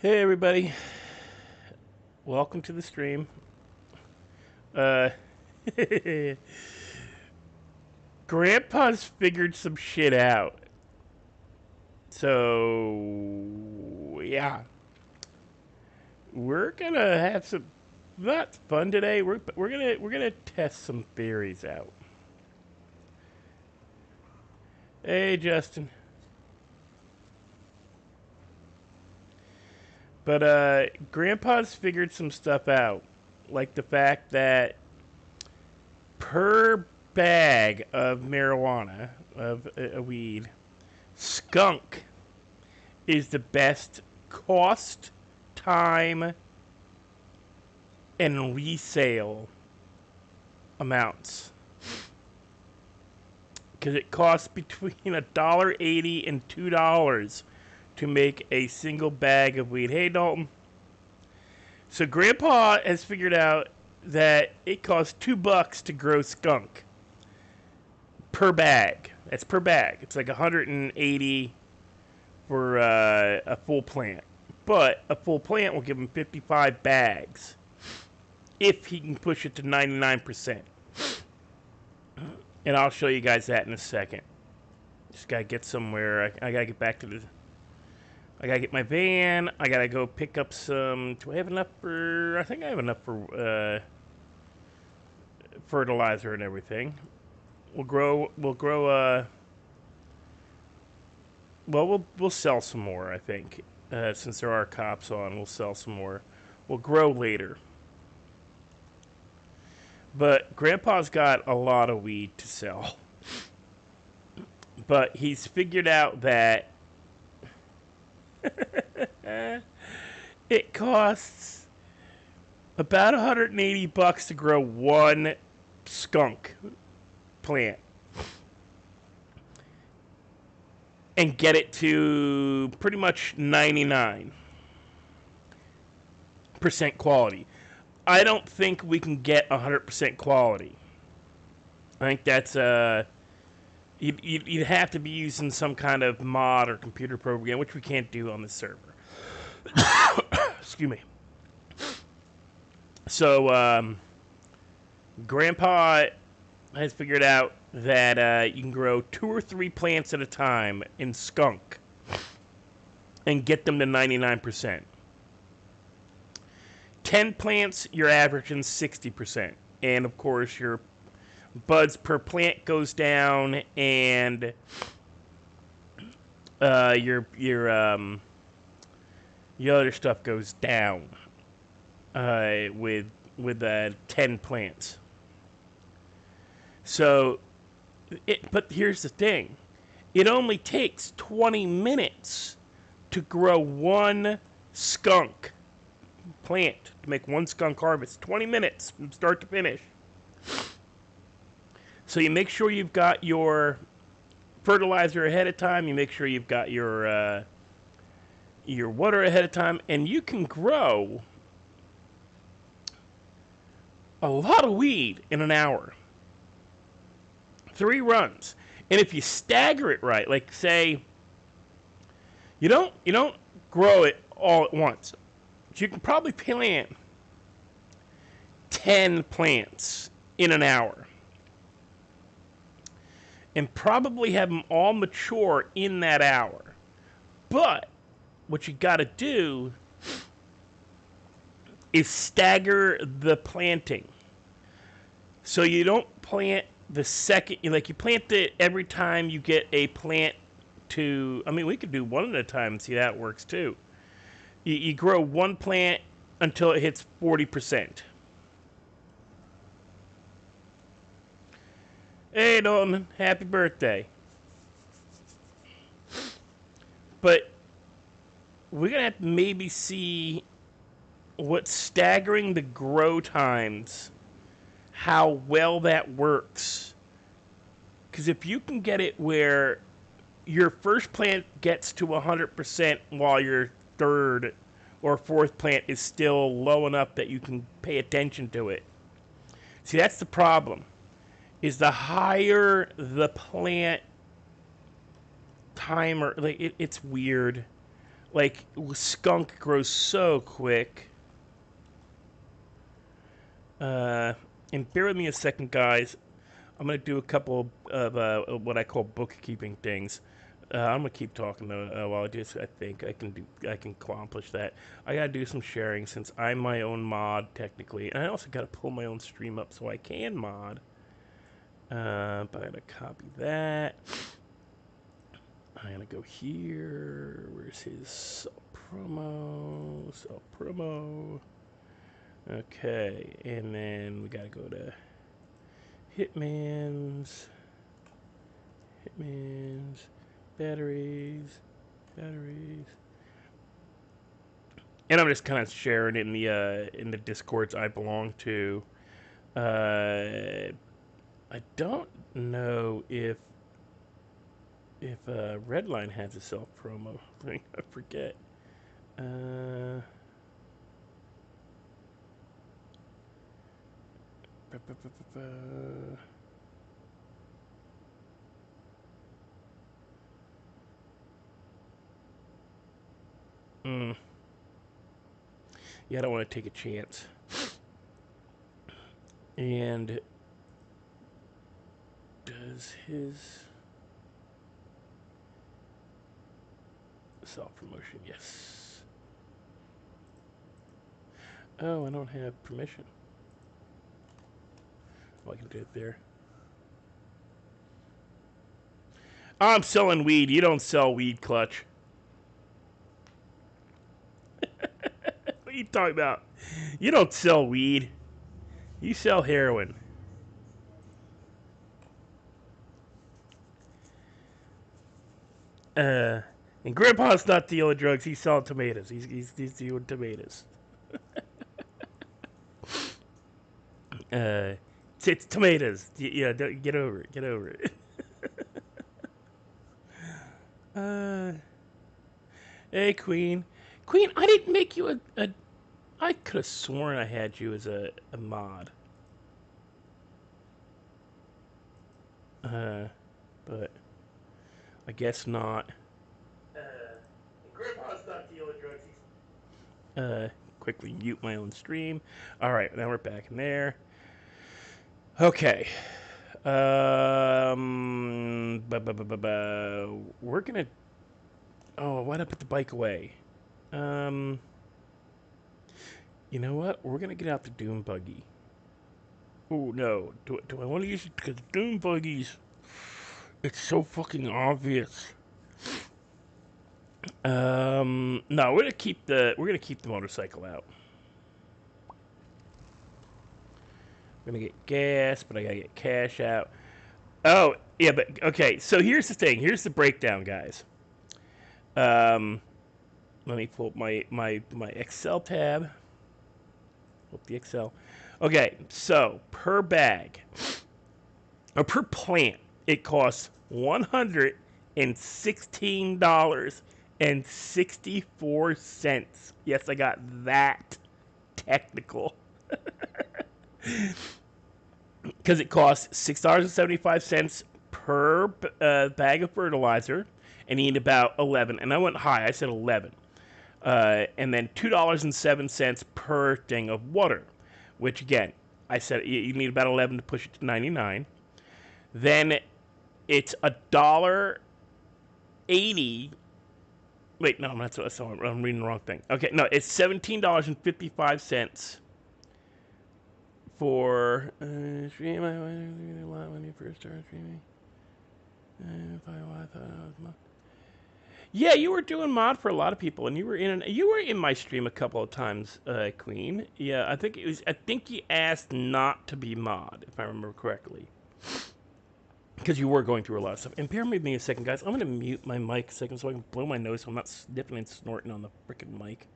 Hey everybody, welcome to the stream. Uh, Grandpa's figured some shit out. So, yeah. We're gonna have some not fun today. We're gonna test some theories out. Hey Justin. But Grandpa's figured some stuff out. Like the fact that per bag of marijuana, of weed, skunk is the best cost, time, and resale amounts. Because it costs between $1.80 and $2 to make a single bag of weed. Hey, Dalton. So Grandpa has figured out that it costs $2 to grow skunk per bag. That's per bag. It's like 180 for a full plant. But a full plant will give him 55 bags if he can push it to 99%. And I'll show you guys that in a second. Just gotta get somewhere. I gotta get back to the... I gotta get my van. I gotta go pick up some... Do I have enough for... I think I have enough for fertilizer and everything. We'll sell some more, I think. Since there are cops on, we'll sell some more. We'll grow later. But Grandpa's got a lot of weed to sell. But he's figured out that it costs about $180 to grow one skunk plant and get it to pretty much 99% quality. I don't think we can get 100% quality. I think that's you'd have to be using some kind of mod or computer program, which we can't do on this server. Excuse me. So Grandpa has figured out that you can grow 2 or 3 plants at a time in skunk and get them to 99%. 10 plants, you're averaging 60%. And of course, your buds per plant goes down, and your other stuff goes down with 10 plants. So, but here's the thing: it only takes 20 minutes to grow one skunk plant, to make one skunk harvest. 20 minutes from start to finish. So you make sure you've got your fertilizer ahead of time. You make sure you've got your water ahead of time, and you can grow a lot of weed in an hour. 3 runs. And if you stagger it right, like say you don't grow it all at once. You can probably plant 10 plants in an hour and probably have them all mature in that hour. But what you got to do is stagger the planting. So you don't plant the second, like you plant it every time you get a plant to, I mean, we could do one at a time and see how that works too. You grow one plant until it hits 40%. Hey, Dalton, happy birthday. But we're going to have to maybe see what staggering the grow times, how well that works. Because if you can get it where your first plant gets to 100% while your third or fourth plant is still low enough that you can pay attention to it. See, that's the problem. Is the higher the plant timer, like it's weird. Like, skunk grows so quick. And bear with me a second, guys. I'm gonna do a couple of what I call bookkeeping things. I'm gonna keep talking though while I do this. I think I can accomplish that. I gotta do some sharing since I'm my own mod technically, and I also gotta pull my own stream up so I can mod. But I gotta copy that. I'm gonna go here. Where's his sell promo? Sell promo. Okay, and then we gotta go to Hitman's, batteries, and I'm just kind of sharing in the discords I belong to. I don't know if Redline has a self promo thing. I forget. Uh, mm. Yeah, I don't want to take a chance. And does his self promotion? Yes. Oh, I don't have permission. Oh, I can do it there. I'm selling weed. You don't sell weed, Clutch. What are you talking about? You don't sell weed. You sell heroin. And Grandpa's not dealing drugs. He's selling tomatoes. He's dealing tomatoes. It's tomatoes. Yeah, get over it. Get over it. Hey, Queen. Queen, I didn't make you a I could have sworn I had you as a mod. But I guess not. Grandpa's not dealing drugs. Quickly mute my own stream. All right, now we're back in there. Okay. We're gonna. Oh, why'd I put the bike away? You know what? We're gonna get out the Doom Buggy. Oh no, do I want to use it? Because Doom Buggies, it's so fucking obvious. No, we're gonna keep the motorcycle out. I'm gonna get gas, but I gotta get cash out. Oh yeah, but okay. So here's the thing. Here's the breakdown, guys. Um, Let me pull up my Excel tab. Pull up the Excel. Okay, so per bag or per plant, it costs $116.64. Yes, I got that technical. Because it costs $6.75 per bag of fertilizer, and you need about 11. And I went high. I said 11. And then $2.07 per thing of water, which again, I said you need about 11 to push it to 99. Then it's $1.80. Wait, no, I'm reading the wrong thing. Okay, no, it's $17.55 for stream. When you first started streaming. Yeah, you were doing mod for a lot of people, and you were in my stream a couple of times, Queen. Yeah, I think you asked not to be mod, if I remember correctly, because you were going through a lot of stuff. And bear with me a second, guys. I'm gonna mute my mic a second so I can blow my nose so I'm not sniffing and snorting on the freaking mic.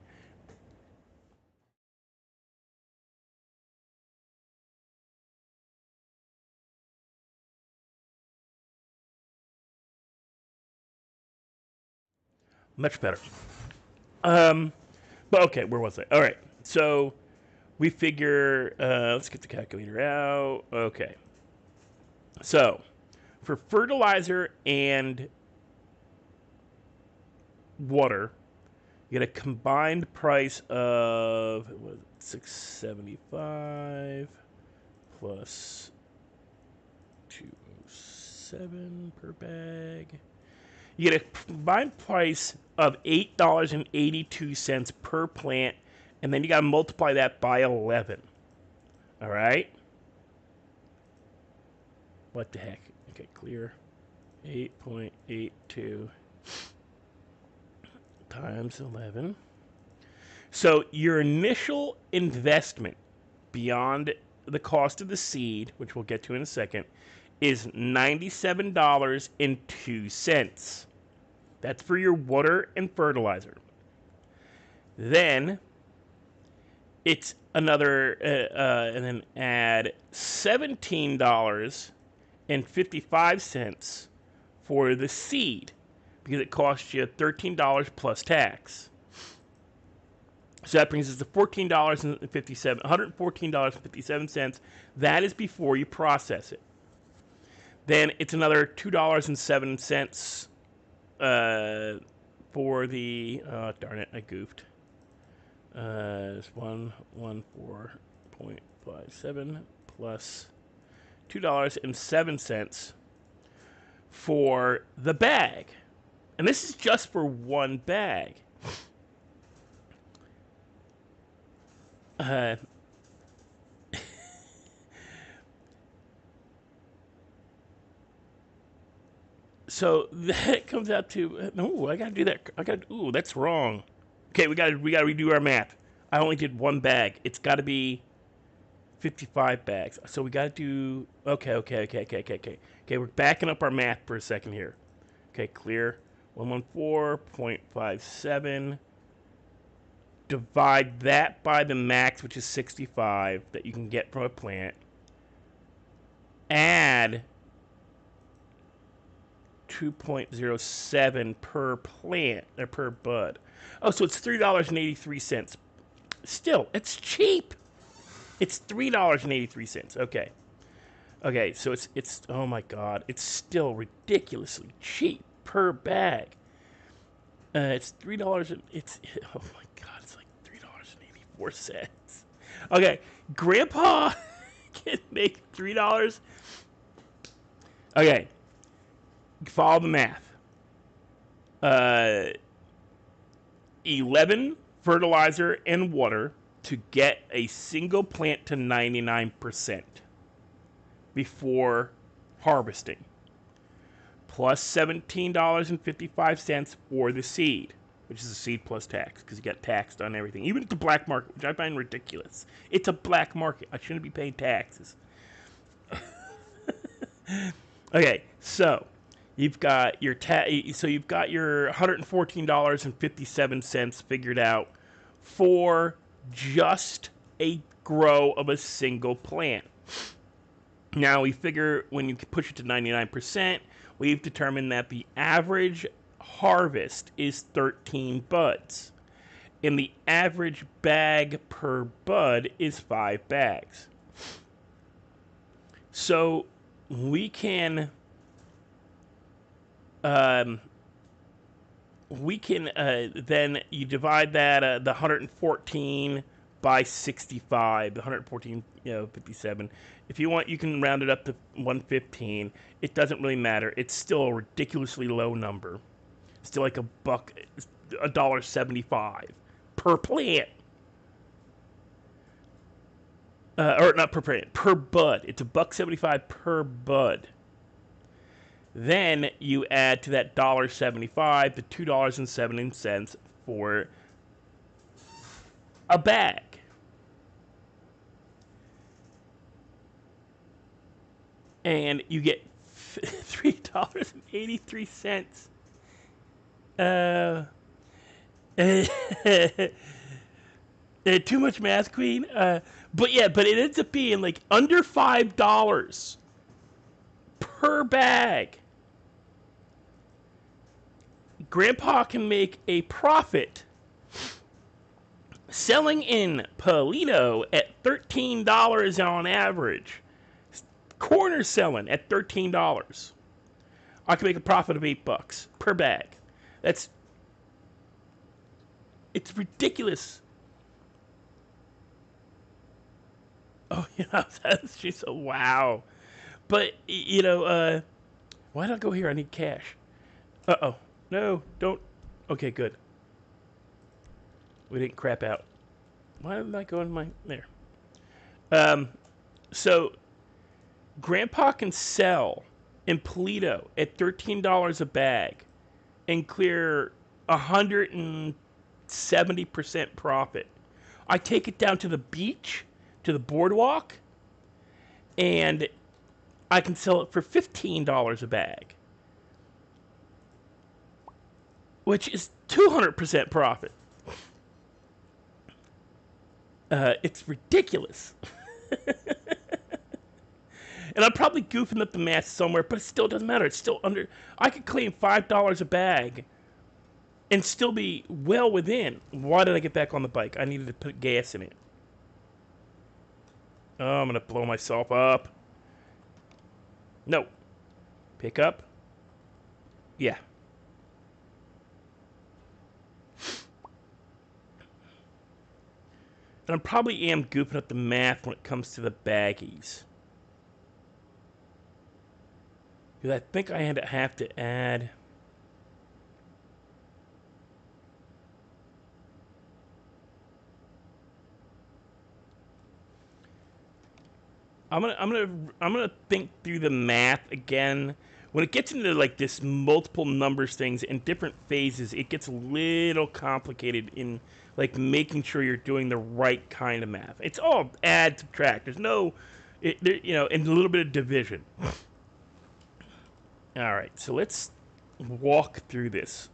Much better. But okay, where was I? All right, so we figure. Let's get the calculator out. Okay, so for fertilizer and water, You get a combined price of what, $6.75 plus 207 per bag. You get a combined price of $8.82 per plant, and then you got to multiply that by 11. All right? What the heck? Okay, clear. 8.82 times 11. So your initial investment beyond the cost of the seed, which we'll get to in a second, is $97.02. That's for your water and fertilizer. Then it's another, and then add $17.55 for the seed, because it costs you $13 plus tax. So that brings us to $114.57. That is before you process it. Then it's another $2.07 for the, darn it, I goofed. It's 114.57 plus $2.07 for the bag. And this is just for one bag. So that comes out to no. I gotta do that. Ooh, that's wrong. Okay, we gotta redo our math. I only did one bag. It's got to be 55 bags. So we gotta do. Okay. Okay, we're backing up our math for a second here. Okay, clear. 114.57. Divide that by the max, which is 65 that you can get from a plant. Add 2.07 per plant or per bud. Oh, so it's $3.83. Still, it's cheap. It's $3.83. Okay. Okay, so it's oh my god, it's still ridiculously cheap per bag. It's $3 and it's oh my god, it's like $3.84. Okay, Grandpa can make $3. Okay, follow the math. 11 fertilizer and water to get a single plant to 99% before harvesting, plus $17.55 for the seed, which is a seed plus tax, because you got taxed on everything, even the black market, which I find ridiculous. It's a black market. I shouldn't be paying taxes. Okay, so you've got your $114.57 figured out for just a grow of a single plant. Now we figure when you push it to 99%, we've determined that the average harvest is 13 buds. And the average bag per bud is 5 bags. So we can then you divide that the 114 by 65, the 114, 57. If you want, you can round it up to 115. It doesn't really matter. It's still a ridiculously low number. Still like $1.75 per plant. Or not per plant, per bud. It's $1.75 per bud. Then you add to that $1.75 the $2.70 for a bag. And you get $3.83. Too much math, Queen. But it ends up being like under $5 per bag. Grandpa can make a profit selling in Polito at $13 on average. Corner selling at $13. I can make a profit of $8 per bag. That's It's ridiculous. Oh, yeah, that's just a wow. But why don't I go here? I need cash. Uh-oh. No, don't. Okay, good. We didn't crap out. Why didn't I go in my... There. So, Grandpa can sell in Polito at $13 a bag and clear 170% profit. I take it down to the beach, to the boardwalk, and I can sell it for $15 a bag, which is 200% profit. It's ridiculous. And I'm probably goofing up the math somewhere, but it still doesn't matter. It's still under. I could claim $5 a bag and still be well within. Why did I get back on the bike? I needed to put gas in it. Oh, I'm going to blow myself up. No. Pick up. Yeah. And I probably am goofing up the math when it comes to the baggies. Because I think I have to add... I'm gonna think through the math again. When it gets into like this multiple numbers things in different phases, it gets a little complicated in like making sure you're doing the right kind of math. It's all add, subtract. There's no, and a little bit of division. All right, so let's walk through this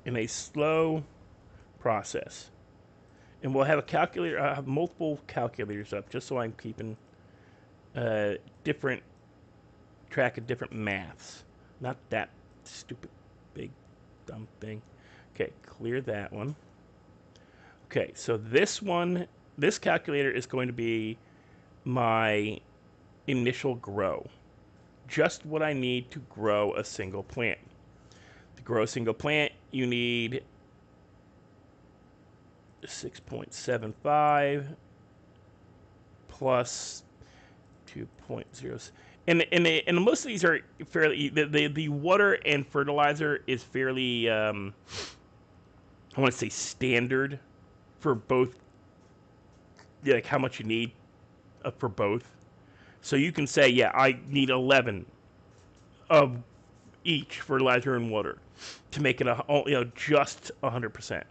in a slow process, and we'll have a calculator. I have multiple calculators up just so I'm keeping different track of different maths. Not that stupid big dumb thing. Okay, clear that one. Okay, so this calculator is going to be my initial grow. Just what I need to grow a single plant. To grow a single plant, you need 6.75 plus 2.0. And most of these are fairly... The water and fertilizer is fairly... I want to say standard for both, like how much you need for both. So you can say, yeah, I need 11 of each fertilizer and water to make it just 100%.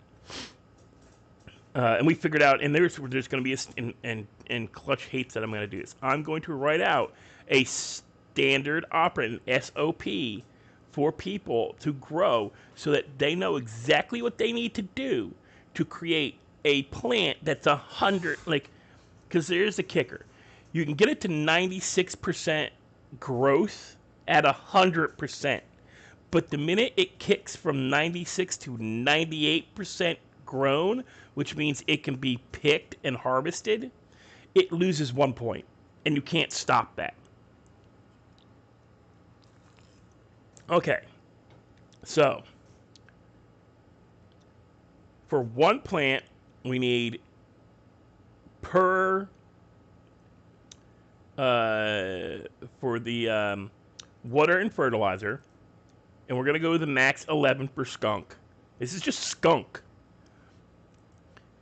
And we figured out, and there's going to be and Clutch hates that I'm going to do this. I'm going to write out a standard operating SOP for people to grow so that they know exactly what they need to do to create a plant that's 100, because there's the kicker. You can get it to 96% growth at 100%. But the minute it kicks from 96 to 98% grown, which means it can be picked and harvested, it loses 1 point. And you can't stop that. Okay. So, for one plant, we need per... for the water and fertilizer, and we're going to go with the max 11 for skunk. This is just skunk.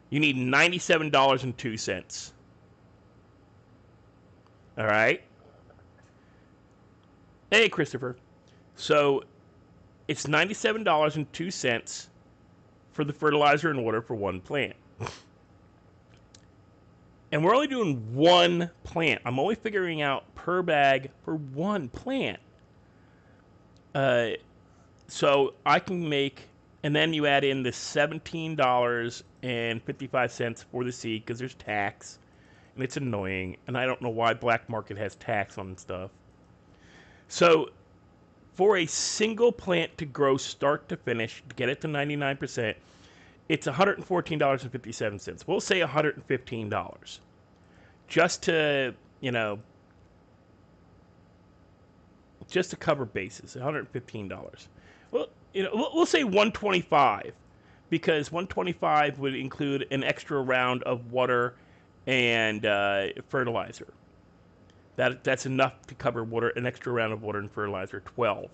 You need $97.02. All right. Hey, Christopher. So it's $97.02 for the fertilizer and water for one plant. And we're only doing one plant. I'm only figuring out per bag for one plant. So I can make, and then you add in the $17.55 for the seed because there's tax, and it's annoying, and I don't know why black market has tax on stuff. So for a single plant to grow start to finish, to get it to 99%, it's $114.57. We'll say $115. Just to, just to cover bases, $115. Well, we'll say $125 because 125 would include an extra round of water and fertilizer. That's enough to cover water, an extra round of water and fertilizer. 12.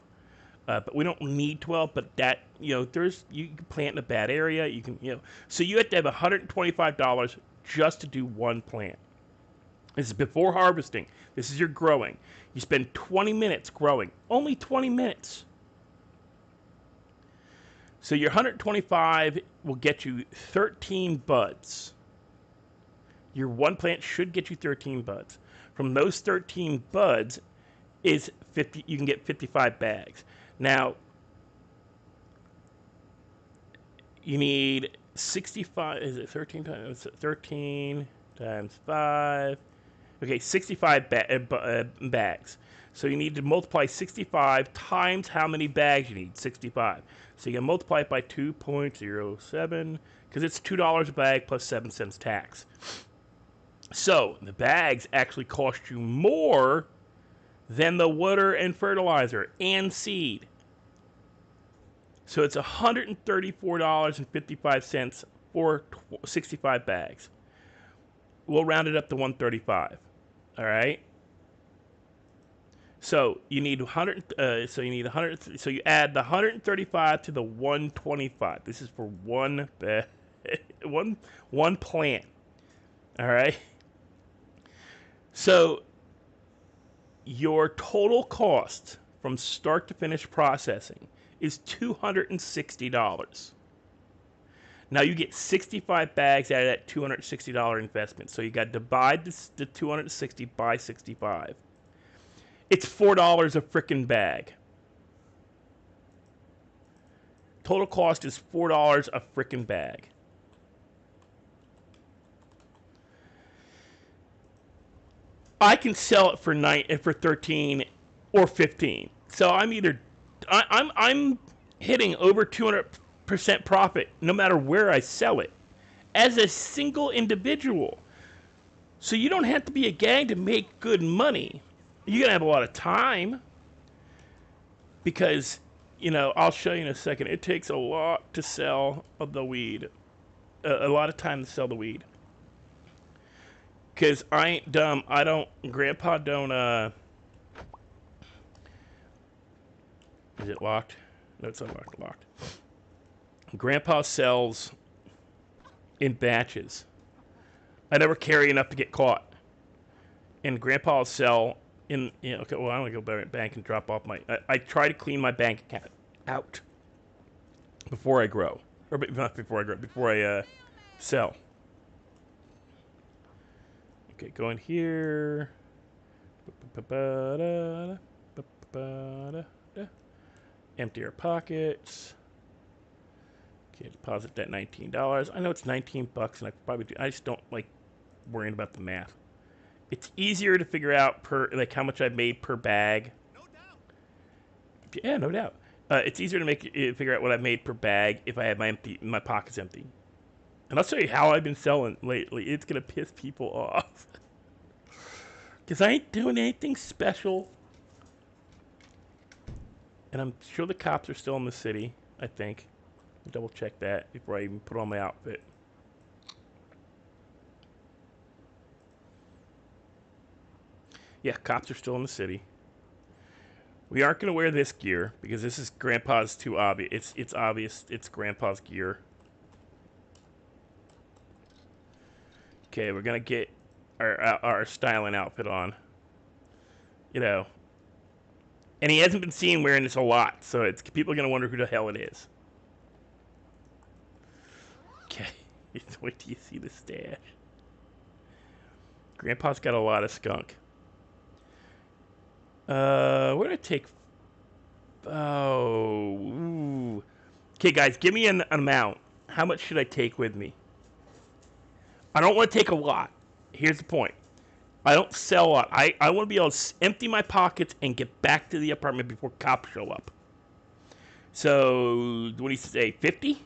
But we don't need 12. But that, there's, you can plant in a bad area. You can, so you have to have $125 just to do one plant. This is before harvesting. This is your growing. You spend 20 minutes growing. Only 20 minutes. So your 125 will get you 13 buds. Your one plant should get you 13 buds. From those 13 buds is 50. You can get 55 bags. Now, you need 65. Is it 13 times? 13 times 5. Okay, 65 bags. So you need to multiply 65 times how many bags you need. 65. So you can multiply it by 2.07 because it's $2 a bag plus 7 cents tax. So the bags actually cost you more than the water and fertilizer and seed. So it's $134.55 for 65 bags. We'll round it up to 135. All right. So you need 100. So you need 100. So you add the 135 to the 125. This is for one plant. All right. So your total cost from start to finish processing is $260. Now you get 65 bags out of that $260 investment. So you got to divide the 260 by 65. It's $4 a frickin' bag. Total cost is $4 a frickin' bag. I can sell it for 13 or 15. So I'm hitting over 200% profit no matter where I sell it as a single individual. So you don't have to be a gang to make good money. You're going to have a lot of time because, I'll show you in a second. It takes a lot to sell the weed. A lot of time to sell the weed. Because I ain't dumb. Grandpa don't, is it locked? No, it's unlocked. Locked. Grandpa sells in batches. I never carry enough to get caught. And Grandpa will sell in, okay, well, I want to go to the bank and drop off I try to clean my bank account out before I grow. Or not before I grow, before I sell. Okay, go in here. Empty our pockets. Okay, deposit that $19. I know it's $19 and I just don't like worrying about the math. It's easier to figure out how much I've made per bag. No doubt. Yeah, no doubt. It's easier to figure out what I've made per bag if I have my pockets empty. And I'll show you how I've been selling lately. It's gonna piss people off. Because I ain't doing anything special. And I'm sure the cops are still in the city, I think. I'll double check that before I even put on my outfit. Yeah, cops are still in the city. We aren't going to wear this gear because this is Grandpa's too obvious. It's obvious it's Grandpa's gear. Okay, we're going to get our styling outfit on. And he hasn't been seen wearing this a lot, so people are going to wonder who the hell it is. Okay, wait till you see the stash. Grandpa's got a lot of skunk. What did I take? Oh, ooh. Okay, guys, give me an amount. How much should I take with me? I don't want to take a lot. Here's the point. I don't sell a lot. I want to be able to empty my pockets and get back to the apartment before cops show up. So, what do you say, 50?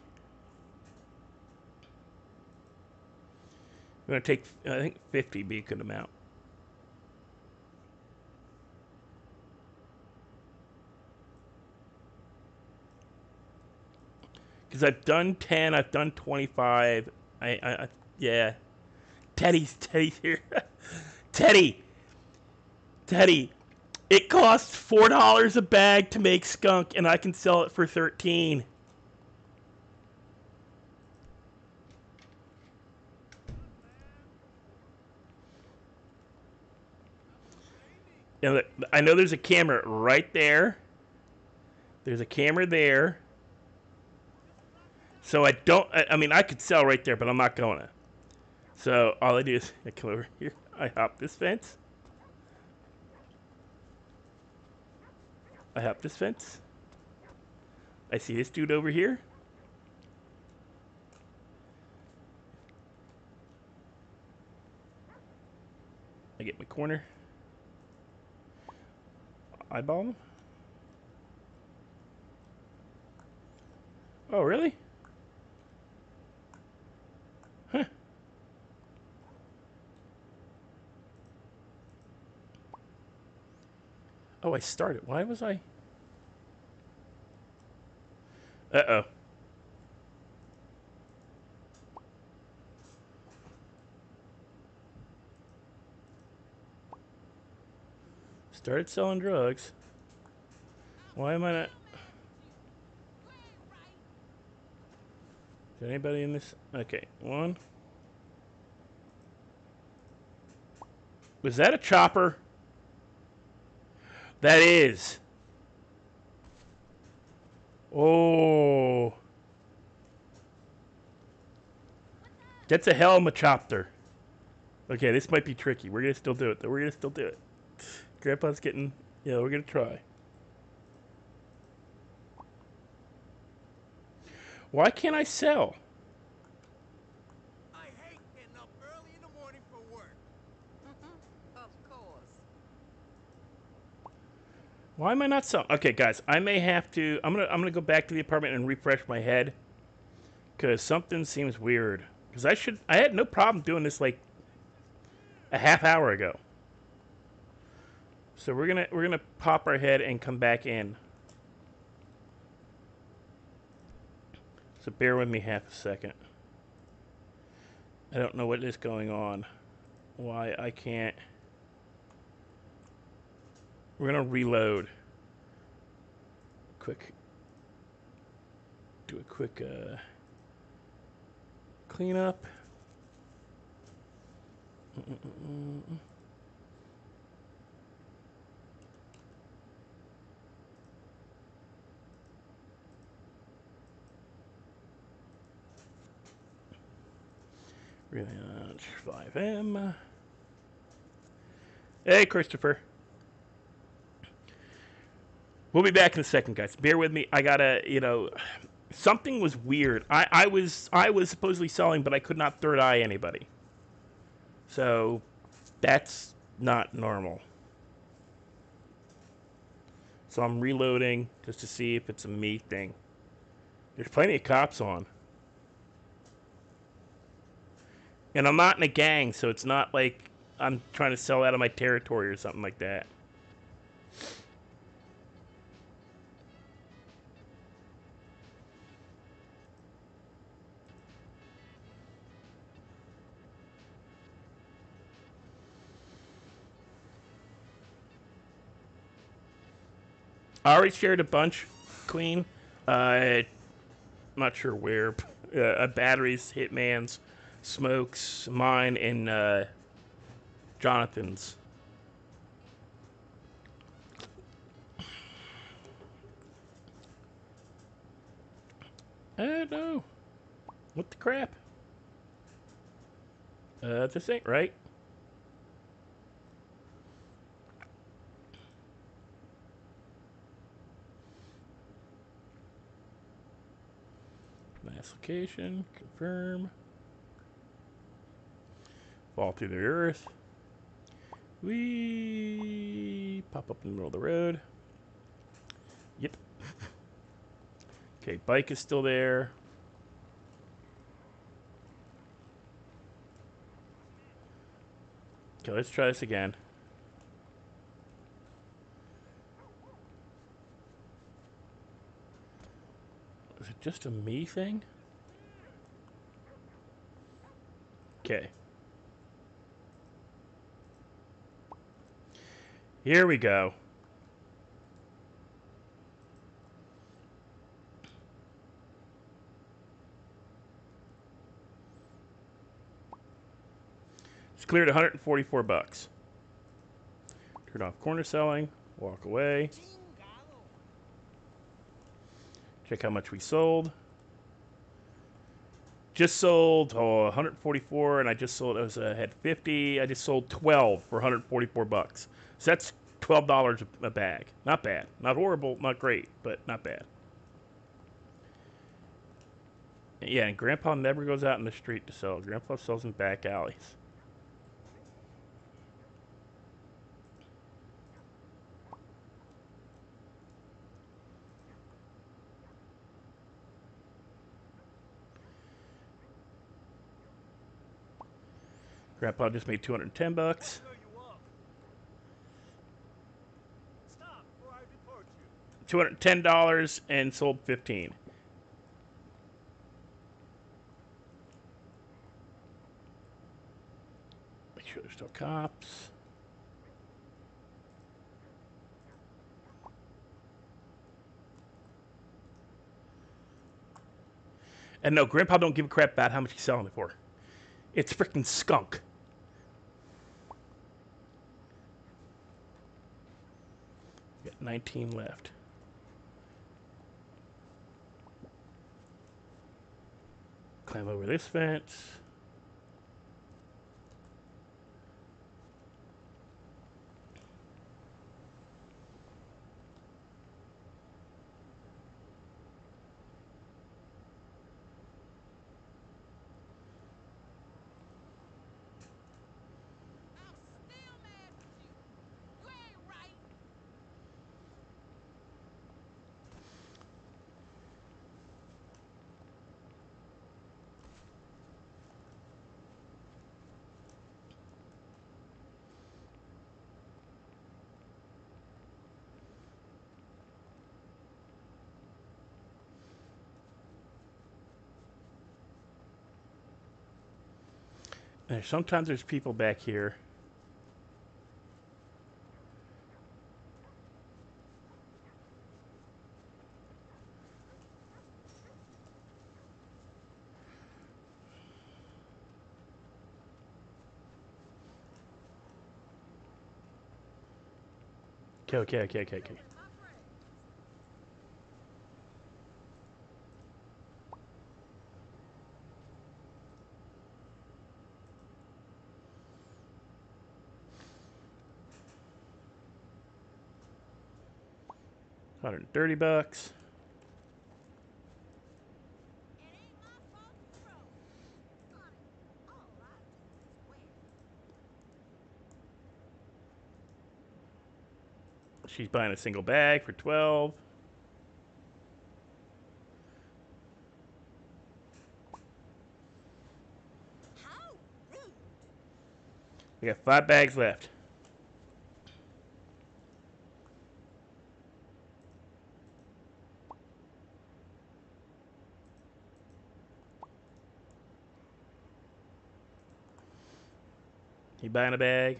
I'm going to take, I think 50 would be a good amount. Because I've done 10, I've done 25. Yeah. Teddy's here. Teddy! Teddy! It costs $4 a bag to make skunk, and I can sell it for 13. And I know there's a camera right there. There's a camera there. So I don't... I mean, I could sell right there, but I'm not going to. So all I do is I come over here. I hop this fence. I hop this fence. I see this dude over here. I get my corner. Eyeball him. Oh, really? Huh. Oh, I started. Why was I? Uh-oh. Started selling drugs. Why am I not? Is there anybody in this? Okay, one. Was that a chopper? That is. Oh. That's a hell of a chopper. Okay, this might be tricky. We're going to still do it, though. We're going to still do it. Grandpa's getting... Yeah, we're going to try. Why can't I sell? I hate getting up early in the morning for work. Of course. Why am I not selling? Okay, guys, I may have to... I'm gonna go back to the apartment and refresh my head. Because something seems weird. Because I had no problem doing this, like, a half hour ago. So we're gonna pop our head and come back in. So bear with me half a second. I don't know what is going on. Why I can't. We're gonna reload. Do a quick cleanup. Really launch FiveM. Hey, Christopher. We'll be back in a second, guys. Bear with me. I gotta, something was weird. I was supposedly selling, but I could not third eye anybody. So that's not normal. So I'm reloading just to see if it's a me thing. There's plenty of cops on. And I'm not in a gang, so it's not like I'm trying to sell out of my territory or something like that. I already shared a bunch, Queen. Not sure where. Batteries, Hitman's, Smokes, mine, and Jonathan's. No. What the crap? This ain't right. Mass location, confirm. Fall through the earth. We pop up in the middle of the road. Yep. Okay, bike is still there. Okay, let's try this again. Is it just a me thing? Okay. Here we go. It's cleared 144 bucks. Turn off corner selling. Walk away. Check how much we sold. Just sold 144, and I just sold. I had 50. I just sold 12 for 144 bucks. So that's $12 a bag. Not bad. Not horrible. Not great, but not bad. Yeah, and Grandpa never goes out in the street to sell. Grandpa sells in back alleys. Grandpa just made 210 bucks. $210 and sold 15. Make sure there's no cops. And no, Grandpa don't give a crap about how much he's selling it for. It's freaking skunk. Got 19 left. Climb over this fence. And sometimes there's people back here. Okay. $130. She's buying a single bag for 12. We got 5 bags left. You buying a bag?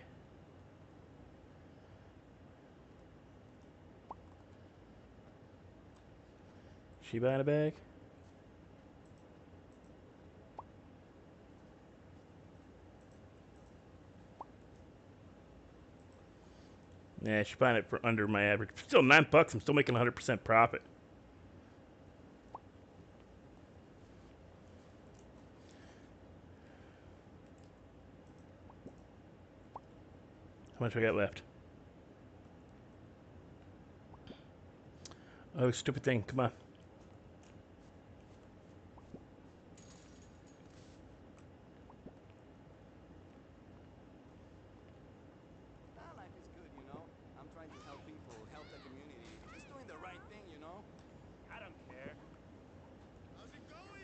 She buying a bag? Yeah, she's buying it for under my average. Still $9. I'm still making 100% profit. How much we got left? Oh, stupid thing. Come on. Life is good, you know. I'm trying to help people, help the community. Just doing the right thing, you know. I don't care. How's it going?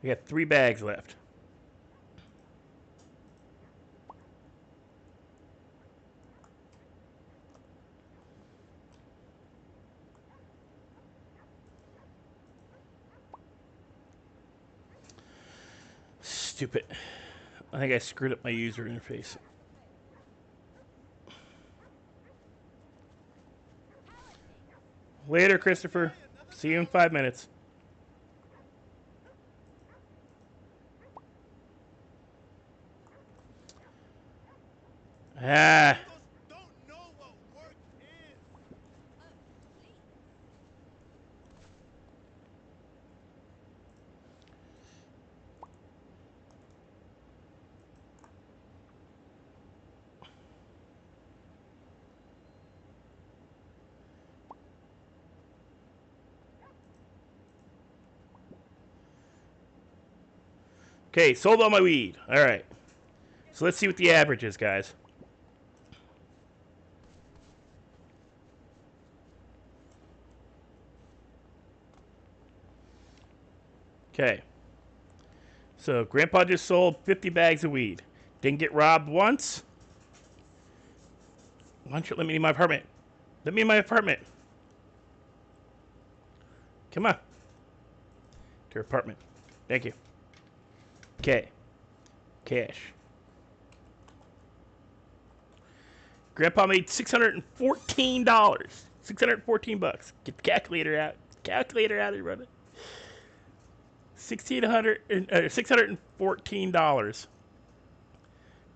We got 3 bags left. Stupid. I think I screwed up my user interface. Later, Christopher. See you in 5 minutes. Ah. Don't know what work is. Okay, sold all my weed. All right. So let's see what the average is, guys. Okay. So Grandpa just sold 50 bags of weed. Didn't get robbed once. Why don't you let me in my apartment? Let me in my apartment. Come on. To your apartment. Thank you. Okay. Cash. Grandpa made $614. $614. Get the calculator out. Calculator out and run it. $614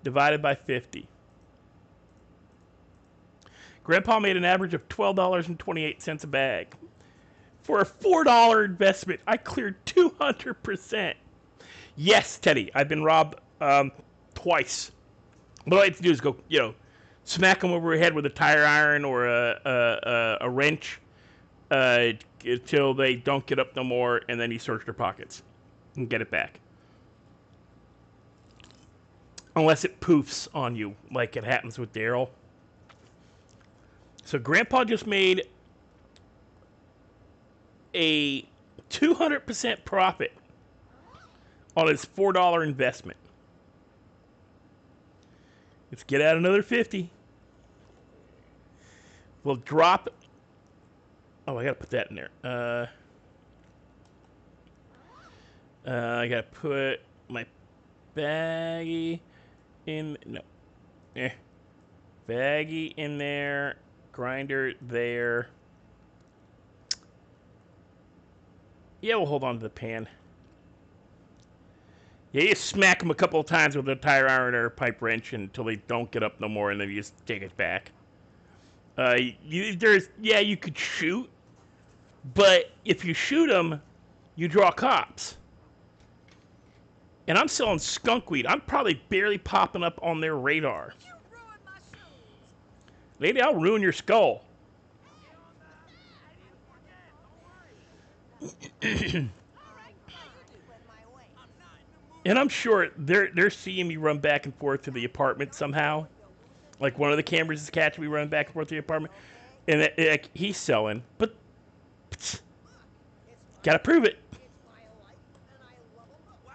divided by 50. Grandpa made an average of $12.28 a bag. For a $4 investment, I cleared 200%. Yes, Teddy, I've been robbed twice. What I like to do is go, smack them over the head with a tire iron or a wrench until they don't get up no more, and then you search their pockets and get it back. Unless it poofs on you, like it happens with Daryl. So Grandpa just made a 200% profit on his $4 investment. Let's get out another 50. We'll drop. Oh, I gotta put that in there. I gotta put my baggie in. No. Baggie in there. Grinder there. Yeah, we'll hold on to the pan. Yeah, you smack them a couple of times with a tire iron or a pipe wrench until they don't get up no more, and then you just take it back. You could shoot, but if you shoot them, you draw cops. And I'm selling skunk weed. I'm probably barely popping up on their radar. You ruined my shoes. Lady, I'll ruin your skull. And I'm sure they're seeing me run back and forth to the apartment somehow. Like one of the cameras is catching me running back and forth to the apartment. And he's selling, but gotta prove it. Wow,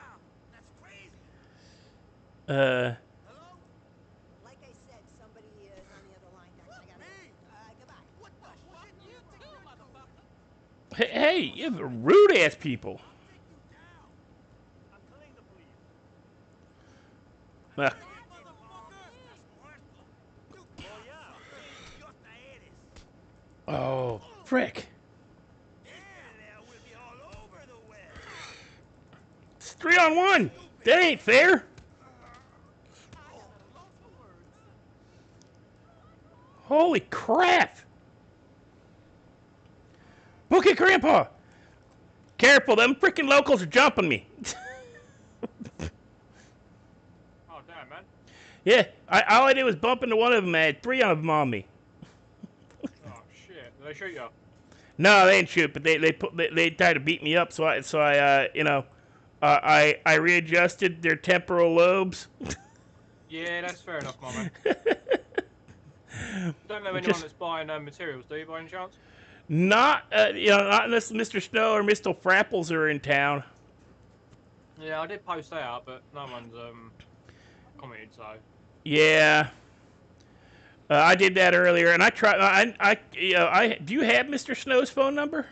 that's crazy. Uh, Hello? Like I said, somebody is on the other line. I gotta Me? goodbye. What the fuck you do, motherfucker? hey, you have rude ass people. Take you down. I'm calling the police. Uh, Hey, motherfucker! Oh yeah, idiota eres. oh, frick. Yeah, we'll be all over the web. It's 3-on-1. That ain't fair. Holy crap. Book it, Grandpa. Careful, them freaking locals are jumping me. Oh, damn, man. Yeah, all I did was bump into one of them. I had 3 of them on me. Oh, shit. Did they shoot you? No, they didn't shoot, but they tried to beat me up. So I readjusted their temporal lobes. Yeah, that's fair enough, my man. Don't know anyone Just- that's buying materials, do you, by any chance? Not unless Mr. Snow or Mr. Frapples are in town. Yeah, I did post that out, but no one's commented. So Yeah. I did that earlier, and I tried. Do you have Mr. Snow's phone number?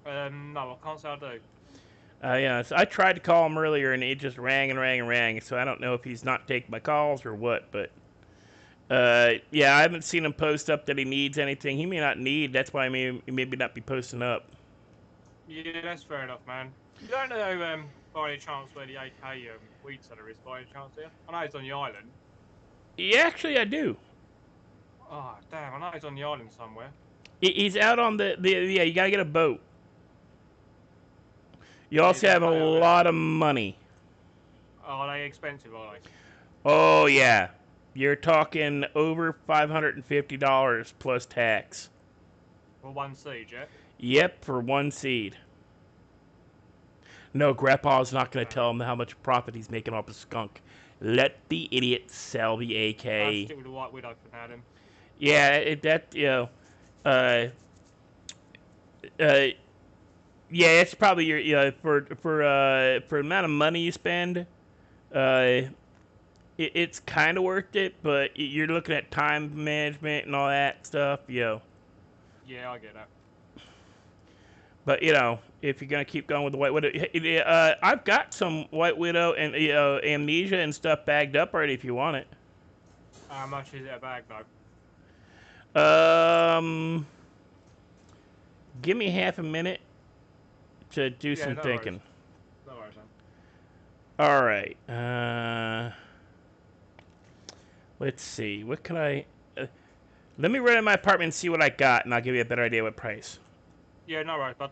no, I can't say I do. Yeah, so I tried to call him earlier, and it just rang and rang and rang. So I don't know if he's not taking my calls or what. But yeah, I haven't seen him post up that he needs anything. He may not need. That's why he maybe not be posting up. Yeah, that's fair enough, man. You don't know by any chance where the AK weed seller is by any chance, do you? I know it's on the island. Yeah, actually, I do. Oh damn, I know it's on the island somewhere. He's out on the yeah. You gotta get a boat. You Yeah, also there's have a plenty of it. lot of money. Are they expensive? Are they? Oh yeah, you're talking over $550 plus tax. For one siege, yeah. Yep, for one seed. No, Grandpa's not going to tell him how much profit he's making off a skunk. Let the idiot sell the I'll AK. stick with the White Widow for now, then. Yeah, uh, uh, yeah, it's probably your for the amount of money you spend, it's kind of worth it. But you're looking at time management and all that stuff, Yeah, I get that. But if you're gonna keep going with the White Widow, I've got some White Widow and Amnesia and stuff bagged up already. If you want it. How much is it a bag, though? Give me half a minute to do Yeah, some no worries. thinking. No worries, man. All right. Let's see. What can I? Let me run in my apartment and see what I got, and I'll give you a better idea what price. Yeah, no worries, bud.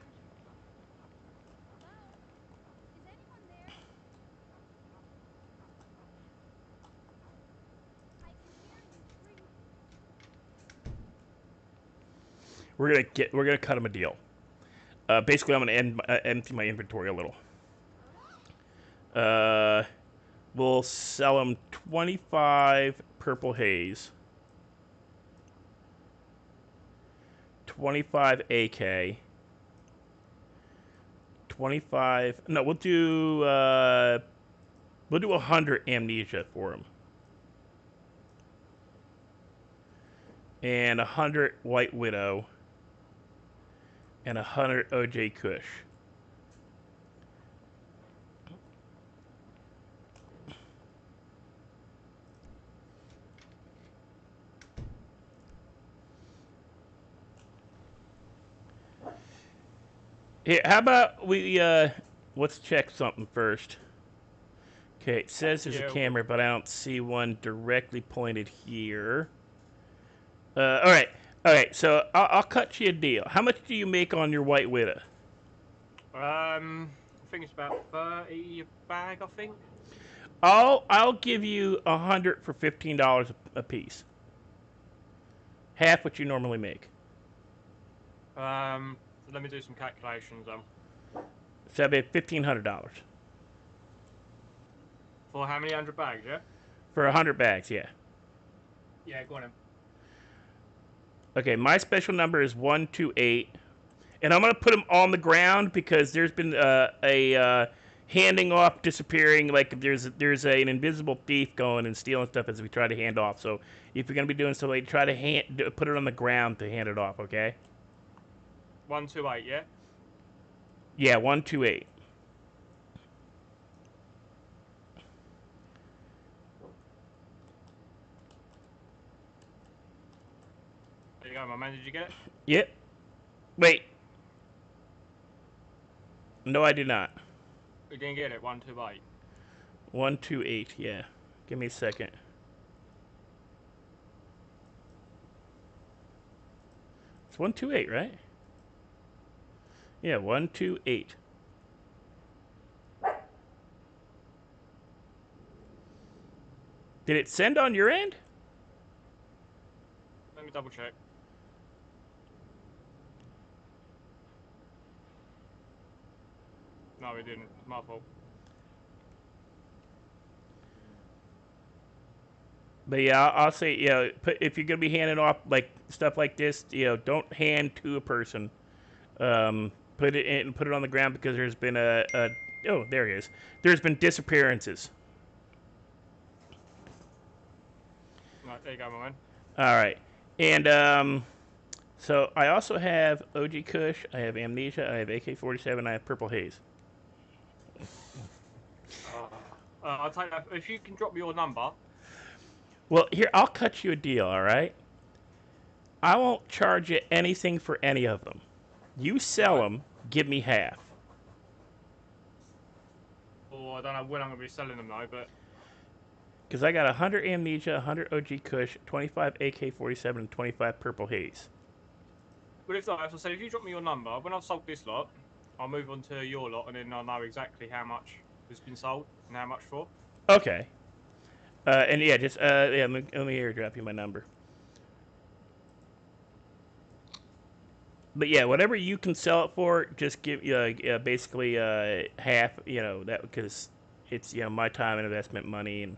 We're gonna cut him a deal. Basically, I'm gonna empty my inventory a little. We'll sell him 25 purple haze, 25 AK, 25. No, we'll do 100 amnesia for him, and 100 White Widow, and 100 OJ Kush. Here, how about let's check something first. Okay, it says there's a Yeah, camera, but I don't see one directly pointed here. All right. So I'll cut you a deal. How much do you make on your White Widow? I think it's about 30 a bag, I think. I'll give you 100 for $15 a piece. Half what you normally make. So let me do some calculations. So that'd be $1,500 For how many 100 bags, yeah? for 100 bags. Yeah. Yeah, go on then. Okay, my special number is 128, and I'm gonna put them on the ground because there's been a handing off, disappearing. Like there's an invisible thief going and stealing stuff as we try to hand off. So if you're gonna be doing something, try to put it on the ground to hand it off. Okay? 128, yeah? Yeah, 128. There you go, my man. Did you get it? Yep. Wait. No, I did not. You didn't get it. 128. 128. Yeah. Give me a second. It's 128, right? Yeah, 128. Did it send on your end? Let me double check. No, it didn't. It's my fault. But yeah, I'll say, if you're gonna be handing off like stuff like this, don't hand to a person. Put it on the ground because there's been Oh, there he is. There's been disappearances. Right, there you go, my man. All right. And so I also have OG Kush, I have Amnesia, I have AK-47, I have Purple Haze. I'll tell you, if you can drop me your number. Well, here, I'll cut you a deal, all right? I won't charge you anything for any of them. You sell Right. them, give me half. Or I don't know when I'm going to be selling them though, but... Because I got 100 Amnesia, 100 OG Kush, 25 AK-47, and 25 Purple Haze. But if I say, if you drop me your number, when I've sold this lot, I'll move on to your lot, and then I'll know exactly how much has been sold and how much for. Okay. And yeah, just yeah, let me airdrop you my number. But yeah, whatever you can sell it for, just give basically half. You know that because it's my time and investment money and.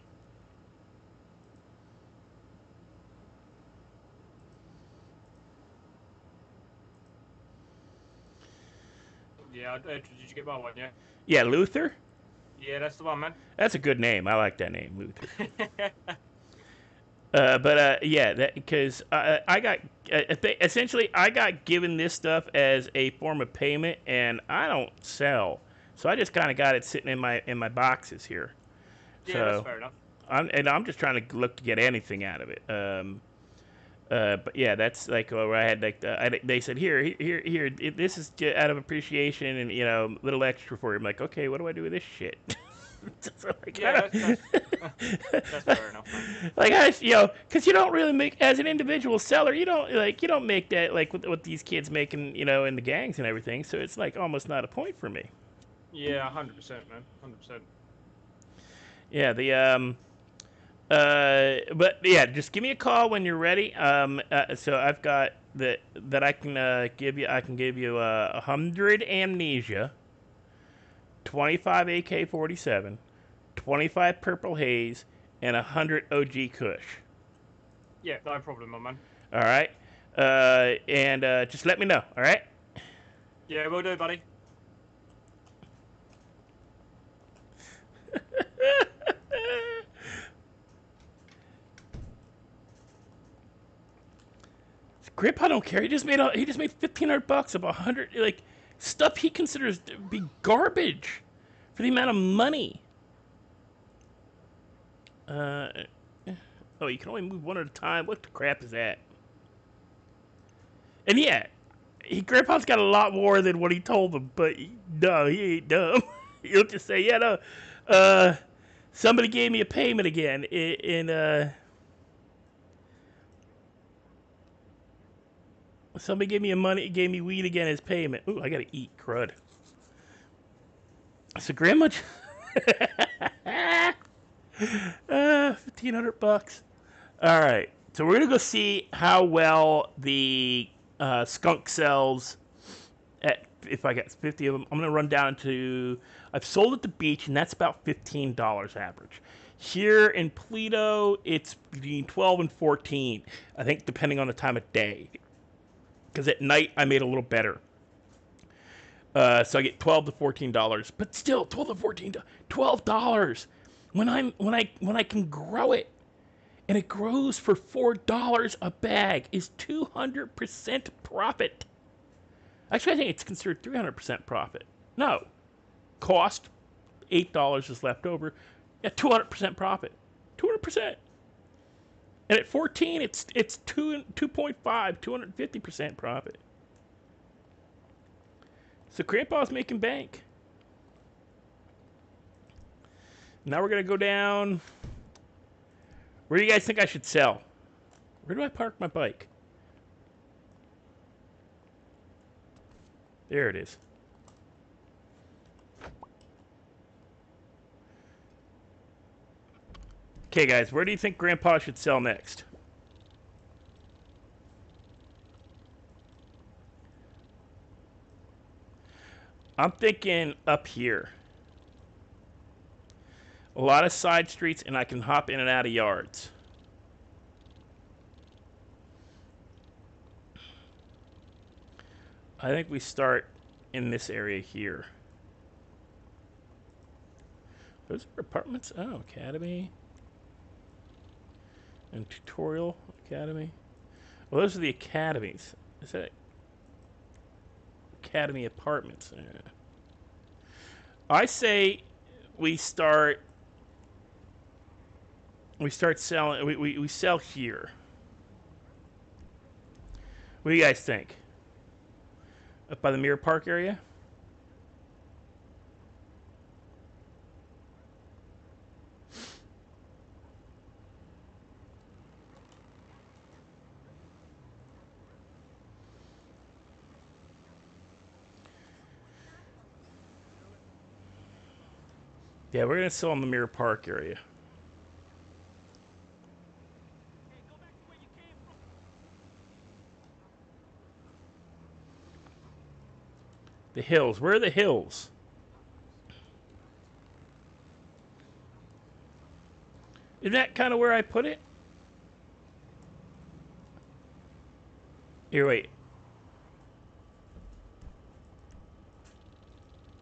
Yeah, did you get my one? Yeah. Yeah, Luther. Yeah, that's the one, man. That's a good name. I like that name, Luther. Yeah, that because I got essentially I got given this stuff as a form of payment, and I don't sell, so I just kind of got it sitting in my boxes here. Yeah, that's So fair enough. I'm just trying to look to get anything out of it. But yeah, that's like where I had like they said here this is out of appreciation and little extra for you. I'm like, okay, what do I do with this shit? So, like, Yeah, that's fair enough, man. like because you don't really make as an individual seller, you don't make that like what these kids making in the gangs and everything. So it's like almost not a point for me. Yeah, 100%, man, 100%. Yeah, but yeah, just give me a call when you're ready. So I've got that I can give you. I can give you 100 Amnesia, 25 AK-47, 25 Purple Haze, and 100 OG Kush. Yeah, no problem, my man. All right, and just let me know. All right. Yeah, we'll do, buddy. Grandpa don't care. He just made $1,500 of 100 like stuff he considers to be garbage for the amount of money. Oh, you can only move one at a time. What the crap is that? And yeah, Grandpa's got a lot more than what he told him, but no, he ain't dumb. He'll just say, yeah, no, somebody gave me a payment again, somebody gave me weed again as payment. Ooh, I gotta eat crud. So Grandma, $1,500. All right, so we're gonna go see how well the skunk sells. If I got 50 of them, I'm gonna run down to. I've sold at the beach, and that's about $15 average. Here in Pleto, it's between 12 and 14. I think depending on the time of day. Because at night I made a little better. So I get $12 to $14, but still $12 when I can grow it, and it grows for $4 a bag is 200% profit. Actually, I think it's considered 300% profit. No, cost $8 is left over. Yeah, 200% profit, 200%. And at 14, it's 2.5, 250% profit. So Grandpa's making bank. Now we're gonna go down. Where do you guys think I should sell? Where do I park my bike? There it is. Okay, guys, where do you think Grandpa should sell next? I'm thinking up here. A lot of side streets, and I can hop in and out of yards. I think we start in this area here. Those are apartments? Oh, academy. And tutorial academy. Well, those are the academies. Is that academy apartments? Yeah. I say we start selling. We sell here. What do you guys think? Up by the Mirror Park area? Yeah, we're gonna sell in the Mirror Park area. The hills. Where are the hills? Isn't that kind of where I put it? Here, wait.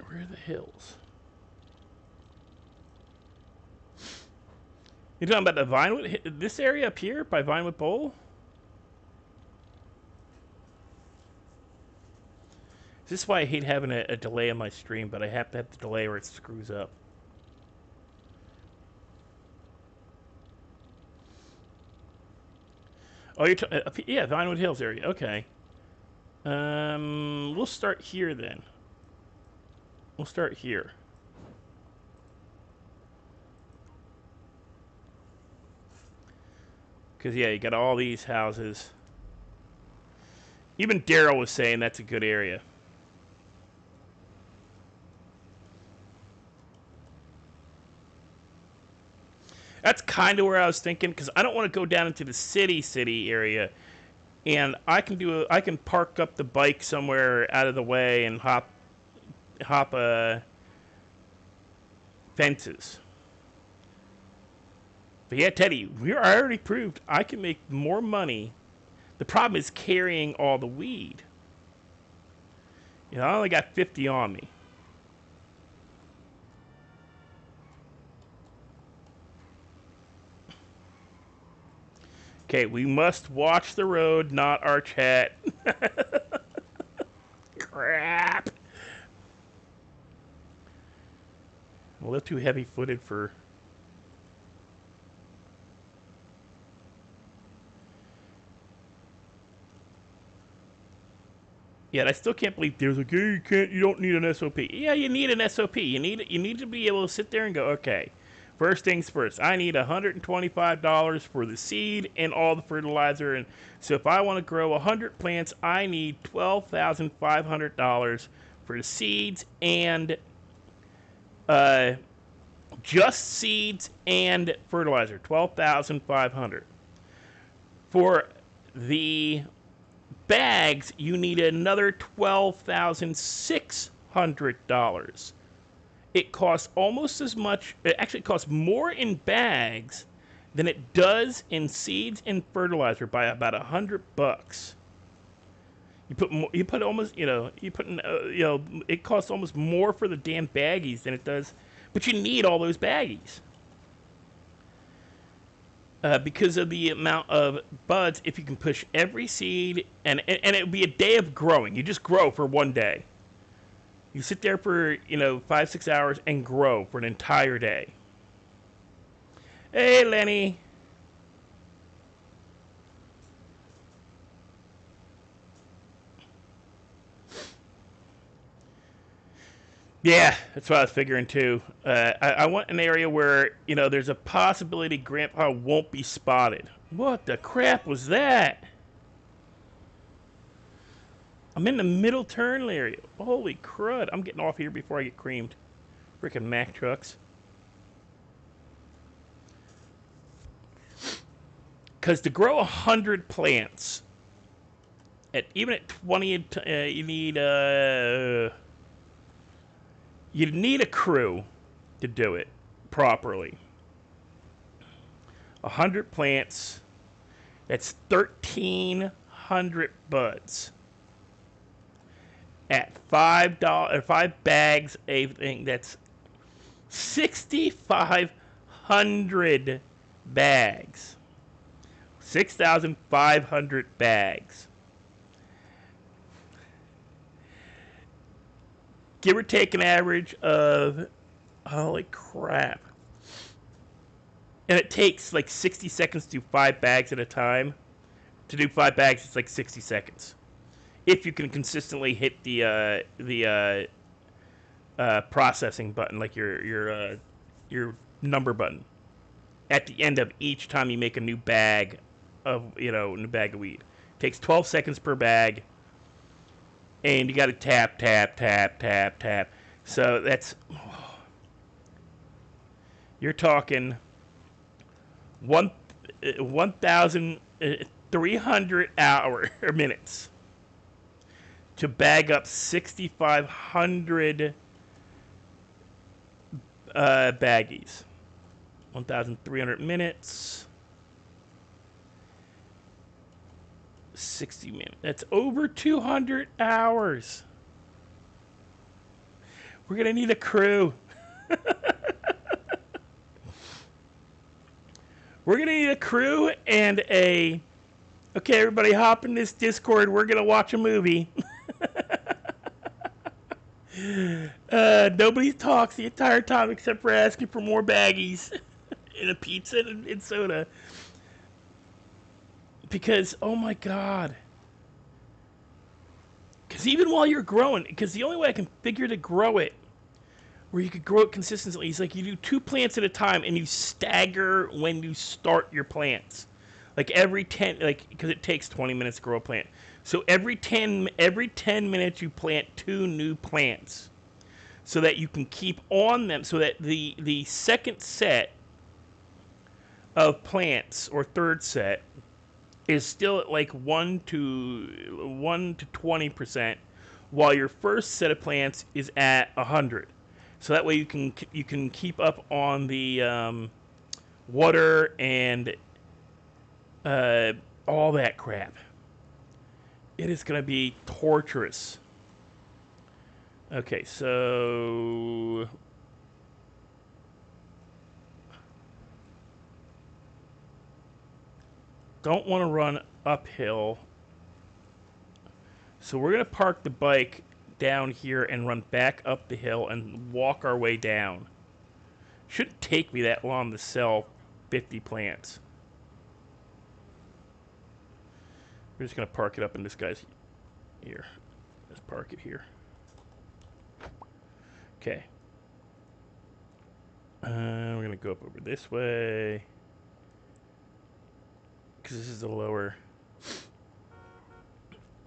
Where are the hills? You talking about the Vinewood? This area up here by Vinewood Bowl? This is why I hate having a delay on my stream, but I have to have the delay or it screws up. Oh, you're yeah, Vinewood Hills area. Okay. We'll start here then. We'll start here. Because, yeah, you got all these houses. Even Daryl was saying that's a good area. That's kind of where I was thinking, because I don't want to go down into the city area. And I can park up the bike somewhere out of the way and hop fences. But yeah, Teddy, I already proved I can make more money. The problem is carrying all the weed. You know, I only got 50 on me. Okay, we must watch the road, not our chat. Crap. I'm a little too heavy-footed for... Yet I still can't believe there's like, hey, you don't need an SOP. Yeah, you need an SOP. You need to be able to sit there and go, okay, first things first. I need $125 for the seed and all the fertilizer. And so if I want to grow 100 plants, I need $12,500 for the seeds and just seeds and fertilizer. $12,500. For the bags, you need another $12,600. It costs almost as much. It actually costs more in bags than it does in seeds and fertilizer by about $100. You put almost, it costs almost more for the damn baggies than it does, but you need all those baggies. Because of the amount of buds, if you can push every seed, and it would be a day of growing. You just grow for one day. You sit there for, 5-6 hours and grow for an entire day. Hey, Lenny. Yeah, that's what I was figuring too. I want an area where, there's a possibility Grandpa won't be spotted. What the crap was that? I'm in the middle turn area. Holy crud. I'm getting off here before I get creamed. Freaking Mack trucks. Because to grow 100 plants, even at 20, you need a crew to do it properly. 100 plants, that's 1,300 buds. At $5, 5 bags, everything, that's 6,500 bags. 6,500 bags. Give or take an average of, holy crap. And it takes like 60 seconds to do 5 bags at a time. To do 5 bags, it's like 60 seconds. If you can consistently hit the processing button, like your number button, at the end of each time you make a new bag of new bag of weed. It takes 12 seconds per bag, and you got to tap, tap, tap, tap, tap. So that's, you're talking 1,300 hour or minutes to bag up 6,500 baggies. 1,300 minutes. 60 minutes. That's over 200 hours. We're going to need a crew. We're going to need a crew and a... Okay, everybody hop in this Discord. We're going to watch a movie. Nobody talks the entire time except for asking for more baggies and a pizza and soda. Because, oh my God. Because even while you're growing, because the only way I can figure to grow it, where you could grow it consistently, is like you do 2 plants at a time and you stagger when you start your plants. Like every 10, like, because it takes 20 minutes to grow a plant. So every 10 minutes you plant 2 new plants so that you can keep on them, so that the second set of plants or third set is still at like 1 to 20%, while your first set of plants is at 100. So that way you can keep up on the water and all that crap. It is going to be torturous. Okay, so don't want to run uphill. So we're going to park the bike down here and run back up the hill and walk our way down. Shouldn't take me that long to sell 50 plants. We're just going to park it up in this guy's here. Let's park it here. Okay. We're going to go up over this way, because this is the lower...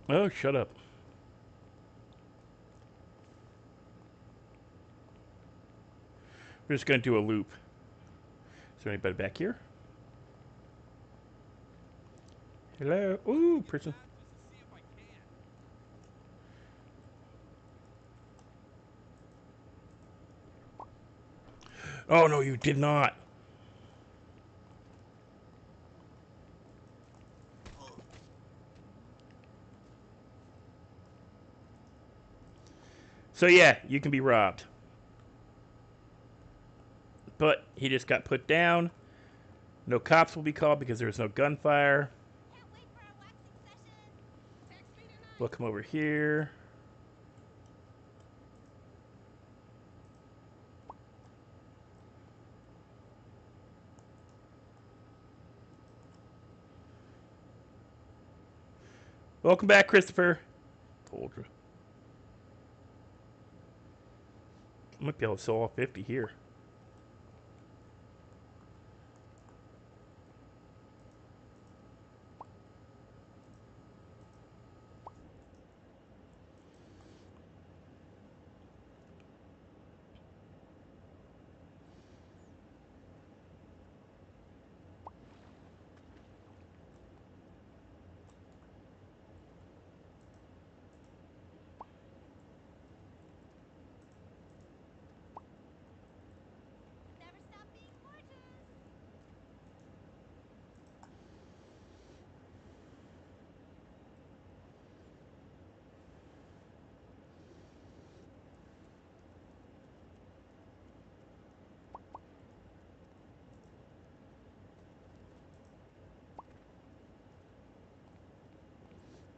Oh, shut up. We're just going to do a loop. Is there anybody back here? Hello? Ooh, person. Oh, no, you did not. So, yeah, you can be robbed. But he just got put down. No cops will be called because there was no gunfire. We'll come over here. Welcome back, Christopher. Told you. I might be able to sell all 50 here.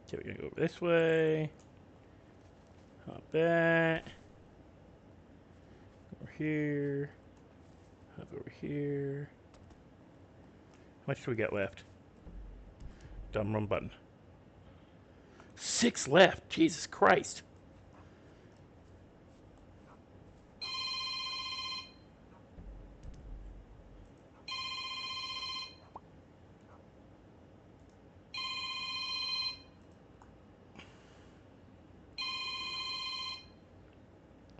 Okay, we're gonna go over this way. Hop that. Over here. Hop over here. How much do we got left? Dumb run button. 6 left. Jesus Christ.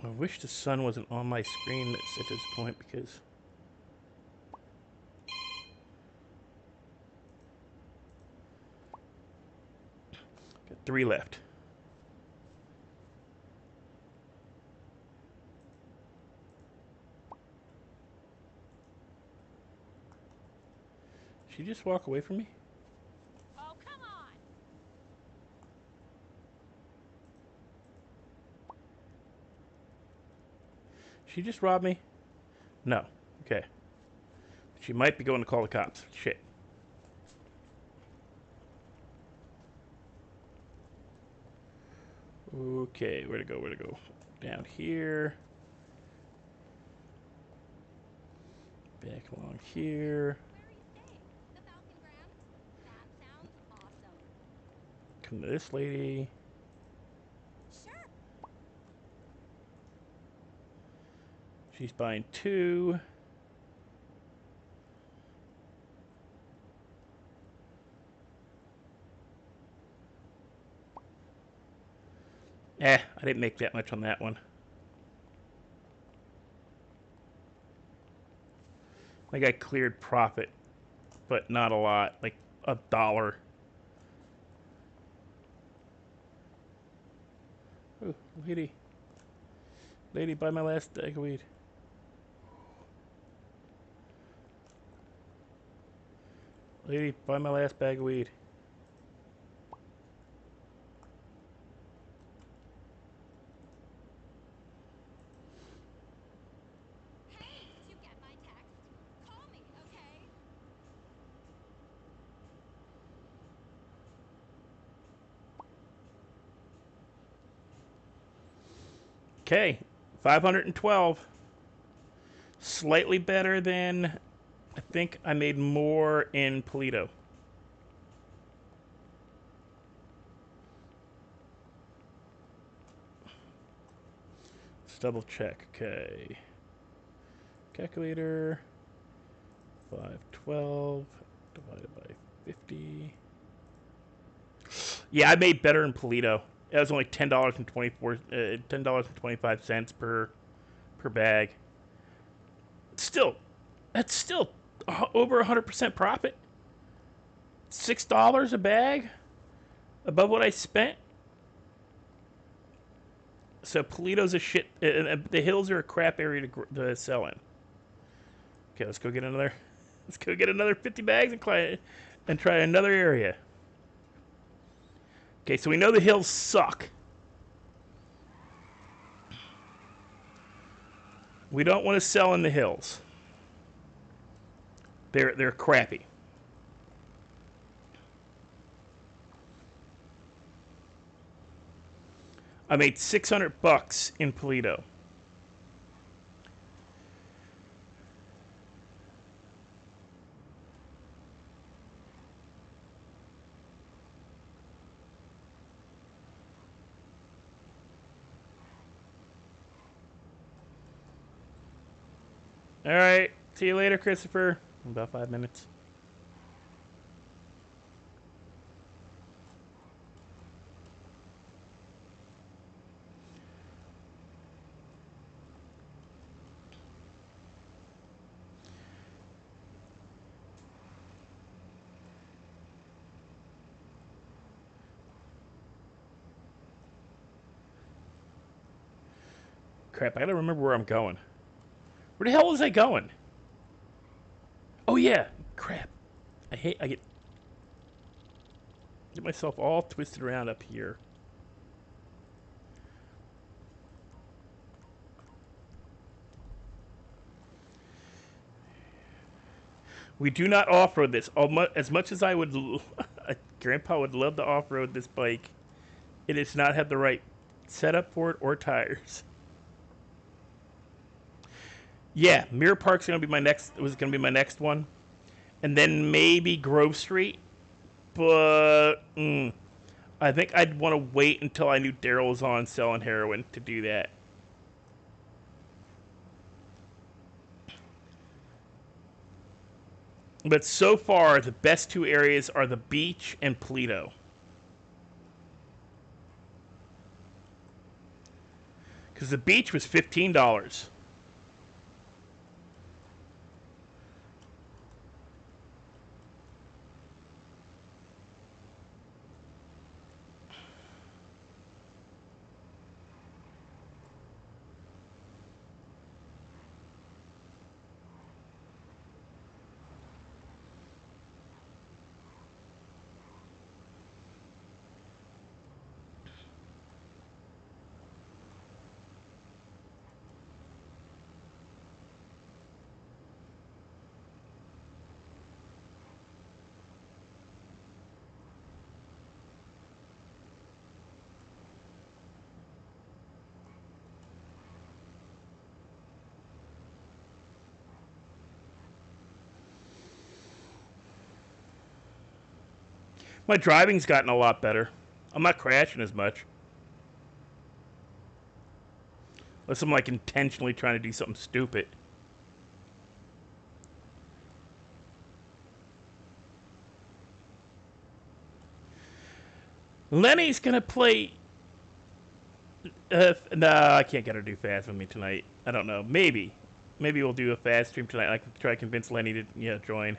I wish the sun wasn't on my screen at this point because got 3 left. Did she just walk away from me? Oh, come on! She just robbed me? No. Okay. She might be going to call the cops. Shit. Okay, where to go? Where to go? Down here. Back along here. Where are you staying? The Falcon Graham? That sounds awesome. Come to this lady. Sure. She's buying 2. I didn't make that much on that one. I think I cleared profit, but not a lot, like $1. Oh, lady. Lady, buy my last bag of weed. Lady, buy my last bag of weed. Hey, did you get my text? Call me, okay? Okay, 512. Slightly better than, I think I made more in Polito. Let's double check. Okay. Calculator. 512 divided by 50. Yeah, I made better in Polito. It was only $10.25 per bag. Still, that's still over 100% profit. $6 a bag above what I spent. So Polito's a shit. The hills are a crap area to sell in. Okay, let's go get another. Let's go get another 50 bags and try another area. Okay, so we know the hills suck. We don't want to sell in the hills. They're crappy. I made $600 in Polito. All right. See you later, Christopher. In about 5 minutes. Crap, I gotta remember where I'm going. Where the hell was I going? Oh yeah, crap. I get myself all twisted around up here. We do not off-road this. As much as I would Grandpa would love to off-road this bike. It does not have the right setup for it or tires. Yeah, Mirror Park's gonna be my next. Was gonna be my next one, and then maybe Grove Street. But I think I'd want to wait until I knew Daryl was on selling heroin to do that. But so far, the best two areas are the beach and Paleto. Because the beach was $15. My driving's gotten a lot better. I'm not crashing as much. Unless I'm like intentionally trying to do something stupid. Lenny's gonna play. Nah, I can't get her to do fast with me tonight. I don't know. Maybe we'll do a fast stream tonight. I can try to convince Lenny to join.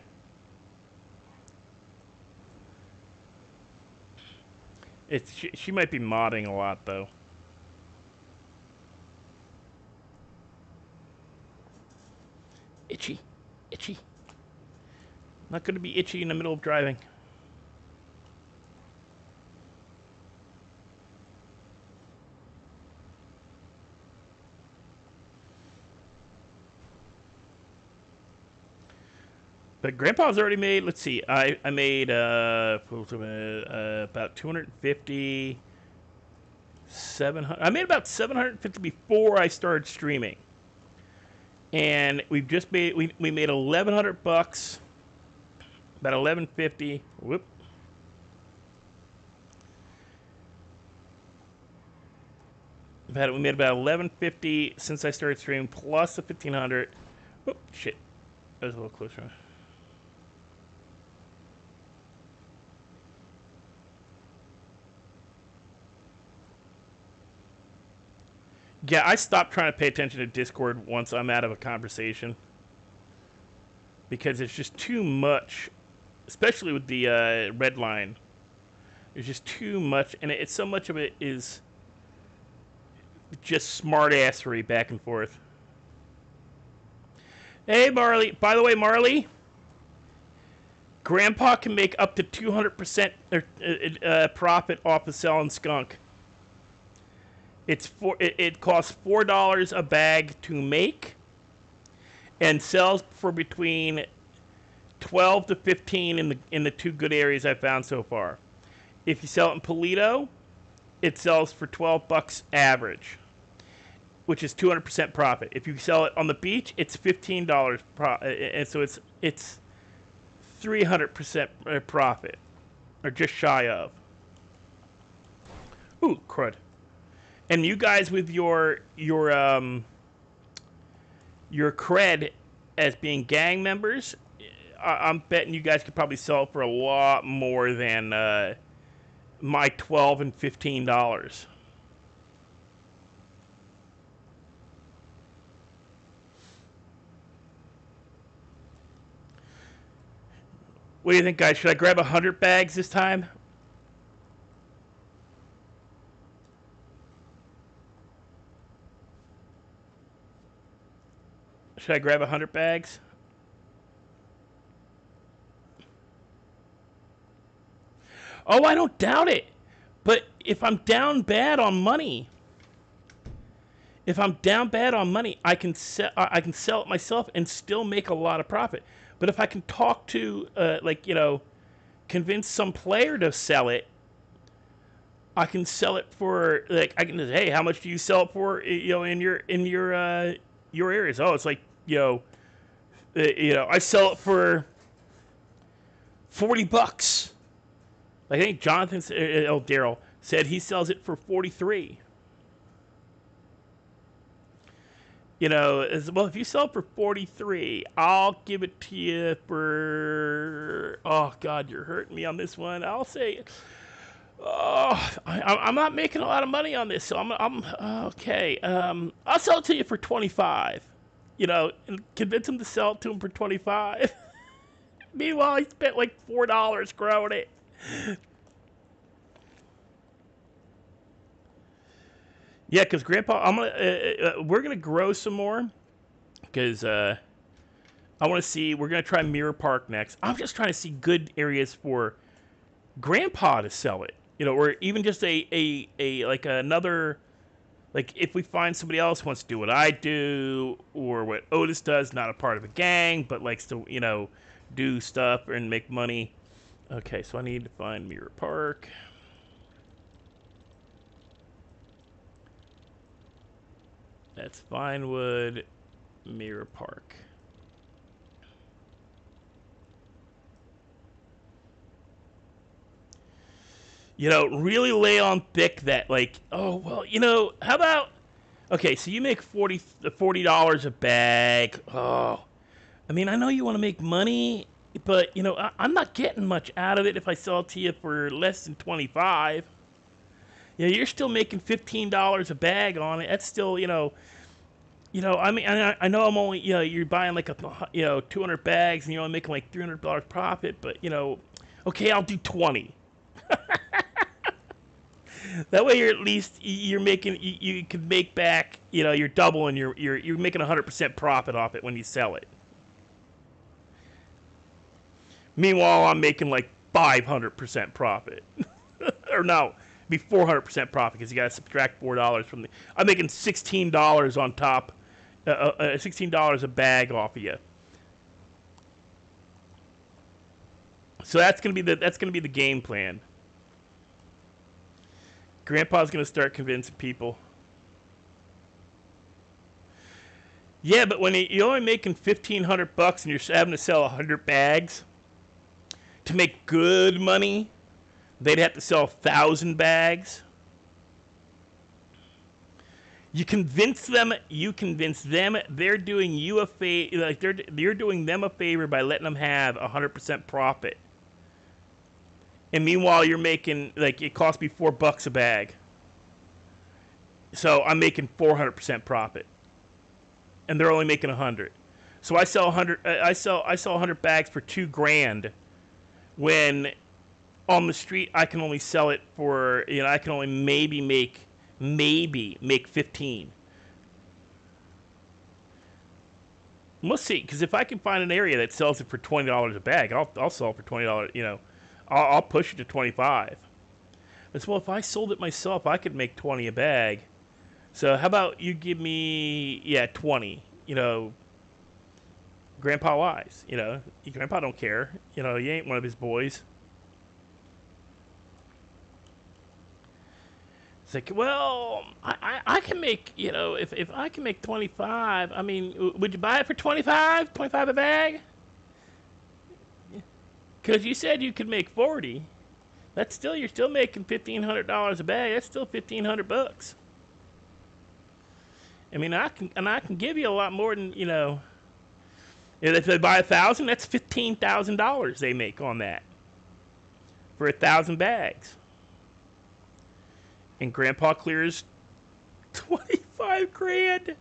She might be modding a lot though. Itchy. Not going to be itchy in the middle of driving. But Grandpa's already made. Let's see. I made about 250, 700. I made about 750 before I started streaming. And we've just made we made $1,100, about 1,150. Whoop. We made about 1,150 since I started streaming, plus the 1,500. Whoop, shit, that was a little closer. Yeah, I stopped trying to pay attention to Discord once I'm out of a conversation. Because it's just too much, especially with the Redline. There's just too much, and it's so much of it is just smart-assery back and forth. Hey, Marley. By the way, Marley, Grandpa can make up to 200% profit off of selling skunk. It costs $4 a bag to make, and sells for between 12 to 15 in the two good areas I've found so far. If you sell it in Paleto, it sells for $12 average, which is 200% profit. If you sell it on the beach, it's $15 and so it's 300% profit, or just shy of. Ooh, crud. And you guys with your cred as being gang members, I'm betting you guys could probably sell it for a lot more than my $12 and $15. What do you think, guys? Should I grab 100 bags this time? Should I grab 100 bags? Oh, I don't doubt it. But if I'm down bad on money, I can sell it myself and still make a lot of profit. But if I can talk to convince some player to sell it, I can sell it for like I can say, hey, how much do you sell it for? You know, in your areas. Oh, it's like I sell it for $40. I think Jonathan, Daryl said he sells it for 43. You know, as well, if you sell it for 43, I'll give it to you for. Oh God, you're hurting me on this one. I'll say, oh, I'm not making a lot of money on this, so I'm okay. I'll sell it to you for 25. You know, and convince him to sell it to him for 25. Meanwhile, I spent like $4 growing it. Yeah, because Grandpa, we're gonna grow some more, because I want to see. We're gonna try Mirror Park next. I'm just trying to see good areas for Grandpa to sell it. You know, or even just a like another, like if we find somebody else who wants to do what I do or what Otis does, not a part of a gang, but likes to do stuff and make money. Okay, so I need to find Mirror Park. That's Vinewood, Mirror Park. You know, really lay on thick that, like, oh, well, how about, okay, so you make $40 a bag. Oh, I mean, I know you want to make money, but, I'm not getting much out of it if I sell it to you for less than 25. Yeah, you're still making $15 a bag on it. That's still, I mean, I know I'm only, you're buying like 200 bags and you're only making like $300 profit, but, okay, I'll do 20. That way, you're at least you're making you can make back. You're doubling you're making 100% profit off it when you sell it. Meanwhile, I'm making like 500% profit, or no, be 400% profit because you got to subtract $4 from the. I'm making $16 on top, $16 a bag off of you. So that's gonna be the game plan. Grandpa's gonna start convincing people. Yeah, but when you're only making $1,500 and you're having to sell 100 bags to make good money, they'd have to sell 1,000 bags. You convince them. They're doing you a favor. Like you're doing them a favor by letting them have 100% profit. And meanwhile, you're making, like, it cost me $4 a bag. So I'm making 400% profit. And they're only making 100. So I sell 100. I sell 100 bags for $2,000. When on the street I can only sell it for, I can only maybe make 15. We'll see, because if I can find an area that sells it for $20 a bag, I'll sell it for $20. I'll push it to 25. As well, if I sold it myself, I could make 20 a bag. So how about you give me 20? Grandpa wise. Grandpa don't care. You ain't one of his boys. It's like, well, I can make, if I can make 25, I mean, would you buy it for 25? 25 a bag? Because you said you could make 40. You're still making $1,500 a bag. That's still $1,500. I mean, I can give you a lot more than, if they buy 1,000, that's $15,000 they make on that for 1,000 bags. And Grandpa clears $25,000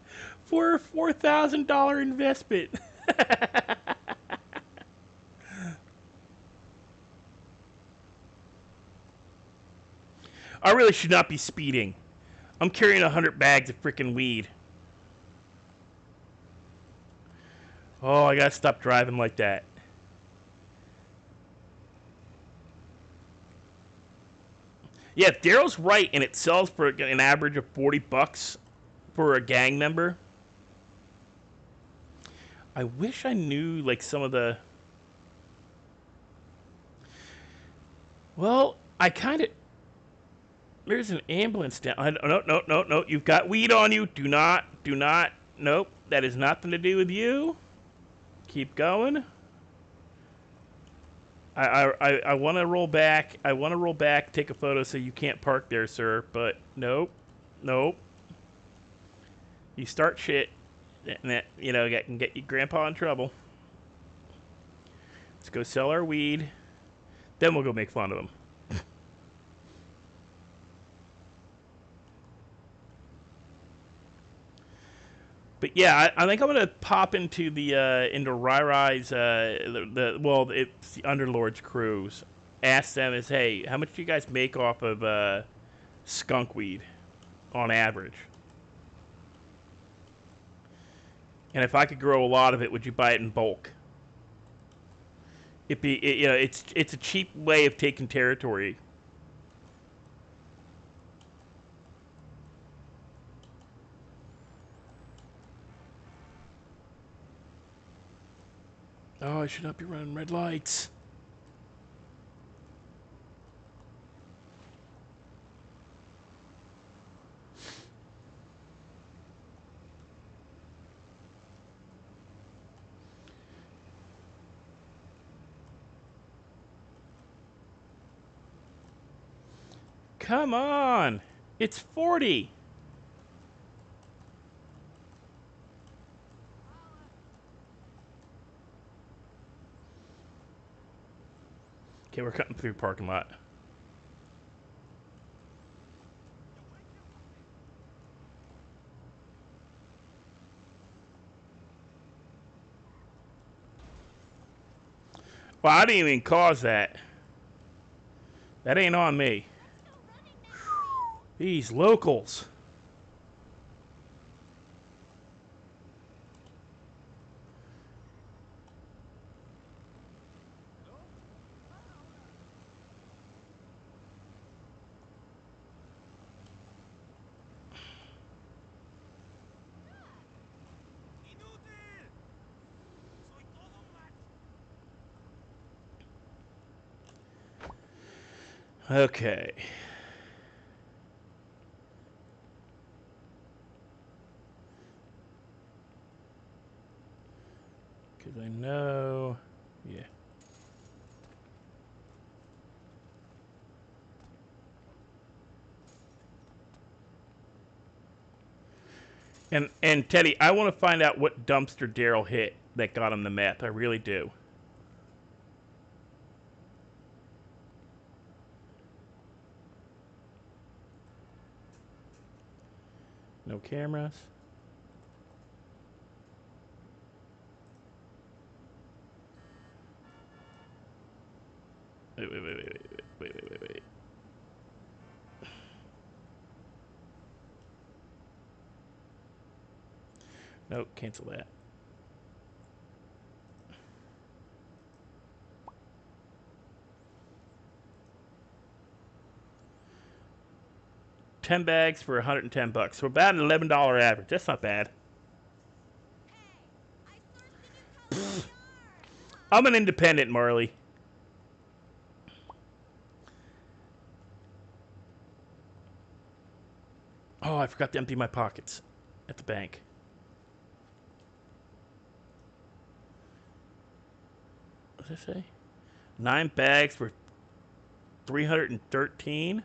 for a $4,000 investment. I really should not be speeding. I'm carrying 100 bags of freaking weed. Oh, I gotta stop driving like that. Yeah, if Daryl's right and it sells for an average of $40 for a gang member, I wish I knew like some of the. Well, I kind of. There's an ambulance down. No, no, no, no. You've got weed on you. Do not, do not. Nope. That has nothing to do with you. Keep going. I want to roll back. I want to roll back, take a photo so you can't park there, sir. But nope. Nope. You start shit, and that, you know, can get your grandpa in trouble. Let's go sell our weed. Then we'll go make fun of him. But yeah, I think I'm gonna pop into the into Rai Rai's well, it's the Underlord's cruise. Ask them is, hey, how much do you guys make off of skunk weed on average? And if I could grow a lot of it, would you buy it in bulk? You know, it's a cheap way of taking territory. Oh, I should not be running red lights. Come on! It's 40! Okay, we're cutting through parking lot. Well, I didn't even cause that. That ain't on me. These locals. Okay. Because I know... Yeah. And Teddy, I want to find out what dumpster Daryl hit that got him the meth. I really do. No cameras. Wait. Nope, cancel that. $10 bags for $110. So about an $11 average. That's not bad. I'm an independent, Marley. Oh, I forgot to empty my pockets at the bank. What does it say? 9 bags for 313.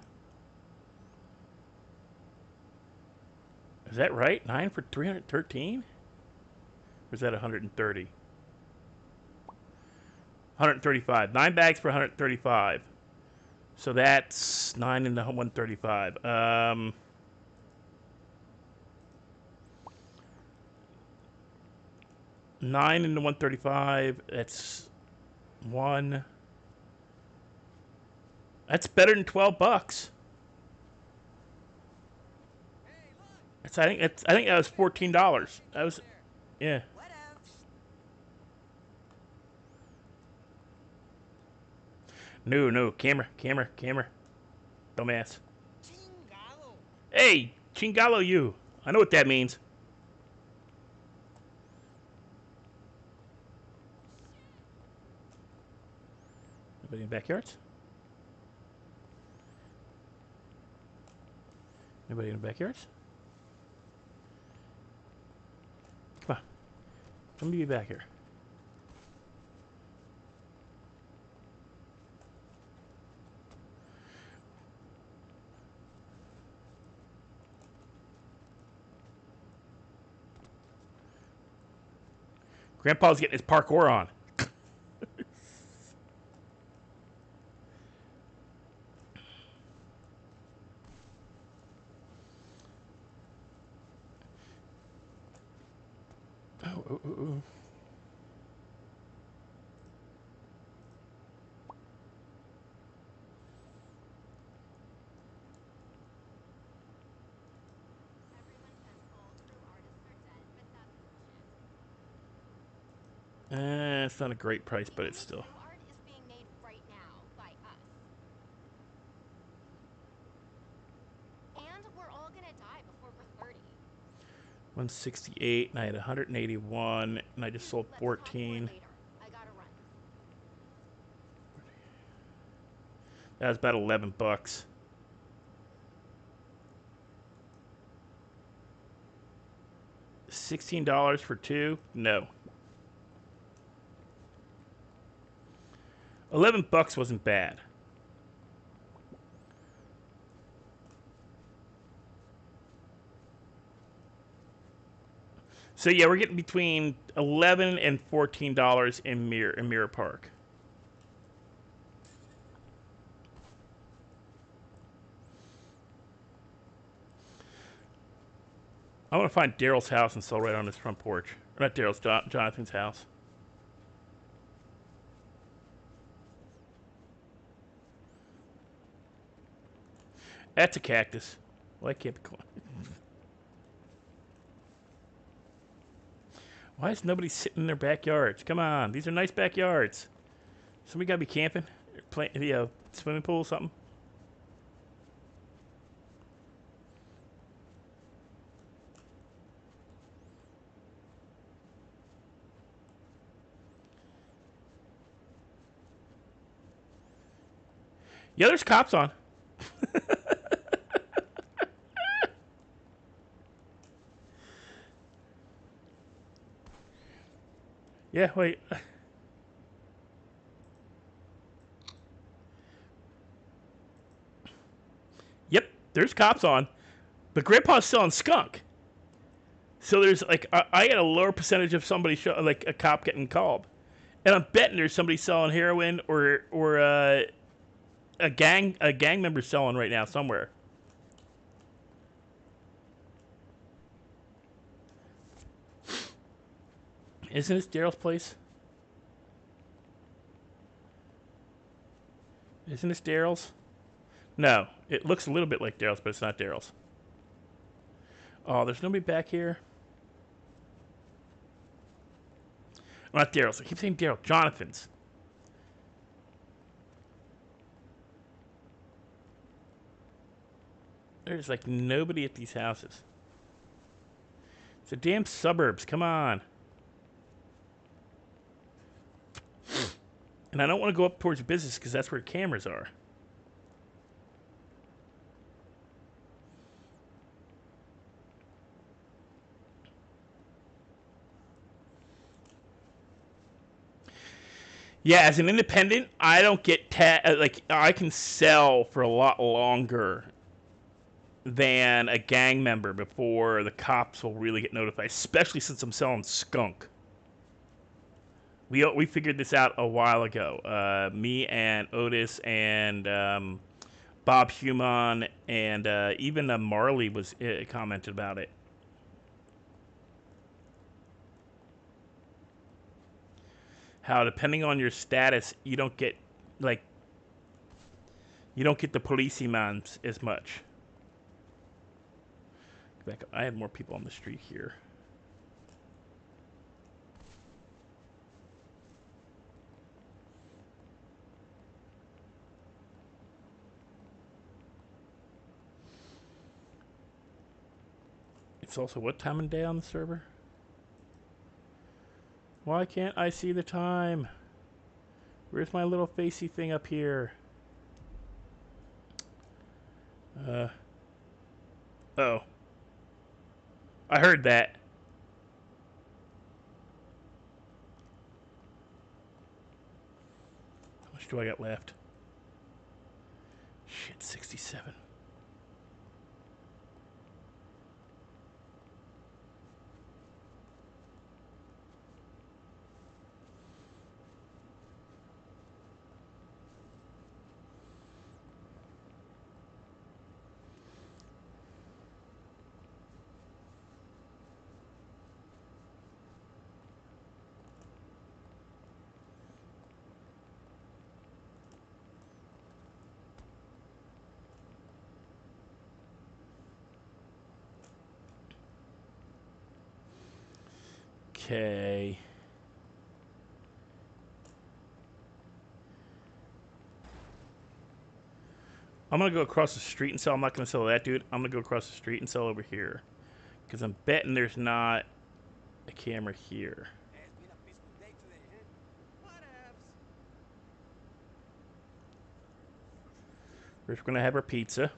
Is that right? 9 for 313? Or is that 130? 135. 9 bags for 135. So that's 9 into 135. 9 into 135. That's 1. That's better than $12. I think that was $14. That was, yeah. No, camera. Dumbass. Hey, chingalo you. I know what that means. Anybody in backyards? Anybody in the backyards? Come on. Somebody be back here. Grandpa's getting his parkour on. Oh. It's not a great price, but it's still. Art is being made right now by us. And we're all gonna die before we're 30. 168, and I had 181, and I just sold 14. I gotta run. That was about $11. $16 for two? No. $11 wasn't bad. So yeah, we're getting between $11 and $14 in Mirror Park. I want to find Daryl's house and sell right on his front porch. Or not Daryl's, Jonathan's house. That's a cactus. Well, I can't be close. Why is nobody sitting in their backyards? Come on, these are nice backyards. Somebody gotta be camping, playing, swimming pool, something. Yeah, there's cops on. Yeah, wait. Yep, there's cops on. But Grandpa's selling skunk. So there's like, I get a lower percentage of somebody, like a cop getting called. And I'm betting there's somebody selling heroin or a gang member selling right now somewhere. Isn't this Daryl's place? Isn't this Daryl's? No, it looks a little bit like Daryl's, but it's not Daryl's. Oh, there's nobody back here. Not Daryl's. I keep saying Daryl. Jonathan's. There's like nobody at these houses. It's the damn suburbs. Come on. And I don't want to go up towards the business because that's where cameras are. Yeah, as an independent, I don't get like I can sell for a lot longer than a gang member before the cops will really get notified, especially since I'm selling skunk. We figured this out a while ago. Me and Otis and Bob Human and even Marley was commented about it. How depending on your status, you don't get the policeman as much. Back up. I have more people on the street here. It's also what time of day on the server? Why can't I see the time? Where's my little facey thing up here? Oh, I heard that. How much do I got left? Shit, 67. Okay. I'm gonna go across the street and sell. I'm not gonna sell that dude. I'm gonna go across the street and sell over here. Because I'm betting there's not a camera here. Hey, it's been a peaceful day today, huh? Whatevs. First, we're gonna have our pizza.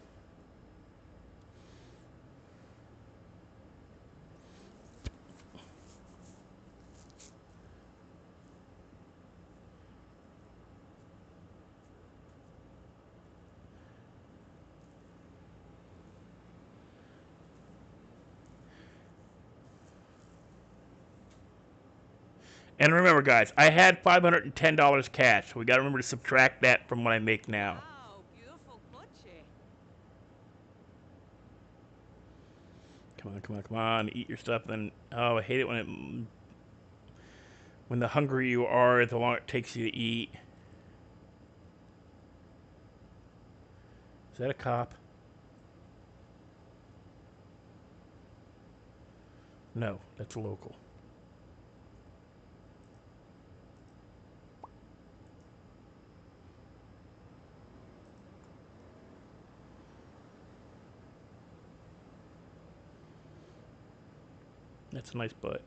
And remember, guys, I had $510 cash. So we got to remember to subtract that from what I make now. Wow, beautiful coche. Come on, come on, come on. Eat your stuff. Then, oh, I hate it when the hungrier you are, the longer it takes you to eat. Is that a cop? No, that's a local. That's a nice butt.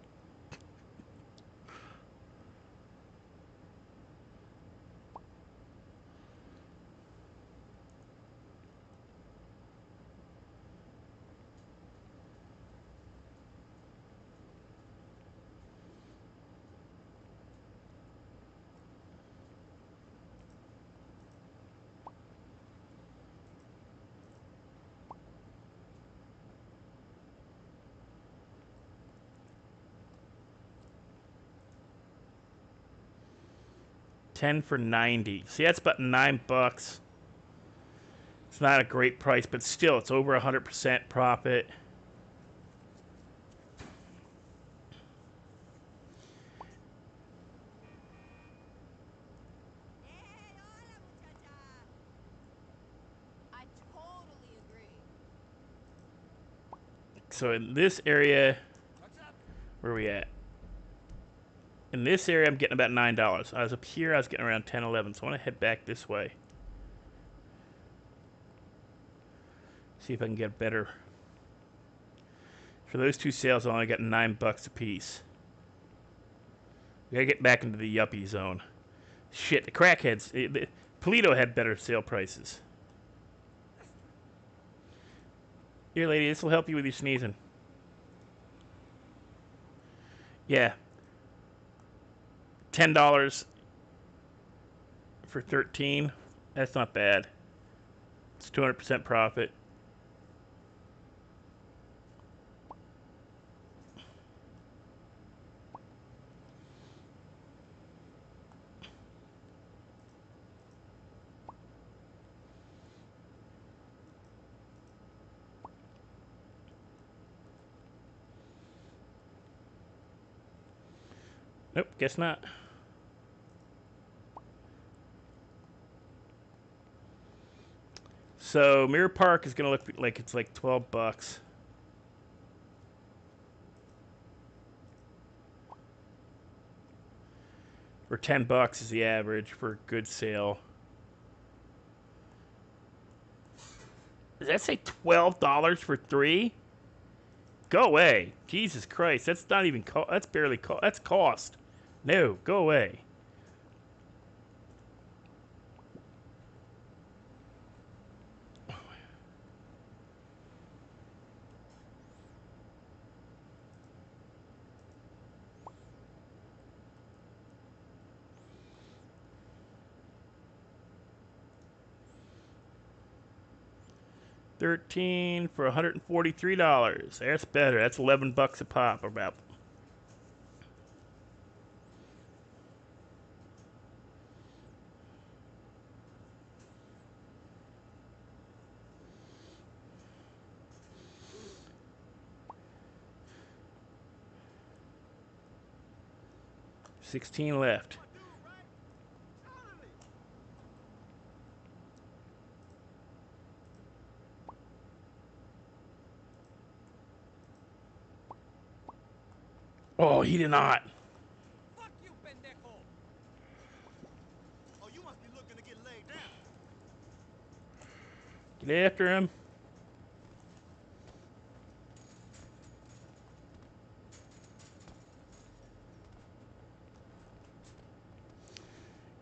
$10 for 90. See, that's about $9. It's not a great price, but still, it's over 100% profit. Hey, hola, muchacha. I totally agree. So in this area, What's up? where are we at? In this area, I'm getting about $9. I was up here, I was getting around 10, 11. So I want to head back this way. See if I can get better. For those two sales, I only got $9 a piece. We gotta get back into the yuppie zone. Shit, the crackheads. Polito had better sale prices. Here, lady, this will help you with your sneezing. Yeah. $10 for 13. That's not bad. It's 200% profit. Nope, guess not. So Mirror Park is gonna look like it's like $12. Or $10 is the average for a good sale. Does that say $12 for 3? Go away. Jesus Christ, that's not even that's barely that's cost. No, go away. 13 for $143. That's better. That's 11 bucks a pop, about. $16 left. Oh, he did not. Fuck you, pendejo! Oh, you must be looking to get laid down. Get after him.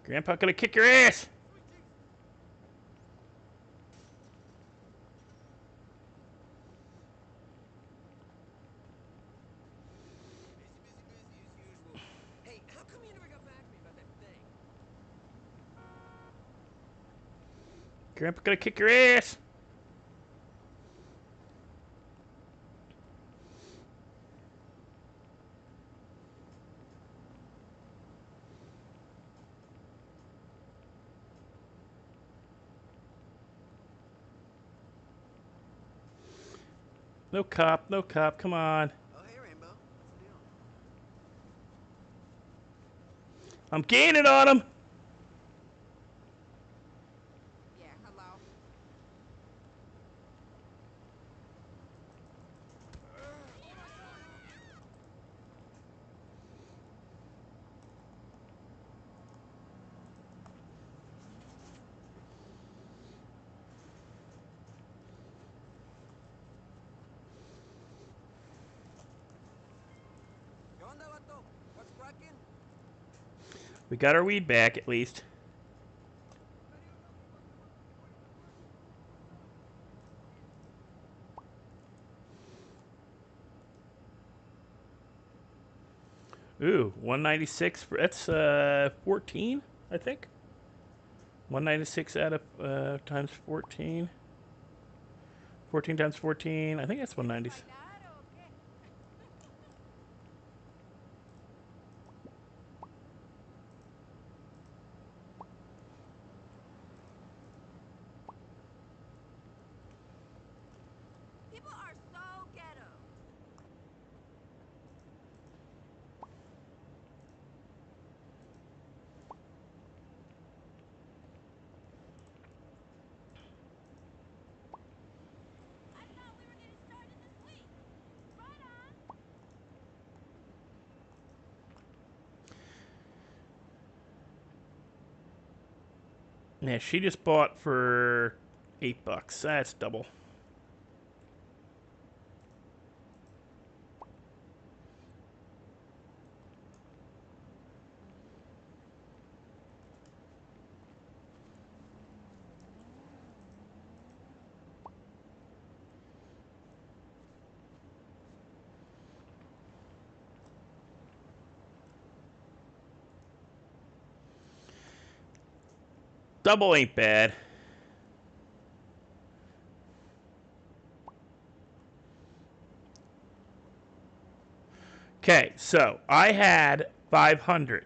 Grandpa gonna kick your ass. Busy as usual. Hey, how come you never got back to me about that thing? Grandpa gonna kick your ass. No cop, no cop, come on. Oh, hey, Rainbow. What's the deal? I'm gaining on him. Yeah, hello. ¿Qué onda, vato? What's cracking? We got our weed back at least. Ooh, 196 for that's 14, I think. 196 out of times 14. 14 times 14. I think that's 190. People are so ghetto. I thought we were getting started this week. Right on. Yeah, she just bought for $8. That's double. Double ain't bad. Okay, so I had $510.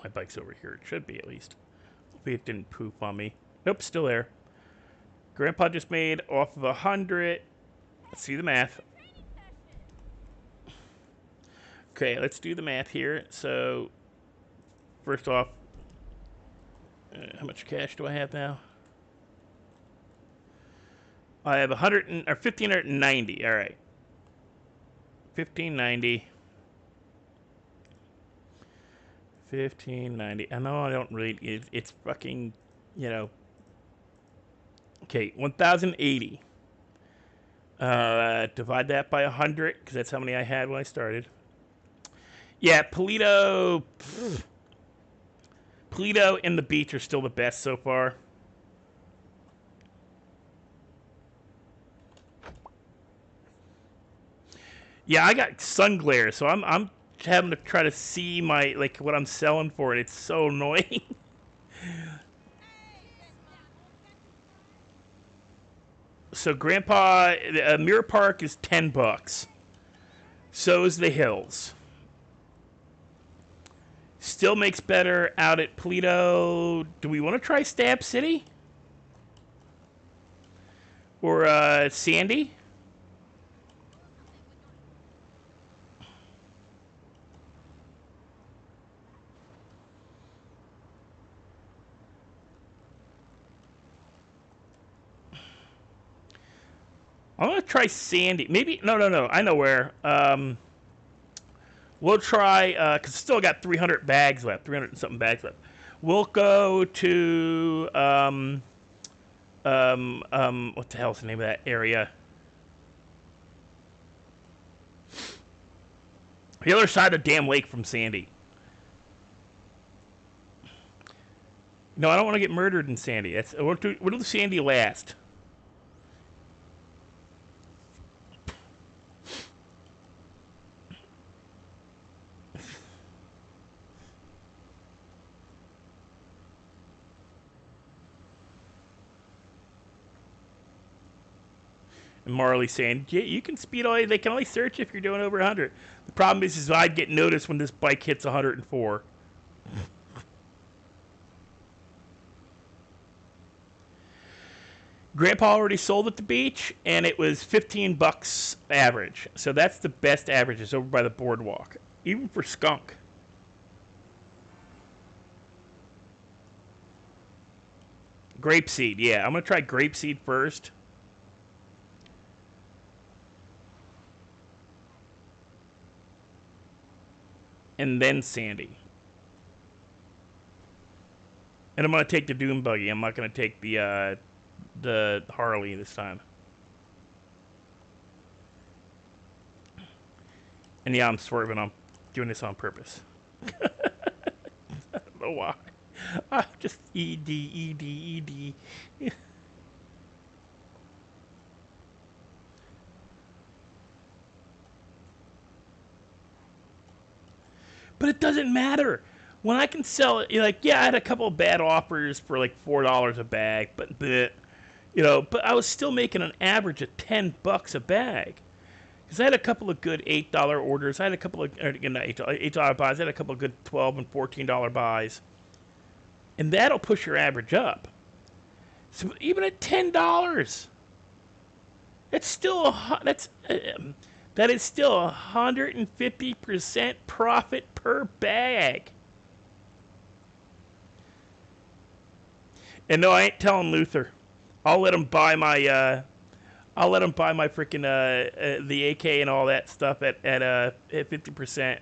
My bike's over here. It should be at least. Hopefully it didn't poop on me. Nope, still there. Grandpa just made off of 100. Let's see the math. Training session. Okay, let's do the math here. So, first off, how much cash do I have now? I have 1,590. All right, 1,590. 1,590. I know I don't really. It's fucking, you know. Okay, 1,080. Divide that by 100 because that's how many I had when I started. Yeah, Polito. Polito and the beach are still the best so far. Yeah, I got sun glare, so I'm having to try to see my like what I'm selling for, and it's so annoying. So Grandpa, Mirror Park is $10. So is the Hills. Still makes better out at Paleto. Do we want to try Stab City? Or Sandy? I'm going to try Sandy. Maybe, no. I know where. We'll try, because still got 300 bags left, 300 and something bags left. We'll go to, what the hell's the name of that area? The other side of Dam Lake from Sandy. No, I don't want to get murdered in Sandy. We'll do Sandy last. And Marley saying, yeah, you can speed all. They can only search if you're doing over 100. The problem is I'd get noticed when this bike hits 104. Grandpa already sold at the beach, and it was $15 average. So that's the best average. It's over by the boardwalk, even for skunk. Grapeseed, yeah. I'm gonna try grapeseed first. And then Sandy. And I'm gonna take the Doom Buggy. I'm not gonna take the Harley this time. And yeah, I'm swerving. I'm doing this on purpose. I don't know why. I'm just ED. But it doesn't matter. When I can sell it, like, yeah, I had a couple of bad offers for like $4 a bag, but I was still making an average of $10 a bag. Because I had a couple of good $8 orders. I had a couple of, not $8 buys. I had a couple of good $12 and $14 buys. And that'll push your average up. So even at $10, it's still that is still 150% profit per bag. And no, I ain't telling Luther. I'll let him buy my freaking the AK and all that stuff at 50%.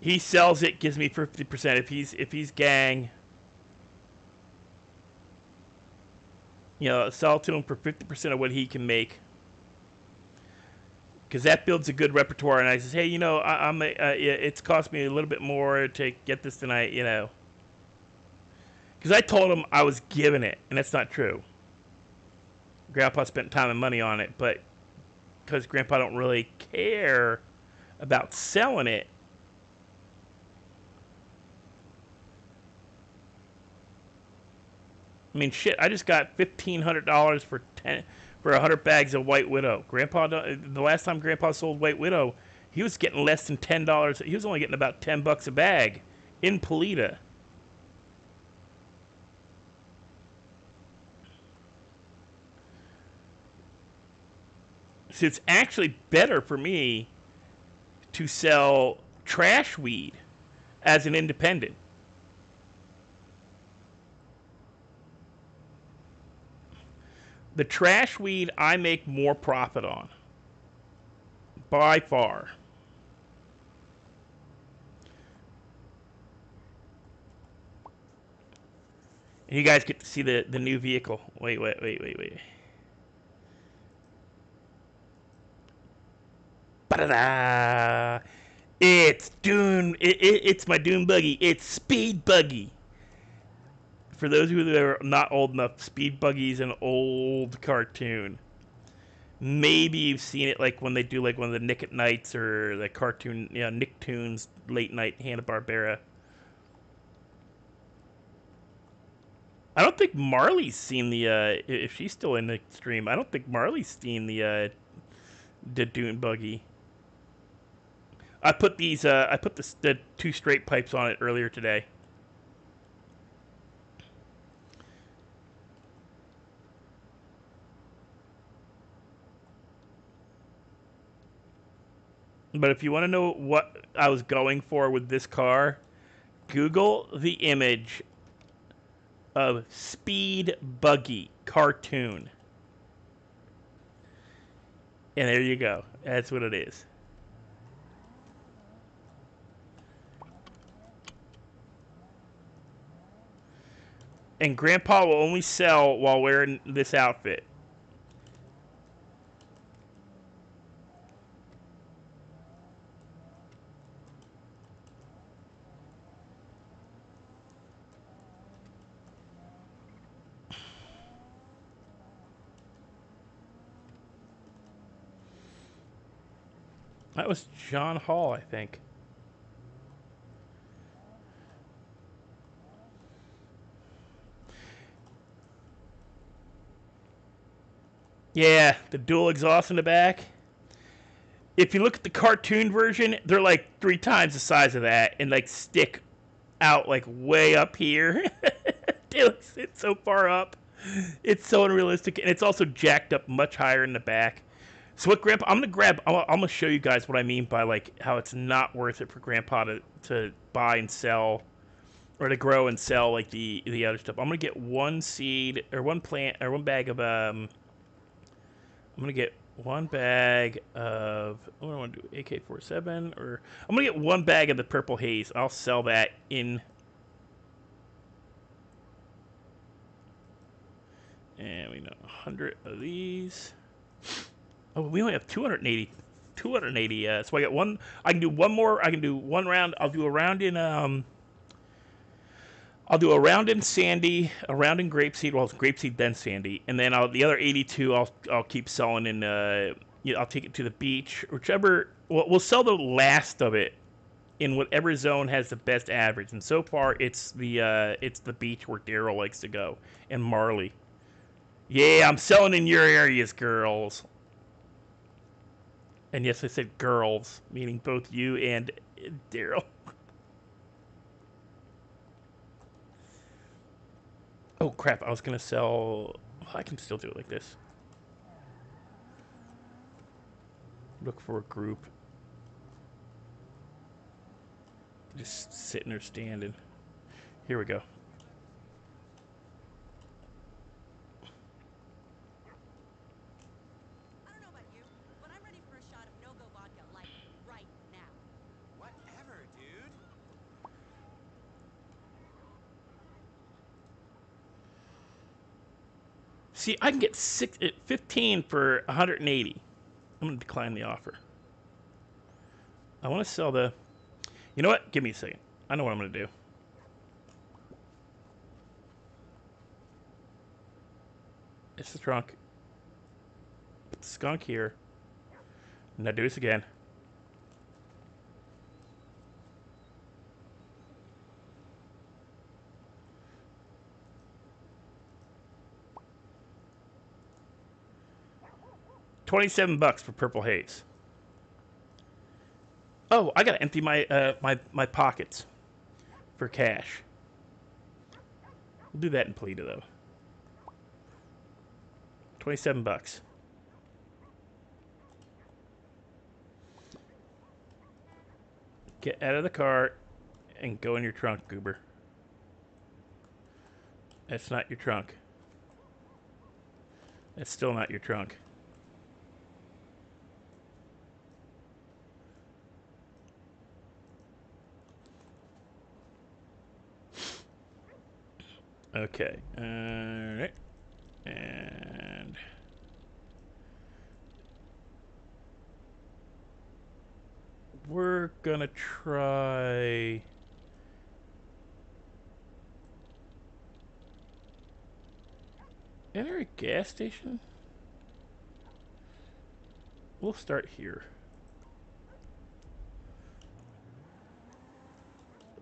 He sells it, gives me 50%. If he's gang, sell to him for 50% of what he can make. Because that builds a good repertoire. And I says, hey, it's cost me a little bit more to get this tonight, Because I told him I was giving it, and that's not true. Grandpa spent time and money on it, but because Grandpa don't really care about selling it, I mean, shit, I just got $1,500 for 100 bags of White Widow. The last time Grandpa sold White Widow, he was getting less than $10. He was only getting about $10 a bag in Paleto. So it's actually better for me to sell trash weed as an independent. The trash weed I make more profit on. By far. And you guys get to see the new vehicle. Wait. Ba-da-da! It's Dune. It's my Dune Buggy. It's Speed Buggy. For those of you that are not old enough, Speed Buggy's an old cartoon. Maybe you've seen it like when they do like one of the Nick at Nights or the cartoon, Nicktoons late night Hanna-Barbera. I don't think Marley's seen the. If she's still in the stream, I don't think Marley's seen the dune buggy. I put these. I put the two straight pipes on it earlier today. But if you want to know what I was going for with this car, Google the image of Speed Buggy cartoon. And there you go. That's what it is. And Grandpa will only sell while wearing this outfit. That was John Hall, I think. Yeah, the dual exhaust in the back. If you look at the cartoon version, they're like 3 times the size of that and like stick out like way up here. It's so far up. It's so unrealistic, and it's also jacked up much higher in the back. So what Grandpa, I'm gonna show you guys what I mean by like how it's not worth it for Grandpa to buy and sell, or to grow and sell like the other stuff. I'm gonna get one seed or one plant or one bag of I'm gonna get one bag of what do I want to do, AK-47, or I'm gonna get one bag of the purple haze. I'll sell that in. And we know 100 of these. Oh, we only have 280. 280. So I got one. I can do one more. I can do one round. I'll do a round in I'll do a round in Sandy, a round in Grapeseed. Well, it's Grapeseed then Sandy, and then the other 82 I'll keep selling in. I'll take it to the beach, whichever. We'll sell the last of it in whatever zone has the best average. And so far, it's the beach where Daryl likes to go, and Marley. Yeah, I'm selling in your areas, girls. And yes, I said girls, meaning both you and Daryl. Oh, crap. I was going to sell. I can still do it like this. Look for a group. Just sitting there standing. Here we go. I don't know about you, but I'm ready for a shot of no-go vodka, like, right now. Whatever, dude. See, I can get 15 for 180. I'm going to decline the offer. I want to sell the... You know what? Give me a second. I know what I'm going to do. It's the trunk. Put the skunk here. Now do this again. $27 for purple haze. Oh, I gotta empty my my pockets for cash. We'll do that in Polita though. $27. Get out of the car and go in your trunk, goober. That's not your trunk. That's still not your trunk. Okay. Alright. And... we're gonna try... Enter a gas station? We'll start here.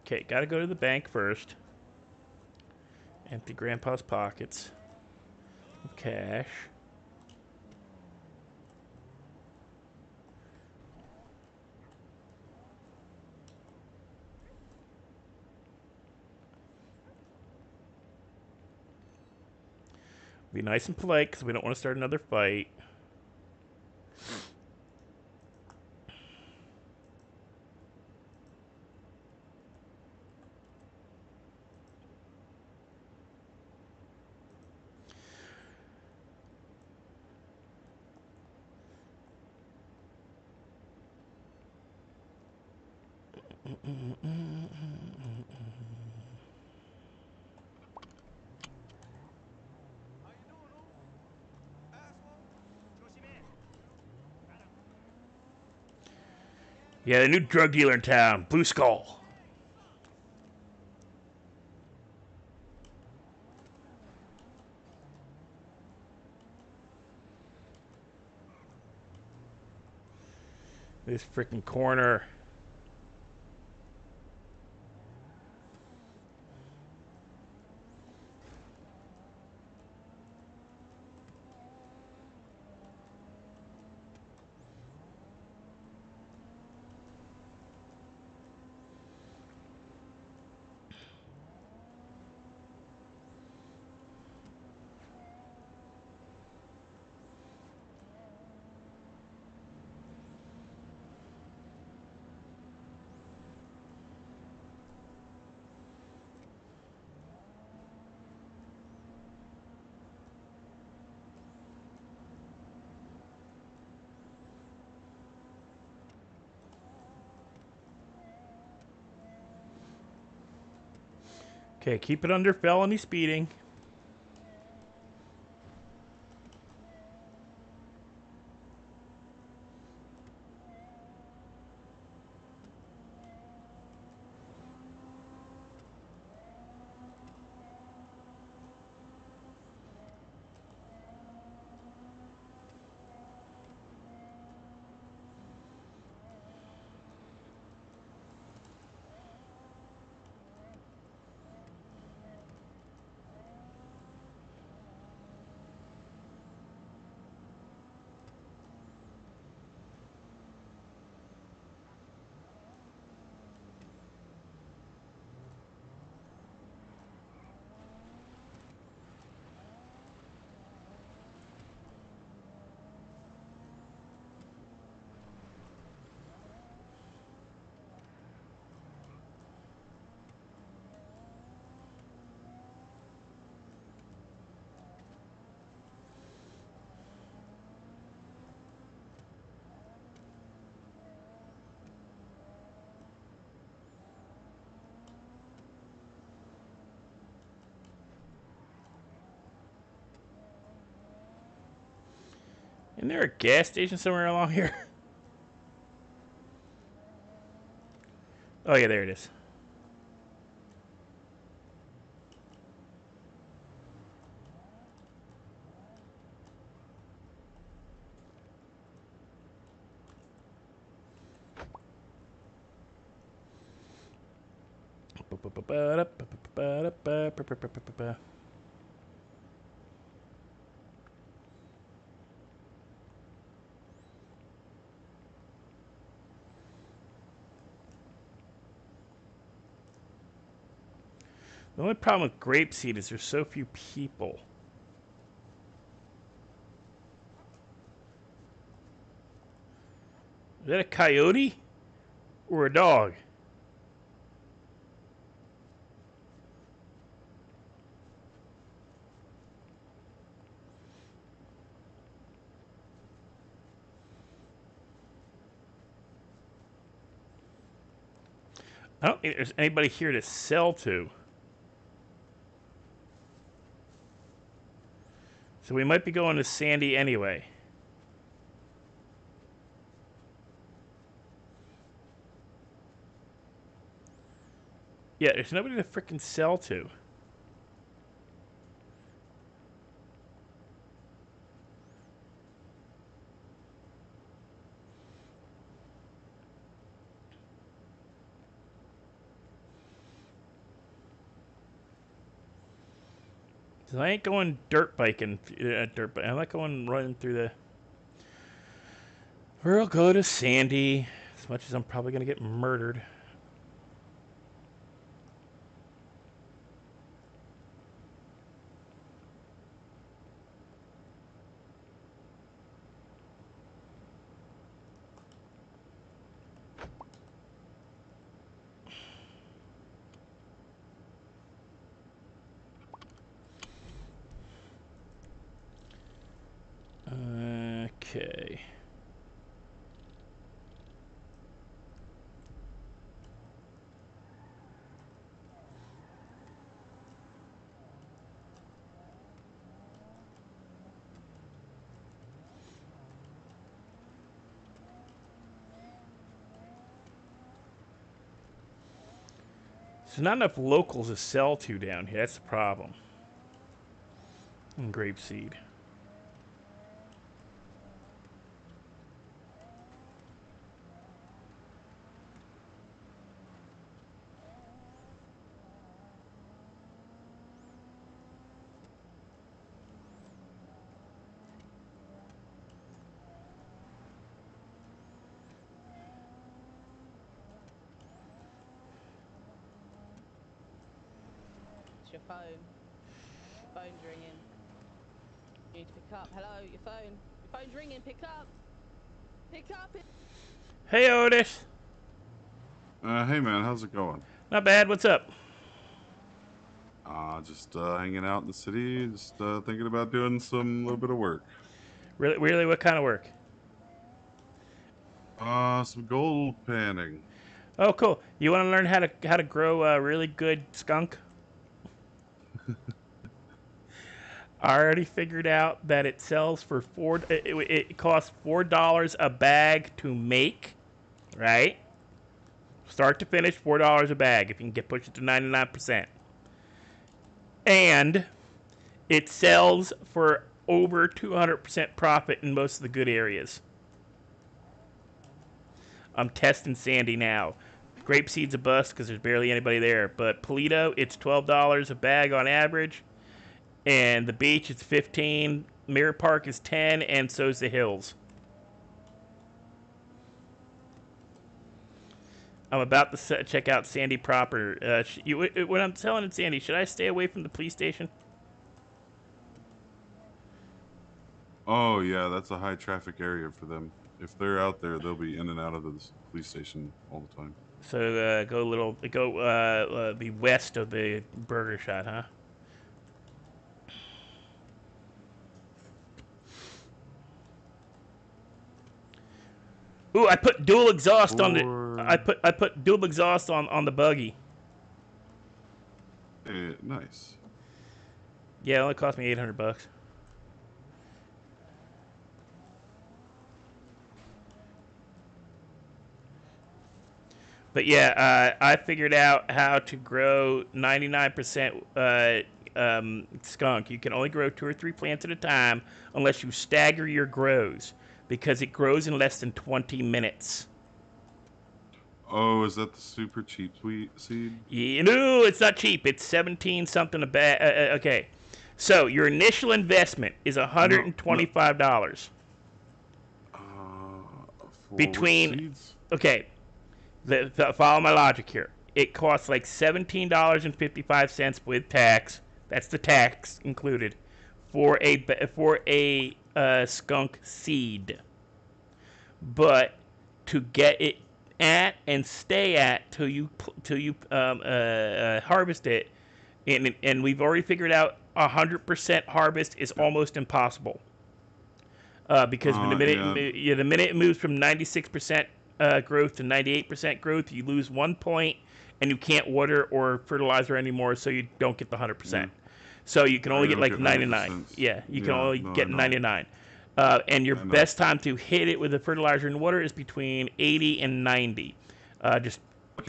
Okay, gotta go to the bank first. Empty Grandpa's pockets of cash. Be nice and polite because we don't want to start another fight. Yeah, the new drug dealer in town, Blue Skull. This freaking corner. Okay, keep it under felony speeding. Isn't there a gas station somewhere along here? Oh, yeah, there it is. The only problem with Grapeseed is there's so few people. Is that a coyote? Or a dog? I don't think there's anybody here to sell to. So we might be going to Sandy anyway. Yeah, there's nobody to frickin' sell to. 'Cause I ain't going dirt biking. I'm not going running through the. We'll go to Sandy, as much as I'm probably gonna get murdered. Okay. There's not enough locals to sell to down here. That's the problem. And grapeseed. It's your phone. Your phone's ringing. You need to pick up. Hello, your phone. Your phone's ringing. Pick up. Pick up. Hey, Otis. Hey man, how's it going? Not bad. What's up? Just hanging out in the city, just thinking about doing some little bit of work. Really, what kind of work? Some gold panning. Oh, cool. You want to learn how to grow a really good skunk? I already figured out that it sells for it costs $4 a bag to make, right? Start to finish, $4 a bag if you can push it to 99%. And it sells for over 200% profit in most of the good areas. I'm testing Sandy now. Grapeseed's a bust because there's barely anybody there. But Polito, it's $12 a bag on average. And the beach, it's $15. Mirror Park is $10, and so's the Hills. I'm about to check out Sandy proper. When I'm telling it, Sandy, should I stay away from the police station? Oh yeah, that's a high traffic area for them. If they're out there, they'll be in and out of the police station all the time. So be west of the burger shot, huh? Ooh, I put dual exhaust on the. I put dual exhaust on the buggy. Nice. Yeah, it only cost me $800. But yeah, I figured out how to grow 99% skunk. You can only grow 2 or 3 plants at a time unless you stagger your grows because it grows in less than 20 minutes. Oh, is that the super cheap seed? Yeah, no, it's not cheap. It's 17 something a bag. Okay, so your initial investment is $125. For Between which seeds? okay, follow my logic here. It costs like $17.55 with tax. That's the tax included for a skunk seed. But to get it at and stay at till you harvest it, and we've already figured out 100% harvest is almost impossible. Because the minute it moves from 96% growth to 98% growth, you lose 1 point, and you can't water or fertilizer anymore, so you don't get the 100%. So you can only get like 99. Yeah, you can only get 99. And your best time to hit it with the fertilizer and water is between 80 and 90. I can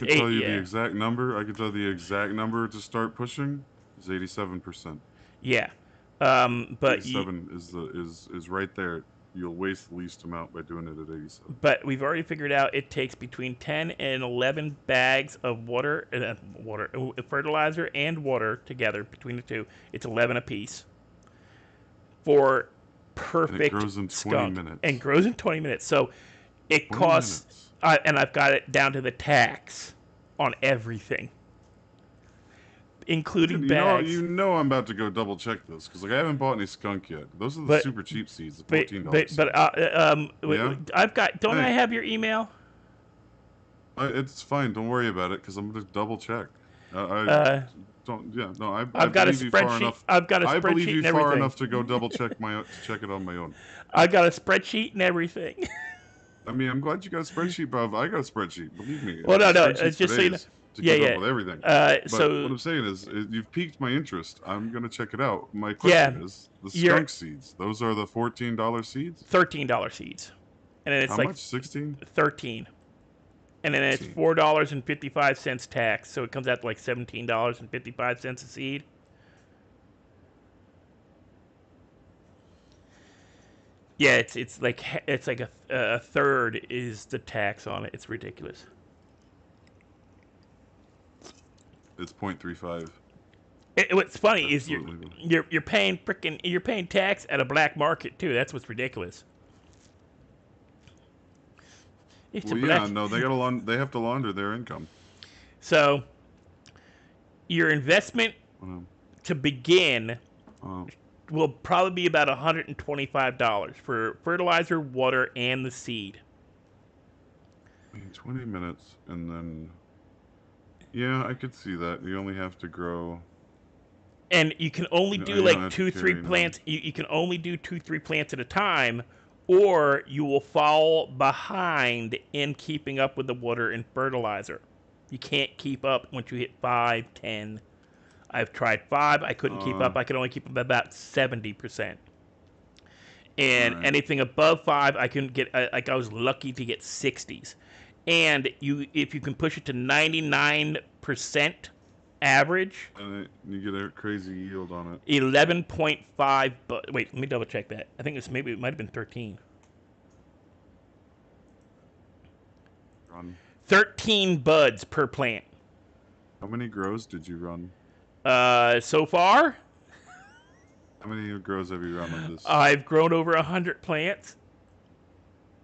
tell you the exact number. I can tell the exact number to start pushing is 87%. Yeah. But 87 is right there. you'll waste the least amount by doing it at 87. But we've already figured out it takes between 10 and 11 bags of fertilizer and water together between the two. It's 11 apiece for perfect And it grows in 20 skunk. minutes. And grows in 20 minutes. So it 20 costs, minutes. and I've got it down to the tax on everything, including bags. You know I'm about to go double check this because I haven't bought any skunk yet. Those are the super cheap seeds, the $14. I've got. Don't I Hey. have your email? It's fine. Don't worry about it because I'm gonna double check. Don't. Yeah. No. I've got a believe you far spreadsheet. enough- I've got a I believe spreadsheet you and far everything. enough to go double check to check it on my own. I've got a spreadsheet and everything. I mean, I'm glad you got a spreadsheet, Bob. I got a spreadsheet. Believe me. Well, no, Spreadsheets just for so you know. days to Yeah, keep yeah. up with everything. But But what I'm saying is, you've piqued my interest. I'm gonna check it out. My question is, the skunk seeds. Those are the $14 seeds. $13 seeds, and then it's How like much? 16. 13, and then it's 16. $4.55 tax, so it comes out to like $17.55 a seed. Yeah, it's like a third is the tax on it. It's ridiculous. It's 0.35. What's funny is Absolutely. you're paying tax at a black market too. That's what's ridiculous. It's Well, a black. yeah, no, they have to launder their income. So your investment Um, to begin uh, will probably be about $125 for fertilizer, water, and the seed. I mean, 20 minutes, and then yeah, I could see that. You only have to grow. And you can only No, do you don't like have to 2-3 carry, no. plants. You can only do 2-3 plants at a time, or you will fall behind in keeping up with the water and fertilizer. You can't keep up once you hit 5, 10. I've tried 5. I couldn't keep up. I could only keep up about 70%. And Alright. anything above 5, I couldn't get. Like I was lucky to get 60s. And if you can push it to 99% average, And you get a crazy yield on it. 11.5. But wait, let me double check that. I think it might have been 13. Run. 13 buds per plant. How many grows did you run? So far, How many grows have you run on this? I've grown over 100 plants,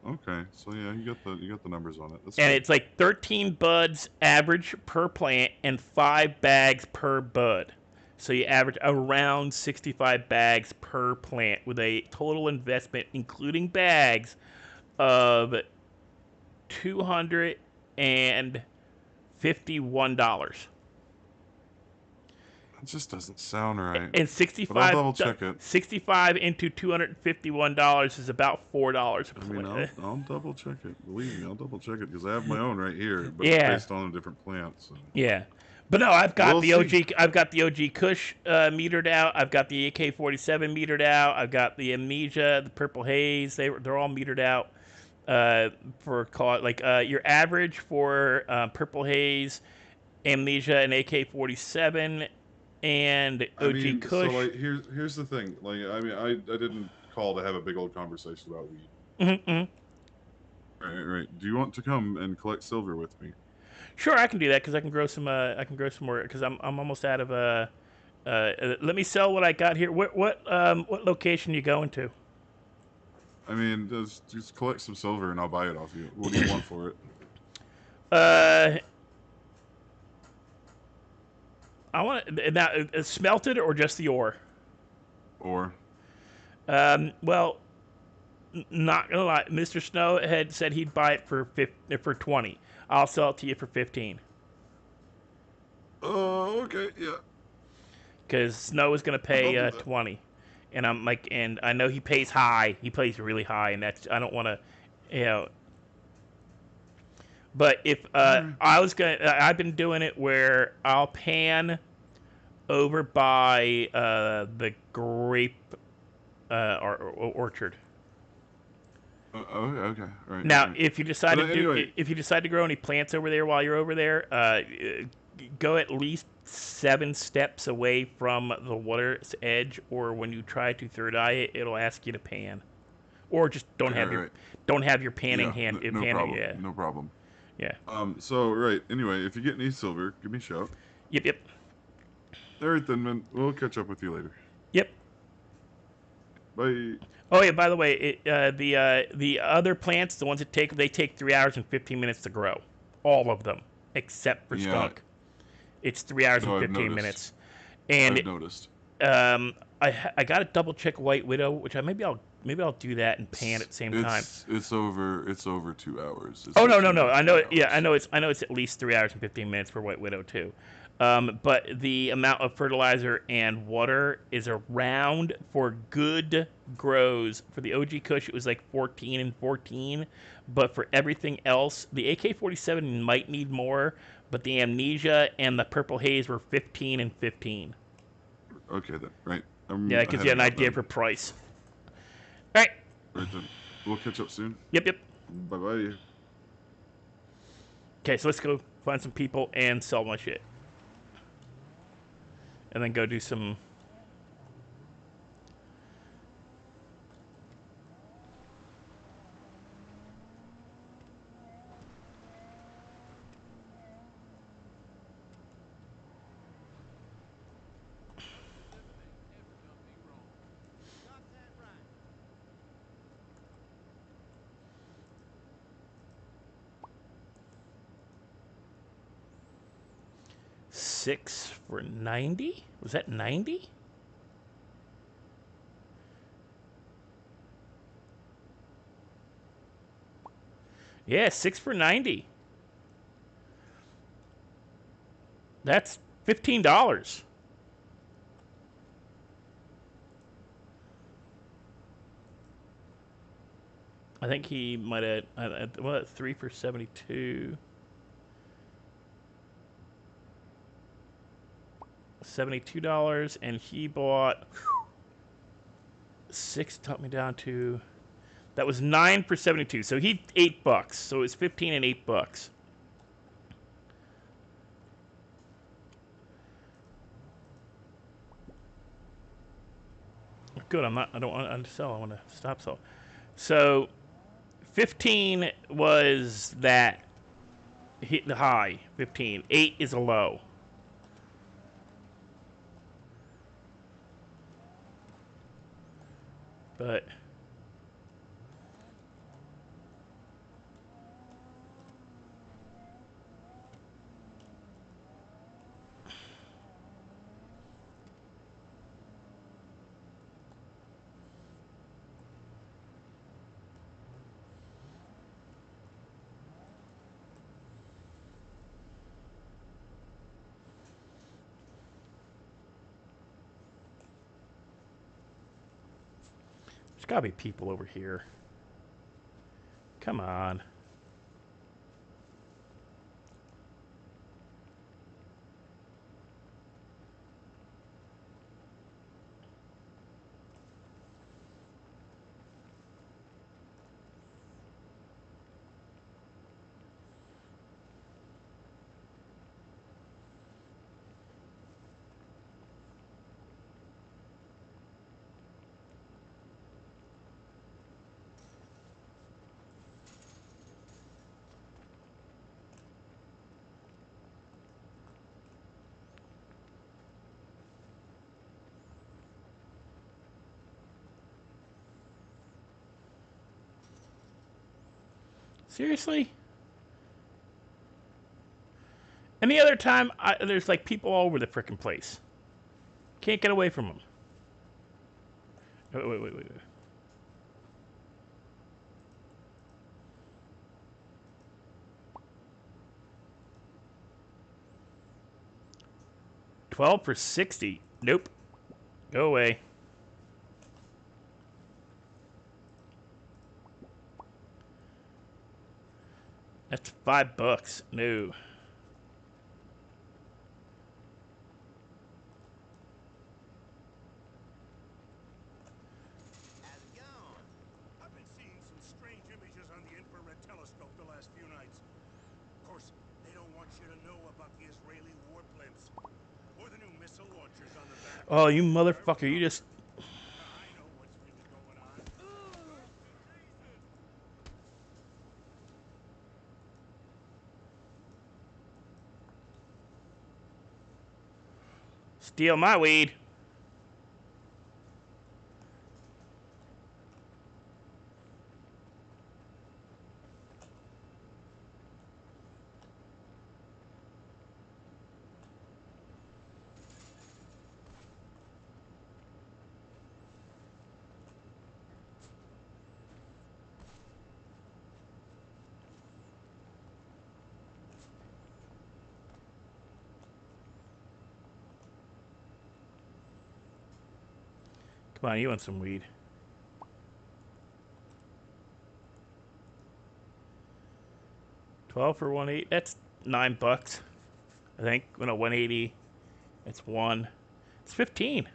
Okay, so yeah, you got the numbers on it. That's and good. it's like 13 buds average per plant and 5 bags per bud. So you average around 65 bags per plant with a total investment, including bags, of $251. It just doesn't sound right. And But I'll double check it. 65 into $251 is about $4 a I plant. mean, I'll double check it. Believe me, I'll double check it because I have my own right here, but Yeah. it's based on a different plant. So. Yeah, but no, I've got We'll the OG. see. I've got the OG Kush metered out. I've got the AK-47 metered out. I've got the Amnesia, the Purple Haze. They're all metered out for call it like your average for Purple Haze, Amnesia, and AK-47 and OG I mean, Kush. so like here's the thing. Like I mean, I didn't call to have a big old conversation about weed. Right. Do you want to come and collect silver with me? Sure, I can do that because I can grow some. I can grow some more because I'm almost out of. Let me sell what I got here. What location you going to? I mean, just collect some silver and I'll buy it off you. What do you want for it? I want now smelted or just the ore. Or Well, not gonna lie, Mr. Snow had said he'd buy it for 20. I'll sell it to you for 15. oh, okay, yeah. Because Snow is gonna pay I'll do that. 20, and I'm like, and I know he pays high. He pays really high, and that's I don't want to, you know. But if I've been doing it where I'll pan over by the grape orchard. Okay, right. Now, right. if you decide But to do, anyway- if you decide to grow any plants over there while you're over there, go at least 7 steps away from the water's edge, or when you try to third eye it, it'll ask you to pan. or just don't Right, have right, your right. don't have your panning Yeah, hand. no Panning, problem. yeah, No problem. yeah. So right. Anyway, if you get any silver, give me a shout. Yep, yep, All right, then, man. We'll catch up with you later. yep. Bye. Oh yeah, by the way, the other plants, the ones that take 3 hours and 15 minutes to grow, all of them except for Yeah. skunk. It's 3 hours and No, I've 15 minutes, noticed. and I've noticed. I got to double check White Widow, which maybe I'll do that and pan at the same time. It's over 2 hours. It's Oh like no, 2.5, I know 3 it. Yeah, hours. I know it's at least 3 hours and 15 minutes for White Widow too. But the amount of fertilizer and water is around for good grows. For the OG Kush, it was like 14 and 14. But for everything else, the AK-47 might need more. But the Amnesia and the Purple Haze were 15 and 15. Okay then. Right. Yeah, that gives you an idea for price. All right. Right then. We'll catch up soon. Yep, yep. Bye bye. Okay, so let's go find some people and sell my shit. And then go do some... Got that right. 6 for 90? Was that 90? Yeah, 6 for 90. That's $15. I think he might have, what, 3 for 72. $72, and he bought 6, took me down to, that was 9 for 72. So he $8. So it was 15 and $8. Good. I don't want to sell. I want to stop sell. So 15 was that hit the high. 15. 8 is a low. But there's got to be people over here. Come on. Seriously? Any other time, there's like people all over the frickin' place. Can't get away from them. Wait. 12 for 60. Nope. Go away. That's $5. No. How's it going? I've been seeing some strange images on the infrared telescope the last few nights. Of course, they don't want you to know about the Israeli warplanes or the new missile launchers on the back. Oh, you motherfucker. You just... I know what's really going on. Steal my weed. Come on, you want some weed. $12 for 180. That's $9, I think. No, 180. It's one. It's 15.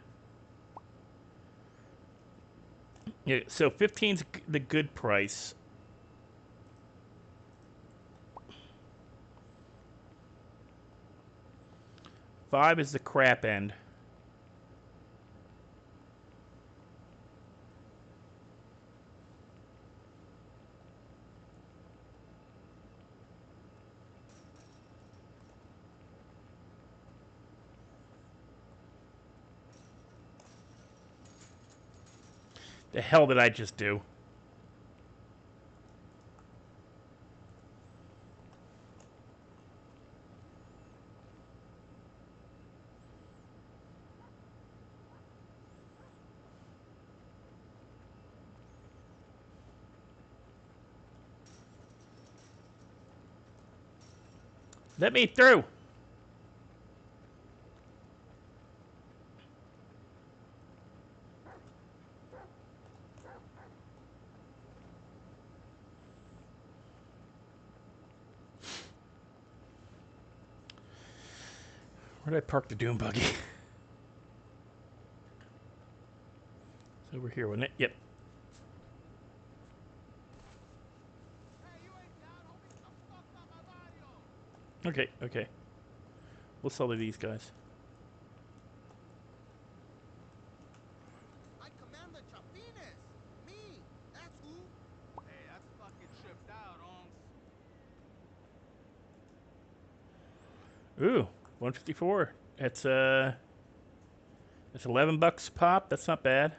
Yeah, so 15's the good price. Five is the crap end. The hell did I just do? Let me through. Where did I park the dune buggy? It's over here, wasn't it? Yep. Okay, okay. We'll sell to these guys. I Commander Chapines! Me! That's who! Hey, that's fucking tripped out, Onks. Ooh, 154. That's $11 pop. That's not bad.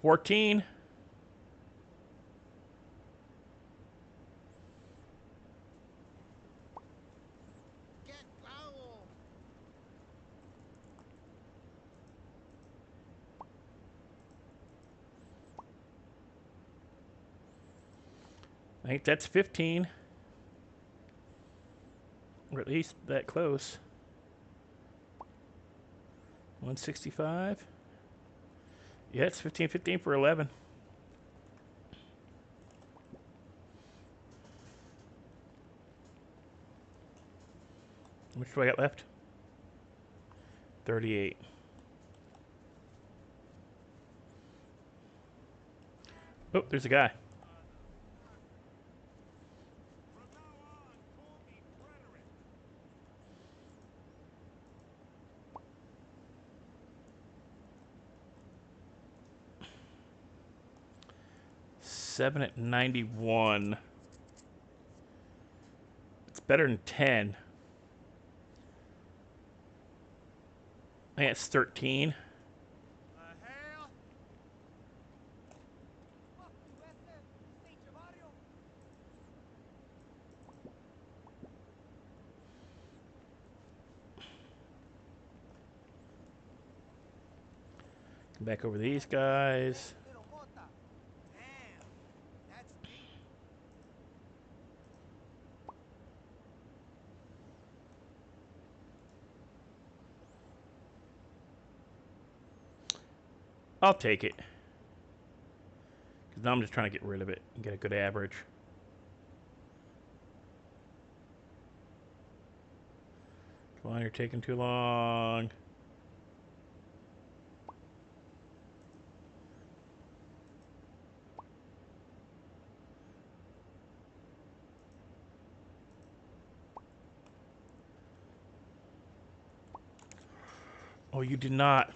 $14. Get foul! I think that's 15. Or at least that close. 165. Yeah, it's 15 for 11. How much do I got left? 38. Oh, there's a guy. From now on, call me Frederick. 7 at 91. It's better than 10. I think it's 13. The hell? Come back over these guys. Little Mota. Damn, that's deep. I'll take it. Because now I'm just trying to get rid of it and get a good average. Come on, you're taking too long. Oh, you did not.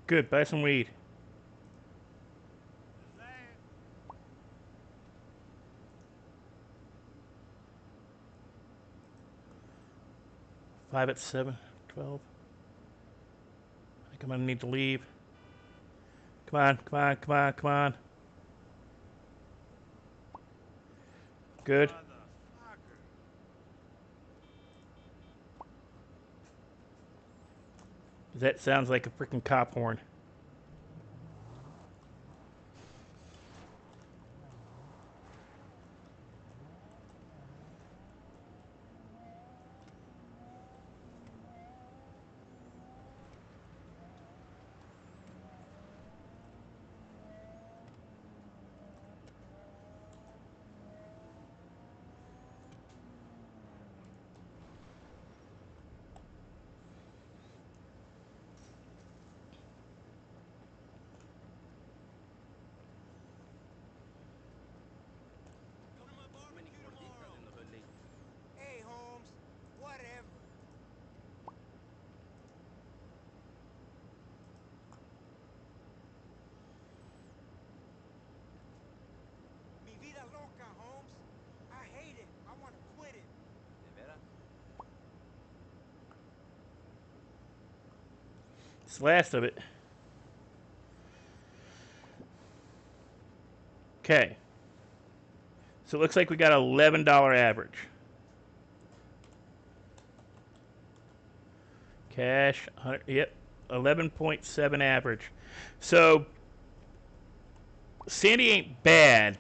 Good. Buy some weed. Five at 7, 12. I think I'm gonna need to leave. Come on, come on, come on, come on. Good. That sounds like a freaking cop horn. Come to my barbecue tomorrow. Hey, Holmes. Whatever. Mi vida loca, Holmes. I hate it. I want to quit it. De veras? It's the last of it. Okay. So it looks like we got $11 average. Cash, 100, yep, 11.7 average. So Sandy ain't bad,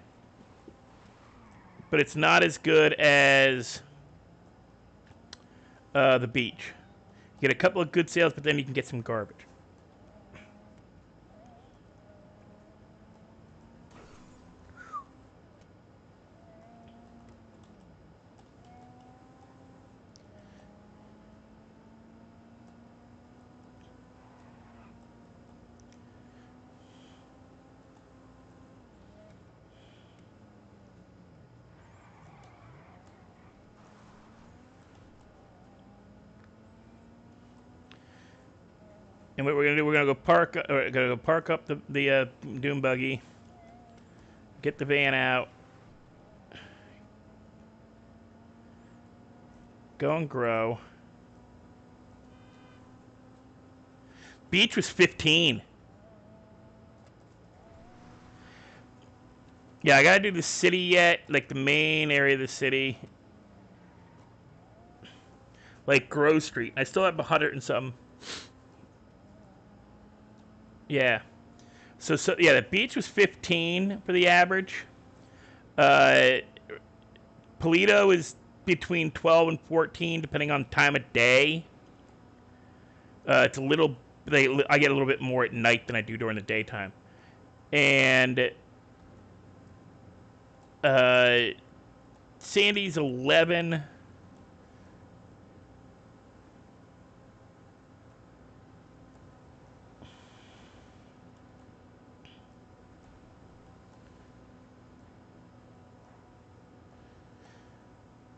but it's not as good as the beach. You get a couple of good sales, but then you can get some garbage. And what we're gonna do, we're gonna go park up the dune buggy, get the van out, go and grow. Beach was 15. Yeah, I gotta do the city yet, like the main area of the city, like Grove Street. I still have 100 and something. Yeah. So yeah, the beach was 15 for the average. Polito is between 12 and 14, depending on time of day. It's a little. I get a little bit more at night than I do during the daytime. And Sandy's 11.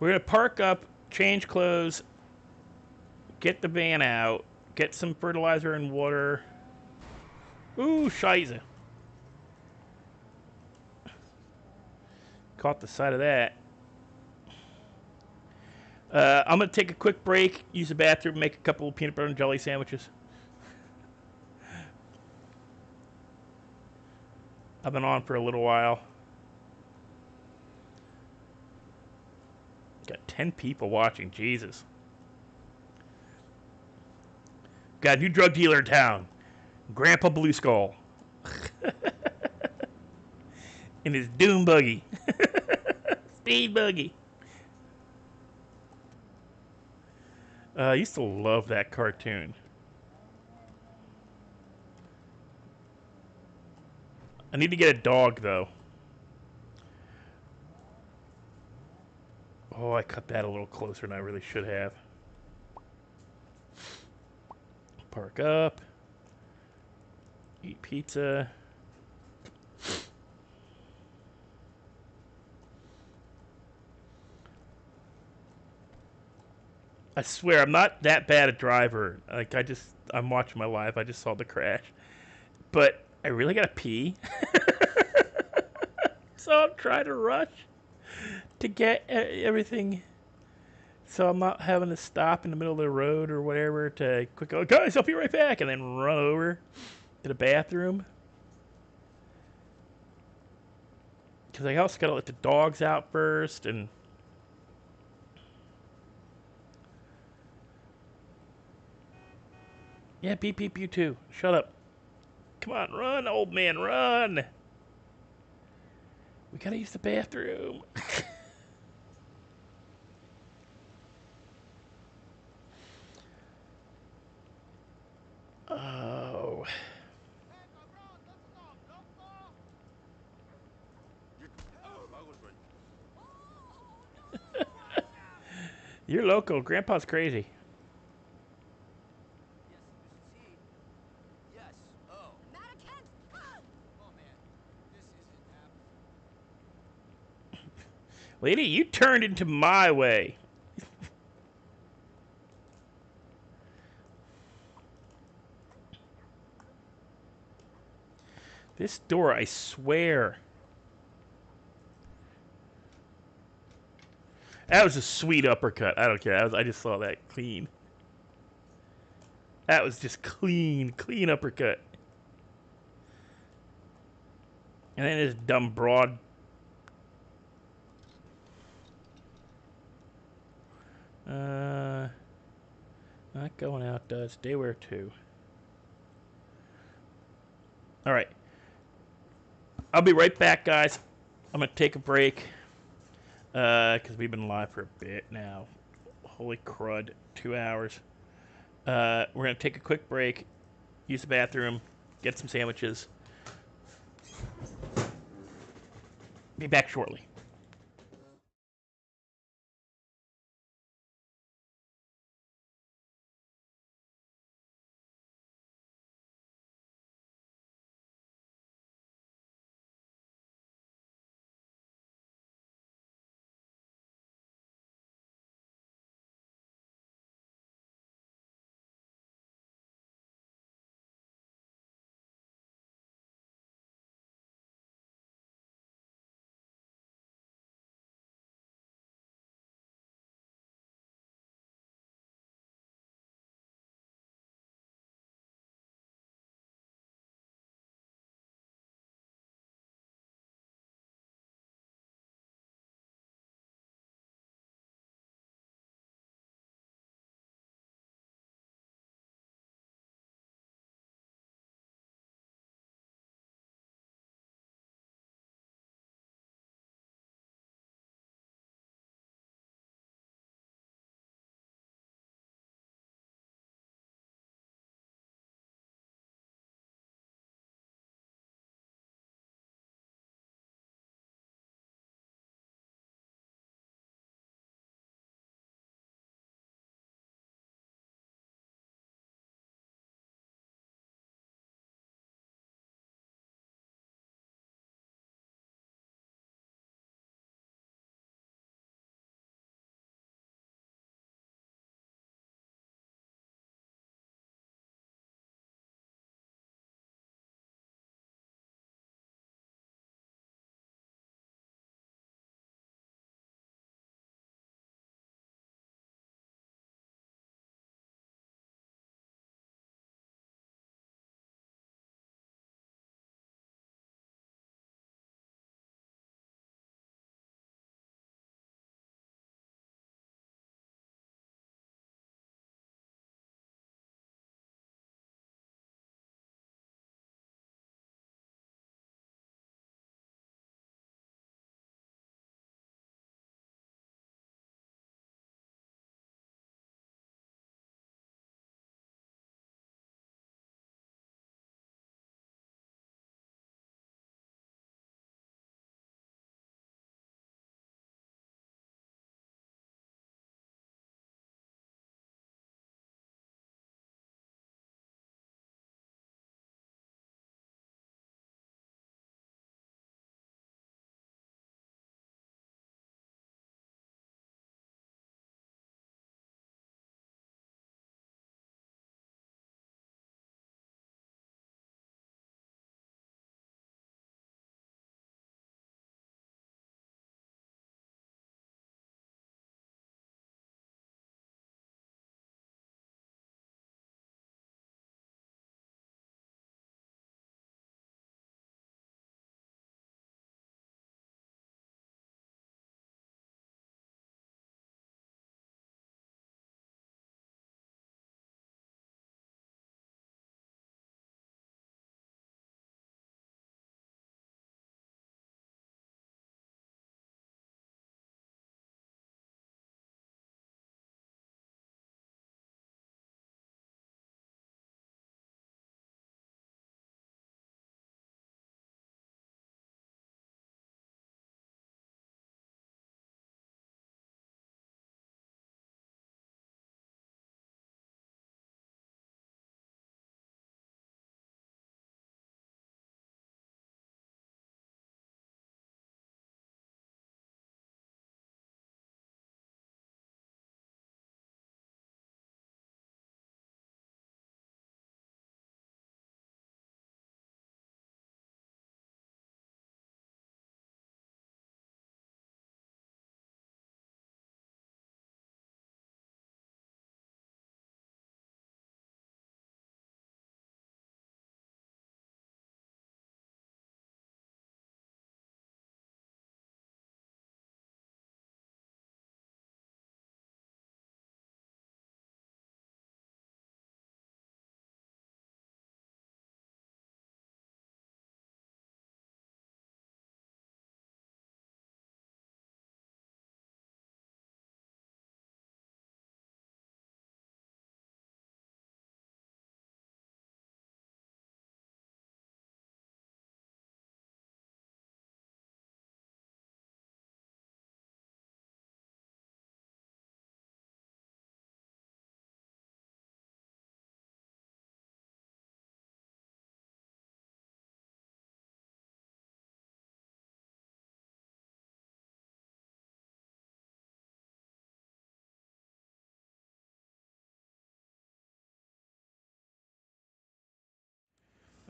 We're going to park up, change clothes, get the van out, get some fertilizer and water. Ooh, scheiße. Caught the side of that. I'm going to take a quick break, use the bathroom, make a couple of peanut butter and jelly sandwiches. I've been on for a little while. Got 10 people watching. Jesus. Got a new drug dealer in town. Grandpa Blue Skull. In his dune buggy. Speed buggy. I used to love that cartoon. I need to get a dog, though. Oh, I cut that a little closer than I really should have. Park up. Eat pizza. I swear, I'm not that bad a driver. Like, I'm watching my live. I just saw the crash. but I really gotta pee. So I'm trying to rush to get everything, so I'm not having to stop in the middle of the road or whatever to quick go, guys, I'll be right back, and then run over to the bathroom. Because I also gotta let the dogs out first, and yeah, beep beep, you too. Shut up. Come on, run, old man, run. We gotta use the bathroom. Oh. You're local. Grandpa's crazy. Yes, this is he. Yes. Oh. Americans, go! Oh man, this isn't happening. Lady, you turned into my way. This door, I swear. That was a sweet uppercut. I don't care. I just saw that clean. That was just clean uppercut. And then this dumb broad. Not going out does. Stay where to. All right. I'll be right back, guys. I'm gonna take a break. Because we've been live for a bit now. Holy crud. 2 hours. We're gonna take a quick break. Use the bathroom. Get some sandwiches. Be back shortly.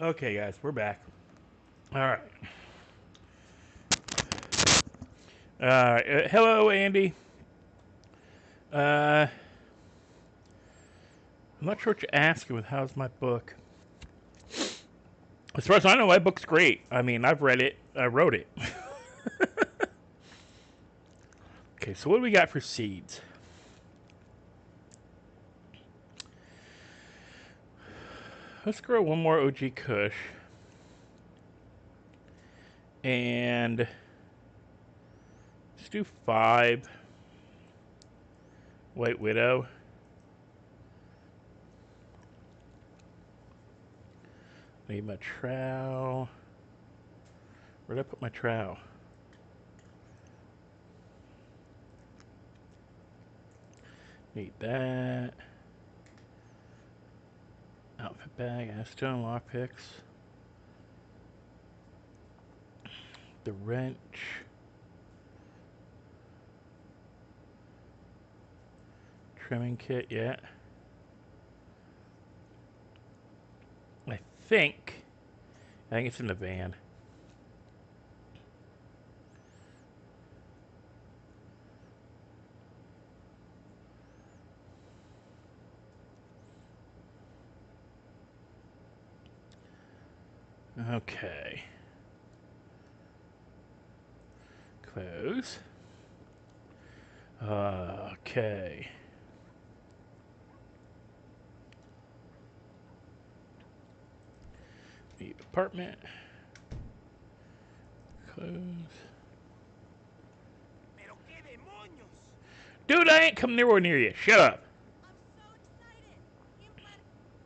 Okay, guys, we're back. All right. Hello, Andy. I'm not sure what you're asking with how's my book. As far as I know, my book's great. I mean, I've read it. I wrote it. Okay, so what do we got for seeds? Let's grow one more OG Kush. And let's do 5 White Widow. Need my trowel. Where'd I put my trowel? Need that. Outfit bag, acetone, lockpicks. The wrench. Trimming kit, yeah. I think it's in the van. Okay. Close. Okay. The apartment. Close. Dude, I ain't come nowhere near you. Shut up. I'm so excited. Implant.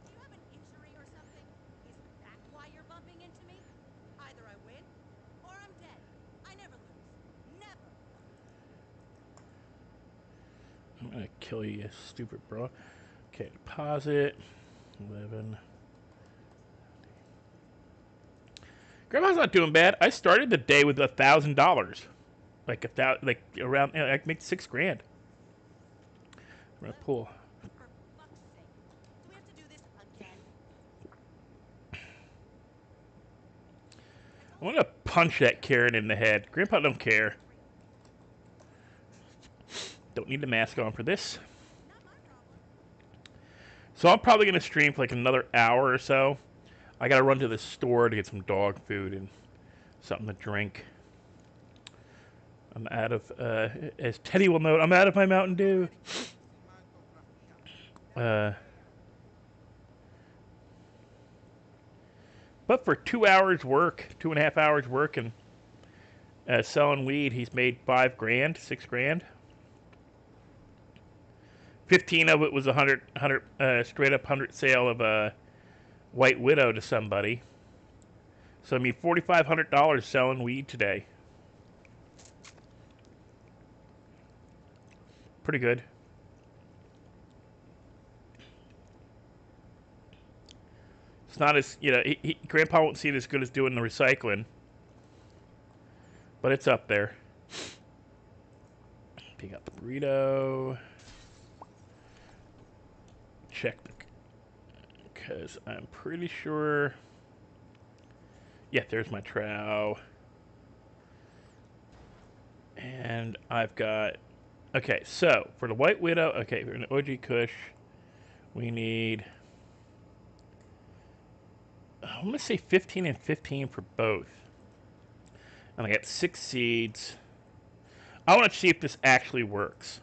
Do you have an injury or something? Is that why you're bumping into me? Either I win or I'm dead. I never lose. Never. I'm gonna kill you, you stupid bro. Okay, deposit. 11. Grandma's not doing bad. I started the day with $1,000. Like around, I can make 6 grand. I'm gonna pull. For fuck's sake. Do we have to do this again? I want to punch that Karen in the head. Grandpa don't care. Don't need the mask on for this. Not my problem. So I'm probably gonna stream for like another hour or so. I gotta run to the store to get some dog food and something to drink. I'm out of, as Teddy will note, I'm out of my Mountain Dew. But for 2 hours work, 2.5 hours work, and selling weed, he's made 5 grand, 6 grand. 15 of it was 100 straight up 100 sale of a White Widow to somebody. So I mean $4,500 selling weed today. Pretty good. It's not as, Grandpa won't see it as good as doing the recycling. But it's up there. Pick out the burrito. Check the... Because I'm pretty sure... Yeah, there's my trow. And I've got... Okay, so for the White Widow... Okay, we're in the OG Kush. We need... I'm going to say 15 and 15 for both. And I got 6 seeds. I want to see if this actually works.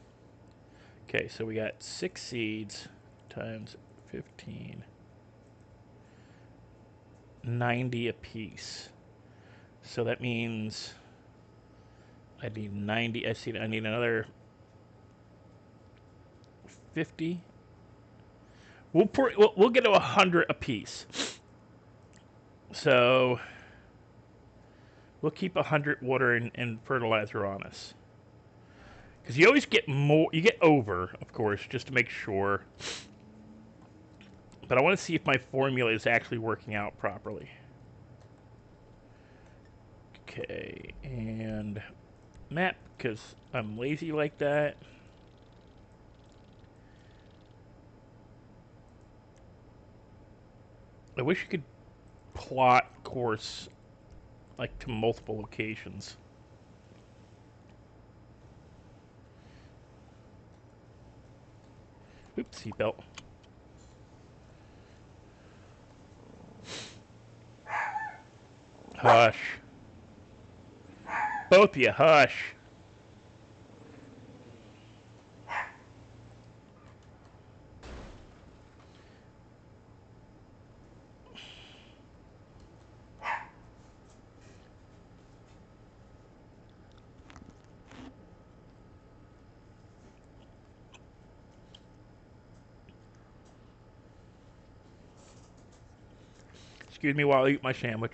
Okay, so we got 6 seeds times 15. 90 a piece. So that means I need 90. I need another 50. We'll get to 100 a piece. So we'll keep 100 water and fertilizer on us. Because you always get more, you get over, of course, just to make sure. But I want to see if my formula is actually working out properly. Okay, and map, because I'm lazy like that. I wish you could plot course, like, to multiple locations. Oops, seatbelt. Hush. Both of you, hush. Excuse me while I eat my sandwich.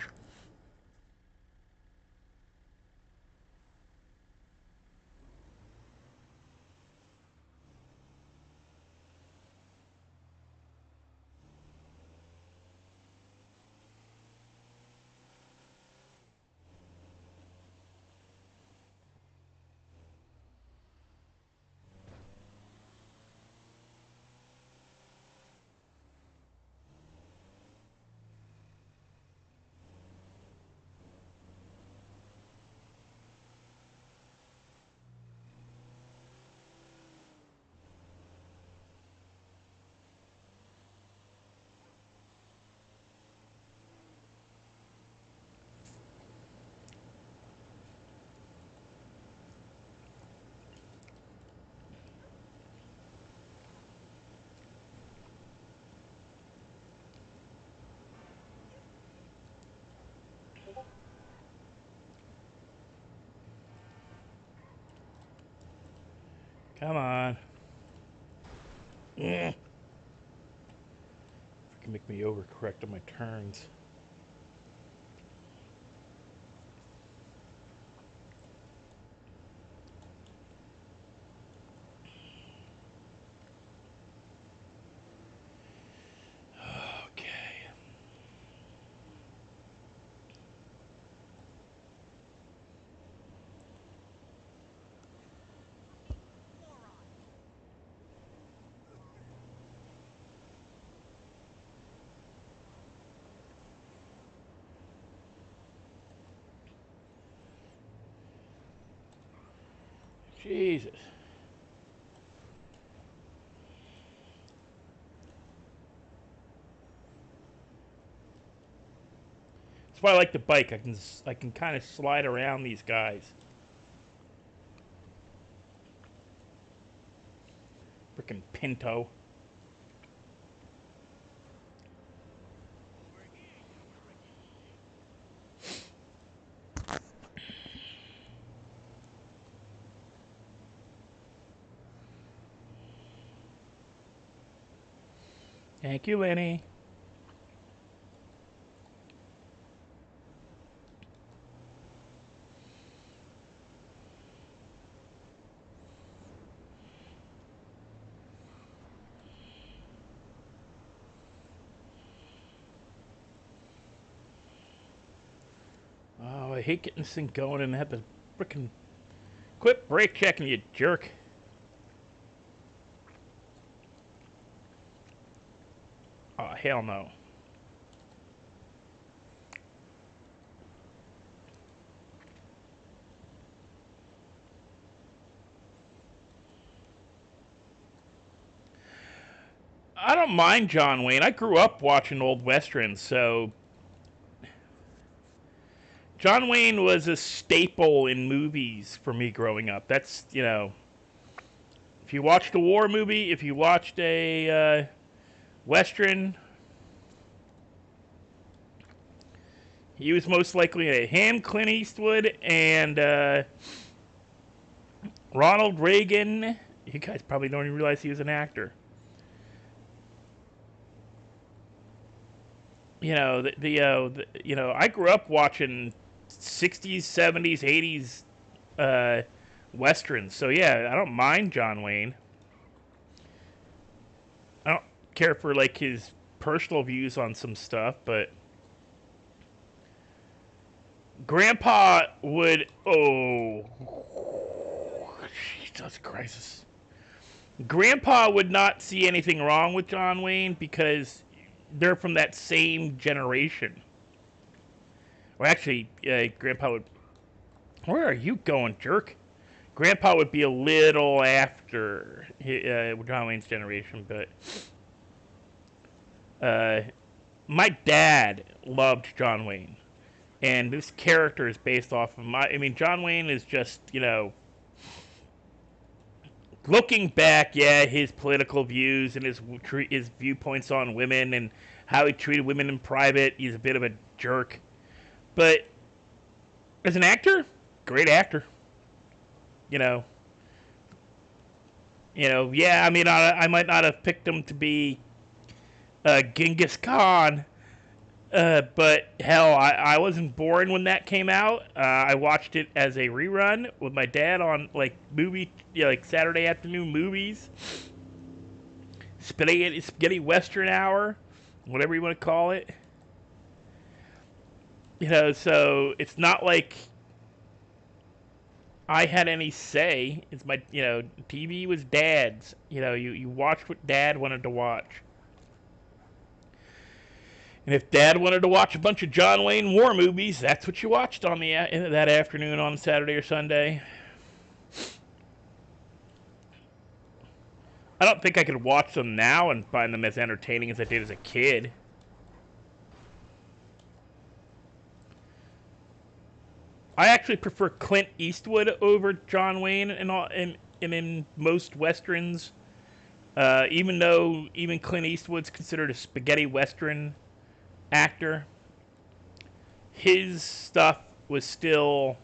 Come on. Can make me overcorrect on my turns. Okay. Jesus. That's why I like the bike. I can kind of slide around these guys. Frickin' Pinto. Thank you, Lenny. Oh, I hate getting this thing going and have to frickin' quit brake checking, you jerk. Oh, hell no. I don't mind John Wayne. I grew up watching old westerns, so John Wayne was a staple in movies for me growing up. That's, you know, if you watched a war movie, if you watched a western, he was most likely a him, Clint Eastwood, and Ronald Reagan. You guys probably don't even realize he was an actor. You know, you know, I grew up watching 60s, 70s, 80s westerns. So yeah, I don't mind John Wayne. I don't care for like his personal views on some stuff, but Grandpa would. Oh, Jesus Christ! Grandpa would not see anything wrong with John Wayne because they're from that same generation. Or actually, Grandpa would. Where are you going, jerk? Grandpa would be a little after John Wayne's generation, but my dad loved John Wayne, and this character is based off of my. I mean, John Wayne is just looking back, yeah, his political views and his viewpoints on women and how he treated women in private. He's a bit of a jerk, but as an actor, great actor. You know, yeah. I mean, I might not have picked him to be Genghis Khan, but hell, I wasn't born when that came out. I watched it as a rerun with my dad on like like Saturday afternoon movies, spaghetti Western hour, whatever you want to call it. So it's not like I had any say. It's my, TV was Dad's. You watched what Dad wanted to watch. And if Dad wanted to watch a bunch of John Wayne war movies, that's what you watched on that afternoon on Saturday or Sunday. I don't think I could watch them now and find them as entertaining as I did as a kid. I actually prefer Clint Eastwood over John Wayne in most westerns. Even though even Clint Eastwood's considered a spaghetti western actor, his stuff was still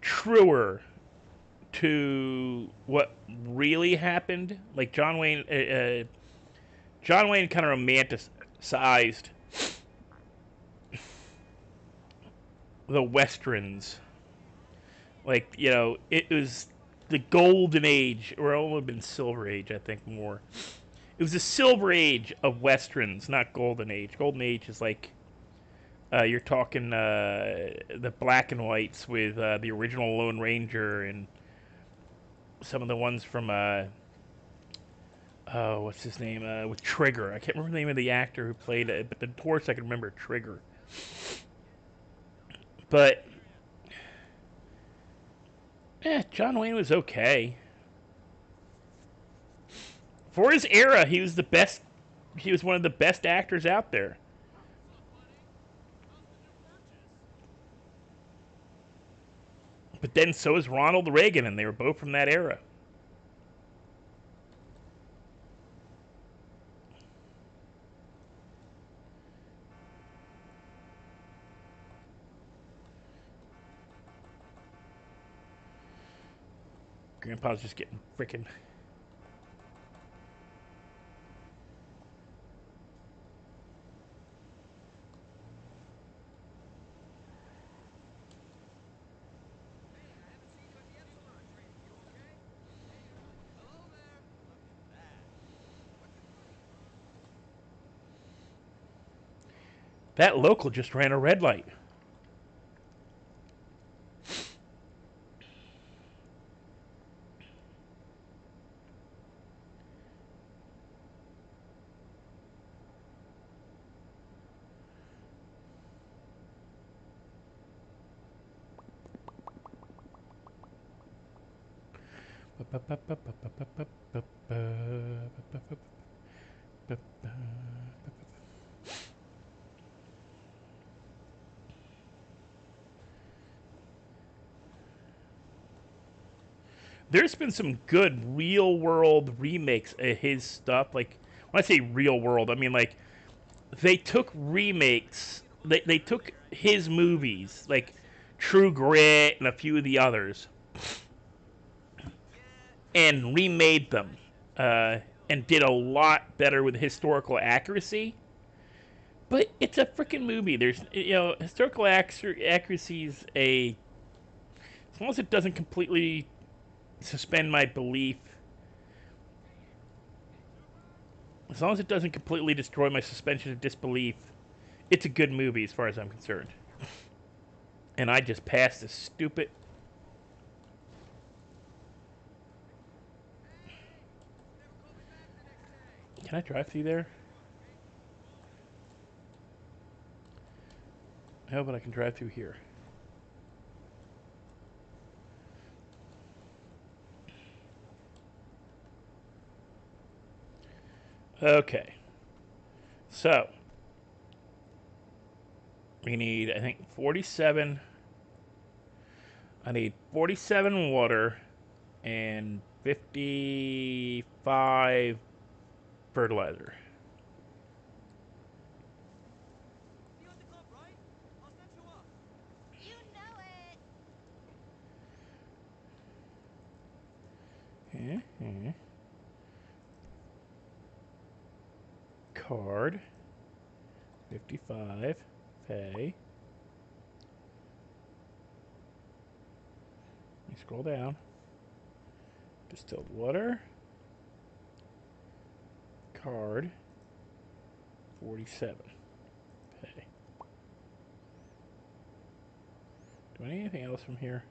truer to what really happened. Like John Wayne kind of romanticized the westerns. Like, it was the golden age, or it would have been silver age, I think, more. It was the silver age of westerns, not golden age. Golden age is like you're talking the black and whites with the original Lone Ranger and some of the ones from what's his name, with Trigger. I can't remember the name of the actor who played it, but the horse I can remember, Trigger. But John Wayne was okay. For his era, he was the best. He was one of the best actors out there. But then so is Ronald Reagan, and they were both from that era. Grandpa's just getting freaking. That local just ran a red light. There's been some good real world remakes of his stuff. Like, when I say real world, I mean like they took remakes. They took his movies, like True Grit and a few of the others, and remade them, and did a lot better with historical accuracy. But it's a freaking movie. There's historical accuracy is as long as it doesn't completely suspend my belief. As long as it doesn't completely destroy my suspension of disbelief, it's a good movie as far as I'm concerned. And I just passed this stupid. Can I drive through there? Oh, but I can drive through here. Okay. So, we need, I think, 47. I need 47 water and 55 fertilizer. You at the club, right? I'll set you up. You know it. Mm-hmm. Card. 55. Pay. Let me scroll down. Distilled water. Card. 47. Pay. Do I need anything else from here?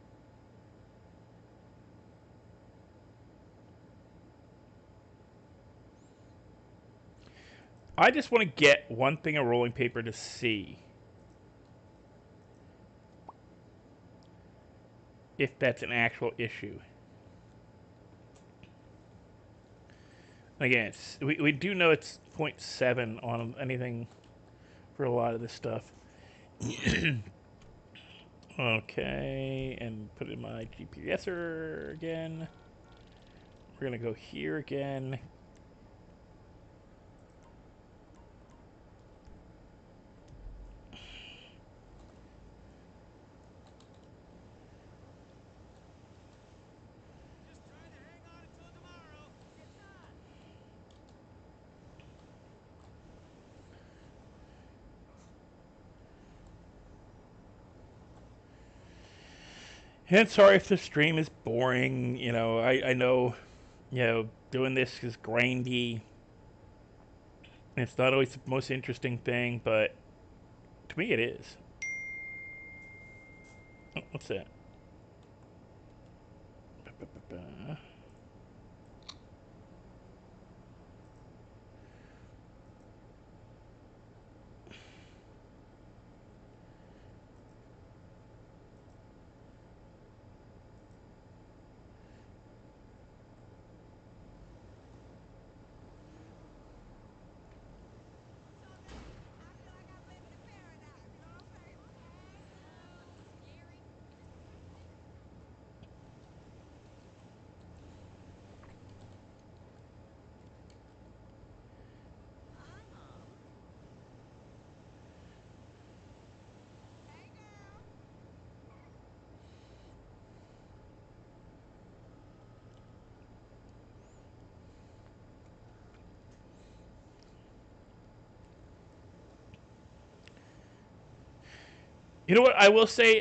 I just want to get one thing of rolling paper to see if that's an actual issue. Again, we do know it's 0.7 on anything for a lot of this stuff. Okay, and put in my GPSer again. We're gonna go here again. Just trying to hang on until tomorrow. Get that. And sorry if the stream is boring. You know, I know, you know, doing this is grindy. It's not always the most interesting thing, but to me it is. Oh, what's that? I feel like I'm living in paradise. You know what I'm saying? Scary. Hi, Mom. Hey, girl. You know what I will say,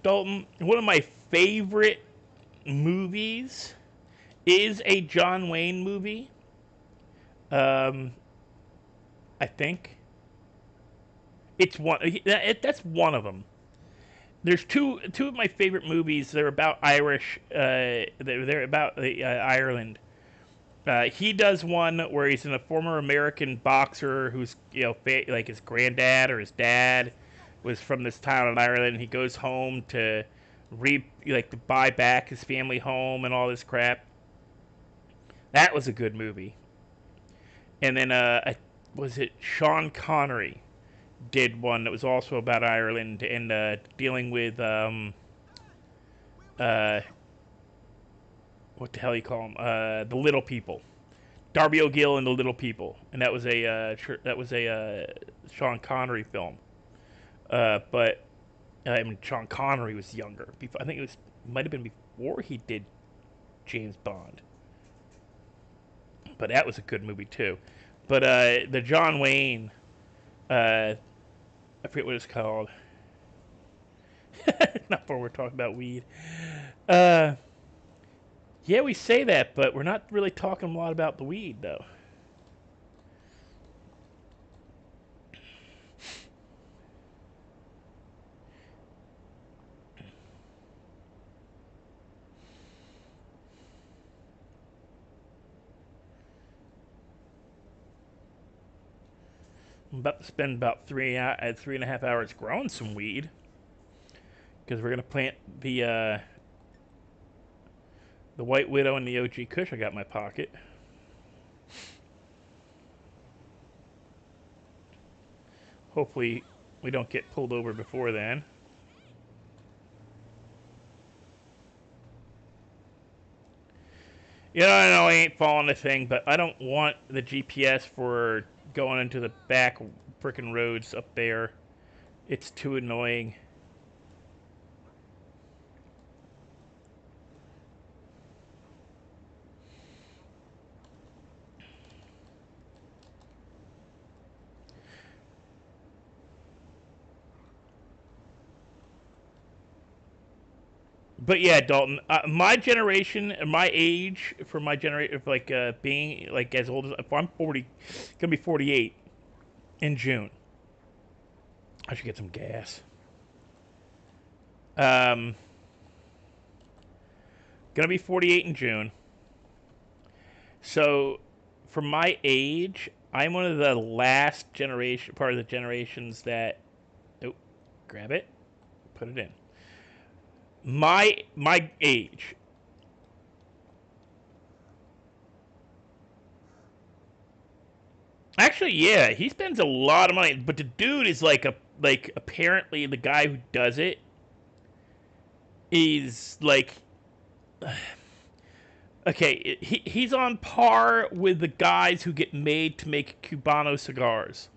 Dalton? One of my favorite movies is a John Wayne movie. Um, I think it's one. That's one of them. There's two of my favorite movies. They're about Irish. They're about Ireland. He does one where he's in a former American boxer who's like his granddad or his dad was from this town in Ireland. And he goes home to to buy back his family home and all this crap. That was a good movie. And then was it Sean Connery did one that was also about Ireland and dealing with uh, what the hell you call them? The Little People. Darby O'Gill and the Little People, and that was a Sean Connery film. But I mean, Sean Connery was younger. I think it might have been before he did James Bond. But that was a good movie too. But the John Wayne, I forget what it's called. Not before we're talking about weed. Uh, yeah, we say that, but we're not really talking a lot about the weed, though. I'm about to spend about 3.5 hours growing some weed because we're gonna plant the White Widow and the OG Kush I got in my pocket. Hopefully, we don't get pulled over before then. You know, I know I ain't following the thing, but I don't want the GPS for going into the back frickin' roads up there. It's too annoying. But yeah, Dalton, my generation, my age, for my generation, like being like as old as, if I'm 40, gonna be 48 in June. I should get some gas. Gonna be 48 in June. So, for my age, I'm one of the last generation, part of the generations that, oh, grab it, put it in. My age. Actually, yeah, he spends a lot of money, but the dude is like apparently the guy who does it is like okay, he's on par with the guys who get made to make Cubano cigars.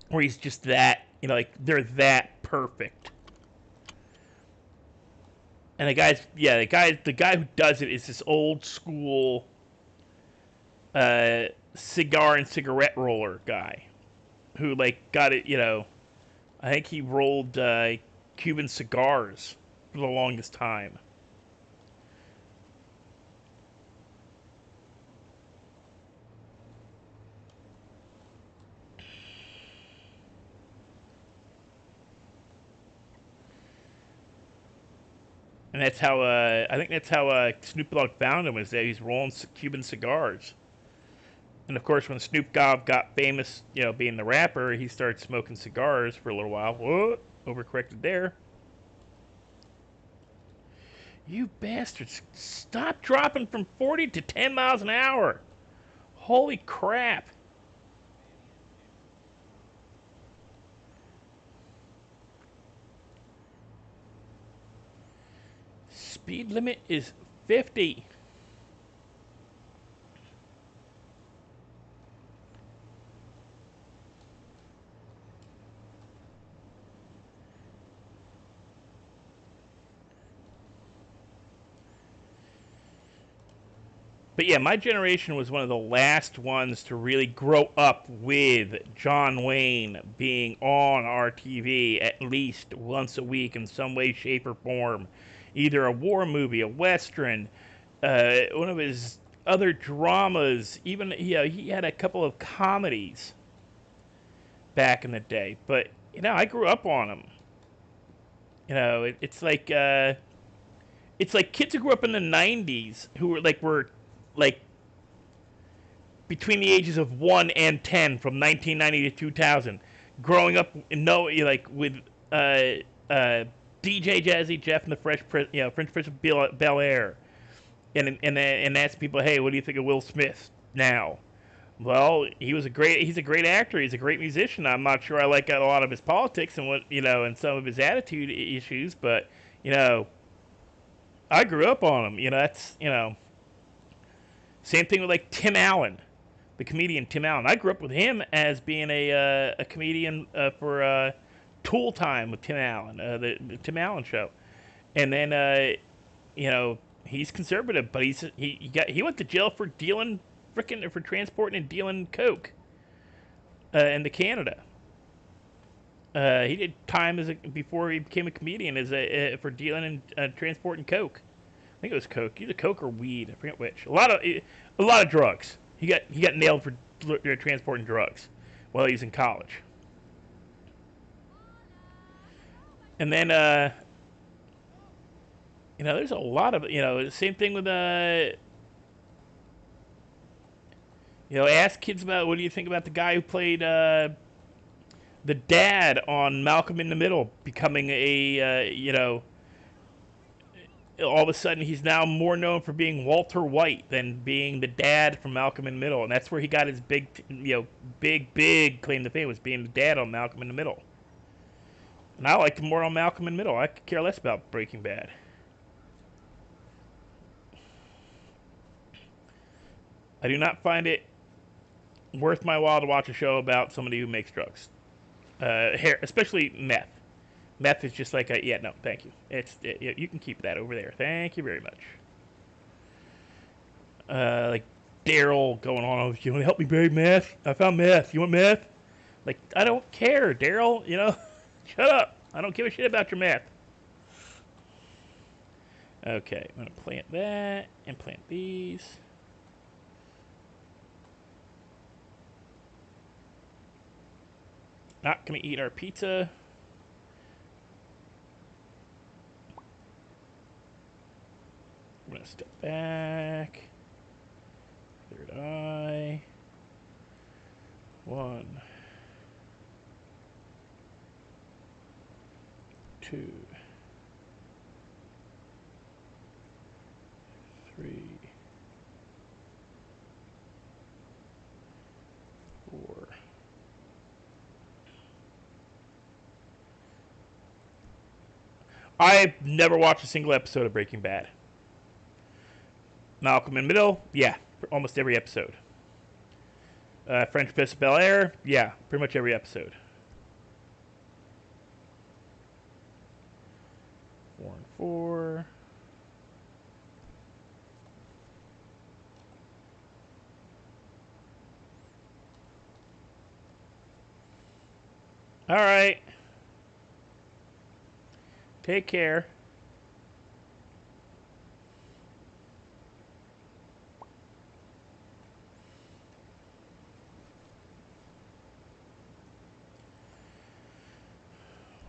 Where he's just that, you know, like they're that perfect. And the guy who does it is this old school cigar and cigarette roller guy who like got it, you know, I think he rolled Cuban cigars for the longest time. And that's how I think that's how Snoop Dogg found him, was that he's rolling Cuban cigars. And of course, when Snoop Dogg got famous, you know, being the rapper, he started smoking cigars for a little while. Whoa, overcorrected there. You bastards, stop dropping from 40 to 10 miles an hour. Holy crap. Speed limit is 50. But yeah, my generation was one of the last ones to really grow up with John Wayne being on our TV at least once a week in some way, shape, or form. Either a war movie, a western, one of his other dramas. Even, you know, he had a couple of comedies back in the day. But you know, I grew up on him. You know, it's like kids who grew up in the '90s who were like between the ages of 1 and 10 from 1990 to 2000, growing up like with DJ Jazzy Jeff and the French Prince of Bel Air, and ask people, hey, what do you think of Will Smith now? Well, he's a great actor. He's a great musician. I'm not sure I like a lot of his politics and and some of his attitude issues, but you know, I grew up on him. You know, that's, you know, same thing with like Tim Allen, the comedian Tim Allen. I grew up with him as being a comedian for Tool Time with Tim Allen, the Tim Allen Show, and then you know, he's conservative, but he went to jail for for transporting and dealing coke into Canada. He did time before he became a comedian for dealing and transporting coke. I think it was coke, either coke or weed. I forget which. A lot of drugs. He got nailed for transporting drugs while he was in college. And then you know, there's a lot of, you know, same thing with You know, ask kids about what do you think about the guy who played the dad on Malcolm in the Middle, becoming a all of a sudden he's now more known for being Walter White than being the dad from Malcolm in the Middle, and that's where he got his big claim to fame, was being the dad on Malcolm in the Middle. And I liked him more on Malcolm in the Middle. I could care less about Breaking Bad. I do not find it worth my while to watch a show about somebody who makes drugs, especially meth. Meth is just like yeah, no, thank you. You can keep that over there. Thank you very much. Like Daryl going on, oh, you want to help me bury meth? I found meth. You want meth? Like, I don't care, Daryl. You know, shut up. I don't give a shit about your meth. Okay, I'm gonna plant that and plant these. Not gonna eat our pizza. I'm gonna step back. Third eye. 1, 2, 3, 4. I've never watched a single episode of Breaking Bad. Malcolm in the Middle, yeah, almost every episode. French Prince of Bel-Air, yeah, pretty much every episode. 4 and 4. All right. Take care.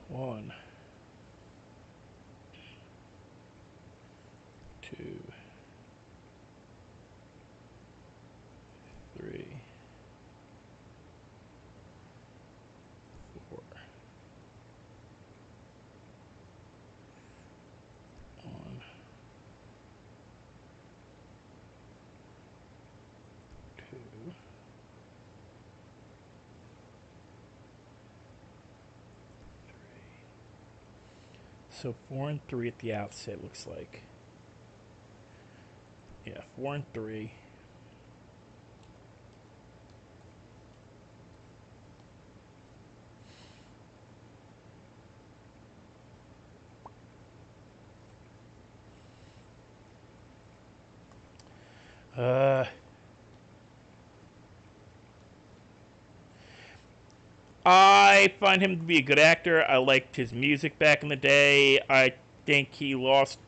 One, 2, 3, 4. 1, 2. So 4 and 3 at the outset looks like. Yeah, 4 and 3. I find him to be a good actor. I liked his music back in the day. I think he lost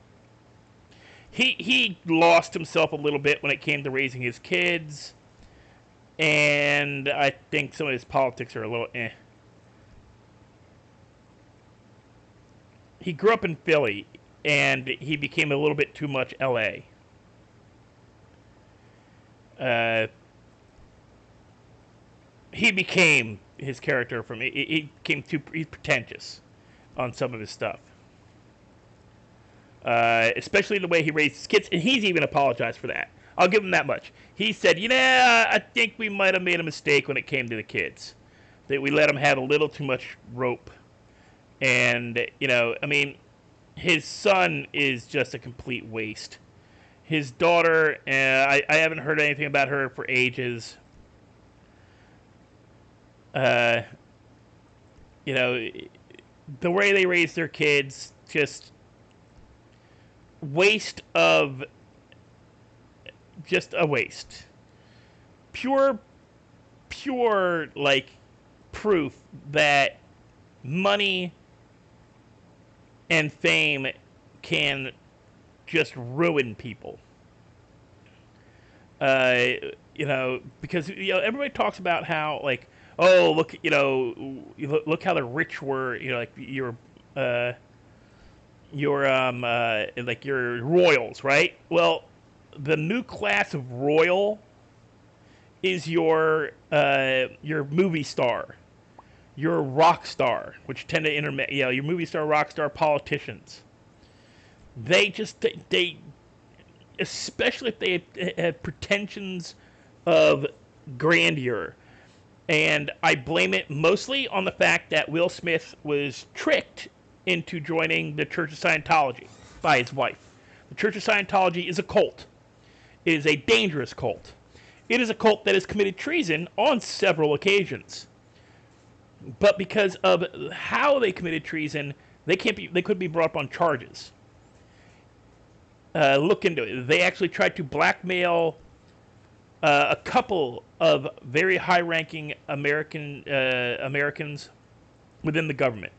himself a little bit when it came to raising his kids, and I think some of his politics are a little eh. He grew up in Philly, and he became a little bit too much L.A. He became his character from he became he's pretentious on some of his stuff. Especially the way he raised his kids, and he's even apologized for that. I'll give him that much. He said, I think we might have made a mistake when it came to the kids. That we let them have a little too much rope. And, I mean, his son is just a complete waste. His daughter, I haven't heard anything about her for ages. The way they raise their kids, just just a waste. Pure, like, proof that money and fame can just ruin people. Because, everybody talks about how, like, oh, look, look how the rich were, like, like your royals, right? Well, the new class of royal is your movie star, your rock star, which tend to your movie star, rock star, politicians. They especially if they have pretensions of grandeur. And I blame it mostly on the fact that Will Smith was tricked into joining the Church of Scientology by his wife. The Church of Scientology is a cult. It is a dangerous cult. It is a cult that has committed treason on several occasions. But because of how they committed treason, they couldn't be brought up on charges. Look into it. They actually tried to blackmail a couple of very high-ranking Americans within the government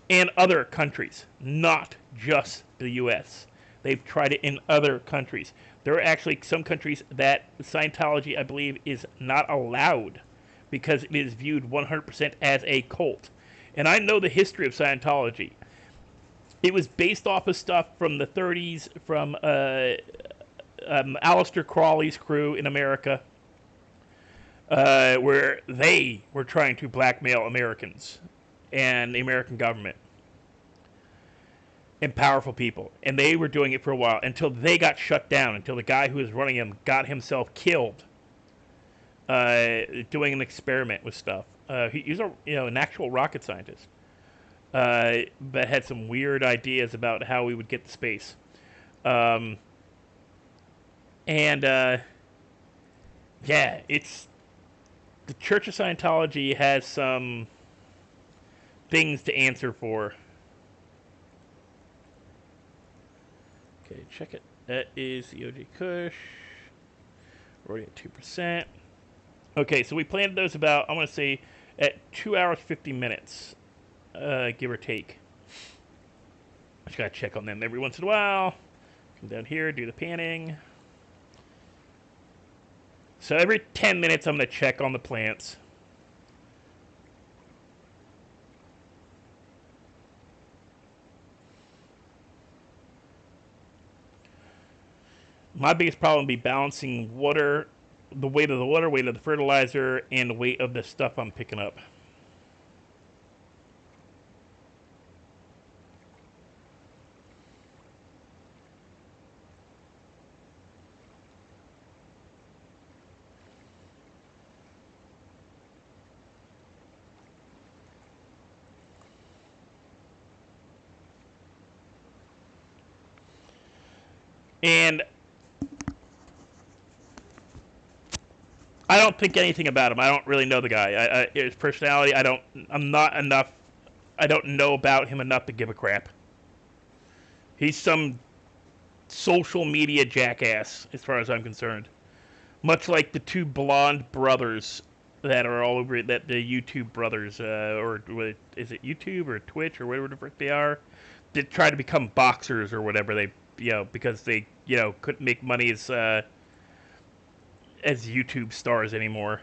and other countries, not just the U.S. They've tried it in other countries. There are actually some countries that Scientology, I believe, is not allowed because it is viewed 100% as a cult. And I know the history of Scientology. It was based off of stuff from the 30s, from Aleister Crowley's crew in America, where they were trying to blackmail Americans and the American government and powerful people. And they were doing it for a while until they got shut down, until the guy who was running them got himself killed doing an experiment with stuff. He's an actual rocket scientist, but had some weird ideas about how we would get to space. It's the Church of Scientology has some things to answer for. Okay, check it. That is the OG Kush. We're already at 2%. Okay, so we planned those about, I'm going to say, at 2 hours, 50 minutes, give or take. Just got to check on them every once in a while. Come down here, do the panning. So every 10 minutes, I'm going to check on the plants. My biggest problem would be balancing water, the weight of the water, weight of the fertilizer, and the weight of the stuff I'm picking up. And I don't think anything about him. I don't really know the guy. His personality, I don't know about him enough to give a crap. He's some social media jackass, as far as I'm concerned. Much like the two blonde brothers that are all over it, that the YouTube brothers, or is it YouTube or Twitch or whatever the frick they are, that try to become boxers or whatever they, because they, couldn't make money as YouTube stars anymore.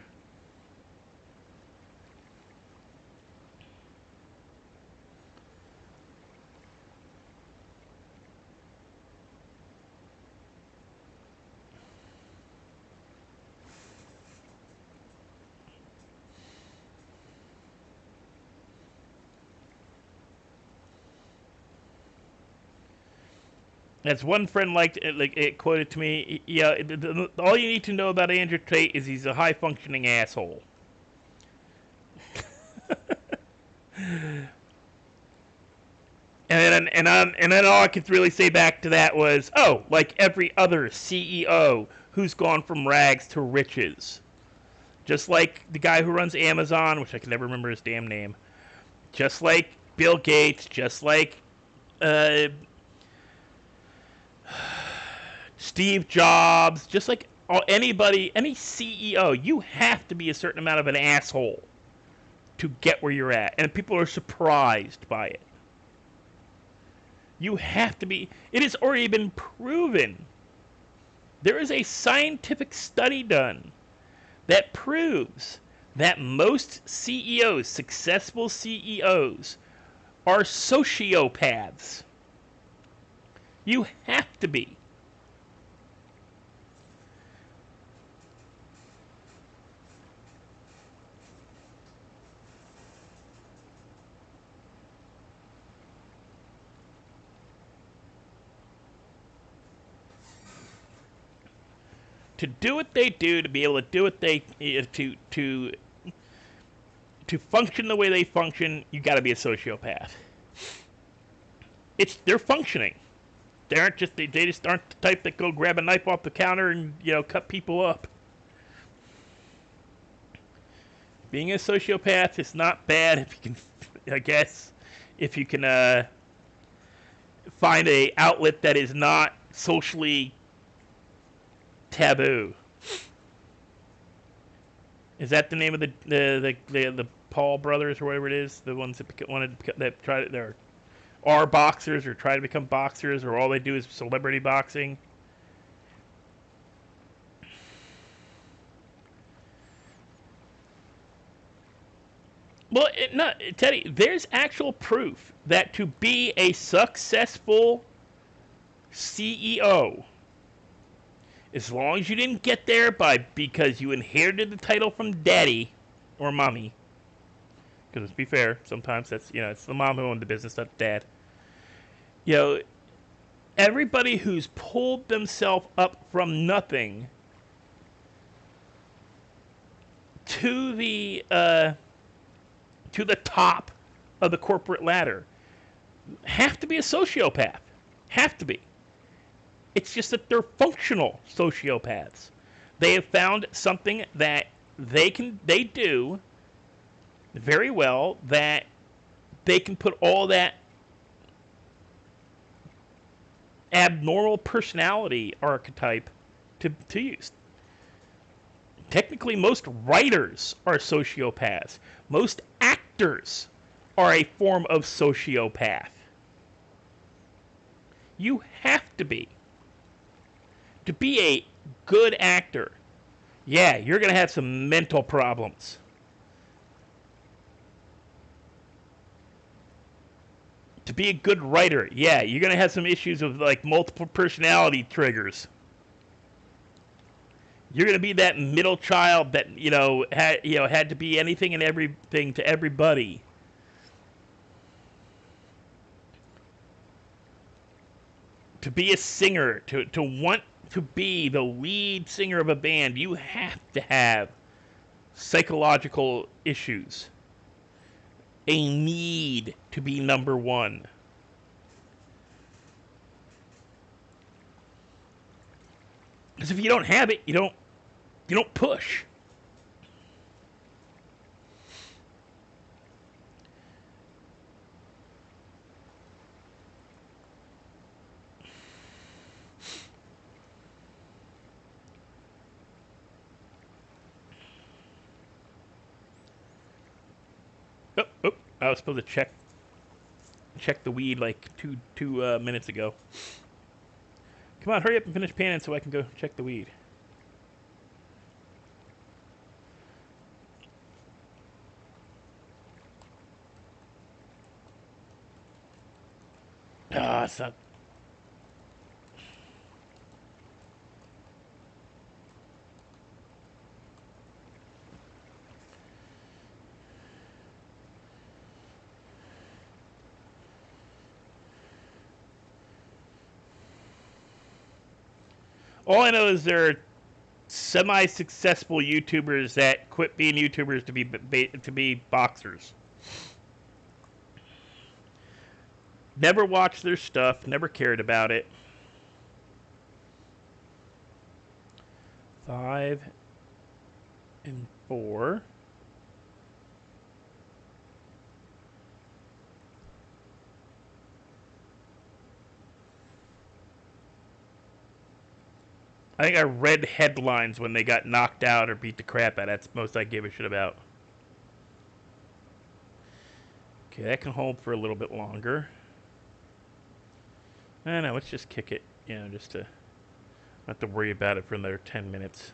As one friend it quoted to me, all you need to know about Andrew Tate is he's a high-functioning asshole. And then all I could really say back to that was, like every other CEO who's gone from rags to riches. Just like the guy who runs Amazon, which I can never remember his damn name. Just like Bill Gates, just like Steve Jobs, just like anybody, any CEO, you have to be a certain amount of an asshole to get where you're at. And people are surprised by it. You have to be. It has already been proven. There is a scientific study done that proves that most CEOs, successful CEOs, are sociopaths. You have to be. to do what they do, to be able to do what they to function the way they function, you got to be a sociopath. They're functioning. They aren't just they just aren't the type that go grab a knife off the counter and cut people up. Being a sociopath is not bad if you can, I guess, if you can find a outlet that is not socially taboo. Is that the name of the Paul brothers or whatever it is? The ones that tried it there are boxers or try to become boxers, or all they do is celebrity boxing. Well, Teddy, there's actual proof that to be a successful CEO, as long as you didn't get there because you inherited the title from daddy or mommy, because let's be fair, sometimes that's it's the mom who owned the business, not dad. Everybody who's pulled themselves up from nothing to the top of the corporate ladder have to be a sociopath. Have to be. It's just that they're functional sociopaths. They have found something that they do very well, that they can put all that abnormal personality archetype to use. Technically, most writers are sociopaths. Most actors are a form of sociopath. You have to be. To be a good actor, yeah, you're going to have some mental problems. To be a good writer, yeah, you're going to have some issues of like multiple personality triggers. You're going to be that middle child that had to be anything and everything to everybody. To be a singer, to want to be the lead singer of a band, you have to have psychological issues. A need to be number one. Because if you don't have it, you don't push. Oh, I was supposed to check the weed like two minutes ago. Come on, hurry up and finish panning so I can go check the weed. Ah, it's not. All I know is there are semi-successful YouTubers that quit being YouTubers to be boxers. Never watched their stuff, never cared about it. 5 and 4. I think I read headlines when they got knocked out or beat the crap out. That's most I gave a shit about. Okay, that can hold for a little bit longer. I don't know, let's just kick it, just to not have to worry about it for another 10 minutes.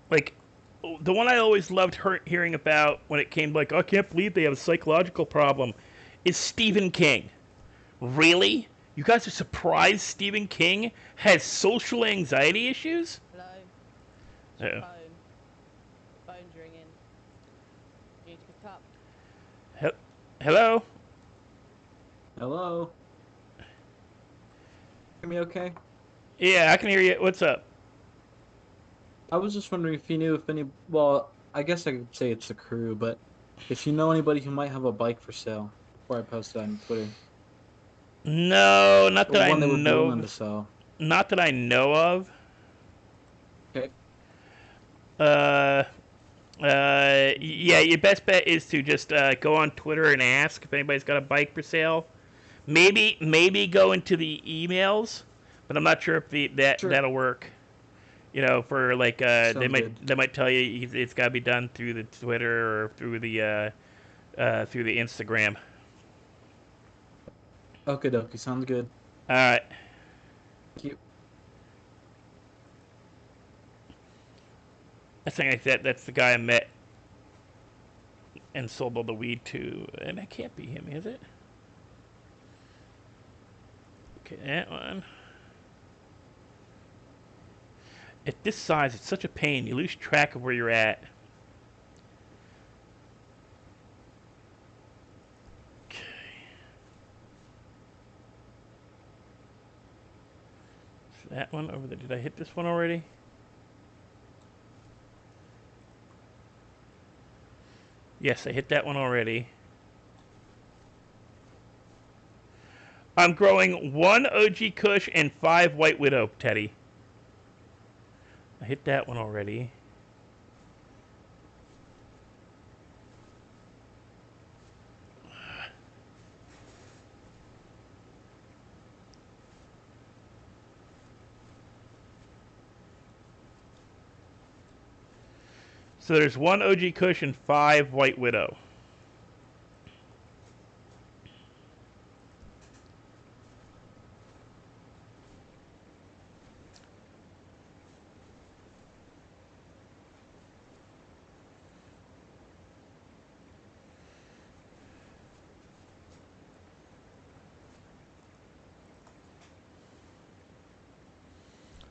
Like, the one I always loved hearing about when it came I can't believe they have a psychological problem, is Stephen King. Really? You guys are surprised Stephen King has social anxiety issues? Hello? It's your Uh-oh. phone. Your phone's ringing. You need to pick up. Hello? Hello? Hear me okay? Yeah, I can hear you. What's up? I was just wondering if you knew if any, well, I guess I could say it's the crew, but if you know anybody who might have a bike for sale before I post that on Twitter. No, not Or that I one they would be know willing to of. sell. Not that I know of. Okay. Uh, yeah, your best bet is to just go on Twitter and ask if anybody's got a bike for sale. Maybe go into the emails, but I'm not sure if Sure. that'll work. You know, for like Sounds they good. might tell you it's got to be done through the Twitter or through the Instagram. Okay, dokie, sounds good. All right. Thank you. I think that's the guy I met and sold all the weed to, and that can't be him, is it? Okay, that one. At this size, it's such a pain. You lose track of where you're at. Okay. So that one over there. Did I hit this one already? Yes, I hit that one already. I'm growing 1 OG Kush and 5 White Widow, Teddy. I hit that one already. So there's 1 OG Kush and 5 White Widow.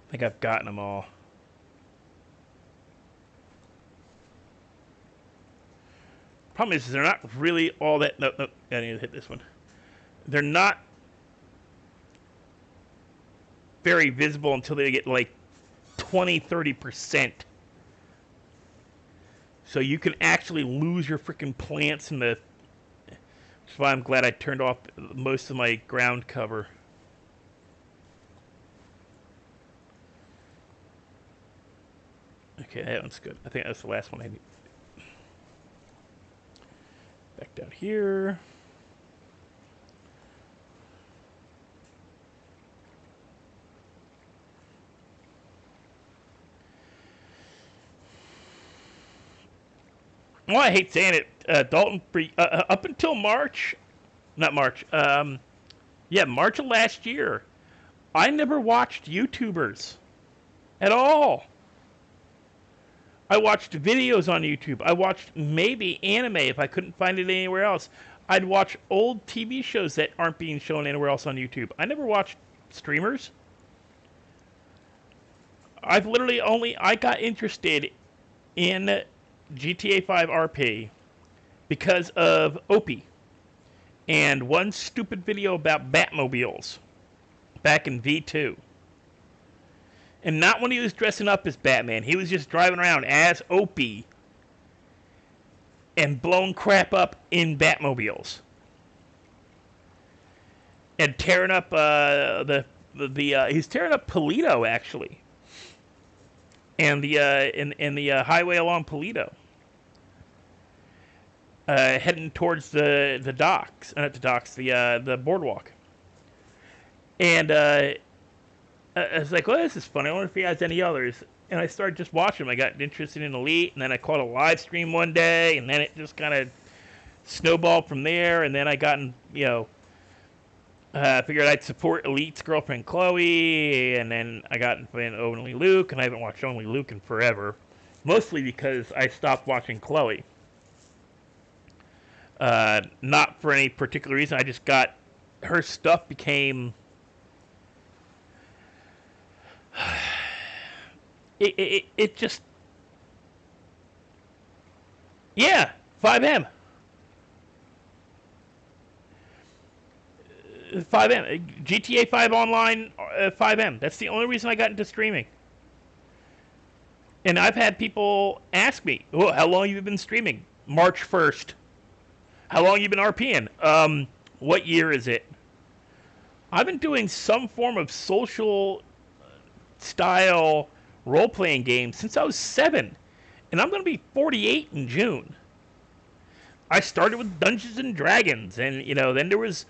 I think I've gotten them all. Problem is they're not really all that. No, I need to hit this one. They're not very visible until they get like 20-30%. So you can actually lose your freaking plants in the. That's why I'm glad I turned off most of my ground cover. Okay, that one's good. I think that's the last one I need. Back down here. Well, I hate saying it, Dalton. Up until March, not March. Yeah, March of last year, I never watched YouTubers at all. I watched videos on YouTube. I watched maybe anime if I couldn't find it anywhere else. I'd watch old TV shows that aren't being shown anywhere else on YouTube. I never watched streamers. I've literally I got interested in GTA 5 RP because of Opie and one stupid video about Batmobiles back in V2. And not when he was dressing up as Batman. He was just driving around as Opie and blowing crap up in Batmobiles. And tearing up he's tearing up Polito actually. And the highway along Polito. Heading towards the docks, not the docks, the boardwalk. And I was like, well, this is funny. I wonder if he has any others. And I started just watching them. I got interested in Elite, and then I caught a live stream one day, and then it just kind of snowballed from there. And then I got in, figured I'd support Elite's girlfriend Chloe, and then I got in Only Luke, and I haven't watched Only Luke in forever. Mostly because I stopped watching Chloe. Not for any particular reason. I just got her stuff became it just, yeah, FiveM. 5M, GTA 5 Online, 5M. That's the only reason I got into streaming. And I've had people ask me, "Oh, how long have you been streaming?" March 1st. How long have you been RPing? What year is it? I've been doing some form of social style role playing game since I was 7, and I'm going to be 48 in June. I started with Dungeons and Dragons, and then there was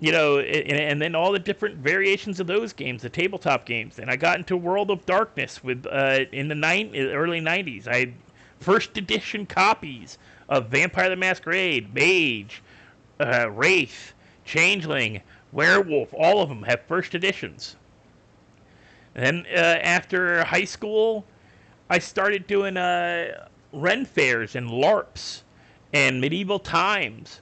and then all the different variations of those games, the tabletop games. And I got into World of Darkness with in the early '90s. I had first edition copies of Vampire the Masquerade, Mage, Wraith, Changeling, Werewolf. All of them have first editions. And then after high school, I started doing Ren fairs and LARPs and medieval times.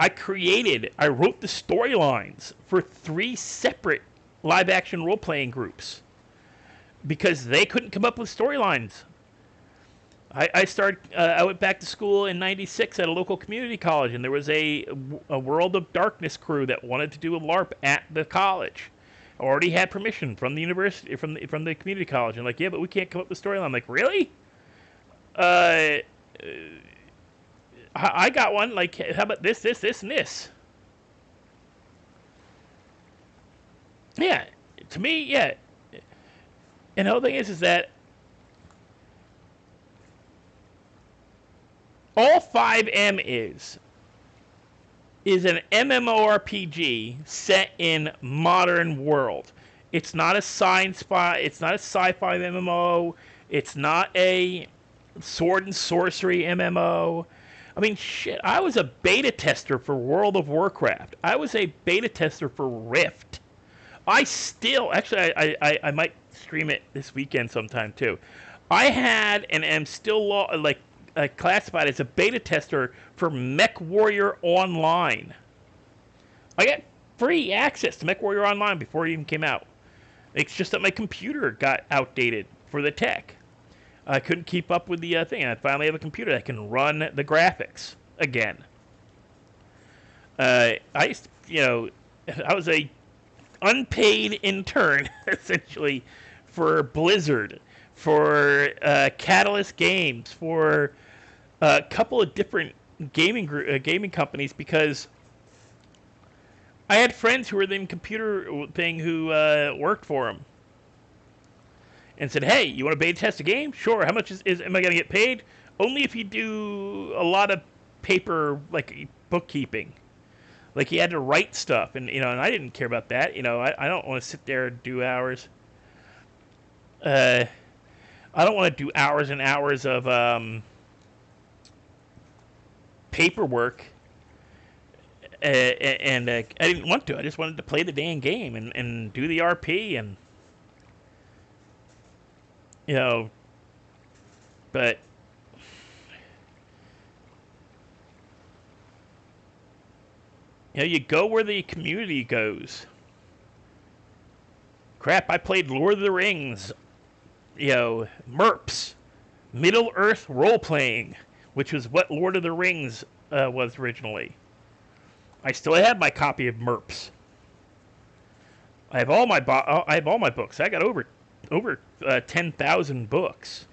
I wrote the storylines for 3 separate live action role playing groups because they couldn't come up with storylines. I went back to school in '96 at a local community college, and there was a World of Darkness crew that wanted to do a LARP at the college. I already had permission from the university, from the community college, and like, yeah, but we can't come up with a storyline. I'm like, really? I got one. Like, how about this, and this? Yeah, to me, yeah. And the whole thing is that all FiveM is an MMORPG set in modern world. It's not a It's not a sci-fi MMO. It's not a sword and sorcery MMO. I mean, shit. I was a beta tester for World of Warcraft. I was a beta tester for Rift. I might stream it this weekend sometime too. I had and am still classified as a beta tester for MechWarrior Online. I got free access to MechWarrior Online before it even came out. It's just that my computer got outdated for the tech. I couldn't keep up with the thing. I finally have a computer that can run the graphics again. I was a unpaid intern essentially for Blizzard, for Catalyst Games, for a couple of different gaming companies because I had friends who were in the computer thing who worked for them. And said, "Hey, you want to beta test a game? Sure. How much am I going to get paid? Only if you do a lot of paper, like bookkeeping. Like you had to write stuff, and and I didn't care about that. I don't want to sit there and do hours. I don't want to do hours and hours of paperwork. And I didn't want to. I just wanted to play the dang game and do the RP and." But you go where the community goes. Crap, I played Lord of the Rings, MERPs, Middle Earth role playing, which was what Lord of the Rings was originally. I still have my copy of MERPs. I have all my books. I got over 10,000 books.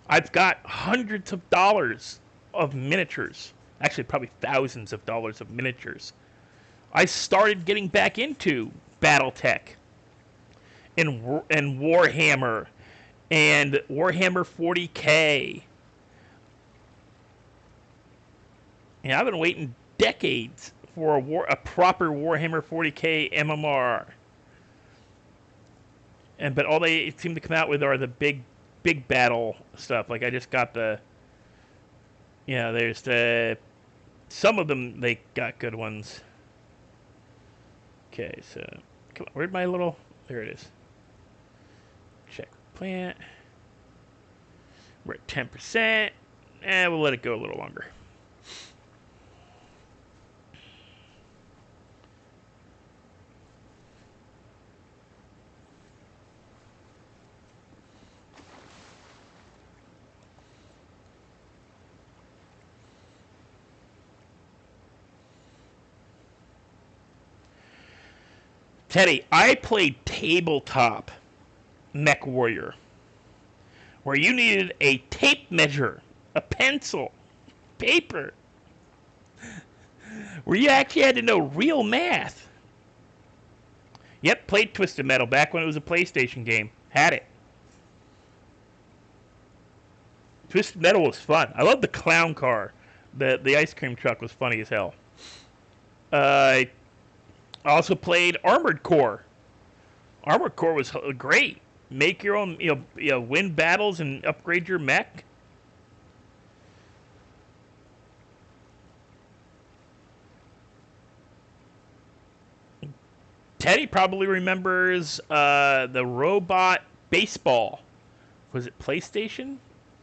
I've got hundreds of dollars of miniatures. Actually, probably thousands of dollars of miniatures. I started getting back into BattleTech and Warhammer and Warhammer 40K. And I've been waiting decades for a proper Warhammer 40K MMR. But all they seem to come out with are the big battle stuff. Like I just got there's some of them, they got good ones. Okay, so come on, where'd my little, there it is. Check plant. We're at 10%. We'll let it go a little longer. Teddy, I played tabletop Mech Warrior, where you needed a tape measure, a pencil, paper, where you actually had to know real math. Yep, played Twisted Metal back when it was a PlayStation game. Had it. Twisted Metal was fun. I loved the clown car. The ice cream truck was funny as hell. I also played Armored Core. Armored Core was great. Make your own, win battles and upgrade your mech. Teddy probably remembers the robot baseball. Was it PlayStation?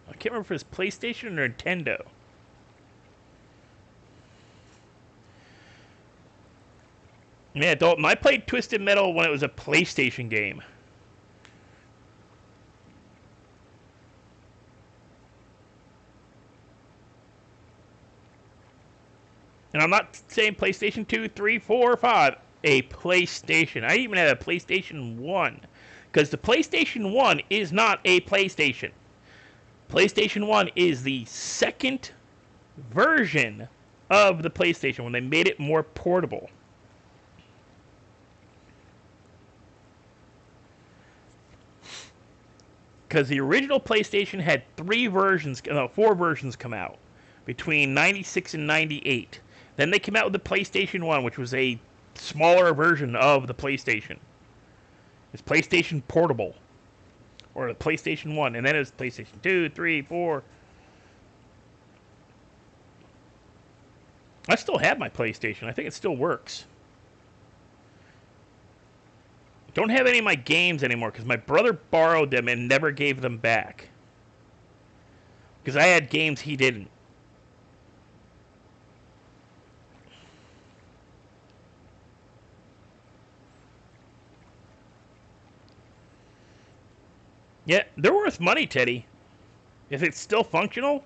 I can't remember if it was PlayStation or Nintendo. Yeah, Dalton, I played Twisted Metal when it was a PlayStation game. And I'm not saying PlayStation 2, 3, 4, 5. A PlayStation. I even had a PlayStation 1. Because the PlayStation 1 is not a PlayStation. PlayStation 1 is the second version of the PlayStation when they made it more portable. Because the original PlayStation had four versions come out between 96 and 98. Then they came out with the PlayStation 1, which was a smaller version of the PlayStation. It's PlayStation Portable. Or the PlayStation 1. And then it was PlayStation 2, 3, 4. I still have my PlayStation. I think it still works. Don't have any of my games anymore because my brother borrowed them and never gave them back. Because I had games he didn't. Yeah, they're worth money, Teddy. If it's still functional,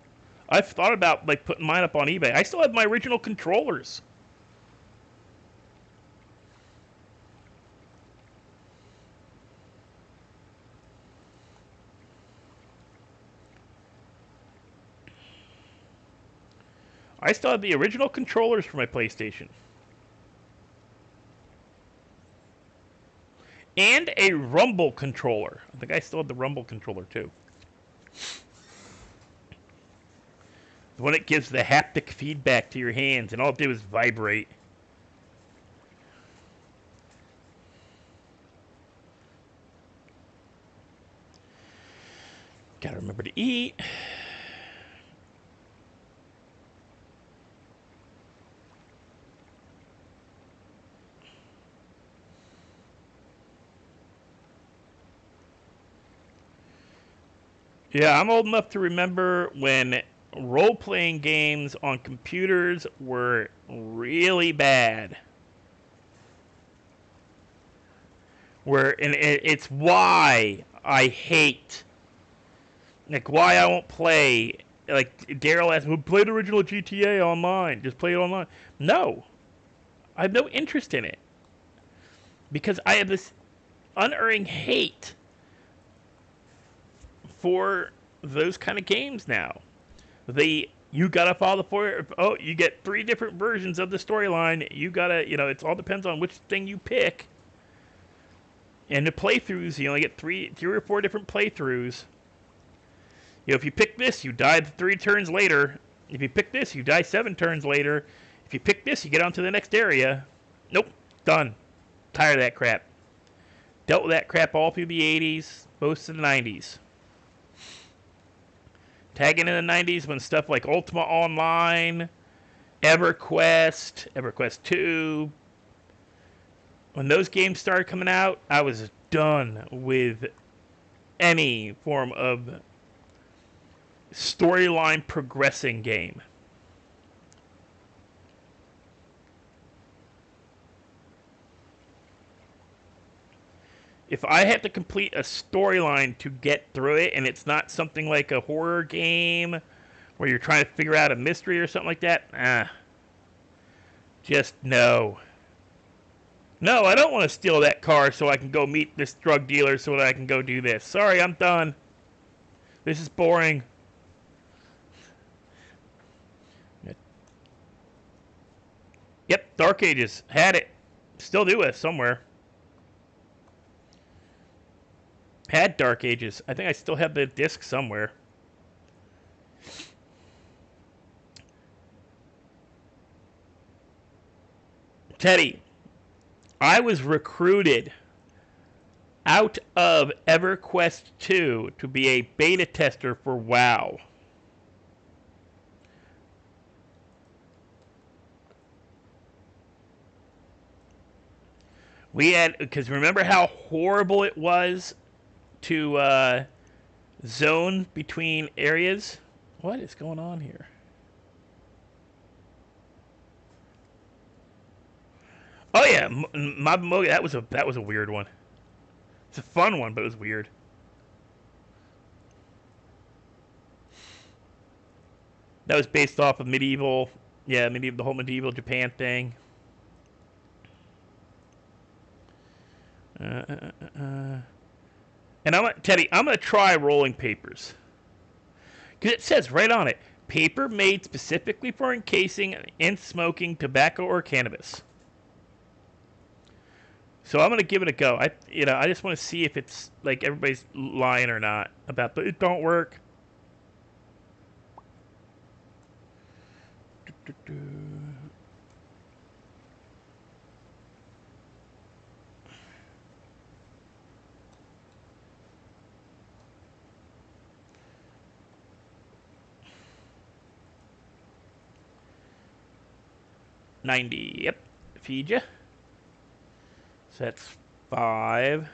I've thought about putting mine up on eBay. I still have my original controllers. I still have the original controllers for my PlayStation. And a Rumble controller. I think I still have the Rumble controller too. The one that gives the haptic feedback to your hands and all it do is vibrate. Gotta remember to eat. Yeah, I'm old enough to remember when role-playing games on computers were really bad. It's why I hate, why I won't play. Daryl asked me, play the original GTA online. Just play it online. No, I have no interest in it because I have this unerring hate for those kind of games now. You gotta follow you get 3 different versions of the storyline. You gotta, it all depends on which thing you pick. And the playthroughs, you only get 3 or 4 different playthroughs. If you pick this, you die 3 turns later. If you pick this, you die 7 turns later. If you pick this, you get on to the next area. Nope, done. Tired of that crap. Dealt with that crap all through the 80s, most of the 90s. Tagging in the 90s when stuff like Ultima Online, EverQuest 2, when those games started coming out, I was done with any form of storyline progressing game. If I have to complete a storyline to get through it, and it's not something like a horror game where you're trying to figure out a mystery or something like that, just no. No, I don't want to steal that car so I can go meet this drug dealer so that I can go do this. Sorry, I'm done. This is boring. Yep, Dark Ages. Had it. Still do it somewhere. Had Dark Ages. I think I still have the disc somewhere. Teddy, I was recruited out of EverQuest 2 to be a beta tester for WoW. We had, because remember how horrible it was to zone between areas? What is going on here? Oh yeah, Mob Mogi, that was a weird one. It's a fun one, but it was weird. That was based off of medieval, yeah, the whole medieval Japan thing. And Teddy, I'm gonna try rolling papers because it says right on it, paper made specifically for encasing and smoking tobacco or cannabis. So I'm gonna give it a go. I just want to see if it's like everybody's lying or not about it don't work. 90. Yep. Feed you. So that's 5,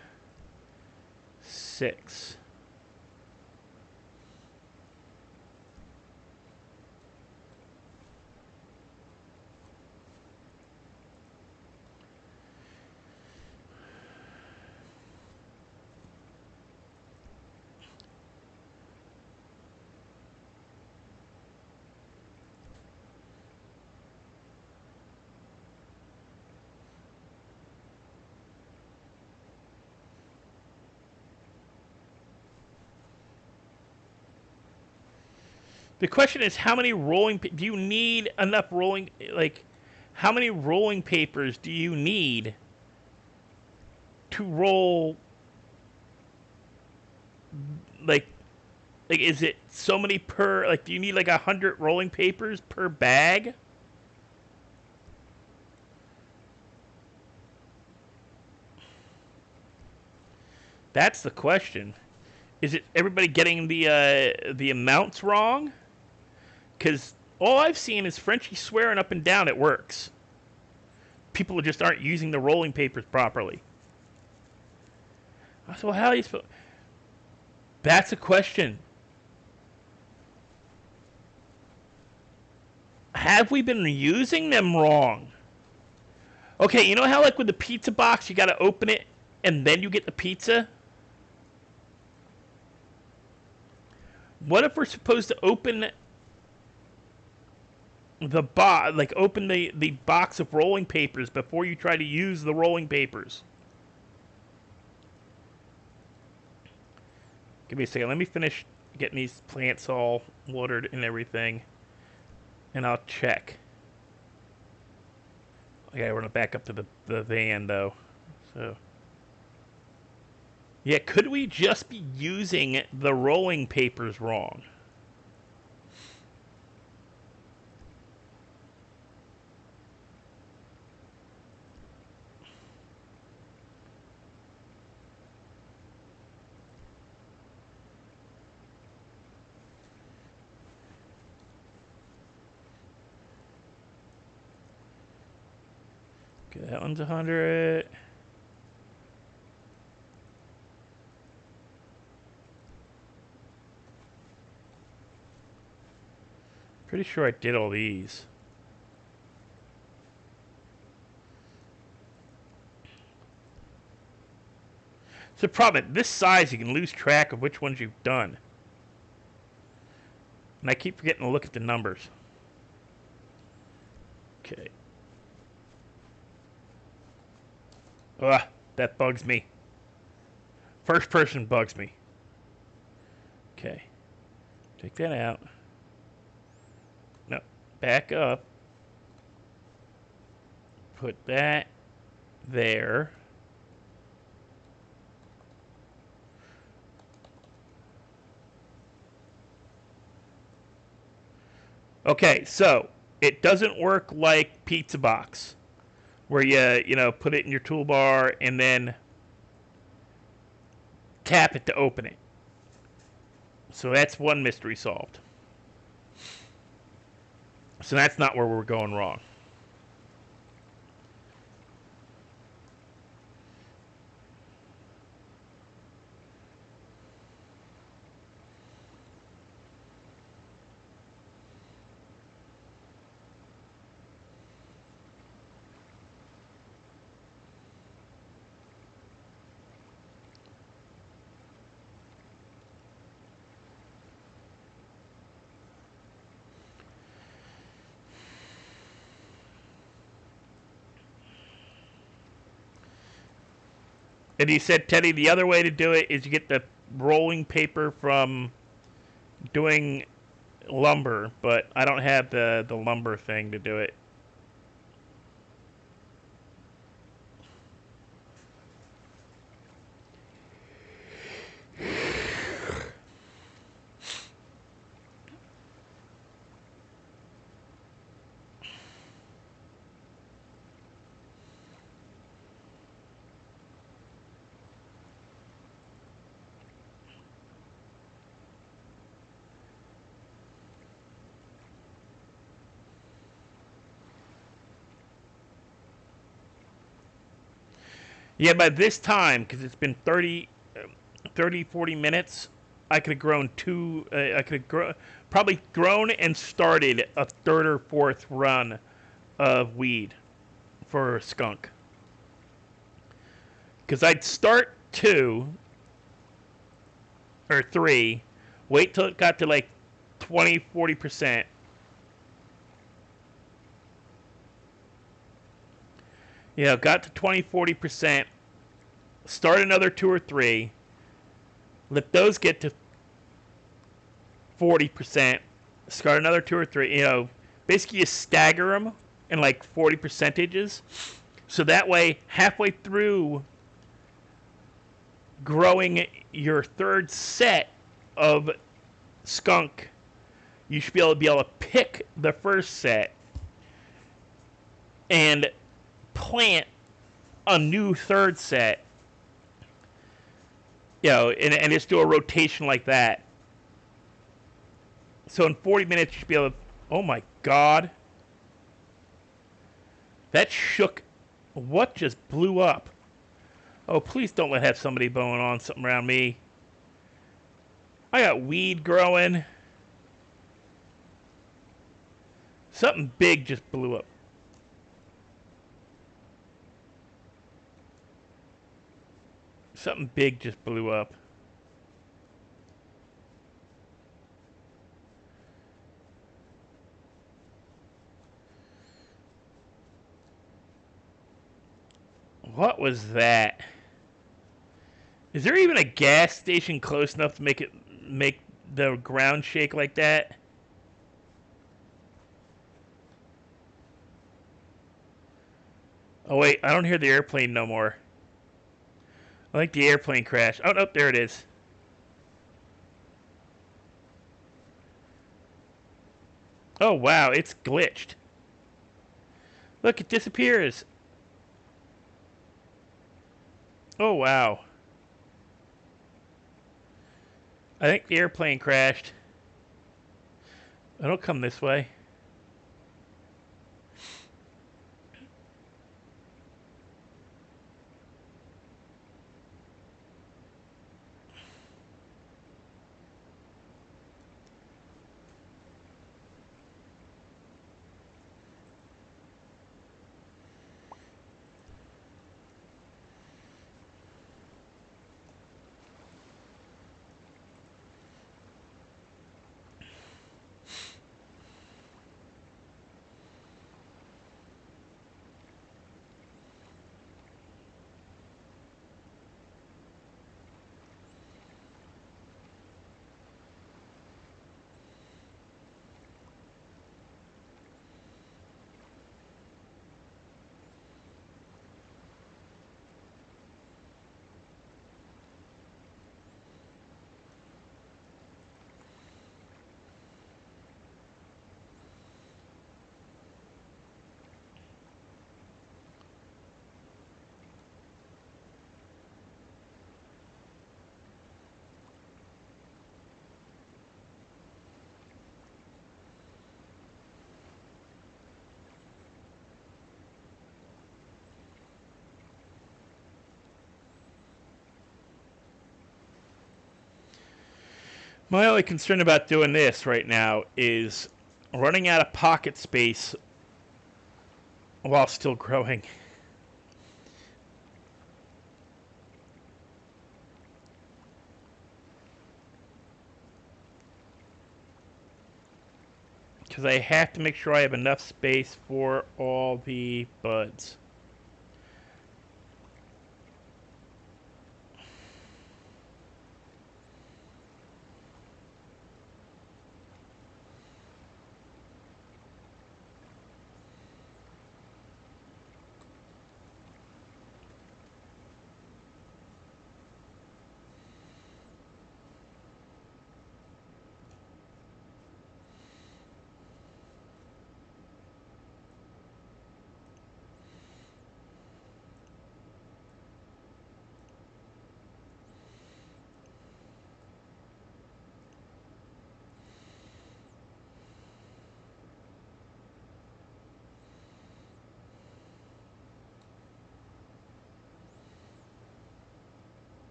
6. The question is, how many rolling? Do you need enough rolling? Like, how many rolling papers do you need to roll? Like, is it so many per? Like, do you need like 100 rolling papers per bag? That's the question. Is it everybody getting the amounts wrong? Because all I've seen is Frenchie swearing up and down it works. People just aren't using the rolling papers properly. So how are you supposed? That's a question. Have we been using them wrong? Okay, you know how like with the pizza box you got to open it and then you get the pizza? What if we're supposed to open the open the box of rolling papers before you try to use the rolling papers? Give me a second. Let me finish getting these plants all watered and everything, and I'll check. Okay, we're gonna back up to the van though. So yeah, could we just be using the rolling papers wrong? Okay, that one's 100. Pretty sure I did all these. It's a problem. This size, you can lose track of which ones you've done. And I keep forgetting to look at the numbers. Okay. Ugh, that bugs me. First person bugs me. Okay. Take that out. No. Back up. Put that there. Okay, so it doesn't work like Pizza Box, where you put it in your toolbar and then tap it to open it. So that's one mystery solved. So that's not where we're going wrong. And he said, Teddy, the other way to do it is you get the rolling paper from doing lumber, but I don't have the lumber thing to do it. Yeah, by this time, because it's been 40 minutes, I could have grown I could have probably grown and started a third or fourth run of weed for skunk. Because I'd start 2 or 3, wait till it got to like 20-40%. Got to 20-40%, start another 2 or 3, let those get to 40%, start another 2 or 3. Basically you stagger them in like 40 percentages. So that way, halfway through growing your third set of skunk, you should be able to pick the first set and plant a new third set, and just do a rotation like that. So in 40 minutes, you should be able to. Oh my God. That shook. What just blew up? Oh, please don't let have somebody blowing on something around me. I got weed growing. Something big just blew up. Something big just blew up. What was that? Is there even a gas station close enough to make the ground shake like that? Oh wait, I don't hear the airplane no more. I think the airplane crashed. Oh no, there it is. Oh wow, it's glitched. Look, it disappears. Oh wow. I think the airplane crashed. It'll come this way. My only concern about doing this right now is running out of pocket space while still growing. Because I have to make sure I have enough space for all the buds.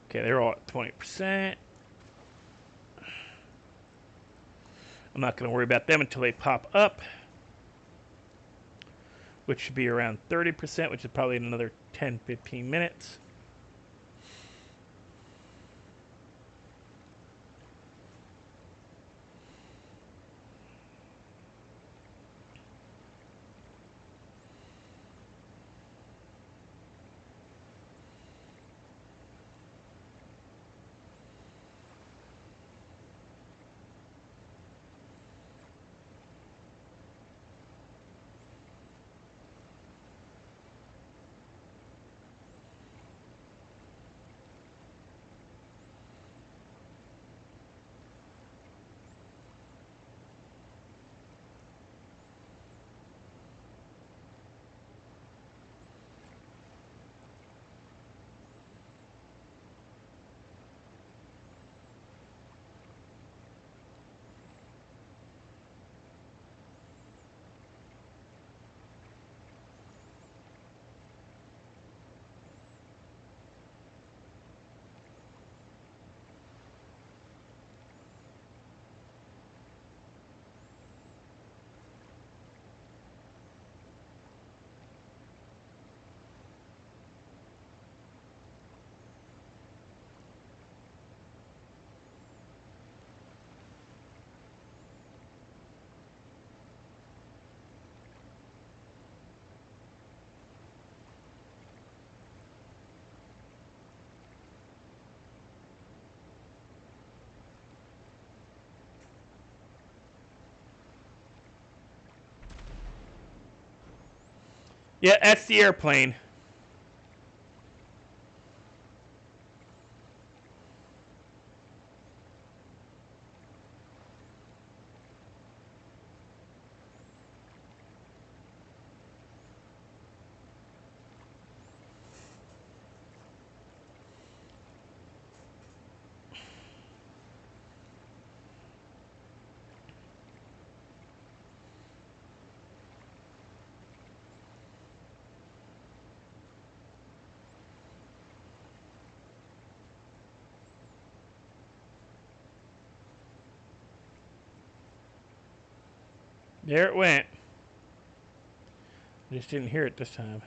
Okay, they're all at 20%. I'm not going to worry about them until they pop up, which should be around 30%, which is probably in another 10-15 minutes. Yeah, that's the airplane. There it went. I just didn't hear it this time.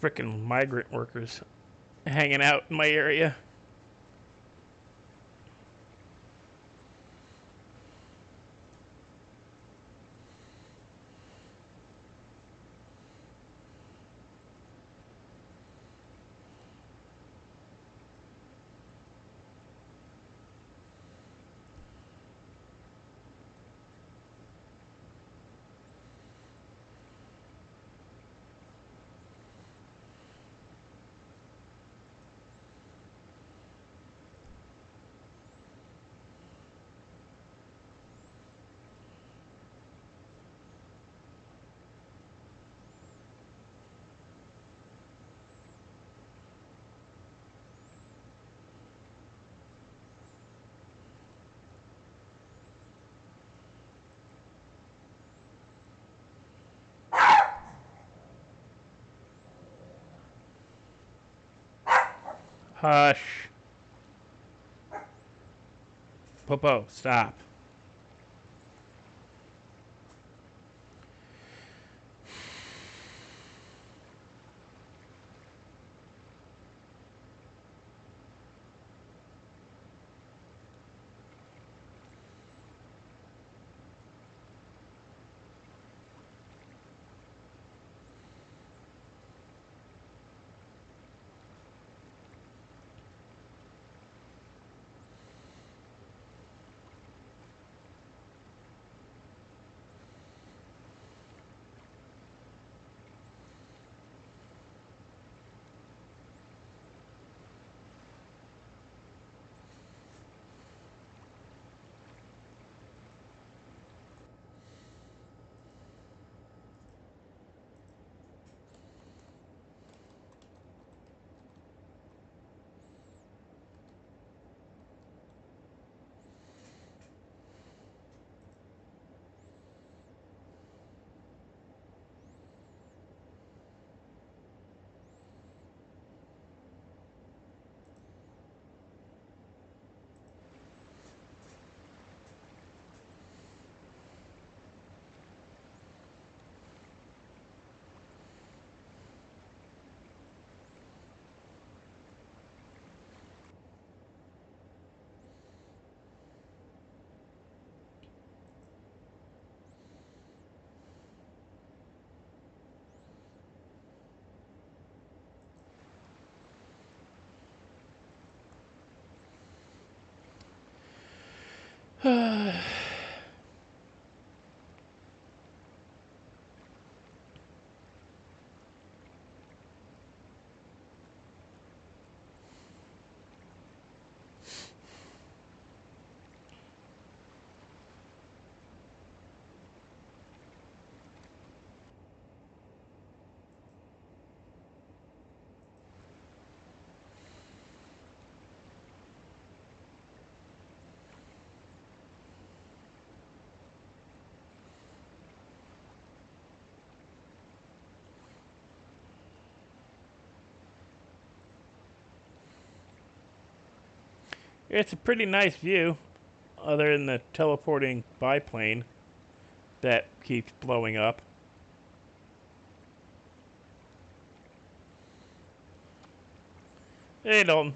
frickin' migrant workers hanging out in my area. Hush. Popo, stop. It's a pretty nice view, other than the teleporting biplane that keeps blowing up. Hey, Dalton.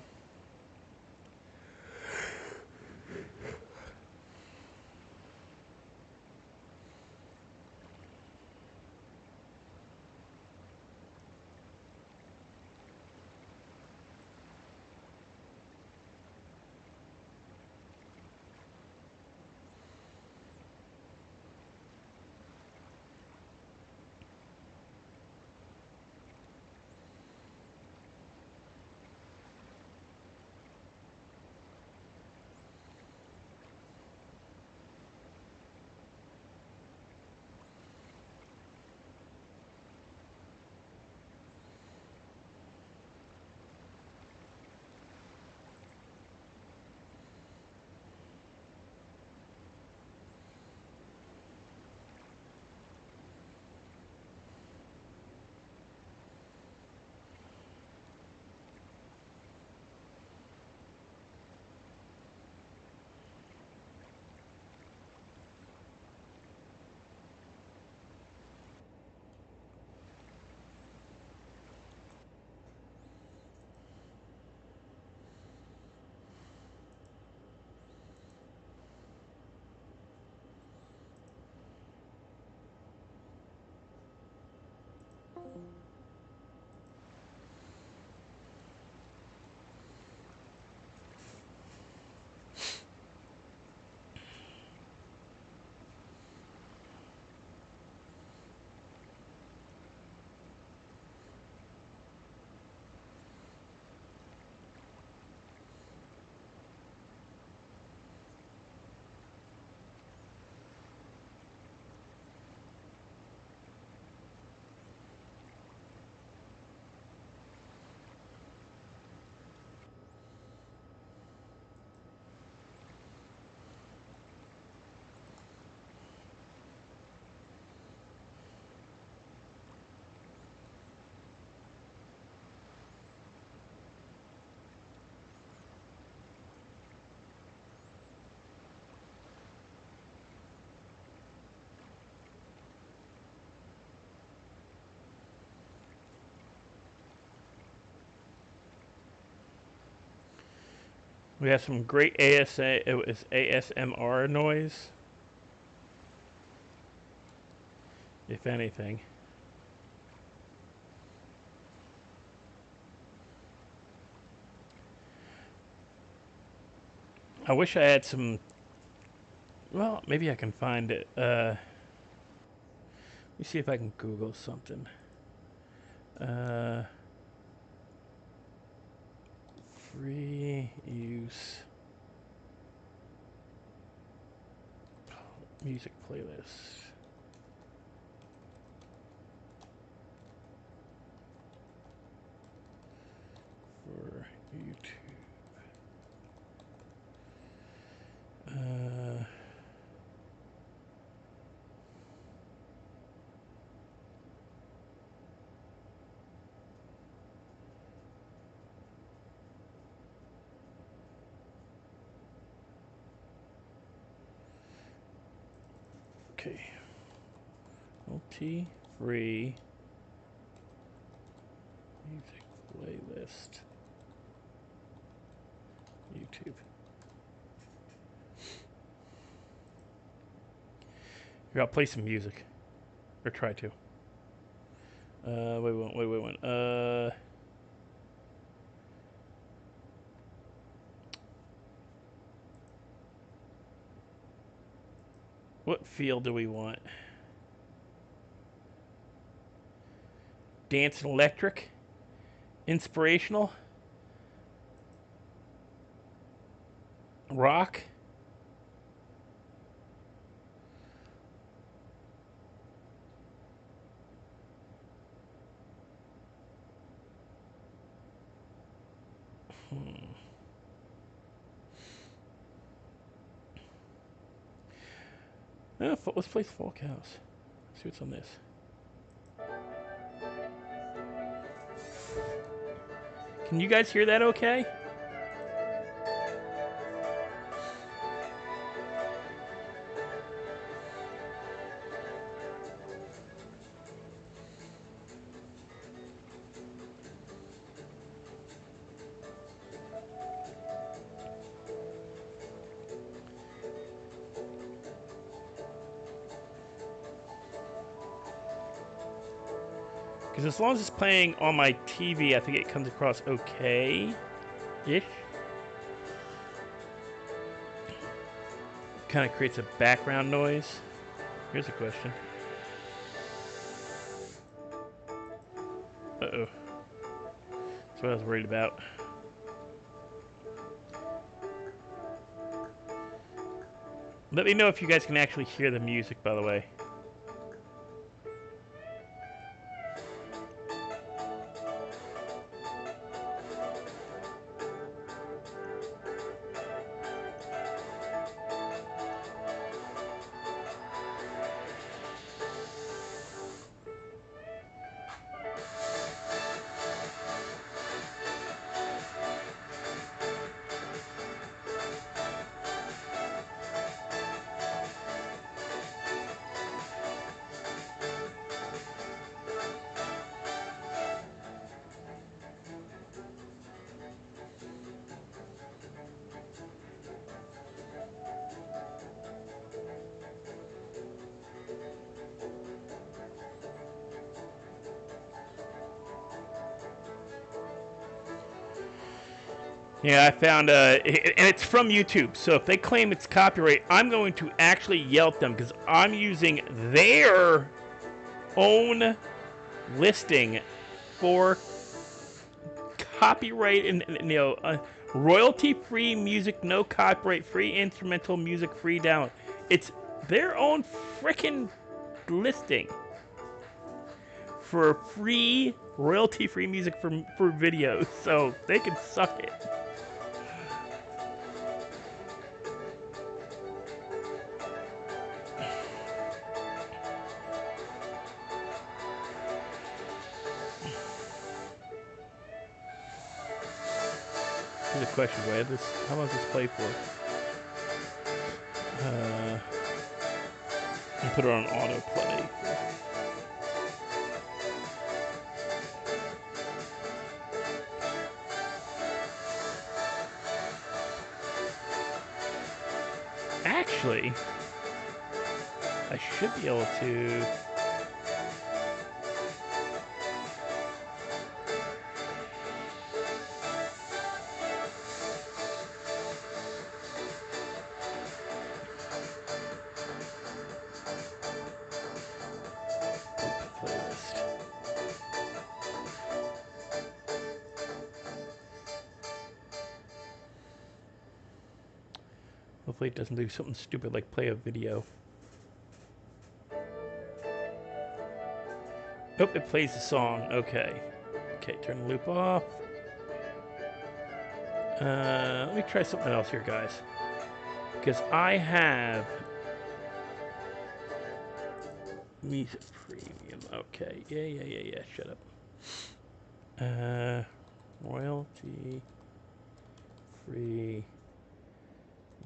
We have some great ASMR noise, if anything. I wish I had some. Well, maybe I can find it. Let me see if I can Google something. Free use music playlist for YouTube. Okay. LT free music playlist. YouTube. Here, I'll play some music. Or try to. Wait. What feel do we want? Dance and electric? Inspirational? Rock? Let's play Folk House. See what's on this. Can you guys hear that okay? Because as long as it's playing on my TV, I think it comes across okay-ish. Kind of creates a background noise. Here's a question. Uh-oh. That's what I was worried about. Let me know if you guys can actually hear the music, by the way. Yeah, I found and it's from YouTube. So if they claim it's copyright, I'm going to actually yell at them because I'm using their own listing for copyright and royalty-free music, no copyright, free instrumental music, free download. It's their own freaking listing for free royalty-free music for videos, so they can suck it. Here's a question: do I have this? How long does this play for? I'll put it on autoplay. Actually, I should be able to. Playlist. Hopefully it doesn't do something stupid like play a video. Oh, it plays the song. Okay. Okay, turn the loop off. Let me try something else here, guys. Because I have music premium. Okay. Yeah. Shut up. Royalty free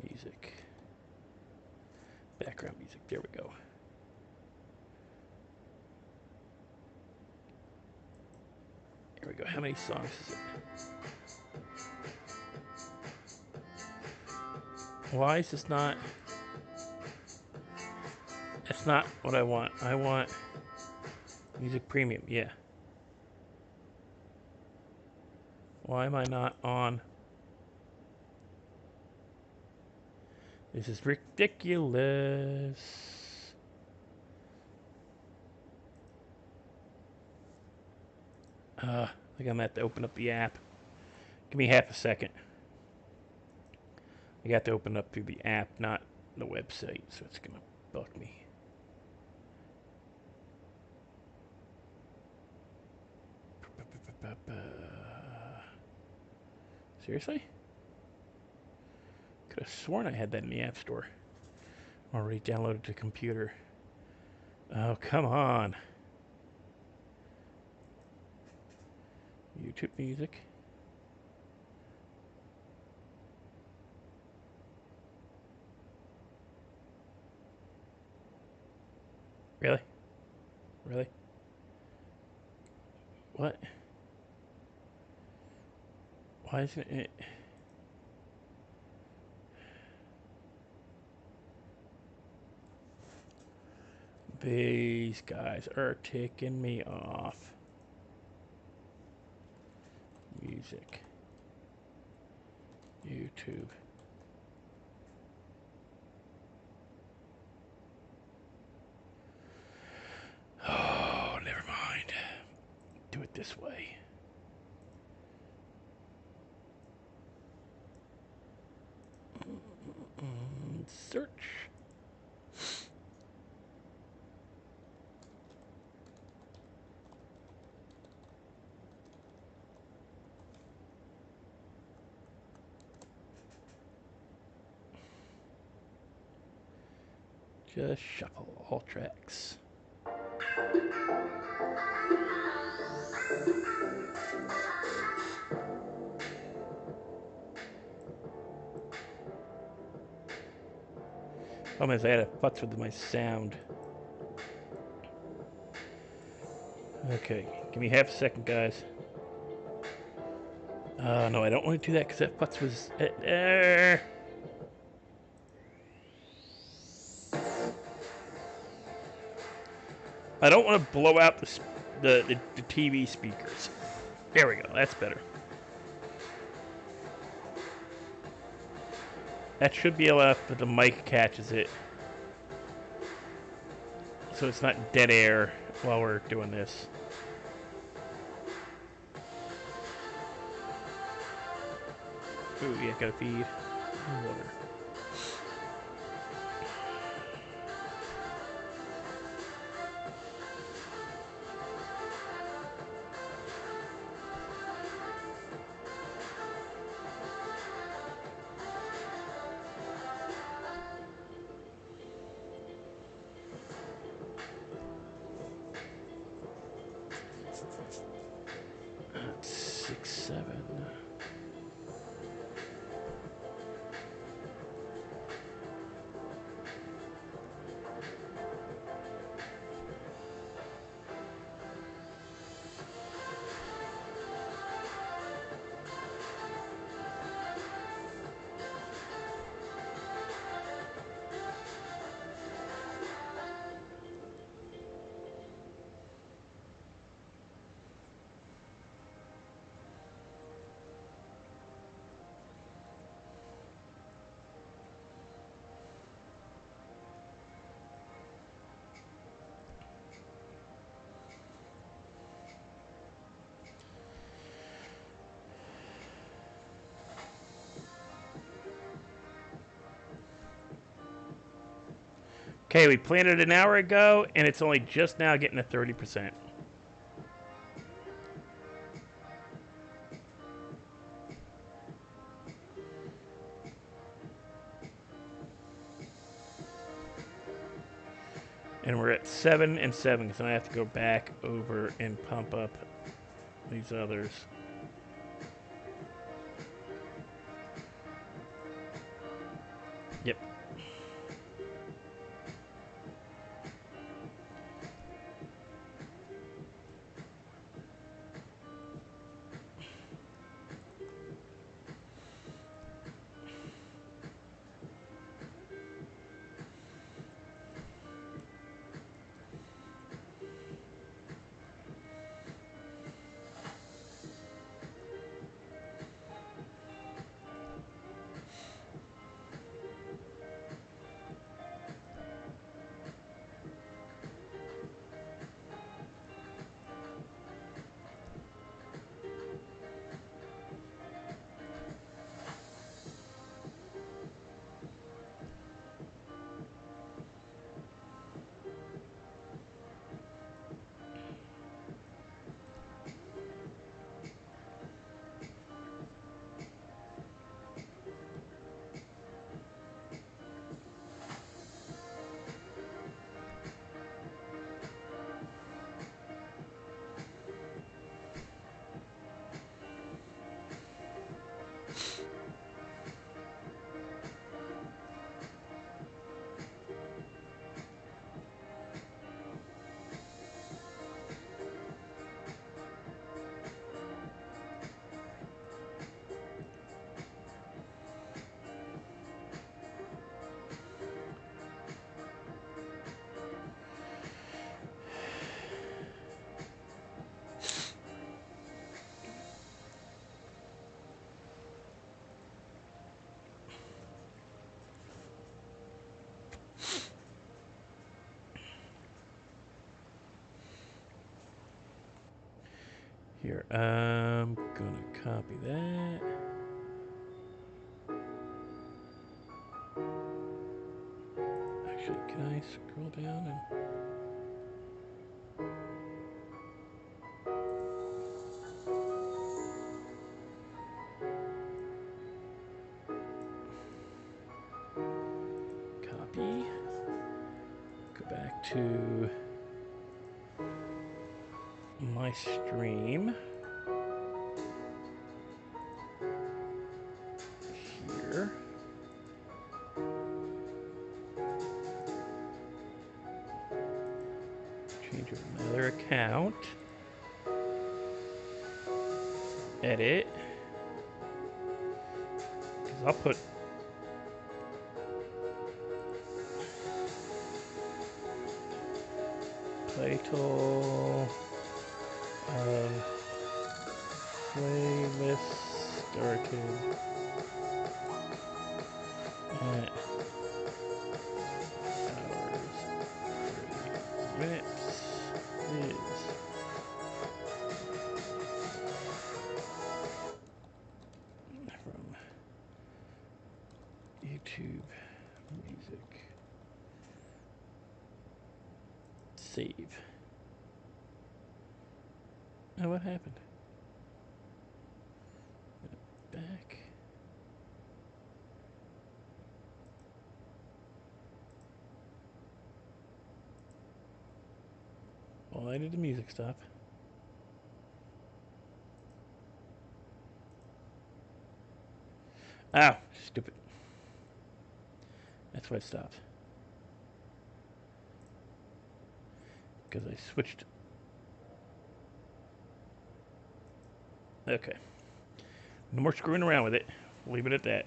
music. Background music. There we go. Here we go. How many songs is it? Why is this not? That's not what I want. I want music premium. Yeah. Why am I not on? This is ridiculous. I think I'm gonna have to open up the app. Give me half a second. I got to open up through the app, not the website, so it's gonna bug me. Seriously? Could have sworn I had that in the App Store. Already downloaded to computer. Oh, come on. YouTube Music. Really? Really? What? Why isn't it? These guys are ticking me off. Music. YouTube. Oh, never mind. Do it this way. Search. Just shuffle all tracks. Problem is I had a futz with my sound. Okay, give me half a second, guys. No, I don't want to do that because that futz was... I don't want to blow out the TV speakers. There we go, that's better. That should be enough, but the mic catches it. So it's not dead air while we're doing this. Ooh, yeah, gotta feed water. That's 6, 7. Okay, we planted an hour ago, and it's only just now getting to 30%. And we're at 7 and 7, because I have to go back over and pump up these others. Yep. Here, I'm gonna copy that. Actually, can I scroll down and... Copy. Go back to my stream. Here. Change to another account. Edit. 'Cause I'll put title playlist started YouTube music. Save. Oh, what happened? Back. Why did the music stop? Ah, stupid. That's why it stopped. Because I switched. Okay. No more screwing around with it. Leave it at that.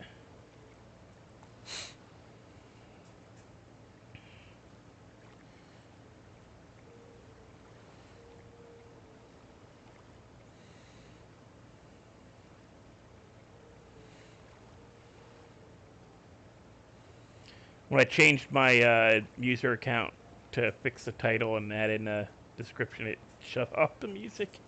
When I changed my user account to fix the title and add in a description, it shut off the music.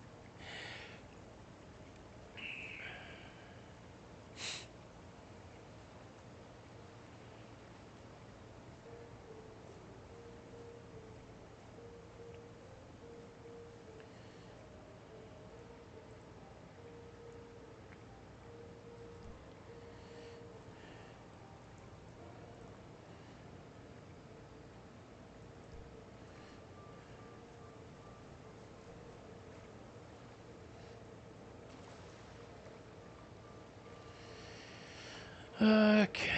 Okay.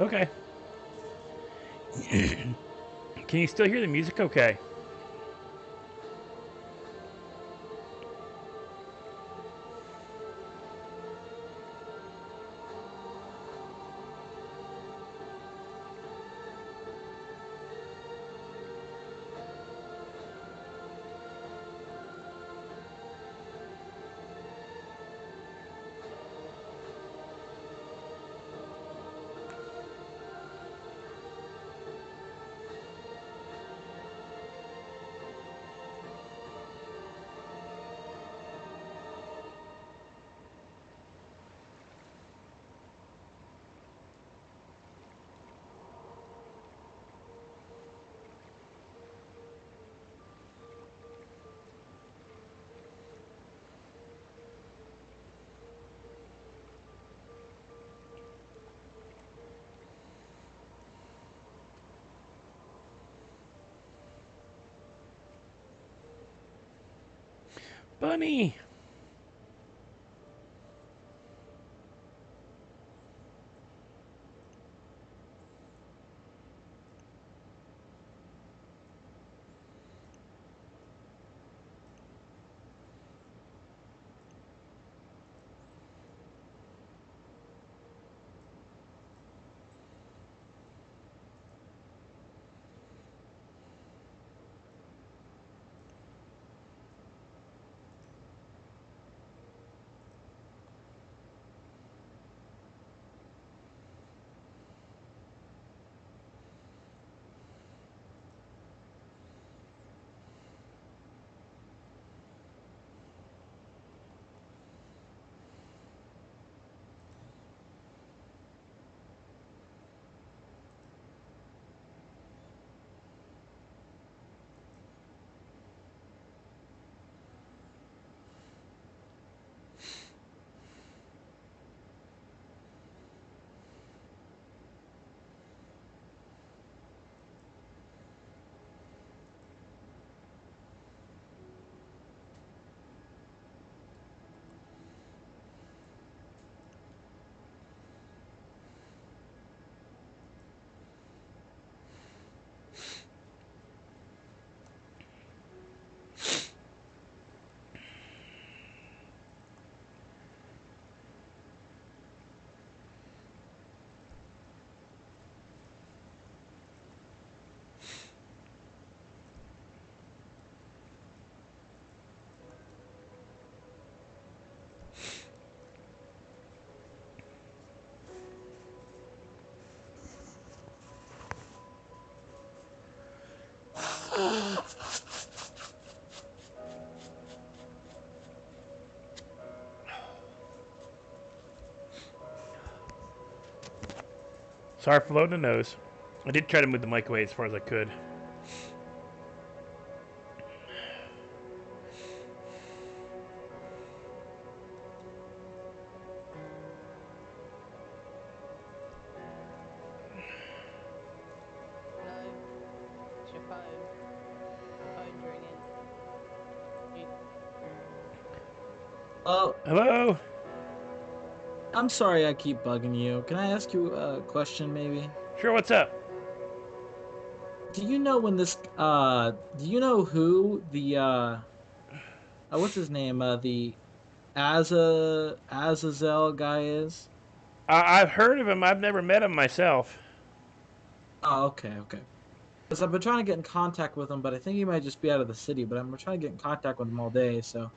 Okay. Can you still hear the music okay? Bunny. Sorry for blowing the nose. I did try to move the mic away as far as I could. Hello? It's your phone. Phone's ringing. You... Oh, Hello? I'm sorry I keep bugging you. Can I ask you a question, maybe? Sure, what's up? Do you know when this do you know who the what's his name? The Azazel guy is? I've heard of him. I've never met him myself. Oh, okay, okay. Because I've been trying to get in contact with him, but I think he might just be out of the city. But I'm trying to get in contact with him all day, so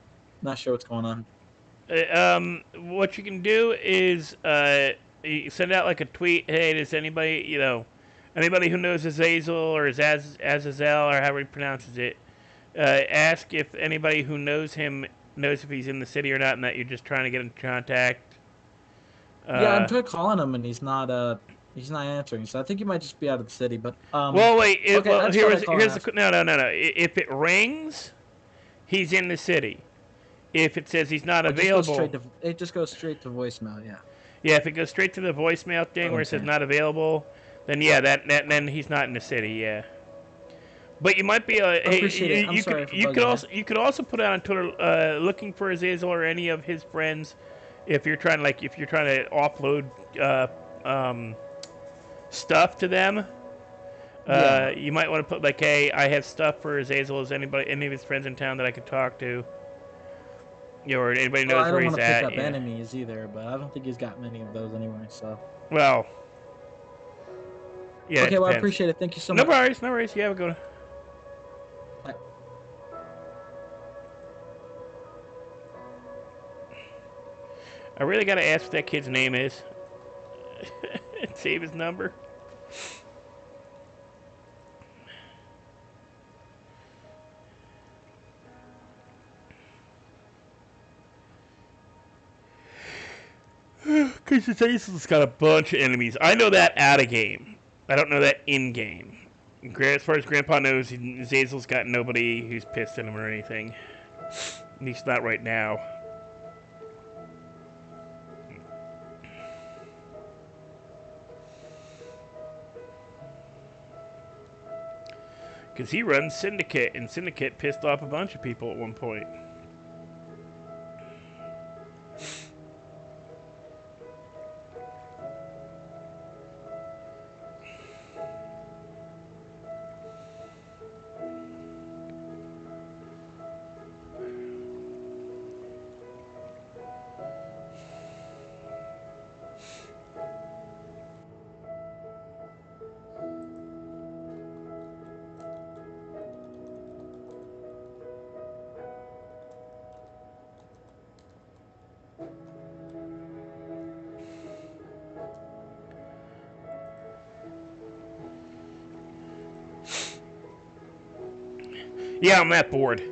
not sure what's going on. What you can do is you send out like a tweet. Hey, does anybody, anybody who knows Azazel or Azazel or however he pronounces it, ask if anybody who knows him knows if he's in the city or not, and that you're just trying to get in contact. Yeah, I'm trying calling him, and he's not answering. So I think he might just be out of the city. But Well, wait. okay, I just thought I'd call and Here's ask. the no. If it rings, he's in the city. If it says he's not Oh, available, it just goes straight to voicemail. Yeah. yeah, if it goes straight to the voicemail thing That's what where I'm it says saying. not available, then yeah, then he's not in the city. Yeah. But you might be. I Hey, appreciate it. I'm sorry for bugging you. you could also put out on Twitter looking for Azazel or any of his friends if you're trying to offload stuff to them. Yeah. You might want to put like, hey, I have stuff for Azazel. Is any of his friends in town that I could talk to? Or anybody Well, knows I where don't want he's to pick at? up Yeah. enemies either, but I don't think he's got many of those anyway. So. Well, yeah, it Okay, well, I depends. appreciate it. Thank you so No much. worries, no worries. You have a good one. Bye. I really gotta ask what that kid's name is. Save his number. Because Azazel's got a bunch of enemies. I know that out of game. I don't know that in game. As far as Grandpa knows, Azazel's got nobody who's pissed at him or anything. At least not right now. Because he runs Syndicate, and Syndicate pissed off a bunch of people at one point. Yeah, I'm that bored.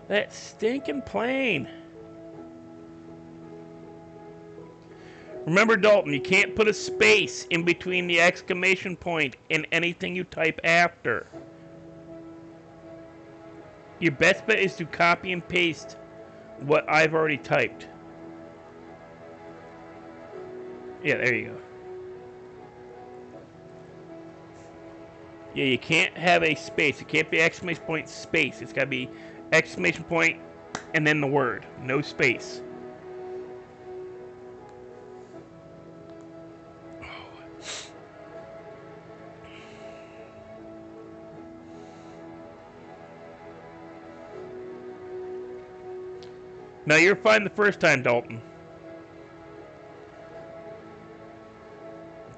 That stinking plane. Remember, Dalton, you can't put a space in between the exclamation point and anything you type after. Your best bet is to copy and paste what I've already typed. Yeah, there you go. Yeah, you can't have a space. It can't be exclamation point space. It's got to be exclamation point and then the word. No space. No, you're fine the first time, Dalton.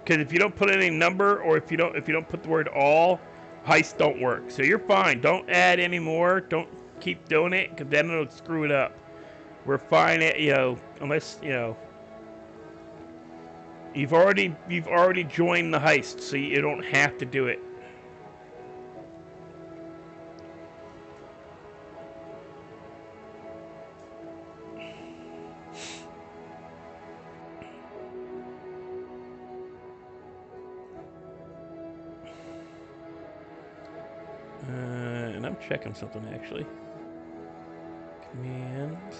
Because if you don't put any number, or if you don't put the word all, heists don't work. So you're fine. Don't add any more. Don't keep doing it, because then it'll screw it up. We're fine at, unless you've already joined the heist, so you don't have to do it. And I'm checking something actually. Commands.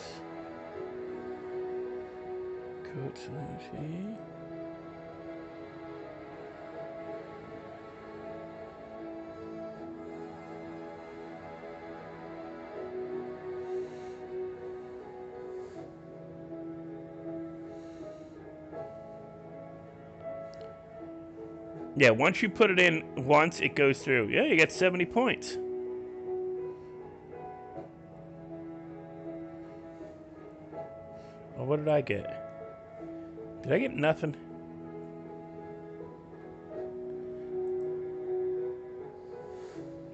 Code solution. Yeah, once you put it in once, it goes through. Yeah, you get 70 points. Oh, what did I get? Did I get nothing?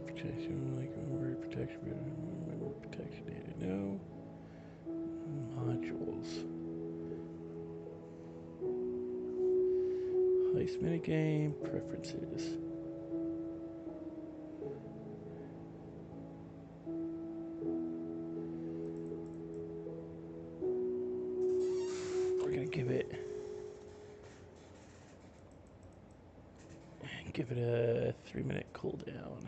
Protection, like word protection data, no. Modules. Heist minigame, preferences. We're gonna give it a 3-minute cooldown.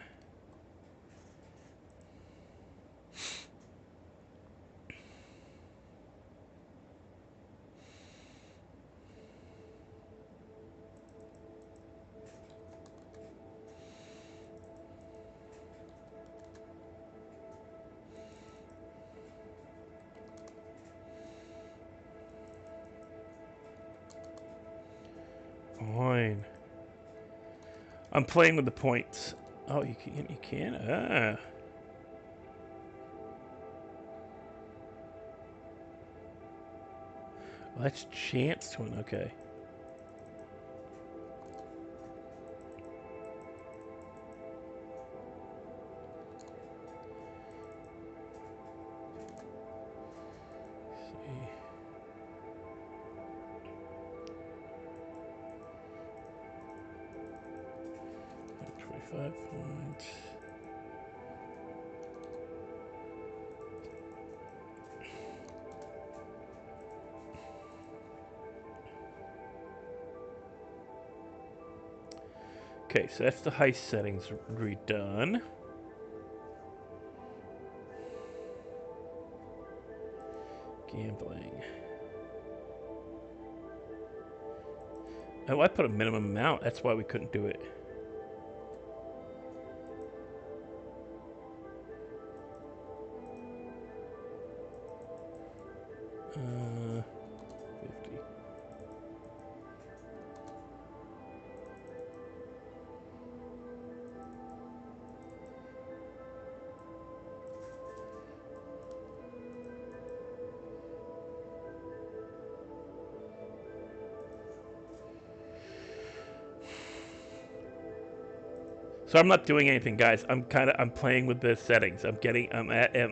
Fine. I'm playing with the points. Oh, you can. You can. Ah. Well, that's chance to win. Okay. Let's see. 25 points. Okay, so that's the heist settings redone. Gambling. Oh, I put a minimum amount. That's why we couldn't do it. Uh, 50. So I'm not doing anything, guys. I'm playing with the settings. I'm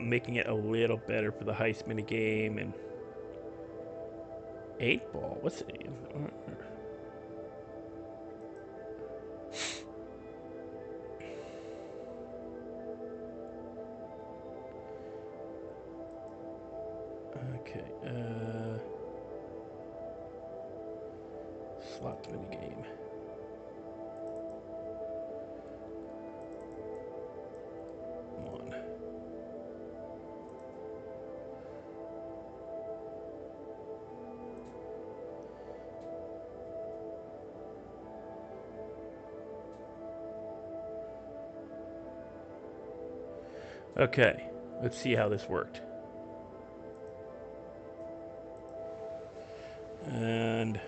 making it a little better for the heist mini game and 8 ball. What's it? Okay. Slots minigame. One. Okay, let's see how this worked. And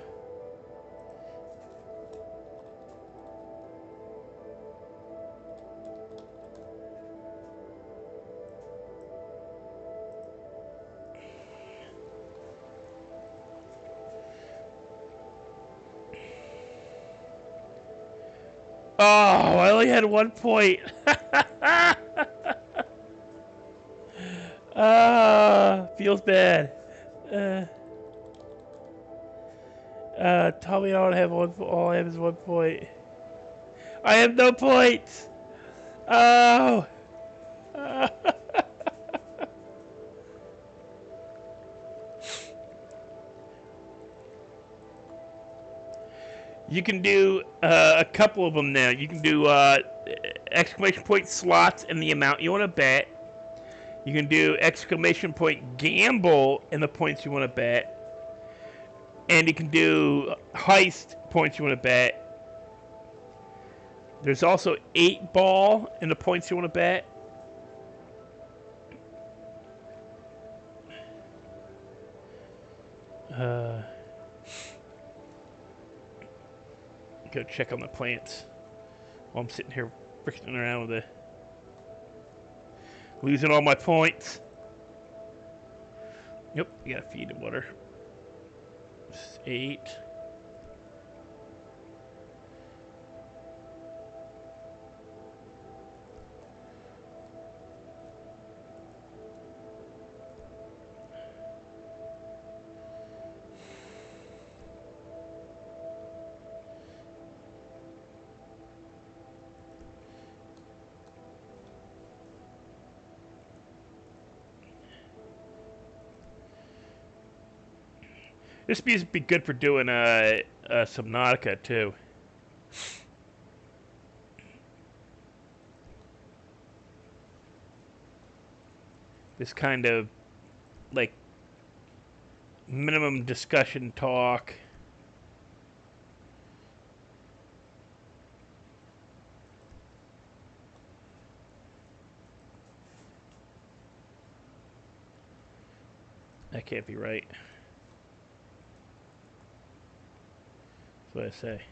oh, I only had 1 point. Feels bad. Tell me I don't have one. All I have is 1 point. I have no points. Oh. You can do a couple of them now. You can do exclamation point slots and the amount you want to bet. You can do exclamation point gamble and the points you want to bet. And you can do heist points you want to bet. There's also 8 ball and the points you want to bet. Go check on the plants while I'm sitting here freaking around with it. Losing all my points. Yep, you gotta feed the water. 8. This music would be good for doing Subnautica too. This kind of like minimum discussion talk. That can't be right. That's what I say.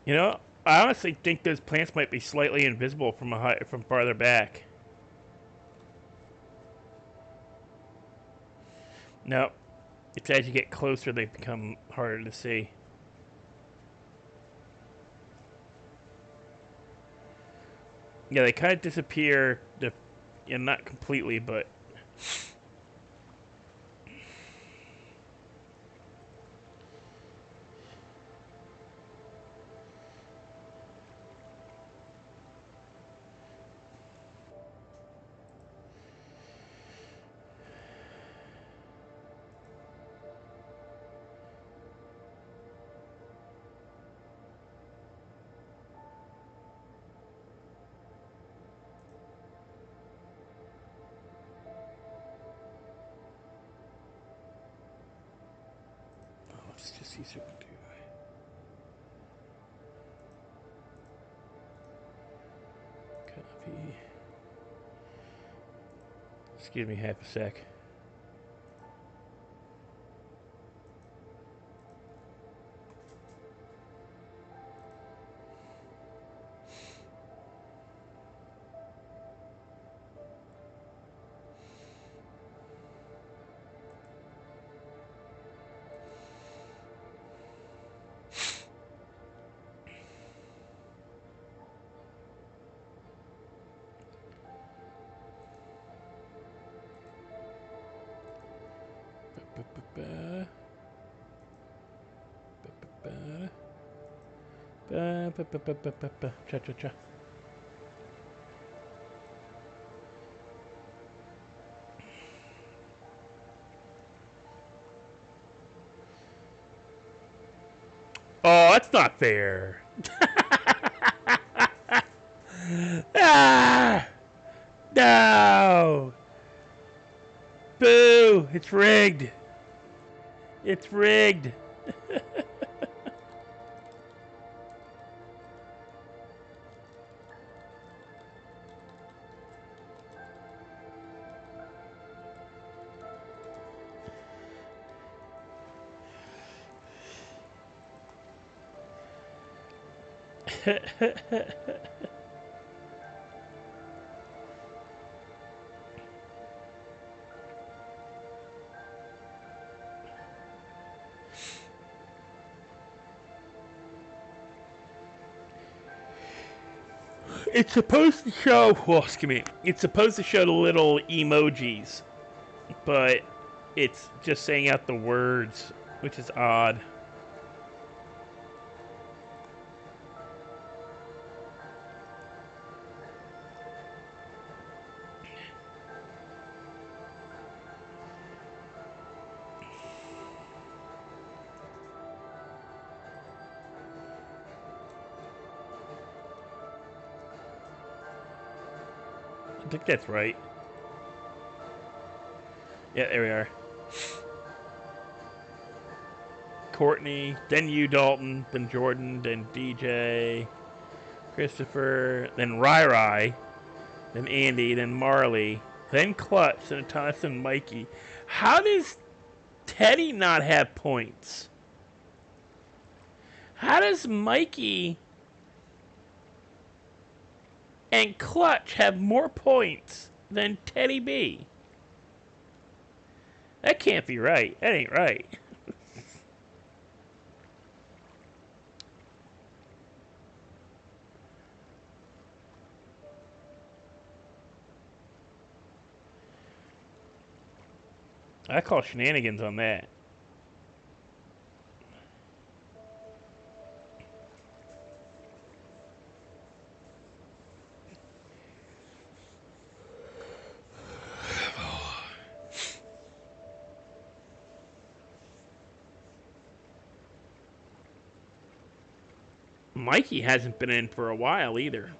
You know, I honestly think those plants might be slightly invisible from farther back. No, it's as you get closer they become harder to see. Yeah, they kind of disappear. Not completely, but let's just see what we can do. Copy. Just give me half a sec. Cha cha cha. Oh, that's not fair. Ah! No! Boo! It's rigged. It's rigged. It's supposed to show, well, excuse me, it's supposed to show the little emojis, but it's just saying out the words, which is odd. I think that's right. Yeah, there we are. Courtney, then you, Dalton, then Jordan, then DJ, Christopher, then Rai, then Andy, then Marley, then Clutch, then Thomas and Mikey. How does Teddy not have points? How does Mikey and Clutch have more points than Teddy B? That can't be right. That ain't right. I call shenanigans on that. Mikey hasn't been in for a while either.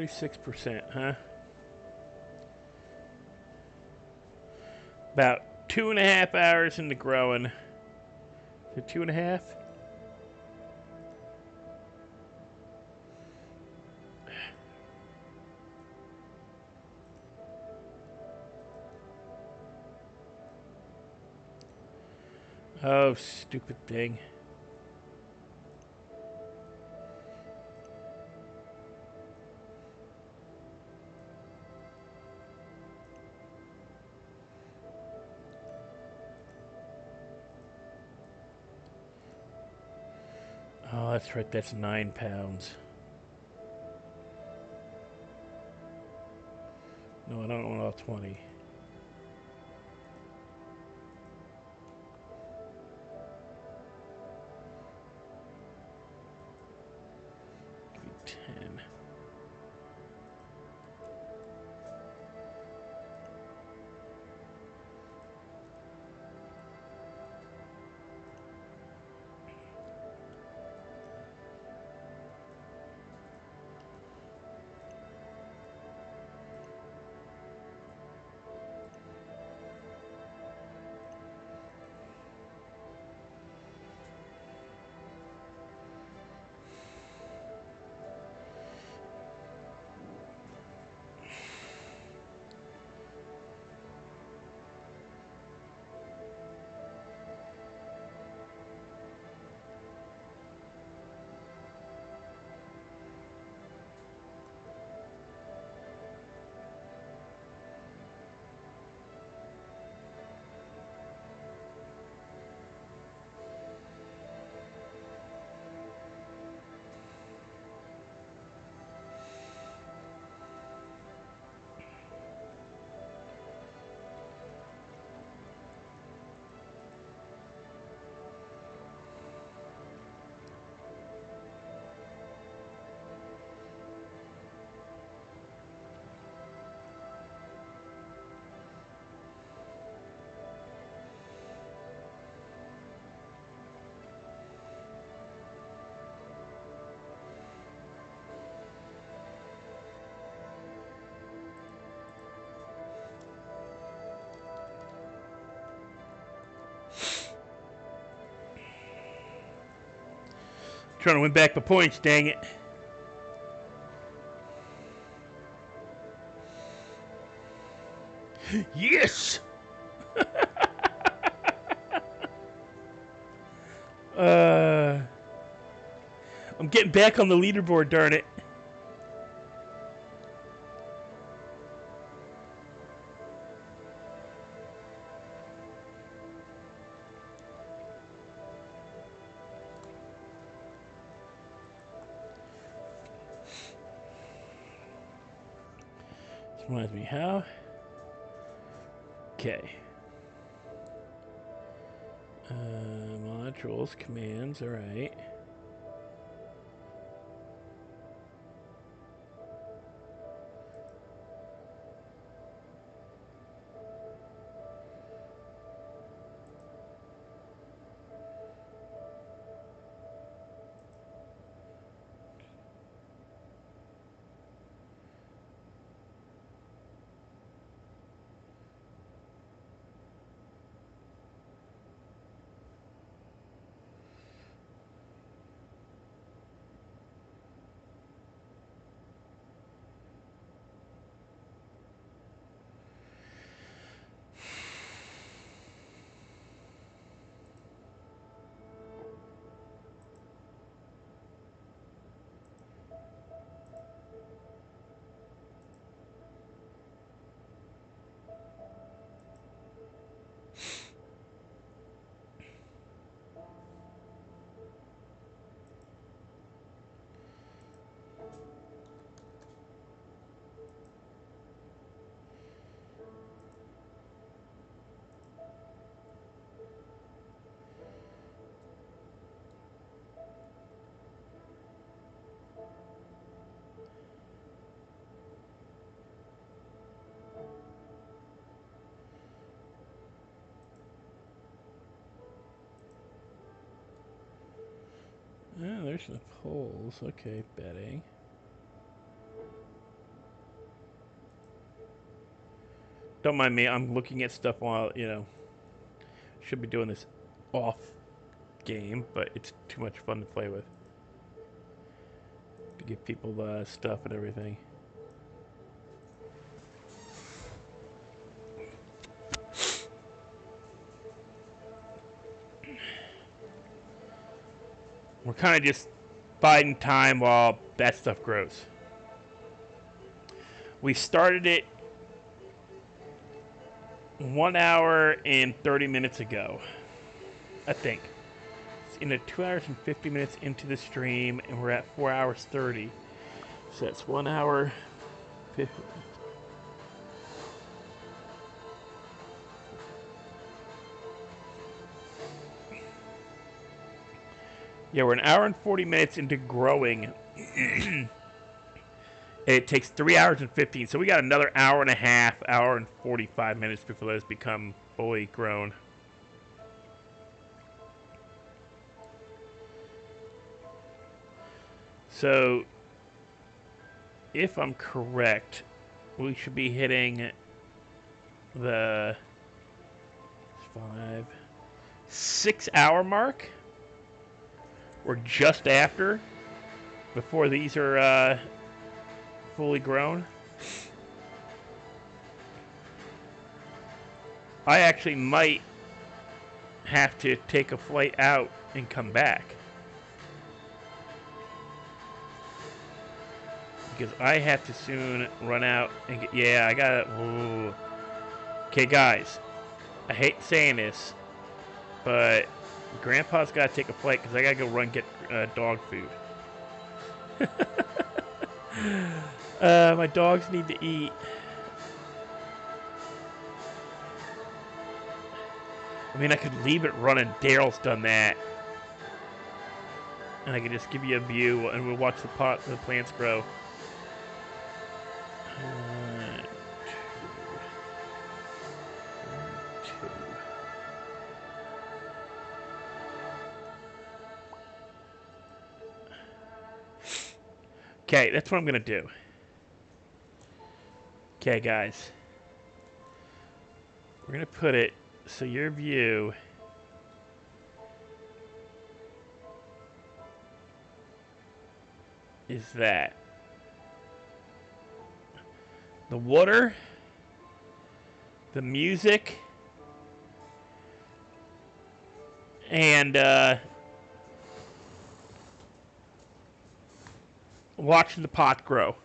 %, huh? About 2.5 hours into growing. Is it 2.5? Oh, stupid thing. Oh, that's right. That's 9 pounds. No, I don't want all 20. Give me 10. Trying to win back the points, dang it. Yes! I'm getting back on the leaderboard, darn it. This reminds me how. Okay. Modules, commands, alright. Oh, there's the polls. Okay, betting. Don't mind me. I'm looking at stuff while, you know, should be doing this off game, but it's too much fun to play with. To give people stuff and everything. We're kind of just biding time while that stuff grows. We started it 1 hour and 30 minutes ago, I think. It's in 2 hours and 50 minutes into the stream, and we're at 4 hours 30. So that's 1 hour 50. Yeah, we're an hour and 40 minutes into growing. It takes 3 hours and 15, so we got another hour and a half, hour and 45 minutes before those become fully grown. So, if I'm correct, we should be hitting the 6 hour mark, or just after, before these are fully grown. I actually might have to take a flight out and come back, because I have to soon run out and get, yeah, I gotta, ooh. Okay guys, I hate saying this, but Grandpa's gotta take a flight because I gotta go run get dog food. My dogs need to eat. I mean, I could leave it running. Daryl's done that. And I could just give you a view and we'll watch the plants grow. Two. Okay, that's what I'm gonna do. Okay, guys. We're gonna put it so your view is that the water, the music, and watching the pot grow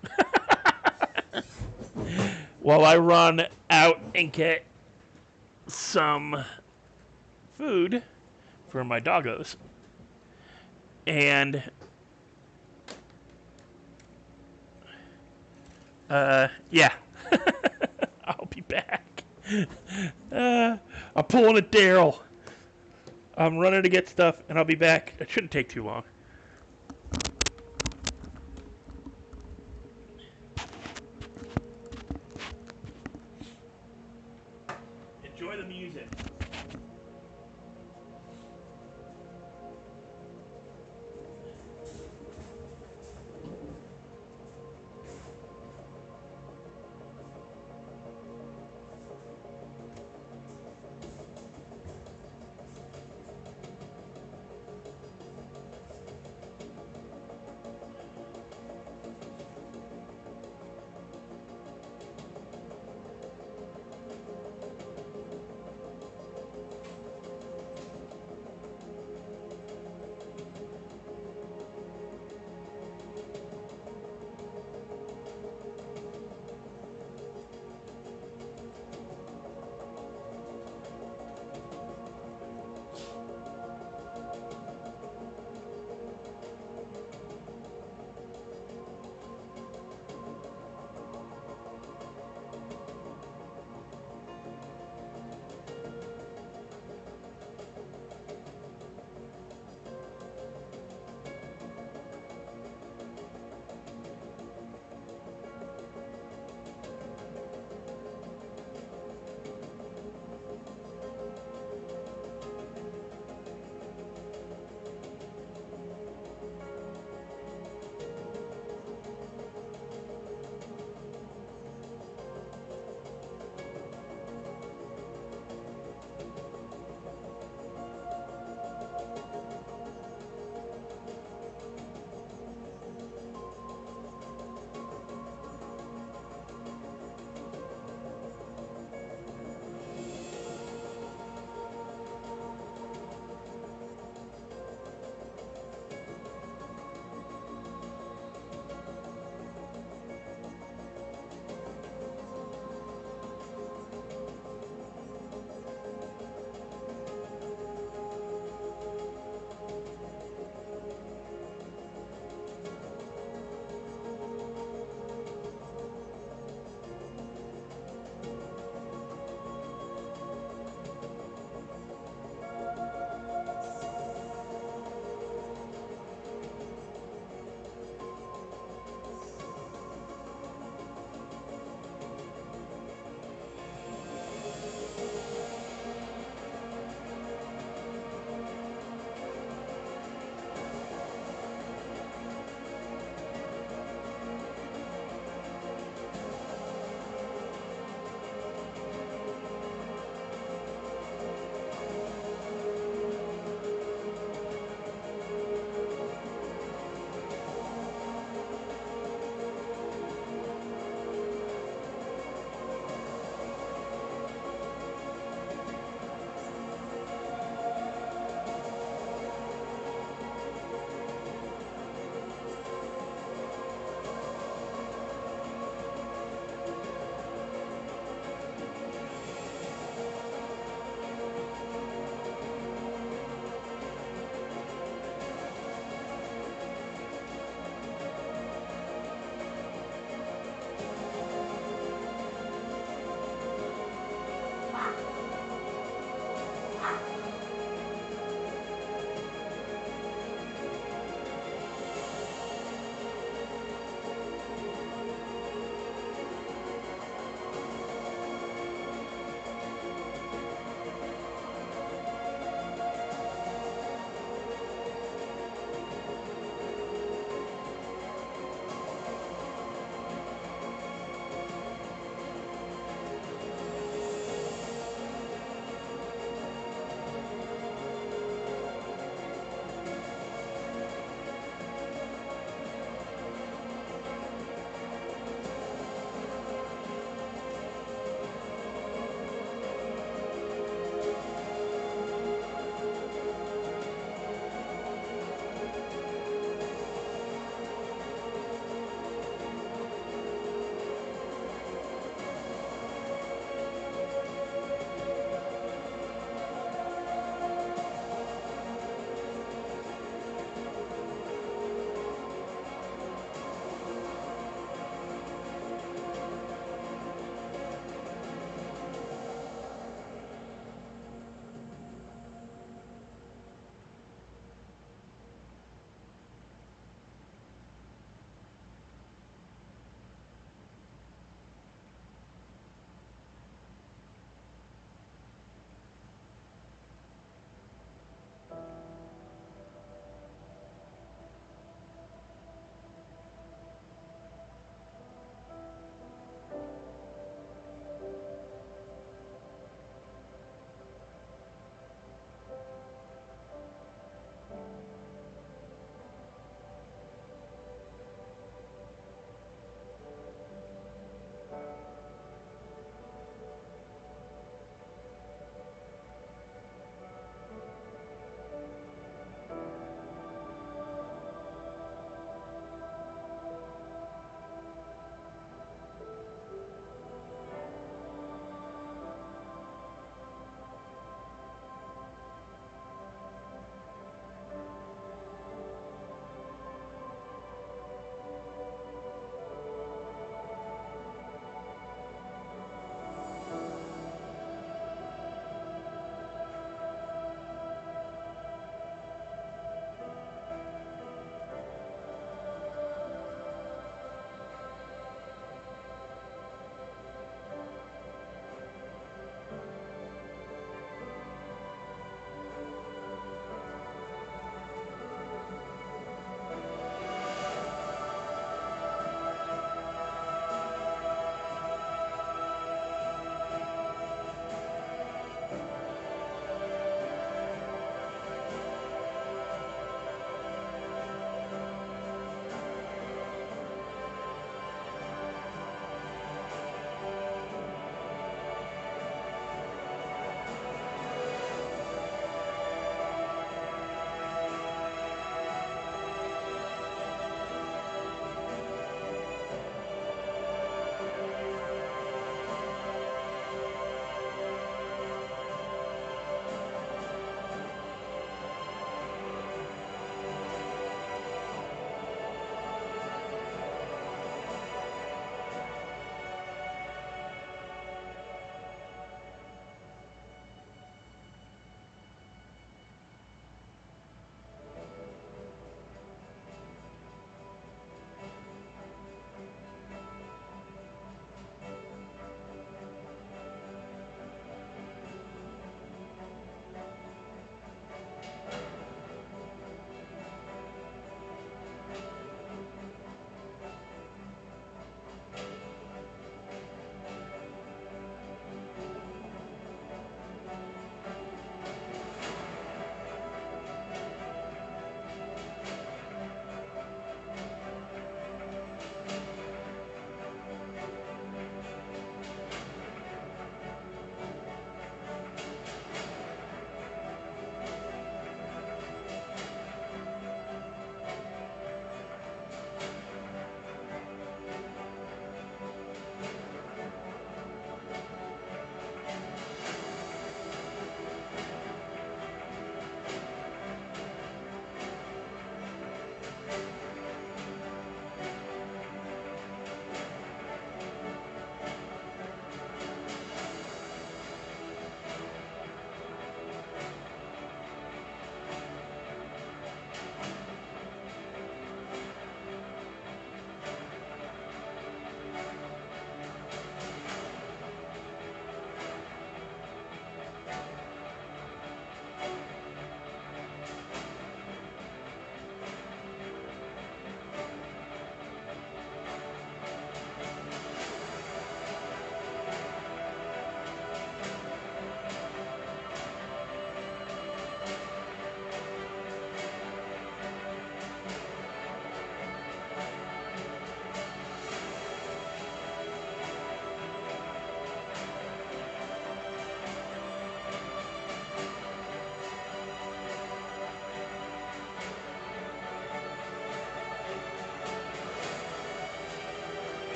while I run out and get some food for my doggos. And yeah, I'll be back. I'm pulling a Daryl. I'm running to get stuff, and I'll be back. It shouldn't take too long. Enjoy the music.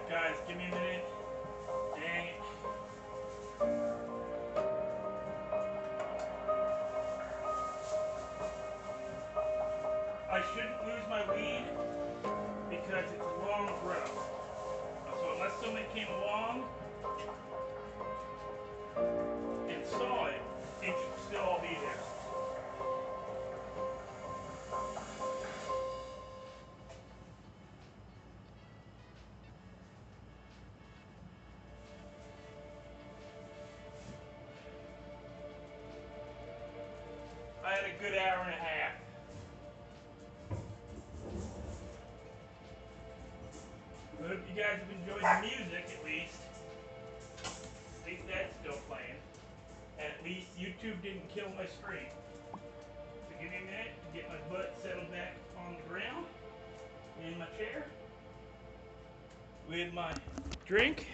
Guys, give me a minute. Dang it. I shouldn't lose my weed because it's long growth. So unless somebody came along and saw it, it should still all be there. I had a good hour and a half. I hope you guys have enjoyed the music at least. At least that's still playing. And at least YouTube didn't kill my stream. So give me a minute to get my butt settled back on the ground in my chair with my drink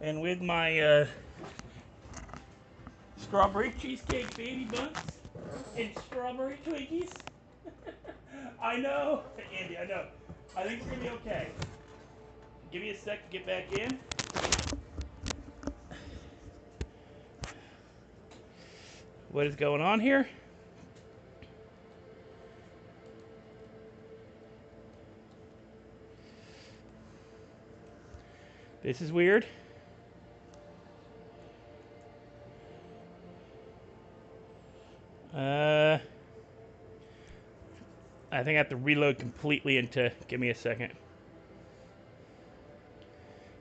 and with my strawberry cheesecake baby buns and strawberry Twinkies. I know, Andy, I know. I think it's gonna be okay. Give me a sec to get back in. What is going on here? This is weird. I think I have to reload completely into. Give me a second.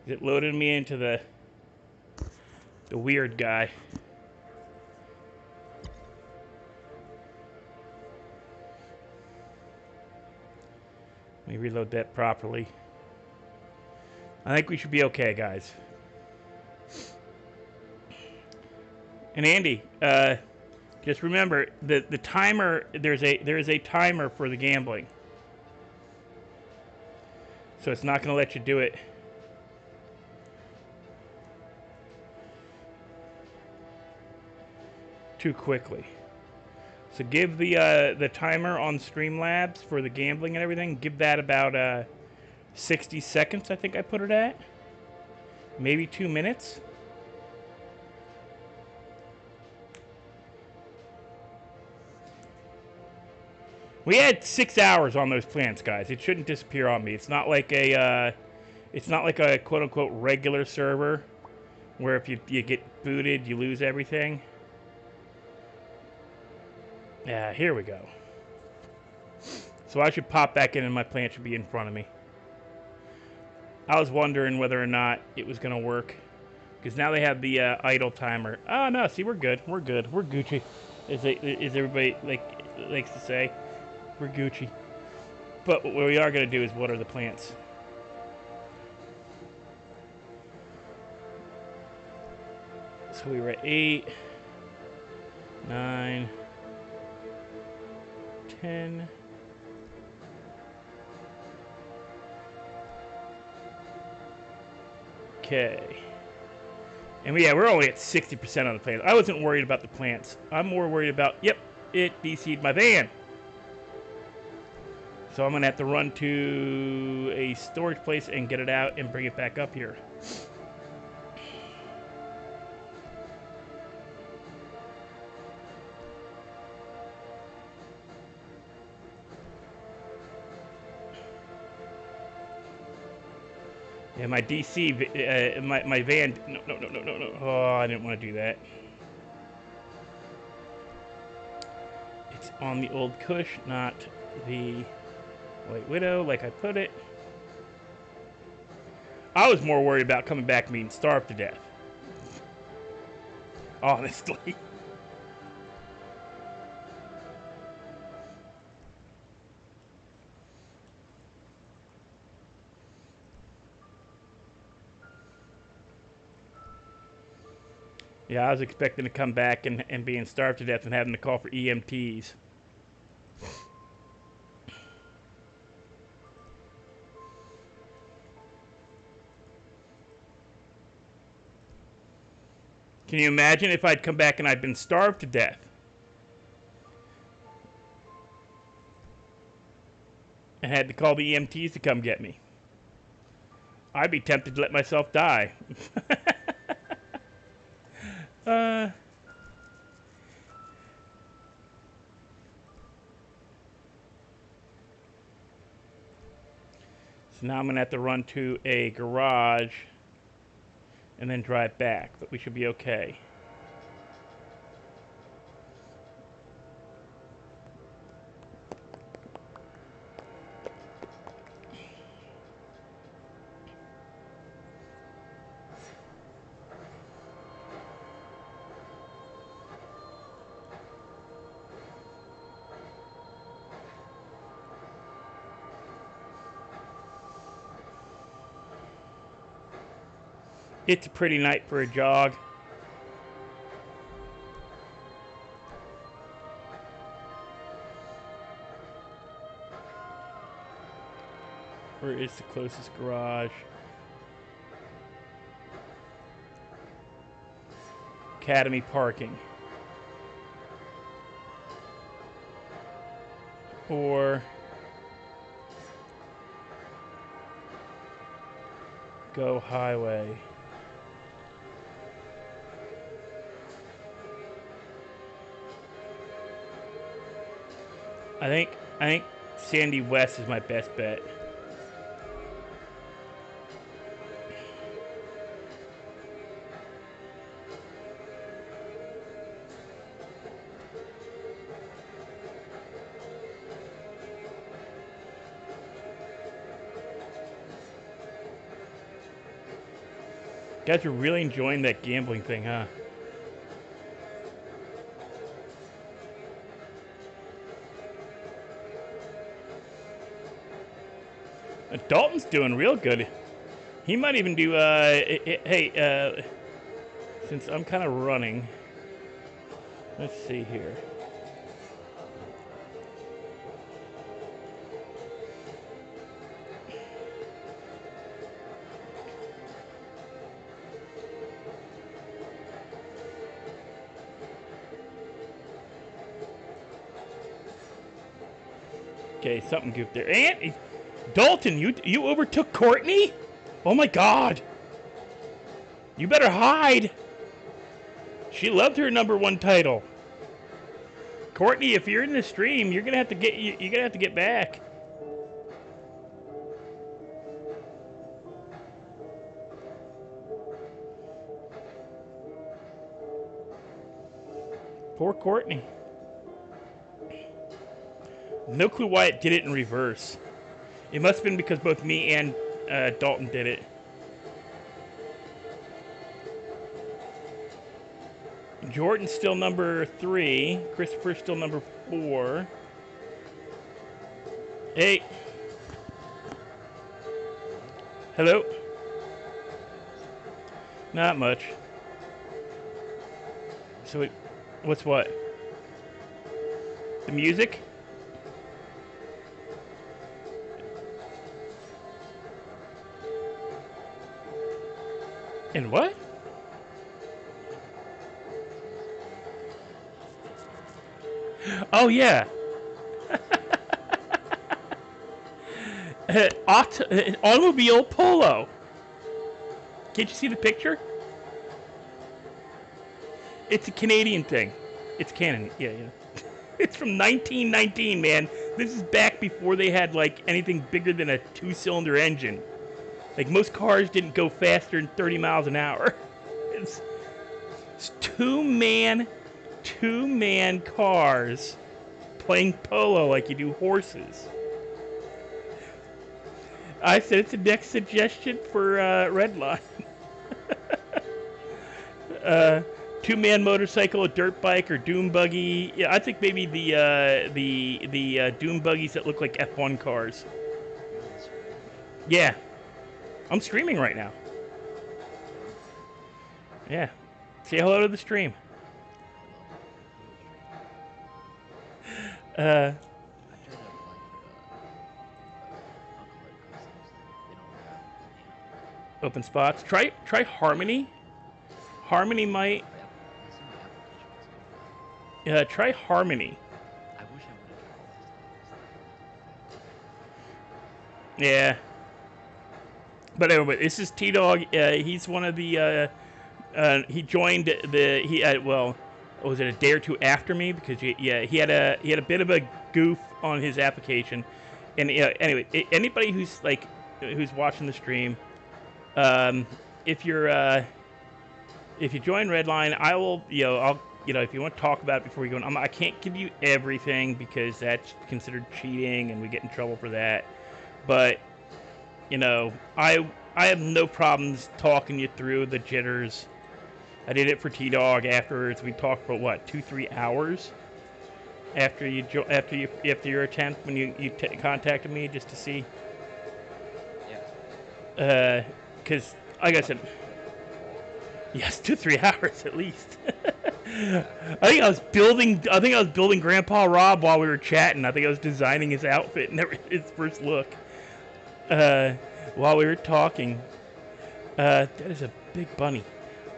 It loaded me into the weird guy. Let me reload that properly. I think we should be okay, guys. And Andy, just remember the timer. There is a timer for the gambling, so it's not going to let you do it too quickly. So give the timer on Streamlabs for the gambling and everything. Give that about 60 seconds. I think I put it at. Maybe 2 minutes. We had 6 hours on those plants, guys. It shouldn't disappear on me. It's not like a quote unquote regular server where if you get booted, you lose everything. Yeah, here we go. So I should pop back in and my plant should be in front of me. I was wondering whether or not it was going to work. Because now they have the idle timer. Oh, no, see, we're good. We're good. We're Gucci. As everybody likes to say. We're Gucci. But what we are going to do is water the plants. So we were at 8, 9, 10. Okay. And we're only at 60% on the plants. I wasn't worried about the plants. I'm more worried about, yep, it DC'd my van. So I'm going to have to run to a storage place and get it out and bring it back up here. Yeah, my DC, my van, no. Oh, I didn't want to do that. It's on the old Kush, not the White Widow, like I put it. I was more worried about coming back and being starved to death. Honestly. Yeah, I was expecting to come back and being starved to death and having to call for EMTs. Can you imagine if I'd come back and I'd been starved to death? And had to call the EMTs to come get me. I'd be tempted to let myself die. uh, so now I'm gonna have to run to a garage and then drive back, but we should be okay. It's a pretty night for a jog. Where is the closest garage? Academy parking. Or go highway. I think Sandy West is my best bet. Guys are really enjoying that gambling thing, huh? Dalton's doing real good. He might even do, hey, since I'm kind of running, let's see here. Okay, something goofed there. And Dalton, you overtook Courtney? Oh my God! You better hide. She loved her #1 title. Courtney, if you're in the stream, you're gonna have to get you're gonna have to get back. Poor Courtney. No clue why it did it in reverse. It must have been because both me and Dalton did it. Jordan's still #3. Christopher's still #4. Hey. Hello. Not much. So, what's what? The music? And what? Oh yeah. Automobile polo. Can't you see the picture? It's a Canadian thing. It's Canon. Yeah. It's from 1919, man. This is back before they had like anything bigger than a 2-cylinder engine. Like most cars didn't go faster than 30 miles an hour. It's two-man cars playing polo like you do horses. I said it's the next suggestion for Redline. Two-man motorcycle, a dirt bike, or dune buggy. Yeah, I think maybe the dune buggies that look like F1 cars. Yeah, I'm streaming right now. Yeah, say hello to the stream. Open spots. Try Harmony. Harmony might. Try Harmony. Yeah. But anyway, this is T Dog. He's one of the. He joined the. He well, was it a day or two after me? Because he had a bit of a goof on his application, and anyway, anybody who's like who's watching the stream, if you're if you join Redline, I will I'll if you want to talk about it before you go in, I can't give you everything because that's considered cheating and we get in trouble for that. But I have no problems talking you through the jitters. I did it for T-Dog afterwards. We talked for what, 2-3 hours after your attempt when you contacted me just to see. Yeah. Because like I said, yes, 2-3 hours at least. I think I was building Grandpa Rob while we were chatting. I think I was designing his outfit and his first look. While we were talking, that is a big bunny.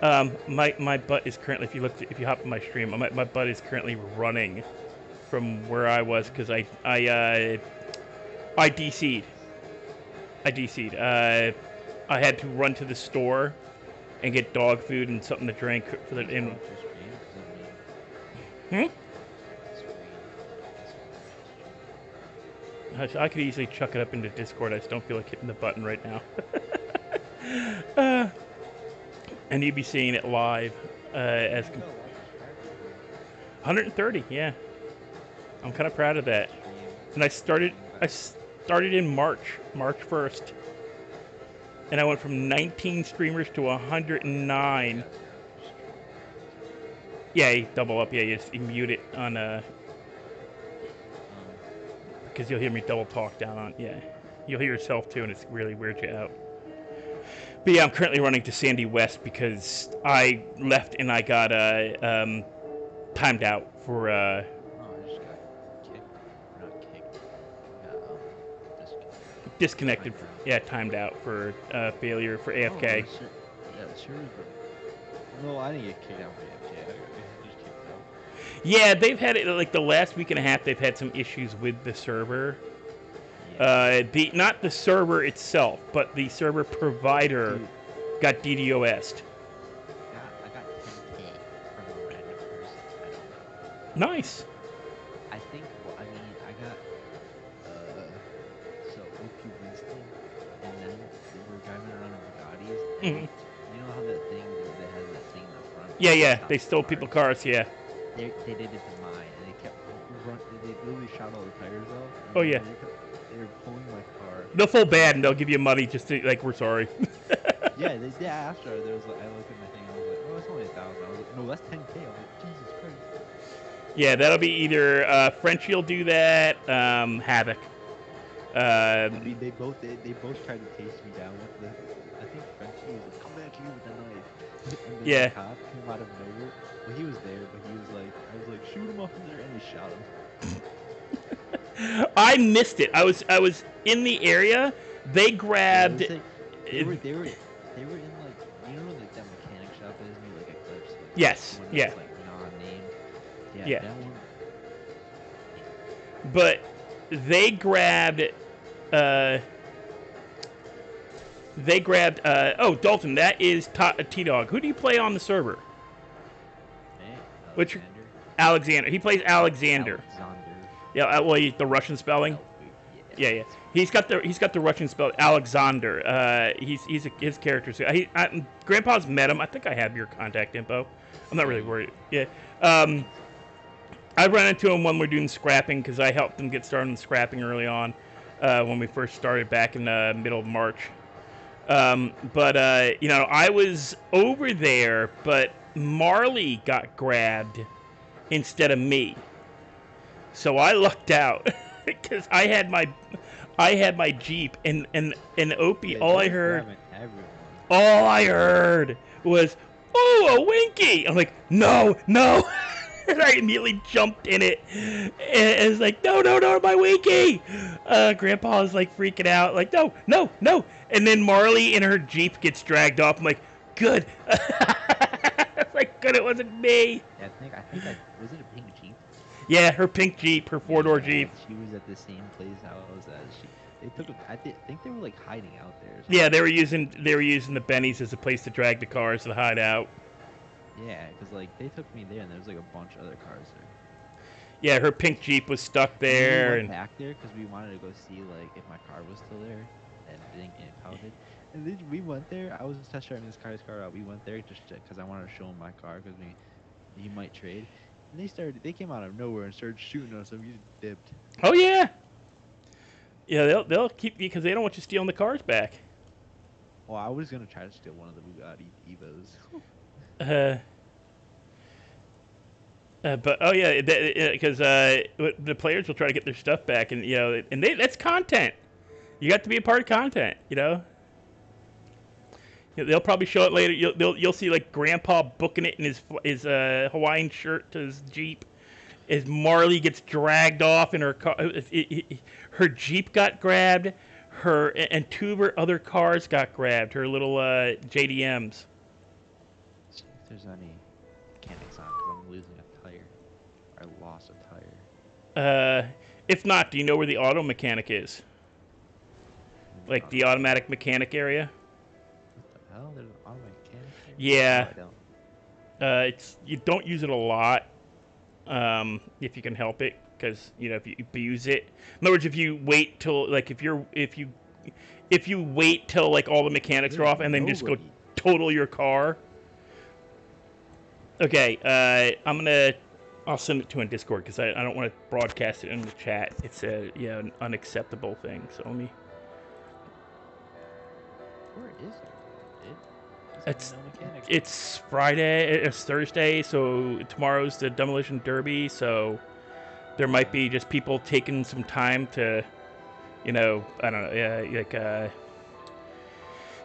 My butt is currently, if you hop on my stream, my butt is currently running from where I was because I DC'd. I had to run to the store and get dog food and something to drink for the in. I could easily chuck it up into Discord. I just don't feel like hitting the button right now. And you'd be seeing it live as 130. Yeah, I'm kind of proud of that. And I started in March 1st, and I went from 19 streamers to 109. Yeah, you double up. Yeah, you mute it on because you'll hear me double talk down on. Yeah, you'll hear yourself too, and it's really weird you out. But yeah, I'm currently running to Sandy West because I left and I got timed out for I just got kicked. Not kicked. disconnected. Yeah, timed out for failure for AFK. Yeah, sure. No, I didn't get kicked out for AFK. I just kicked out. Yeah, they've had it like the last week and a half. They've had some issues with the server. Not the server itself, but the server provider got DDoS'd. I got 10K from a random person. I don't know. Nice. I think. Well, I mean, I got so OP Winston, and then we were driving around in Bugattis. Mm-hmm. You know how that thing that has that thing in the front? Yeah. They stole people cars. Yeah. They did it to mine, and they kept they literally shot all the tires out. Oh yeah. They were pulling my car. They'll feel bad and they'll give you money just to like we're sorry. Yeah, after there was like I looked at my thing, I was like, oh, it's only 1,000. I was like, no, that's 10K. I was like, Jesus Christ. Yeah, that'll be either Frenchie'll do that, Havoc. I mean, they both tried to chase me down with the. I think Frenchie was like, come back here with the knife. And then Yeah. the cop came out of nowhere. Well, he was there, but he was like, I was like, shoot him up in there, and he shot him. I missed it. I was in the area. They grabbed. Yeah, they were in like, you know like that mechanic shop is near like Eclipse. Like, Yes. One Yeah. that's, like non-named. Yeah. That one. But they grabbed. Oh, Dalton, that is T-Dog. Who do you play on the server? Which Alexander. He plays Alexander. Yeah, well, the Russian spelling. Yeah. He's got the Russian spelling. Alexander. His character. So Grandpa's met him. I think I have your contact info. I'm not really worried. Yeah. I ran into him when we're doing scrapping because I helped him get started on scrapping early on when we first started back in the middle of March. But I was over there, but Marley got grabbed instead of me. So I lucked out because I had my Jeep and Opie. All I heard was, "Oh, a Winky!" I'm like, "No!" And I immediately jumped in it, and it's like, "No, my Winky!" Grandpa is like freaking out, like, "No!" And then Marley in her Jeep gets dragged off. I'm like, "Good." It's like, "Good, it wasn't me." Yeah, I think was it a pink Jeep? Yeah, her pink Jeep, her 4-door Jeep. She was at the same place I was at. They took. Think they were like hiding out there. Or Yeah, something. they were using the bennies as a place to drag the cars to hide out. Yeah, because like they took me there, and there was like a bunch of other cars there. Yeah, her pink Jeep was stuck And then we there, went and back there because we wanted to go see like if my car was still there, and it didn't get impounded. And then we went there. I was test driving this guy's car out. We went there just because I wanted to show him my car because he might trade. And they came out of nowhere and started shooting us, and we just dipped. oh yeah, yeah, they'll keep you because they don't want you stealing the cars back. Well, I was gonna try to steal one of the Bugatti Evos. But oh yeah, because the players will try to get their stuff back, and that's content. You got to be a part of content, They'll probably show it later. You'll see like Grandpa booking it in his Hawaiian shirt to his Jeep, as Marley gets dragged off in her car. Her Jeep got grabbed. Her and two of her other cars got grabbed. Her little JDMs. See if there's any mechanics on because I'm losing a tire. I lost a tire. If not, do you know where the auto mechanic is? Like the automatic mechanic area? What the hell? There's an auto mechanic here? Yeah. No, I don't. You don't use it a lot, if you can help it, because if you abuse it. In other words, if you wait till like if you wait till like all the mechanics are off and then just go total your car. Okay, I'll send it to in Discord because I don't want to broadcast it in the chat. It's an unacceptable thing. So let me. Where is it? It's Friday. It's Thursday, so tomorrow's the demolition derby. So there might be just people taking some time to, I don't know, like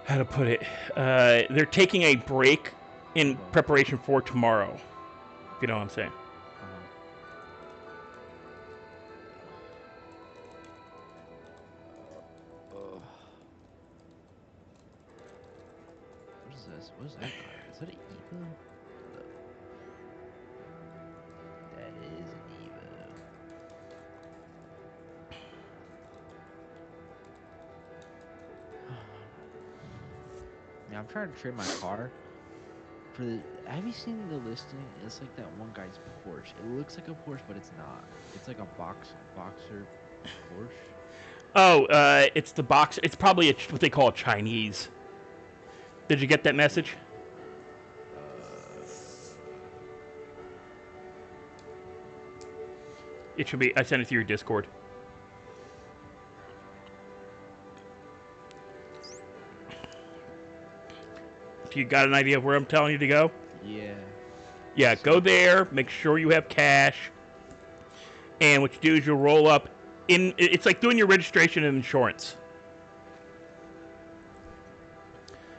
how to put it. They're taking a break in preparation for tomorrow. If you know what I'm saying. What is this? What is that car? Is that an Evo? That is an Evo. Yeah, I'm trying to trade my car for the. Have you seen the listing? It's like that one guy's Porsche. It looks like a Porsche, but it's not. It's like a boxer Porsche. Oh, it's the box. It's probably what they call a Chinese. Did you get that message? It should be. I sent it to your Discord. Do you got an idea of where I'm telling you to go? Yeah. Yeah, go there. Make sure you have cash. And what you do is you'll roll up in. It's like doing your registration and insurance.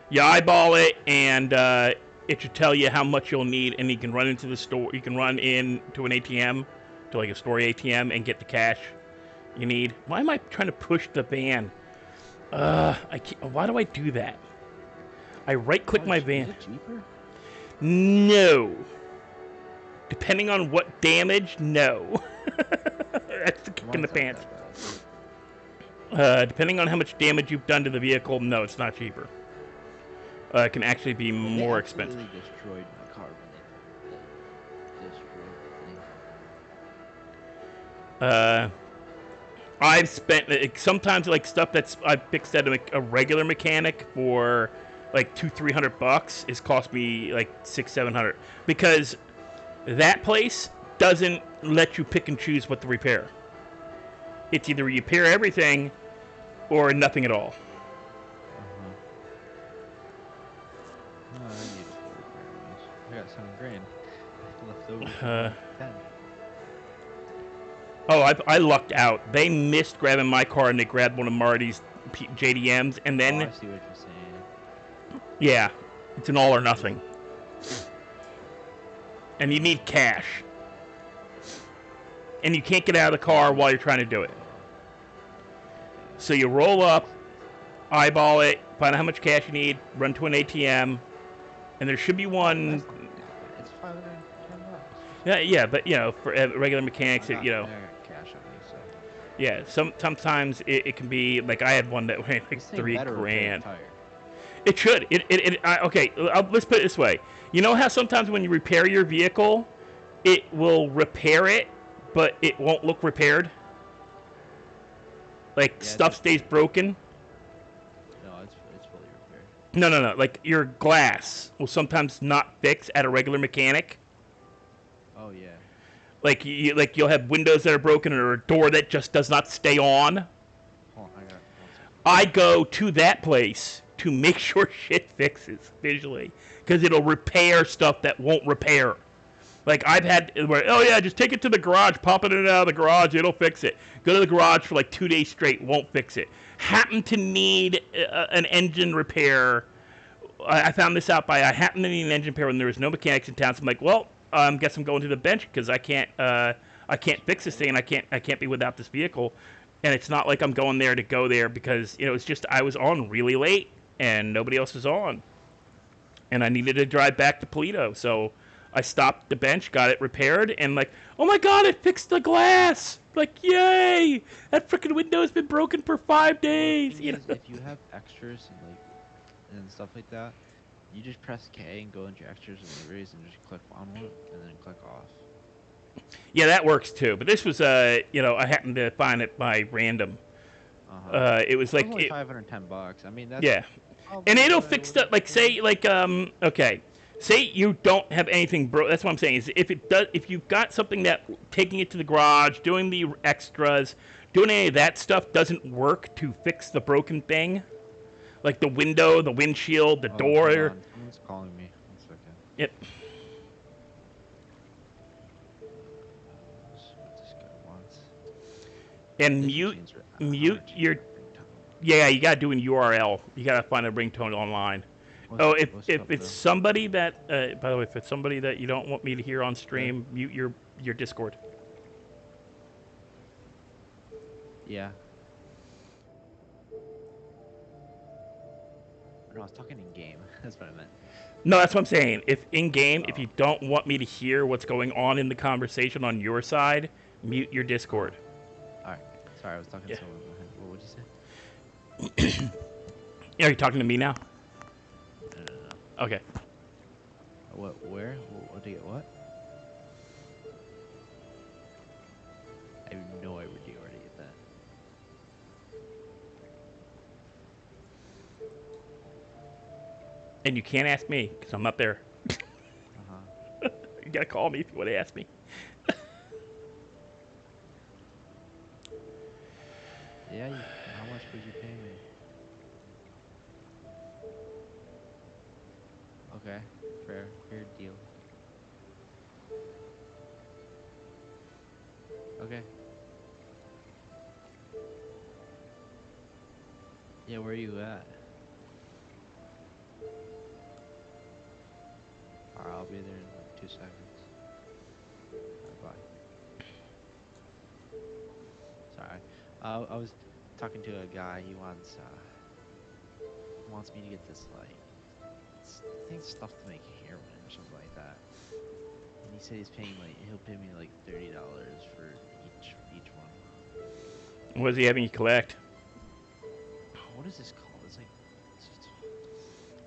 You eyeball it, and it should tell you how much you'll need, and you can run into the store. You can run into an ATM, to like a store ATM, and get the cash you need. Why am I trying to push the van? I can't, why do I do that? I right-click my van. Is it cheaper? No. Depending on what damage, no. That's the kick in the pants. Depending on how much damage you've done to the vehicle, no, it's not cheaper. It can actually be more expensive. They destroyed my car when they destroyed the thing. I've spent sometimes like stuff that's I fixed at a regular mechanic for like $200-300 is cost me like $600-700 because that place doesn't let you pick and choose what to repair. It's either you repair everything or nothing at all. Oh, I need to repair these. I got $7,000 left over. 10. Oh, I lucked out. They missed grabbing my car and they grabbed one of Marty's JDMs, and then I see what you're saying. Yeah, it's an all or nothing. And you need cash. And you can't get out of the car while you're trying to do it. So you roll up, eyeball it, find out how much cash you need, run to an ATM, and there should be one. It's $510. Yeah, but for regular mechanics, I got cash on me, so. Yeah, sometimes it can be like I had one that went like This thing $3 better repair grand. a tire. It should. Okay, let's put it this way. You know how sometimes when you repair your vehicle, it will repair it, but it won't look repaired? Like Yeah, stuff stays broken? no, it's fully repaired. No. Like your glass will sometimes not fix at a regular mechanic. Oh yeah. Like you'll have windows that are broken or a door that just does not stay on. Hold on, I got 1 second. I go to that place to make sure shit fixes visually, because it'll repair stuff that won't repair. Like I've had where, oh yeah, just take it to the garage, pop it in and out of the garage, it'll fix it. Go to the garage for like 2 days straight, won't fix it. Happen to need an engine repair. I found this out by I happened to need an engine repair when there was no mechanics in town. So I'm like, well, guess I'm going to the bench because I can't fix this thing, and I can't be without this vehicle. And it's not like I'm going there to go there because it's just I was on really late and nobody else was on, and I needed to drive back to Toledo, so I stopped the bench, got it repaired, and like, oh my god, it fixed the glass! Like, yay! That freaking window's been broken for 5 days. Thing is, if you have extras and stuff like that, you just press K and go into your extras and liveries and just click on one and then click off. Yeah, that works too. But this was I happened to find it by random. It was like only $510. I mean, that's yeah, and it'll fix stuff. Like say okay. Say you don't have anything broke. That's what I'm saying. Is if you've got something that taking it to the garage, doing the extras, doing any of that stuff doesn't work to fix the broken thing, like the window, the windshield, the door. Hold on. Someone's calling me. 1 second. Yep. What this guy wants. And These mute machines are your. ringtone. Yeah, you gotta do an URL. You gotta find a ringtone online. What's If up, it's though? somebody that, by the way, if it's somebody that you don't want me to hear on stream, mute your Discord. Yeah. No, I was talking in game. That's what I meant. No, that's what I'm saying. If in game, if you don't want me to hear what's going on in the conversation on your side, mute your Discord. All right. Sorry, I was talking Yeah. to someone. What would you say? Are you talking to me now? No. Okay. What? Where? What? To get what? I have no idea where to get that. And you can't ask me because I'm not there. You gotta call me if you want to ask me. Yeah. How much would you pay me? Okay. Fair deal. Okay. Yeah, where are you at? Alright, I'll be there in like 2 seconds. Bye. Sorry. I was talking to a guy. He wants me to get this like I think stuff to make heroin or something like that. And he said he'll pay me like $30 for each one. What is he having you collect? What is this called? It's like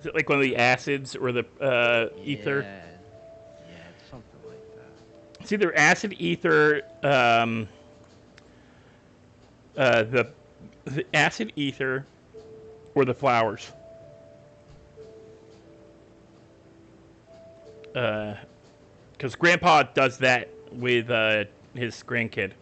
Is it like one of the acids or the ether? Yeah, it's something like that. It's either acid, ether, the acid ether, or the flowers. Because Grandpa does that with his grandkid.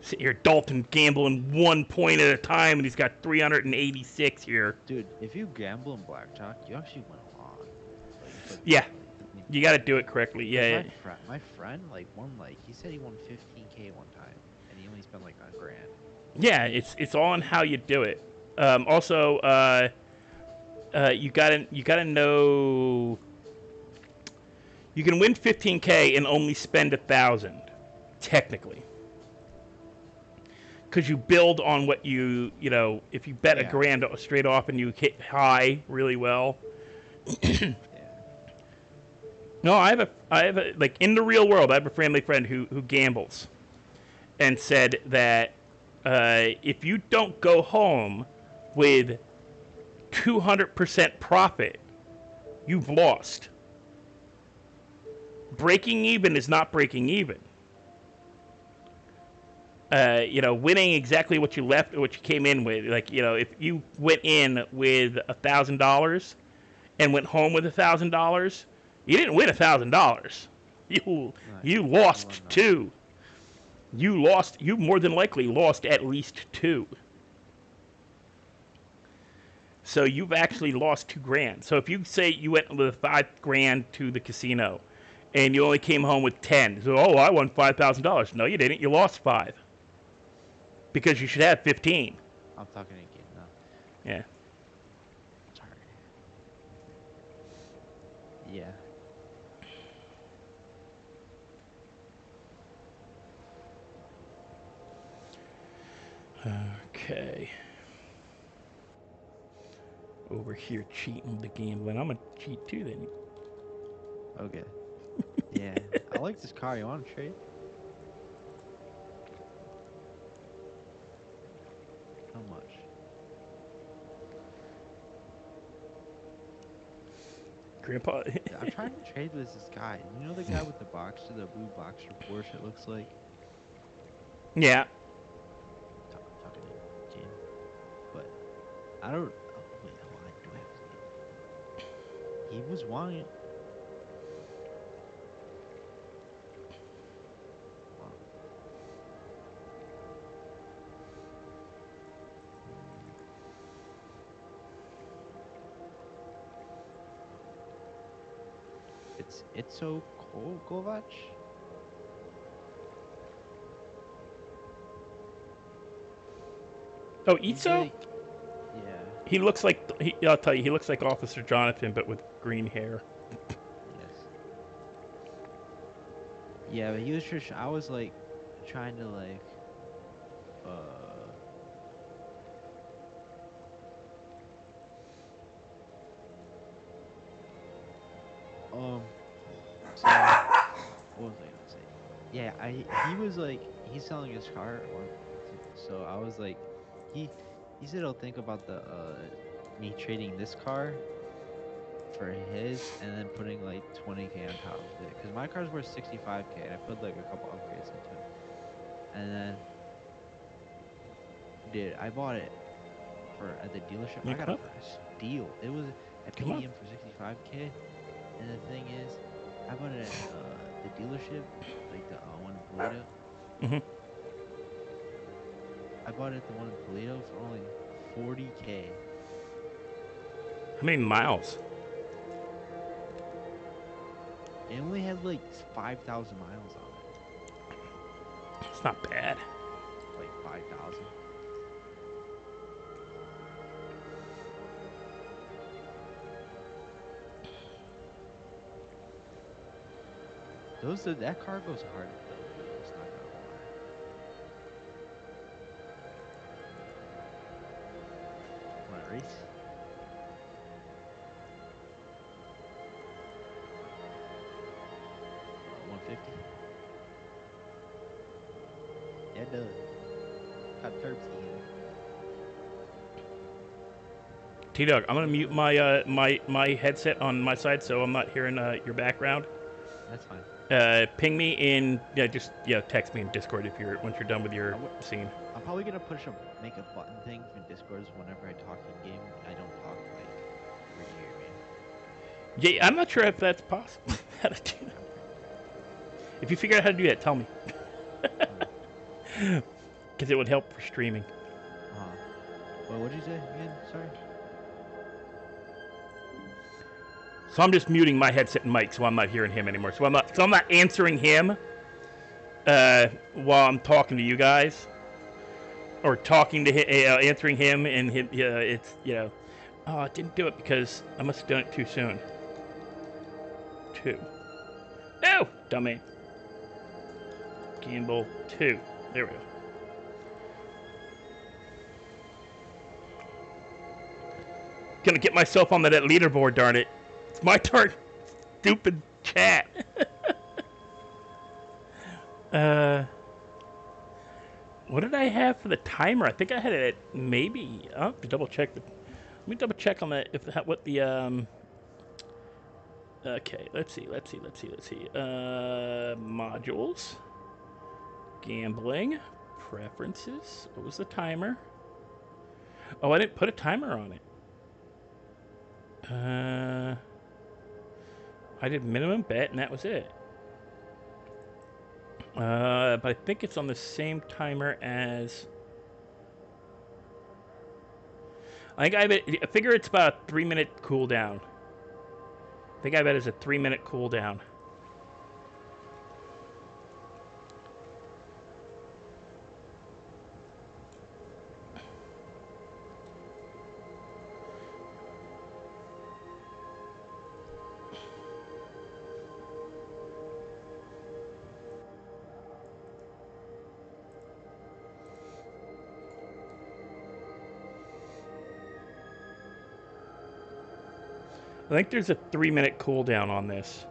Sit here, Dalton gambling 1 point at a time, and he's got 386 here. Dude, if you gamble in blackjack, you actually win a lot. Yeah. You got to do it correctly. Yeah. My friend won he said he won 15K one time, and he only spent like $1,000. Yeah, it's all on how you do it. Also, you gotta know you can win 15K and only spend 1,000, technically, because you build on what you if you bet Yeah. $1,000 straight off and you hit high really well. Yeah. No, I have a, like in the real world, I have a family friend who gambles, and said that if you don't go home with 200% profit, you've lost. Breaking even is not breaking even. Winning exactly what you left or what you came in with. Like, if you went in with $1,000 and went home with $1,000, you didn't win $1,000. You Right. you Well, lost no. two. You more than likely lost at least two. So you've actually lost $2,000. So if you say you went with $5,000 to the casino, and you only came home with 10, so I won $5,000. No, you didn't. You lost five because you should have 15. I'm talking again now. Yeah. Sorry. Yeah. Okay. Over here cheating the gambling. I'm gonna cheat too then. Okay. Yeah. I like this car. You want to trade? How much? Grandpa. I'm trying to trade with this guy. You know the guy with the boxer, the blue boxer Porsche, it looks like? Yeah. I'm talking to Jim. But I don't. Oh, wait, hold on. Do I have his name? He was wanting. Oh, it's so Kovac. Oh, He's Itzo? like, yeah, He looks like I'll tell you, he looks like Officer Jonathan, but with green hair. yes, yeah. But he was just. I was like, trying to like, uh, So what was I gonna say? Yeah, he was like he's selling his car so I was like he he said he'll think about the me trading this car for his and then putting like 20K on top of it because my car's worth 65K and I put like a couple upgrades into it and then dude I bought it for at the dealership. Yeah, I got come it up. for a steal. It was at Come up. PDM for 65K. And the thing is, I bought it at the dealership, like the one in Polito. Hmm. I bought it at the one in Polito for only 40K. How many miles? It only had like 5,000 miles on it. It's not bad. Like 5,000. That car goes hard though. It's not gonna lie. Want to race? 150? Yeah, it does. Got curbs in. T-Dog, I'm gonna mute my my headset on my side so I'm not hearing your background. That's fine. Ping me in. Yeah, just text me in Discord if you're once you're done with your scene. I'm probably gonna make a button thing for Discord whenever I talk in game. I don't talk like where you hear me. Yeah, I'm not sure if that's possible. How to do that. If you figure out how to do that, tell me. Because it would help for streaming. Well, what'd you say again? Sorry. So I'm just muting my headset and mic, so I'm not hearing him anymore. So I'm not answering him while I'm talking to you guys, or talking to him, answering him, and him. It's oh, I didn't do it because I must have done it too soon. Two. Oh, dummy. Gamble 2. There we go. Gonna get myself on that leaderboard, darn it. It's my turn. Stupid chat. What did I have for the timer? I think I had it at maybe. I'll have to double check. Let me double check on that. What the Okay, let's see. Modules, gambling, preferences. What was the timer? Oh, I didn't put a timer on it. I did minimum bet, and that was it. But I think it's on the same timer as. I figure it's about a 3-minute cooldown. I think I bet it's a 3-minute cooldown. I think there's a 3-minute cooldown on this.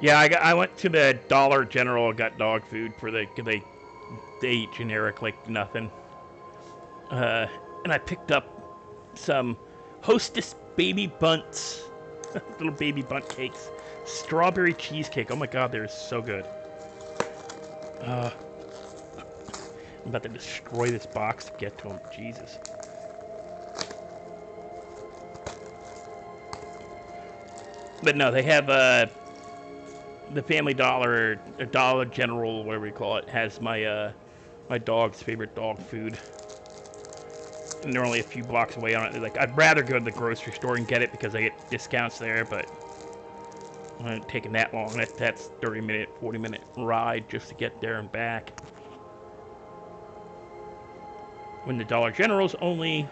Yeah, I went to the Dollar General, got dog food for they eat generic like nothing. And I picked up some Hostess baby bunts, little baby bunt cakes, strawberry cheesecake. Oh my god, they're so good. I'm about to destroy this box to get to them. Jesus. But no, they have the Family Dollar, or Dollar General, whatever you call it, has my my dog's favorite dog food. And they're only a few blocks away on it. They're like, I'd rather go to the grocery store and get it because I get discounts there, but it ain't taking that long. That's 30-minute, 40-minute ride just to get there and back. When the Dollar General's only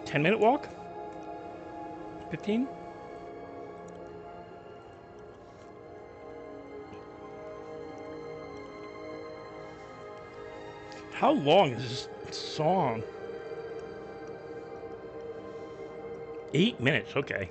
10-minute walk? 15? How long is this song? 8 minutes, okay.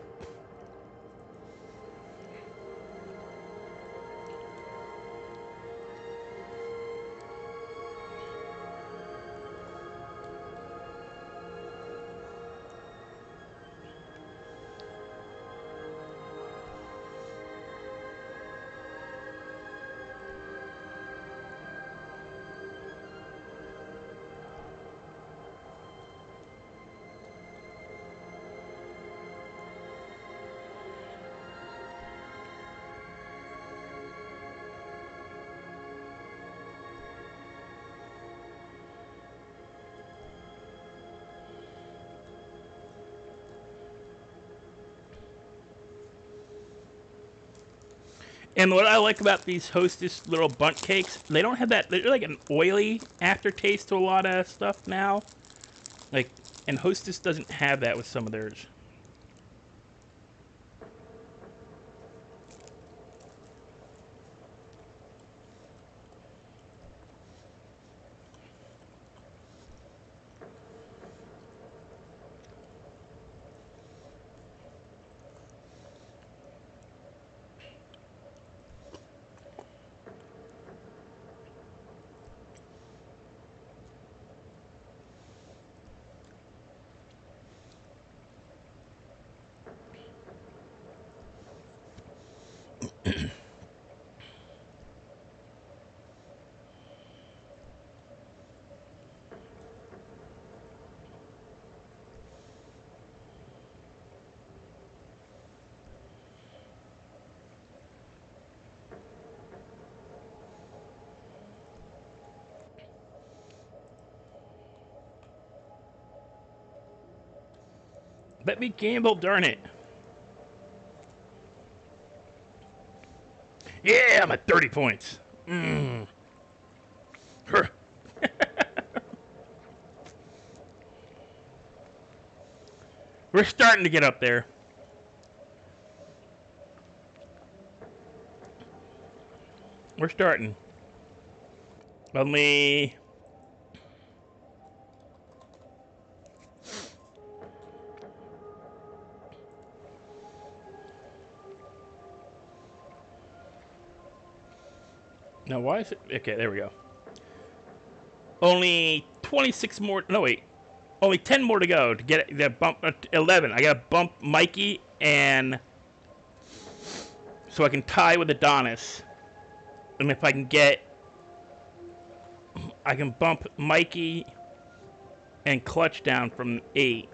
And what I like about these Hostess little bunt cakes, they don't have that, they're like an oily aftertaste to a lot of stuff now. Like, and Hostess doesn't have that with some of theirs. Let me gamble, darn it. Yeah, I'm at 30 points. We're We're starting to get up there. We're starting. Only... Now, why is it... Okay, there we go. Only 26 more... No, wait. Only 10 more to go to get the bump... 11. I gotta bump Mikey and... So I can tie with Adonis. And if I can get... I can bump Mikey and Clutch down from 8.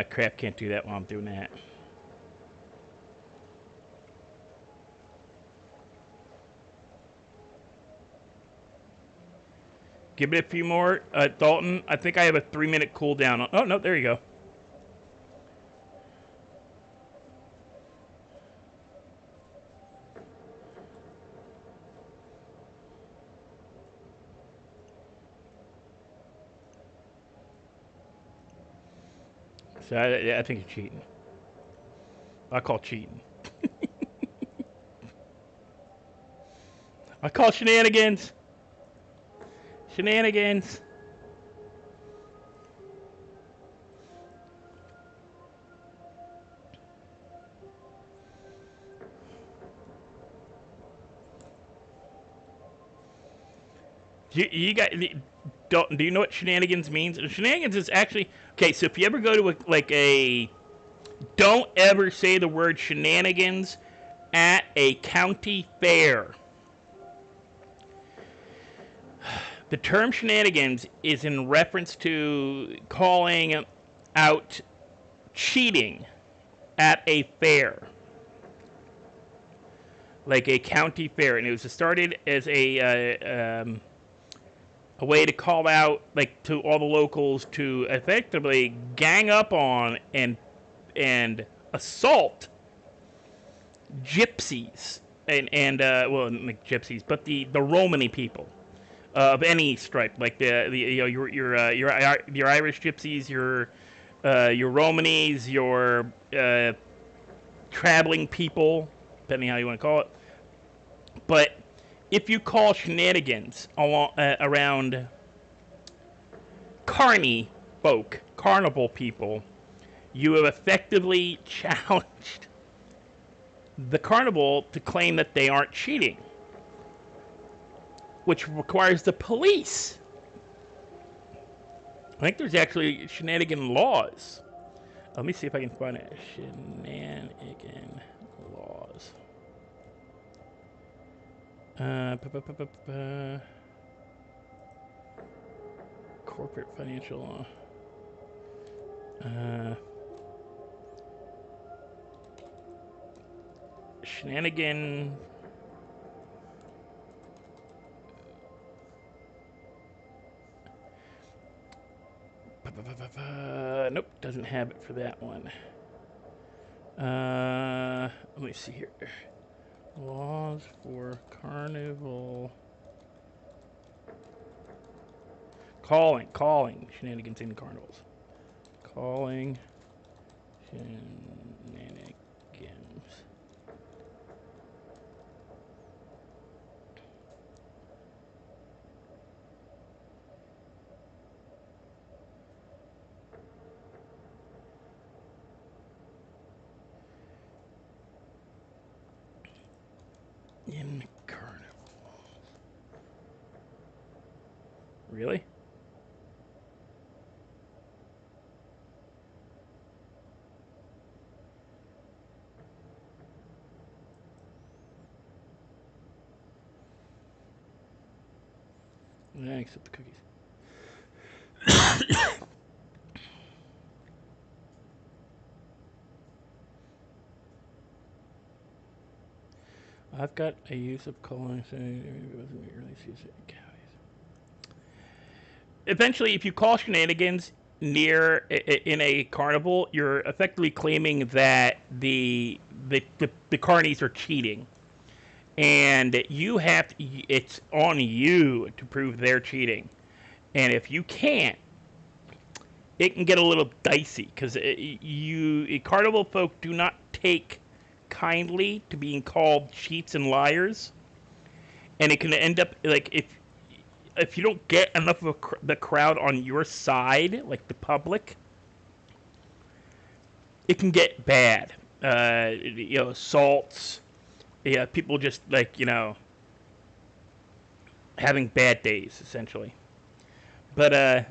Crap, can't do that while I'm doing that. Give it a few more. Dalton, I think I have a 3-minute cooldown. Oh, no, there you go. So I think it's cheating. I call cheating. I call shenanigans. Shenanigans. You got... Do you know what shenanigans means? Shenanigans is actually... Okay, so if you ever go to a... Don't ever say the word shenanigans at a county fair. The term shenanigans is in reference to calling out cheating at a fair. Like a county fair. And it was started as a way to call out, like, to all the locals to effectively gang up on and assault gypsies and well, like gypsies, but the Romany people of any stripe, like the you know your Irish gypsies, your Romanis, your traveling people, depending how you want to call it. But if you call shenanigans around carny folk, carnival people, you have effectively challenged the carnival to claim that they aren't cheating, which requires the police. I think there's actually shenanigan laws. Let me see if I can find it. Shenanigan laws. Corporate financial law. Shenanigan. Nope, doesn't have it for that one. Let me see here. Laws for carnival. Calling shenanigans in carnivals. Calling shenanigans. In carnival. Really? Yeah, except the cookies. I've got a use of calling saying eventually if you call shenanigans, in a carnival, you're effectively claiming that the carnies are cheating, and it's on you to prove they're cheating. And if you can't, it can get a little dicey because carnival folk do not take kindly to being called cheats and liars, and it can end up like if you don't get enough of the crowd on your side, like the public, it can get bad. Assaults. Yeah, people just having bad days essentially. But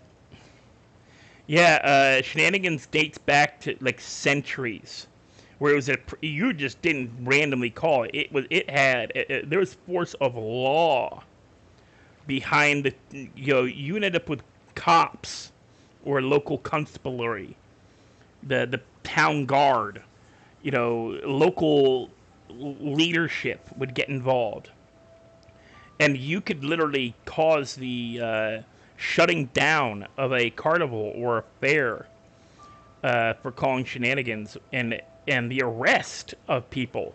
shenanigans dates back to like centuries, where it was you just didn't randomly call it. There was force of law behind you ended up with cops or local constabulary, the town guard, local leadership would get involved, and you could literally cause the shutting down of a carnival or a fair for calling shenanigans, and the arrest of people.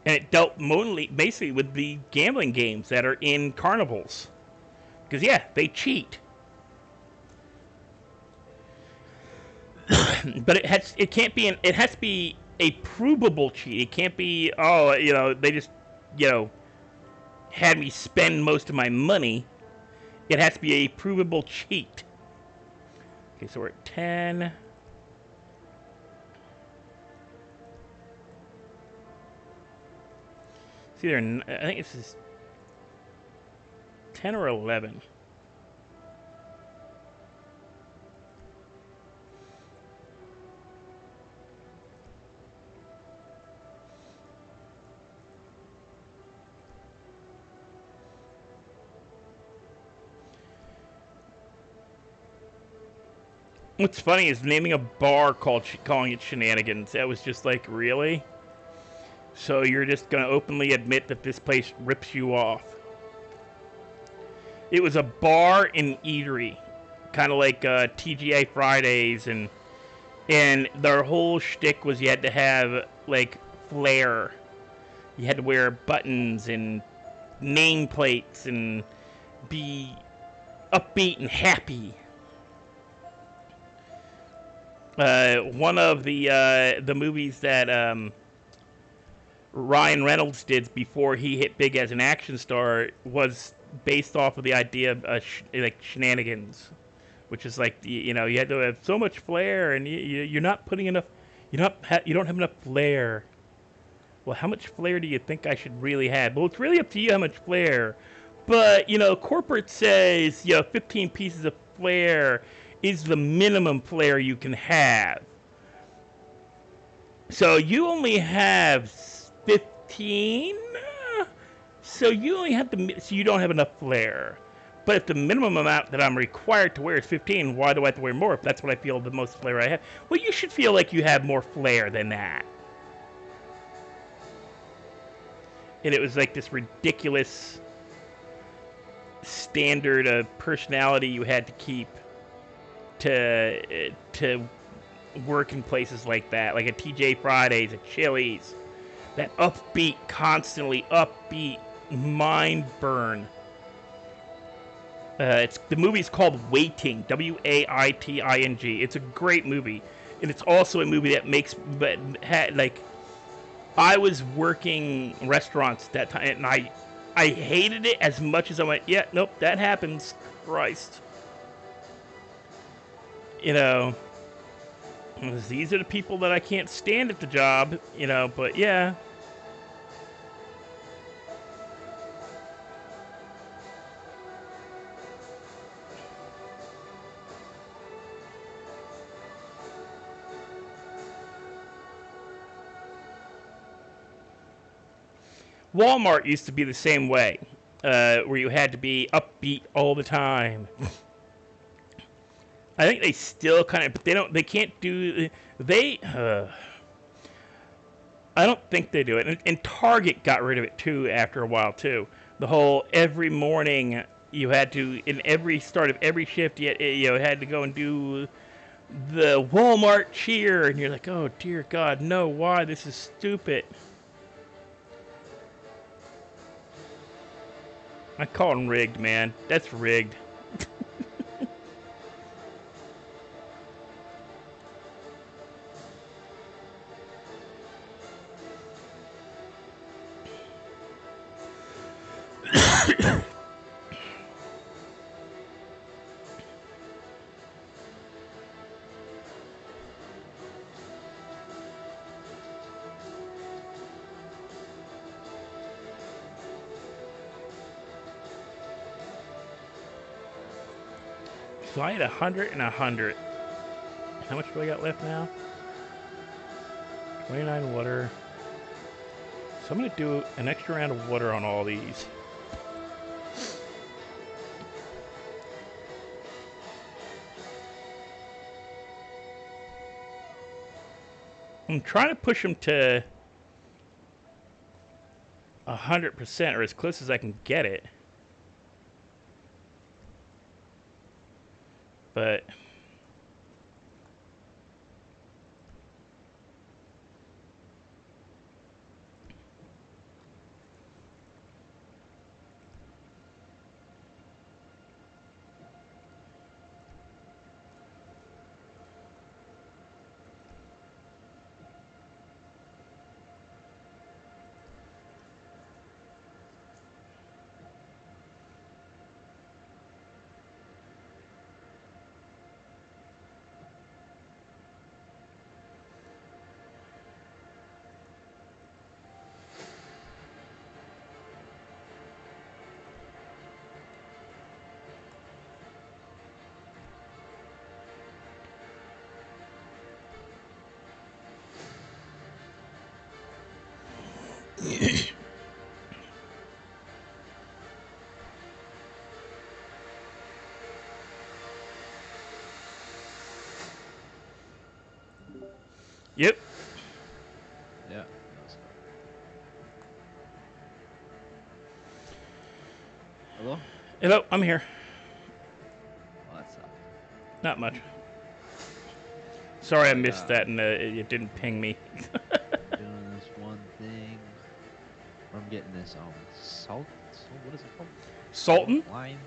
And it dealt basically with the gambling games that are in carnivals. Because, yeah, they cheat. But it has to be a provable cheat. It can't be, they just, had me spend most of my money. It has to be a provable cheat. Okay, so we're at 10. It's either, I think this is 10 or 11. What's funny is naming a bar calling it shenanigans. That was just like, really? So you're just going to openly admit that this place rips you off. It was a bar and eatery. Kind of like TGA Fridays. And their whole shtick was you had to have, like, flair. You had to wear buttons and nameplates and be upbeat and happy. One of the movies that Ryan Reynolds did before he hit big as an action star was based off of the idea of like shenanigans, which is like you had to have so much flair, and you're not putting enough. You don't have enough flair. Well, how much flair do you think I should really have? Well, it's really up to you how much flair. But corporate says 15 pieces of flair is the minimum flair you can have. So you only have 15. So you don't have enough flair. But if the minimum amount that I'm required to wear is 15, why do I have to wear more if that's what I feel the most flair I have? Well, you should feel like you have more flair than that. And it was like this ridiculous standard of personality you had to keep to work in places like that, like at TJ Fridays, at Chili's. That upbeat, constantly upbeat mind burn. The movie's called Waiting, Waiting. It's a great movie, and it's also a movie that I was working restaurants that time, and I hated it as much as I went, yeah, nope, that happens. Christ. These are the people that I can't stand at the job, but yeah. Walmart used to be the same way, where you had to be upbeat all the time. I think they still kind of, but they can't do, I don't think they do it. And Target got rid of it too after a while too. The whole every morning you had to, in every start of every shift, you had to go and do the Walmart cheer, and you're like, oh dear God, no, why? This is stupid. I call him rigged, man. That's rigged. So I had 100 and 100. How much do I got left now? 29 water. So I'm going to do an extra round of water on all these. I'm trying to push them to 100% or as close as I can get it. But yep. Yeah. Let's go. Hello? Hello, I'm here. Well, that sucked. Not much. Sorry I But, missed that and it didn't ping me. doing this one thing. Where I'm getting this salt. What is it called? Sultan? Lime.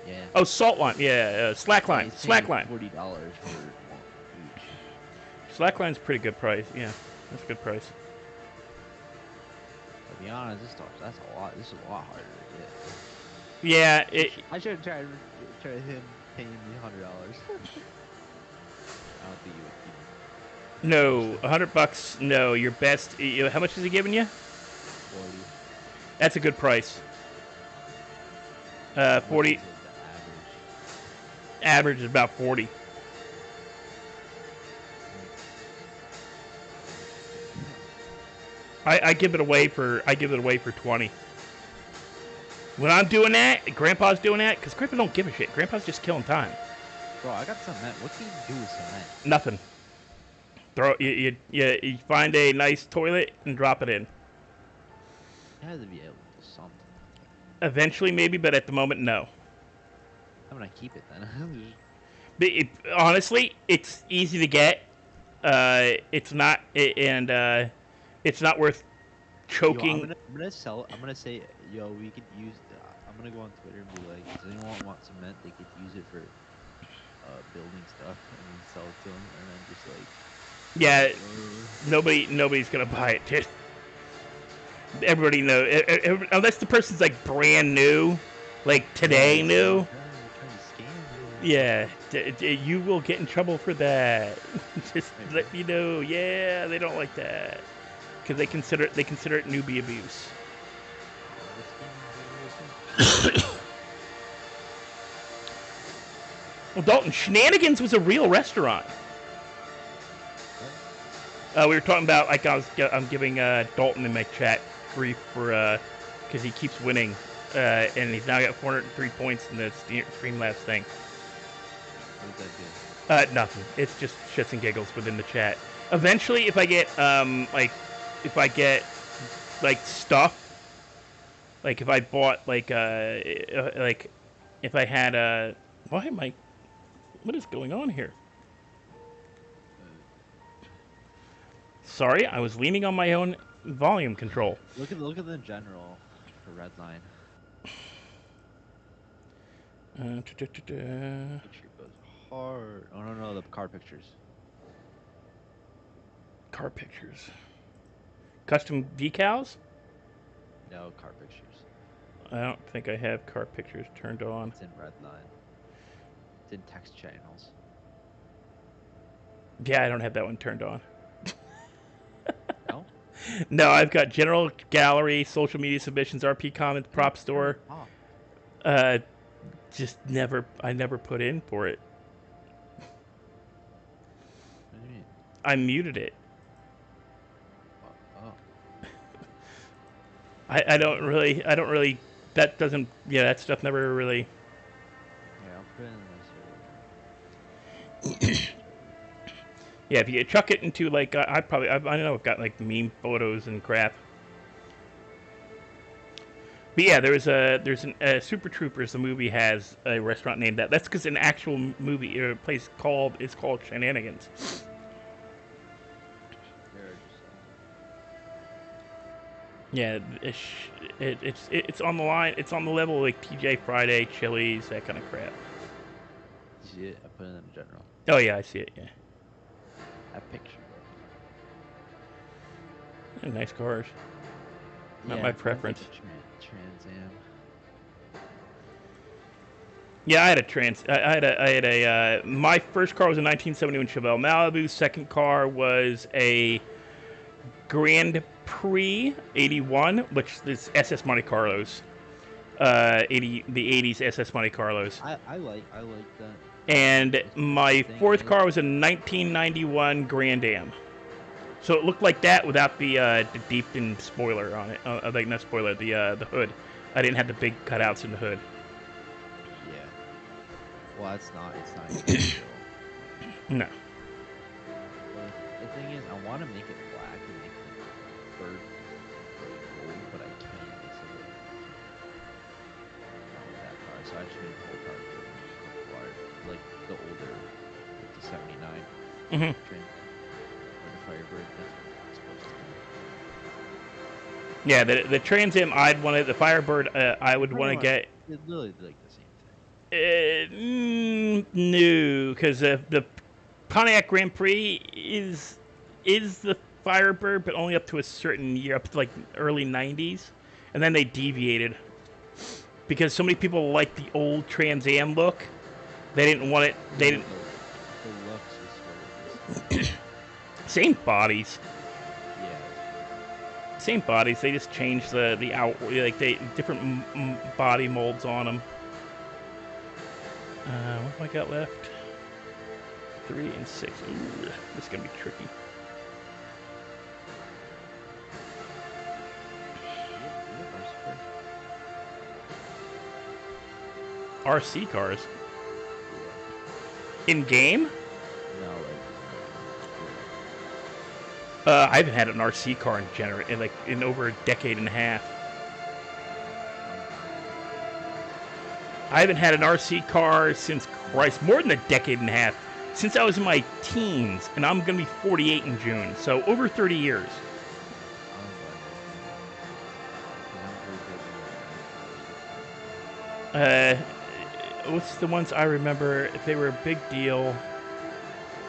Yeah. Oh, salt line. Yeah, slackline. He's paying Slackline. $40 for one each. Slackline's a pretty good price. Yeah, that's a good price. To be honest, that's a lot. This is a lot harder to get. Yeah, I should try him paying me $100. I don't think you would even. no, $100. No, your best. How much is he giving you? 40. That's a good price. 40. What is it, the Average is about 40. I give it away for 20. When I'm doing that, Grandpa's doing that, because Grandpa don't give a shit. Grandpa's just killing time. Bro, I got cement. What can you do with cement? Nothing. You find a nice toilet and drop it in. You have to be able to do something. Eventually, maybe, but at the moment, no. I'm gonna keep it then. But honestly, it's easy to get. It's not, it's not worth choking. Yo, I'm gonna sell. I'm gonna say, yo, we could use. I'm gonna go on Twitter and be like, does anyone want cement? They could use it for building stuff and then sell it to them, and then just like. Yeah, nobody's gonna buy it, dude. Everybody knows, unless the person's like brand new, like today new. Yeah, you will get in trouble for that. Just let me know. Yeah, they don't like that because they consider it newbie abuse. Well, Dalton, Shenanigans was a real restaurant. We were talking about like I'm giving Dalton in my chat grief for because he keeps winning and he's now got 403 points in the Streamlabs thing. What does that do? Nothing. It's just shits and giggles within the chat. Eventually, if I get stuff, Like if I bought like if I had a why am I what is going on here? Sorry, I was leaning on my own volume control. Look at the general for Redline. Picture goes hard. Oh no, the car pictures. Car pictures. Custom decals? No car pictures. I don't think I have car pictures turned on. It's in Redline. It's in text channels. Yeah, I don't have that one turned on. No? No, I've got general gallery, social media submissions, RP comments, prop store. Oh. Just never, I never put in for it. What do you mean? I muted it. Oh. I don't really, that doesn't, yeah, that stuff never really. Yeah, I'll put it in this. Yeah, if you chuck it into like, I know I've got like meme photos and crap. But yeah, there's Super Troopers. The movie has a restaurant named that. That's because an actual movie or place called Shenanigans. Yeah, it's on the line. It's on the level of like TJ Friday, Chili's, that kind of crap. See it? I put it in general. Oh yeah, I see it. Yeah. That picture. They're nice cars. Not Yeah, my I like preference. the Trans Am. Yeah, I had a my first car was a 1971 Chevelle Malibu. Second car was a Grand Prix 81, which is SS Monte Carlos. The 80s SS Monte Carlos. I like that. And my fourth car was a 1991 Grand Am. So it looked like that without the deepened spoiler on it. Like not spoiler, the hood. I didn't have the big cutouts in the hood. Yeah. Well, it's not even real. No. Well, the thing is, I want to make it black and make the bird really gold, but I can't because of that car. So I just made the whole car gold, like the older, like the '79 Mm-hmm. train or the Firebird. That's what it's supposed to be. Yeah, the Trans Am I'd want it. The Firebird I would want to get. It's literally like the same thing. No, because the Pontiac Grand Prix is the Firebird, but only up to a certain year, up to like early '90s, and then they deviated because so many people like the old Trans Am look. They didn't want it. They didn't. The looks is what it is. Same bodies. Yeah. Same bodies. They just changed the out like they different body molds on them. What have I got left? 3 and 6. Ooh, this is gonna be tricky. RC cars. In game? No, I haven't had an RC car in over a decade and a half. I haven't had an RC car since Christ, more than a decade and a half. Since I was in my teens, and I'm gonna be 48 in June, so over 30 years. What's the ones I remember? If they were a big deal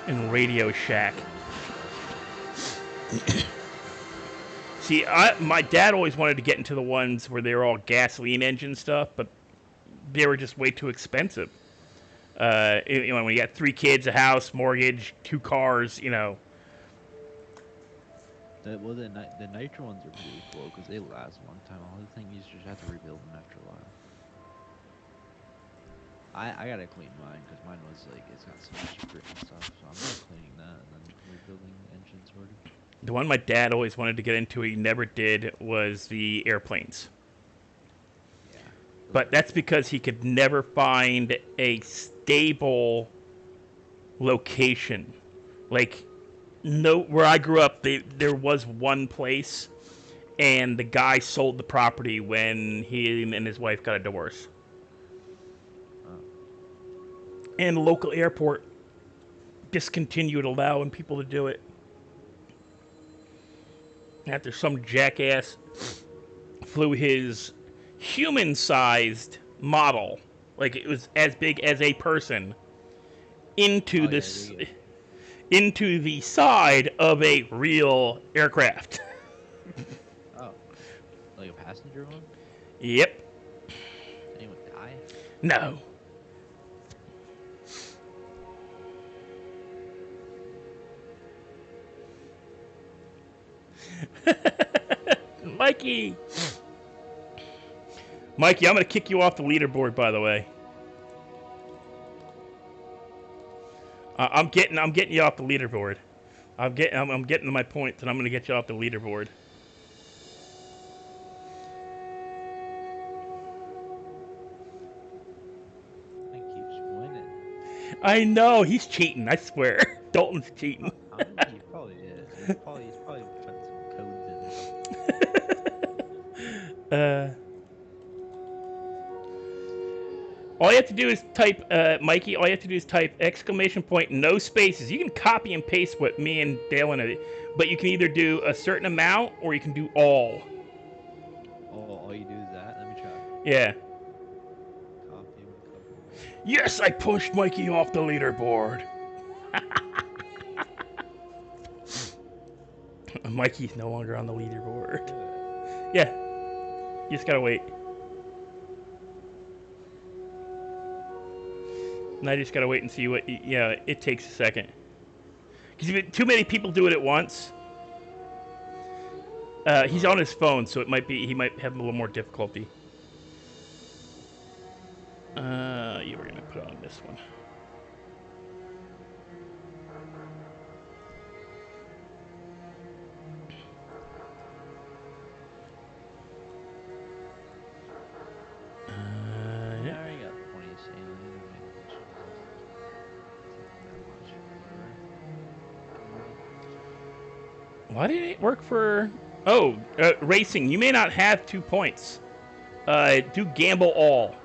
in Radio Shack. See, my dad always wanted to get into the ones where they were all gasoline engine stuff, but they were just way too expensive. When you got 3 kids, a house, mortgage, 2 cars, well, the nitro ones are pretty cool because they last a long time. All the thing is you just have to rebuild them after a while. I gotta clean mine because mine was like it's got so much grit and stuff. So I'm just cleaning that and then rebuilding the engine sort of. The one my dad always wanted to get into, he never did, was the airplanes. Yeah. But that's because he could never find a stable location. Like, no, where I grew up, there was one place, and the guy sold the property when he and his wife got a divorce. Oh. And the local airport discontinued allowing people to do it. After some jackass flew his human-sized model, like it was as big as a person, into into the side of a real aircraft. Oh, like a passenger one? Yep. Did anyone die? No. Mikey! Mikey, I'm gonna kick you off the leaderboard, by the way. I'm getting you off the leaderboard. I'm getting my points, and I'm gonna get you off the leaderboard. I keeps winning. I know he's cheating. I swear, Dalton's cheating. He probably is. He's probably putting some codes in. All you have to do is type, Mikey. All you have to do is type ! No spaces. You can copy and paste what me and Dale and but you can either do a certain amount or you can do all. Oh, all you do is that? Let me try. Yeah. Copy and copy. Yes, I pushed Mikey off the leaderboard. Mikey's no longer on the leaderboard. Yeah. You just gotta wait. And I just gotta wait and see what. Yeah, it takes a second. Because too many people do it at once. He's on his phone, so he might have a little more difficulty. You were gonna put on this one. I already got 20 sailing. Why did it work for... Oh, racing. You may not have 2 points. Do gamble all.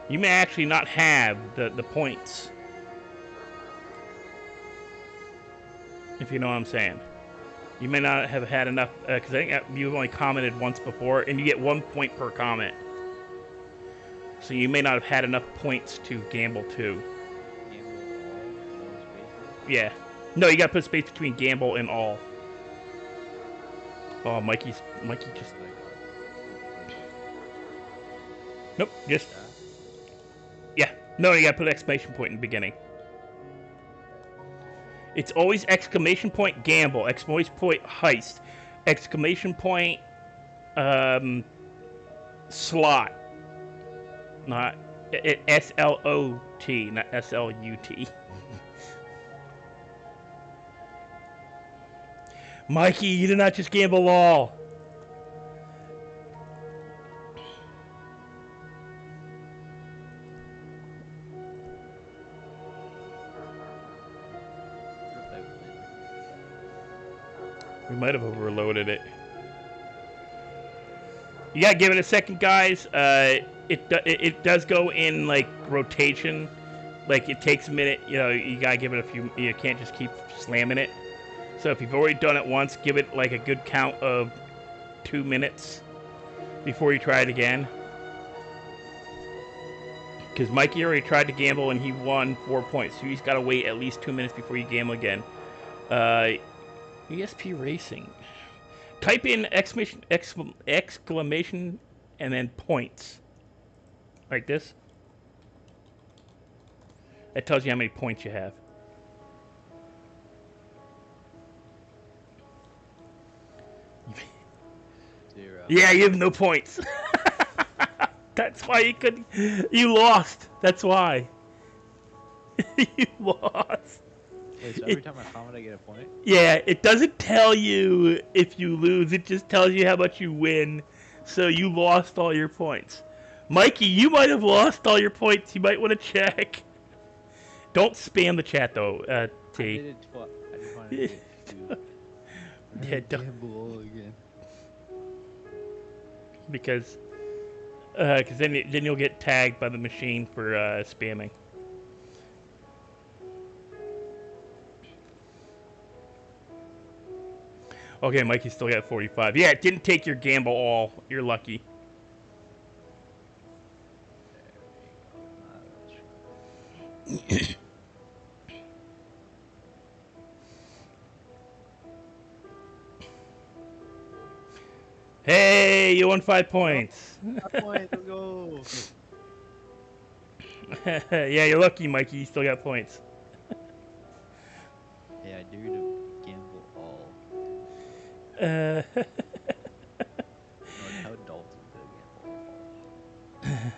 You may actually not have the points. If you know what I'm saying. You may not have had enough, because I think you've only commented once before, and you get 1 point per comment. So you may not have had enough points to gamble too. Yeah. No, you gotta put space between gamble and all. Oh, Mikey just... Nope, just... Yeah. No, you gotta put an exclamation point in the beginning. It's always exclamation point gamble, exclamation point heist, exclamation point slot. Not S-L-O-T, not S-L-U-T. Mikey, you did not just gamble all. We might have overloaded it. You gotta give it a second, guys. It does go in like rotation. Like it takes a minute. You know, you gotta give it a few. You can't just keep slamming it. So if you've already done it once, give it like a good count of 2 minutes before you try it again. Because Mikey already tried to gamble and he won 4 points. So he's got to wait at least 2 minutes before you gamble again. ESP Racing. Type in exclamation and then points. Like this. That tells you how many points you have. Zero. Yeah, you have no points. That's why you couldn't. You lost. That's why. You lost. Wait, so every time I comment, I get a point? Yeah, it doesn't tell you if you lose. It just tells you how much you win. So you lost all your points. Mikey, you might have lost all your points. You might want to check. Don't spam the chat, though, T. I did it twice. I just wanted get to Yeah, don't- gamble all again. because then you'll get tagged by the machine for spamming. Okay, Mikey still got 45. Yeah, it didn't take your gamble all. You're lucky. Hey, you won 5 points. 5 points, let's go. Yeah, you're lucky, Mikey. You still got points. Yeah, I dare you to gamble all. Uh, No, tell Dalton to gamble all.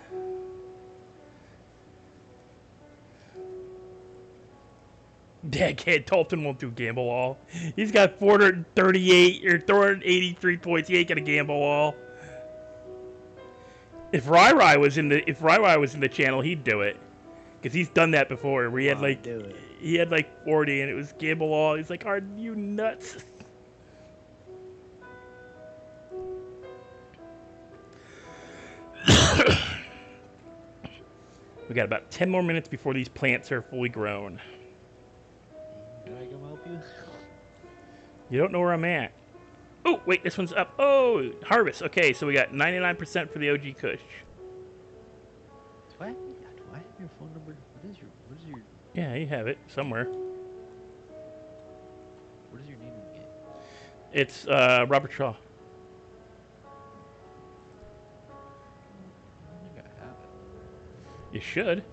Dad, Dalton won't do gamble all. He's got 438 or 483 points. He ain't gonna gamble all. If Rai was in the channel, he'd do it, cause he's done that before. Where he had like Do it. 40 and it was gamble all. He's like, "Are you nuts?" We got about 10 more minutes before these plants are fully grown. Can I come help you? You don't know where I'm at. Oh, wait, this one's up. Oh, harvest. Okay, so we got 99% for the OG Kush. Do I have your phone number? What is your Yeah, you have it somewhere. what is your name again? It's Robert Shaw. I don't think I have it. You should.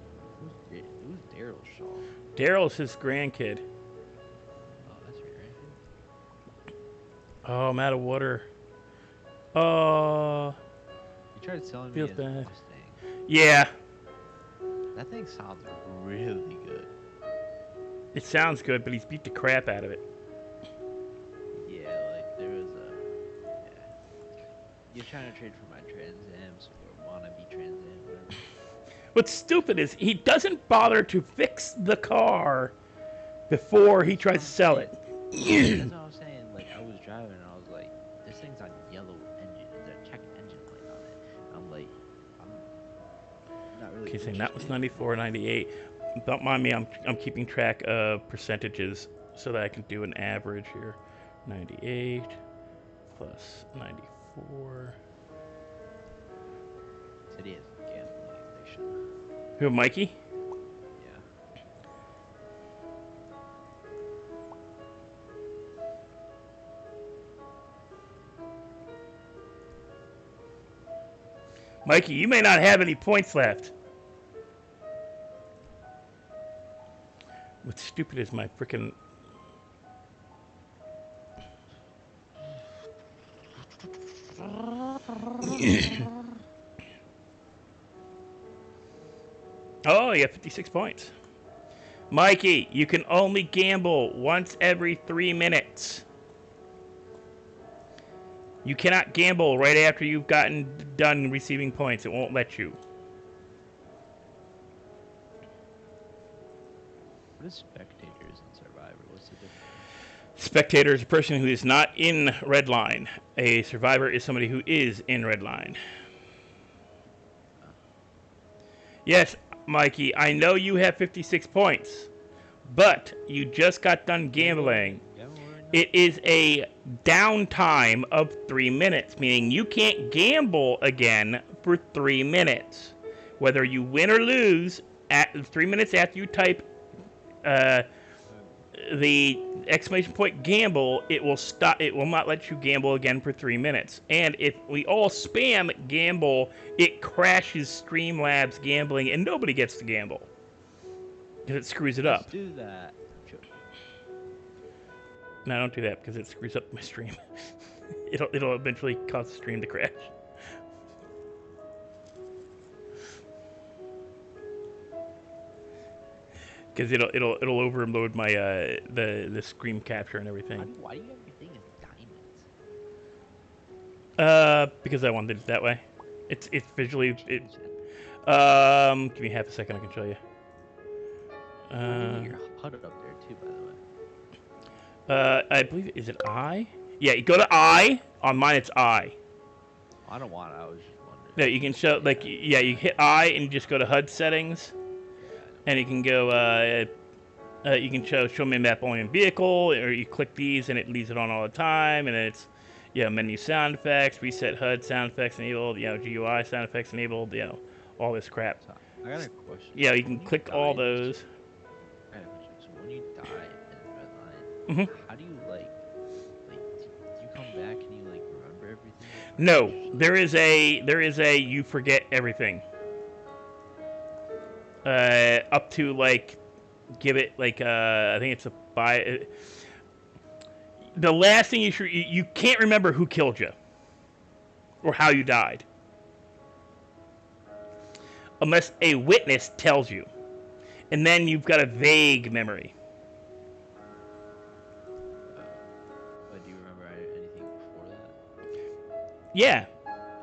Who's Daryl Shaw? Daryl's his grandkid. Oh, that's your grandkid? Oh, I'm out of water. Oh, You tried selling me feels his bad. Mustang. Yeah. That thing sounds really good. It sounds good, but he's beat the crap out of it. Yeah, like there was a You're trying to trade for my Trans Ams or wannabe Trans Am, whatever. What's stupid is he doesn't bother to fix the car before he tries to sell it. That's what I was saying. Like I was driving and I was like, this thing's on yellow engine. Is there a check engine light on it? I'm like, I'm not really. Okay, so that was interested. 94, 98. Don't mind me, I'm keeping track of percentages so that I can do an average here. 98 plus 94. Said he has a gambling addiction. Who, Mikey? Yeah. Mikey, you may not have any points left. What's stupid is my freaking. Oh, you have 56 points. Mikey, you can only gamble once every 3 minutes. You cannot gamble right after you've gotten done receiving points. It won't let you. What is spectators and Survivor? What's the difference? Spectator is a person who is not in Redline. A survivor is somebody who is in Redline. Yes, Mikey, I know you have 56 points, but you just got done gambling. It is a downtime of 3 minutes, meaning you can't gamble again for 3 minutes. Whether you win or lose, at 3 minutes after you type the exclamation point gamble, it will stop. It will not let you gamble again for 3 minutes. And if we all spam gamble, it crashes Streamlabs gambling, and nobody gets to gamble because it screws it up. Let's do that. Sure. No, don't do that because it screws up my stream. it'll eventually cause the stream to crash. Because it'll overload my the screen capture and everything. Why do you have everything in diamonds? Because I wanted it that way. It's visually it. Give me half a second. I can show you. Your HUD up there too, by the way. I believe is it I? Yeah, you go to I. On mine, it's I. I don't want it. I was just wondering. No, you can show like yeah, you hit I and you just go to HUD settings, and you can go. You can show me map only in vehicle, or you click these and it leaves it on all the time, and then it's menu sound effects, reset HUD sound effects enabled, GUI sound effects enabled, all this crap. So, I got a question. Yeah, you can When click die all in those. I got a question. So when you die in Redline, how do you do you come back and you like remember everything? Or No, you just, there is a you forget everything. Up to like, give it like I think it's a buy. The last thing you can't remember who killed you, or how you died, unless a witness tells you, and then you've got a vague memory. but do you remember anything before that? Yeah,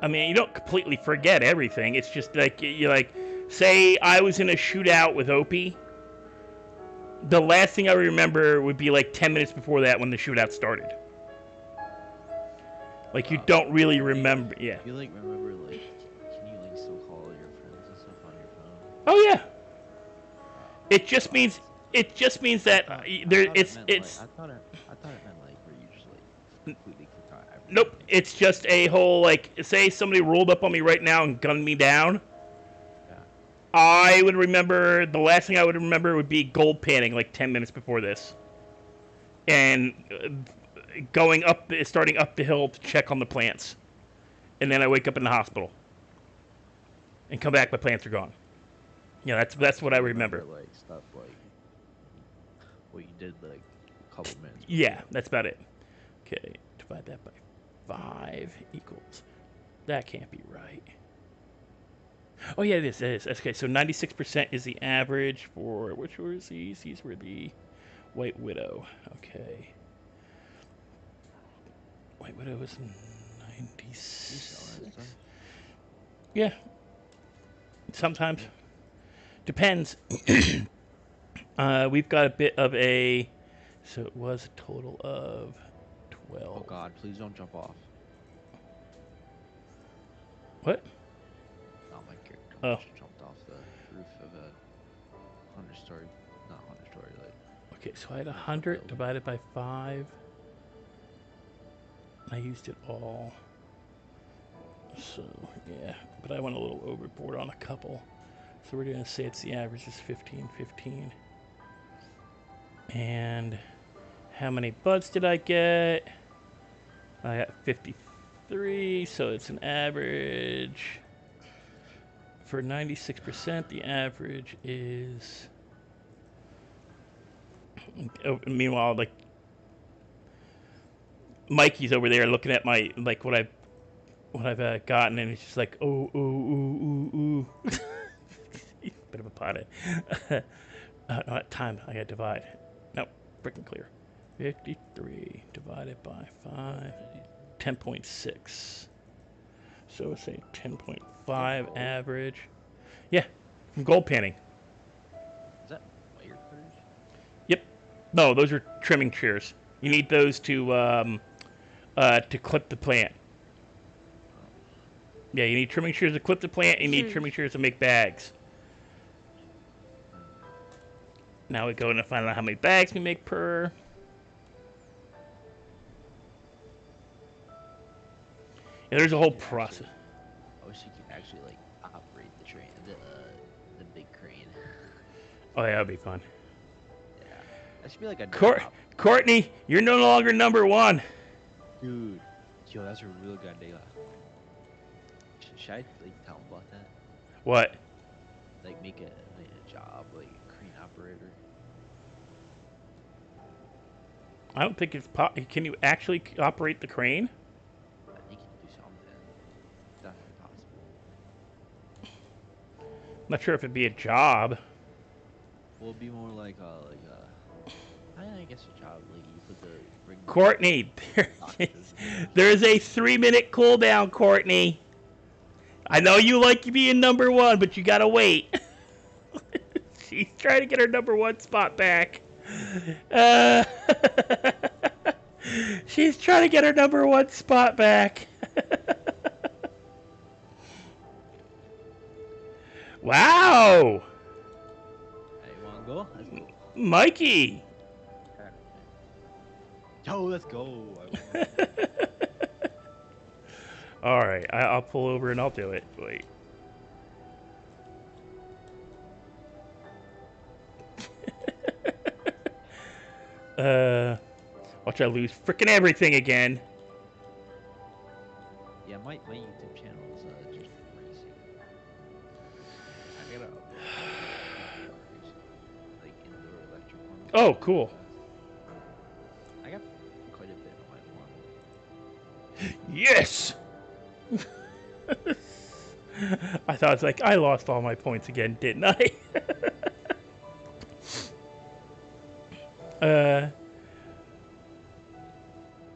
I mean you don't completely forget everything. It's just like you like, say I was in a shootout with Opie. The last thing I remember would be like 10 minutes before that when the shootout started. Like you don't really remember, yeah. You like remember like can you like still call your friends and stuff on your phone? Oh yeah. It just means that it's I thought it meant like where you just like completely forgot everything. nope. It's just a whole like, say somebody rolled up on me right now and gunned me down. I would remember, the last thing I would remember would be gold panning like 10 minutes before this. And starting up the hill to check on the plants. And then I wake up in the hospital. And come back, my plants are gone. Yeah, that's what I remember. Like stuff like what you did like a couple minutes before. Yeah, that's about it. Okay, divide that by 5 equals. That can't be right. Oh yeah, it is. Okay, so 96% is the average for, which were these? These were the White Widow. Okay. White Widow was 96. Yeah. Sometimes. Depends. We've got a bit of a, so it was a total of 12. Oh God, please don't jump off. What? Oh, my character just jumped off the roof of a 100-story, not 100-story, like. Okay, so I had 100 divided by 5. I used it all. So, yeah. But I went a little overboard on a couple. So we're going to say it's the average is 15, 15. And how many buds did I get? I got 53, so it's an average. For 96%, the average is... Oh, meanwhile, like, Mikey's over there looking at my, like, what I've gotten, and he's just like, ooh, ooh, ooh, ooh, ooh. Bit of a potted. Not time. I got to divide. Nope, freaking clear. 53 divided by 5, 10.6. So let's say 10.5 average. Yeah, from gold panning. Is that wire cutters? Yep. No, those are trimming shears. You need those to clip the plant. Yeah, you need trimming shears to clip the plant. You need trimming shears to make bags. Now we go in to find out how many bags we make per. Yeah, there's a whole process. I wish you could actually like operate the train, the big crane. Oh, yeah, that'd be fun. Yeah, that should be like a. Courtney, you're no longer number 1. Dude, yo, that's a real good idea. Should I like tell him about that? What? Like make a job, like crane operator. I don't think it's can you actually operate the crane? I think you can do something. Definitely possible. I'm not sure if it'd be a job. Well, it'd be more like I guess a job, like you put the bring. Courtney, there's a 3-minute cooldown, Courtney. I know you like being number 1, but you gotta wait. She's trying to get her number 1 spot back. She's trying to get her #1 spot back. Wow! Hey, you wanna go? Let's go. Mikey! Yo, let's go. Alright, I'll pull over and I'll do it. Wait. Watch I lose frickin' everything again. Yeah, my YouTube channel is just racing. I gotta like indoor electric ones. Oh, cool. I got quite a bit on my one. Yes! I thought it's like, I lost all my points again, didn't I?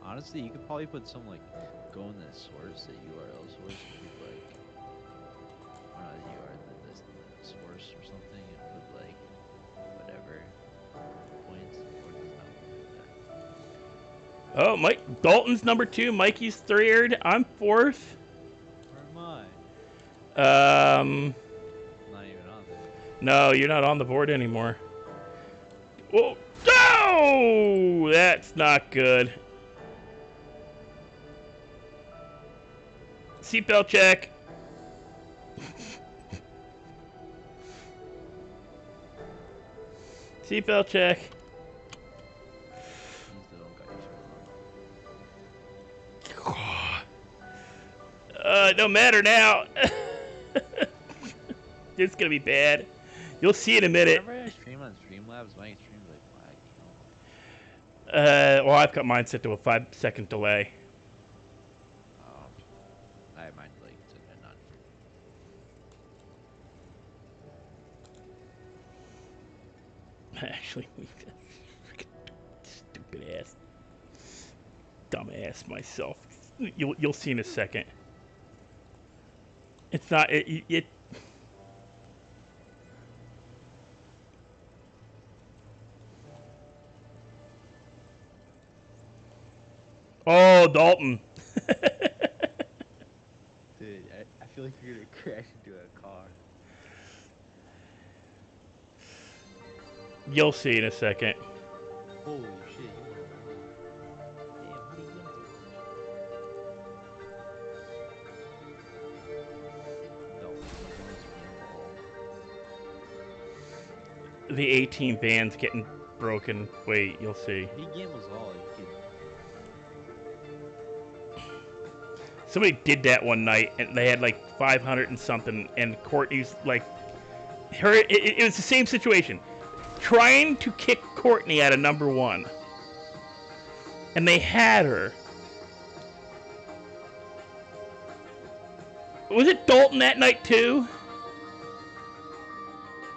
Honestly, you could probably put some like go in the source, the URL source, and put like not the URL, the source or something, and put like whatever points or does not work. Oh, Mike Dalton's #2, Mikey's 3rd, I'm 4th. Where am I? Um, Not even on there. no, you're not on the board anymore. Whoa, no! That's not good. Seatbelt check. Seatbelt check. These don't got your shirt on. It don't matter now. It's gonna be bad. You'll see in a minute. Whenever I stream on Streamlabs, my stream's like laggy. Well, I've got mine set to a 5-second delay. I have mine like to none. Actually, stupid ass, dumbass myself. You'll see in a second. It's not it. Oh, Dalton. Dude, I feel like you're gonna crash into a car. You'll see in a second. Holy shit, you were damn, how do you win so much? No, The 18 band's getting broken. Wait, you'll see. he gambles all. You can... Somebody did that one night, and they had like 500 and something, and Courtney's like, her. It was the same situation, trying to kick Courtney out of #1, and they had her. Was it Dalton that night too,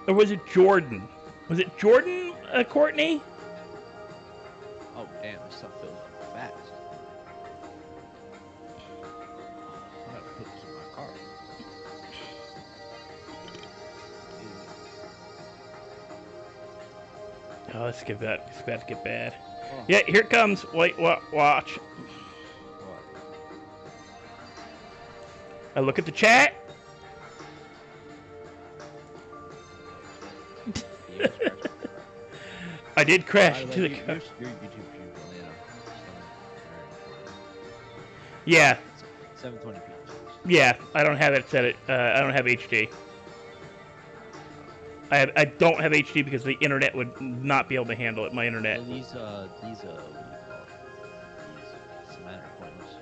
or was it Jordan? Was it Jordan, Courtney? Oh damn, this stuff feels fast. I'm gonna put this in my car. Oh, let's get that. It's about to get bad. Oh. Yeah, here it comes. Wait, watch. What? I look at the chat. I did crash into the car. Your YouTube stream's only at 720. Yeah, 720p. yeah. I don't have it set. I don't have HD. I don't have HD because the internet would not be able to handle it. My internet. Well, these what do you call it? These cement are pointless.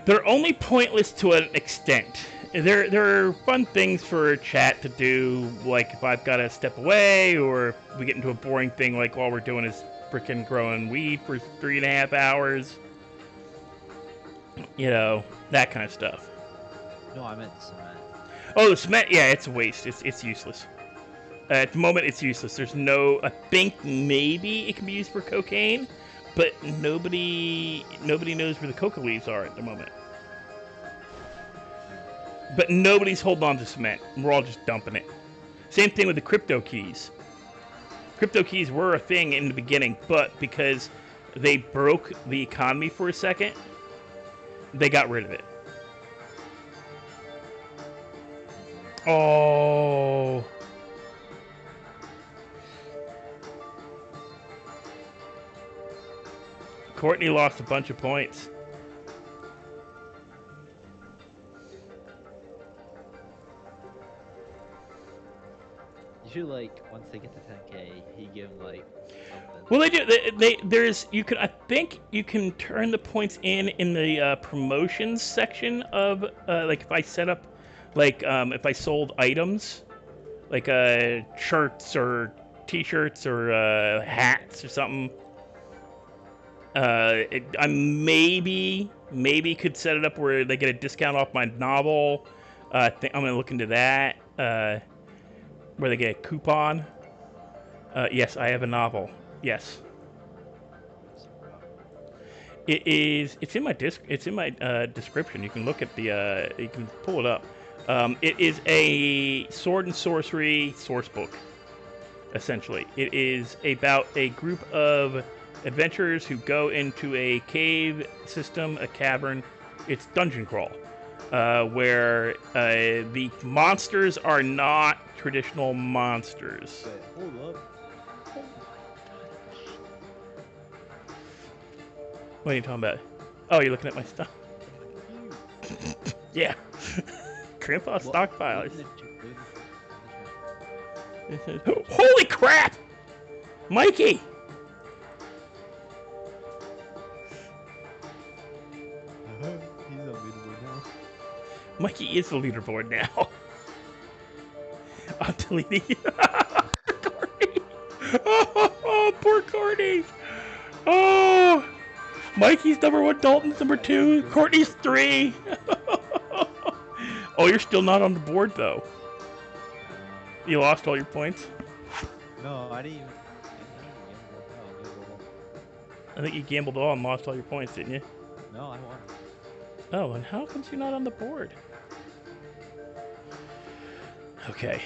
They're only pointless to an extent. There are fun things for chat to do, like if I've got to step away, or if we get into a boring thing like all we're doing is freaking growing weed for 3.5 hours. You know, that kind of stuff. No, I meant cement. Oh, the cement, yeah, it's a waste. It's useless. At the moment, it's useless. There's no. I think maybe it can be used for cocaine, but nobody knows where the coca leaves are at the moment. But nobody's holding on to cement. We're all just dumping it. Same thing with the crypto keys. Crypto keys were a thing in the beginning, but because they broke the economy for a second. They got rid of it. Oh. Courtney lost a bunch of points. You should like once they get to 10K, he give them like something. Well, they do. There's you can. I think you can turn the points in the promotions section of like if I set up, like if I sold items, like shirts or T-shirts or hats or something. I maybe could set it up where they get a discount off my novel. I'm gonna look into that. Where they get a coupon. Yes, I have a novel. Yes. It is. It's in my It's in my description. You can look at the. You can pull it up. It is a sword and sorcery source book. Essentially, it is about a group of adventurers who go into a cave system, a cavern. It's dungeon crawl, where the monsters are not traditional monsters. Wait, hold up. What are you talking about? Oh, you're looking at my stuff. Yeah. Grandpa stockpiles. Holy crap! Mikey! He's on leaderboard now. Mikey is the leaderboard now. I'm deleting you. Courtney. Oh, poor Courtney. Oh, Mikey's #1, Dalton's #2, Courtney's 3. Oh, you're still not on the board though. You lost all your points. No, I didn't even. I think you gambled all and lost all your points, didn't you? No, I won. Oh, and how come you're not on the board? Okay.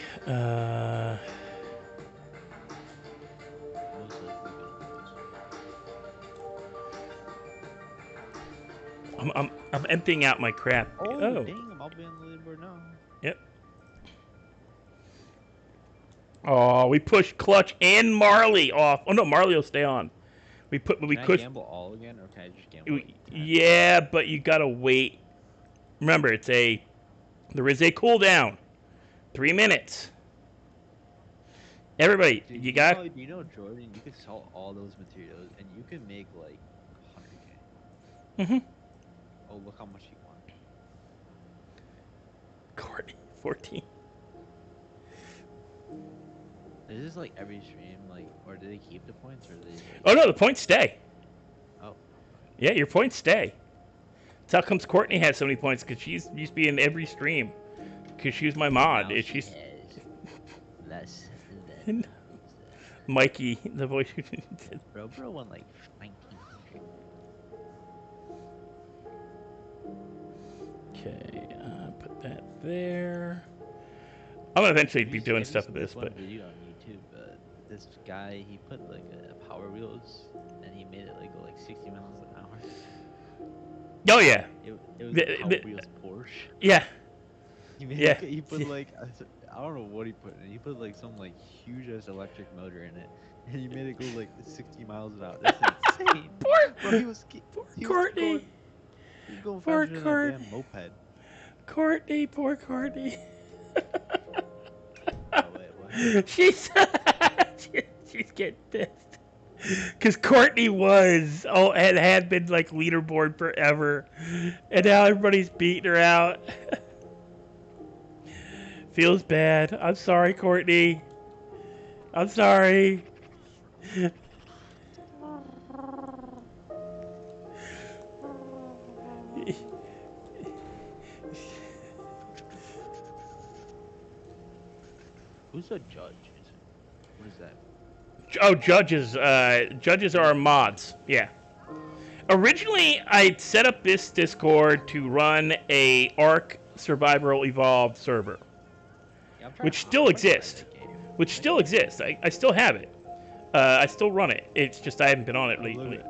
I'm emptying out my crap. Oh, Oh. dang, I'll be on the leaderboard now. Yep. Oh, we pushed Clutch and Marley off. Oh no, Marley will stay on. We Can I pushed. gamble all again, or can I just gamble? Like 10? Yeah, but you gotta wait. Remember, there is a cooldown. 3 minutes. Everybody, Dude, you got. You know, Jordan, you could sell all those materials and you could make like 100K. Mm-hmm. Oh, look how much you won. Courtney, 14. Is this like every stream, like, or do they keep the points, or do they? Like... Oh no, the points stay. Oh. Yeah, your points stay. That's how comes Courtney has so many points, because she used to be in every stream. Because she was my mod. Now She's less. Mikey, the voice. Bro won like 1900. Okay, put that there. I'm gonna eventually be doing stuff with this, one but video on YouTube, this guy, he put like Power Wheels and he made it like go like 60 miles an hour. oh yeah, It was a Power Wheels Porsche. yeah, He made yeah. he put like I don't know what he put in it. He put like some like huge ass electric motor in it, and he made it go like 60 miles an hour. That's insane. Bro, he was Courtney. He was going Poor faster than a Courtney. damn moped. Courtney, poor Courtney. Oh, wait, what? she's getting pissed. Because Courtney had been like leaderboard forever, and now everybody's beating her out. Feels bad. I'm sorry, Courtney. I'm sorry. Who's a judge? What is that? Oh, judges. Judges are mods. Yeah. Originally, I set up this Discord to run a Ark Survival Evolved server, Yeah, I'm trying which to still play exists. that game. Which still exists. I still have it. I still run it. It's just I haven't been on it Oh, look lately. at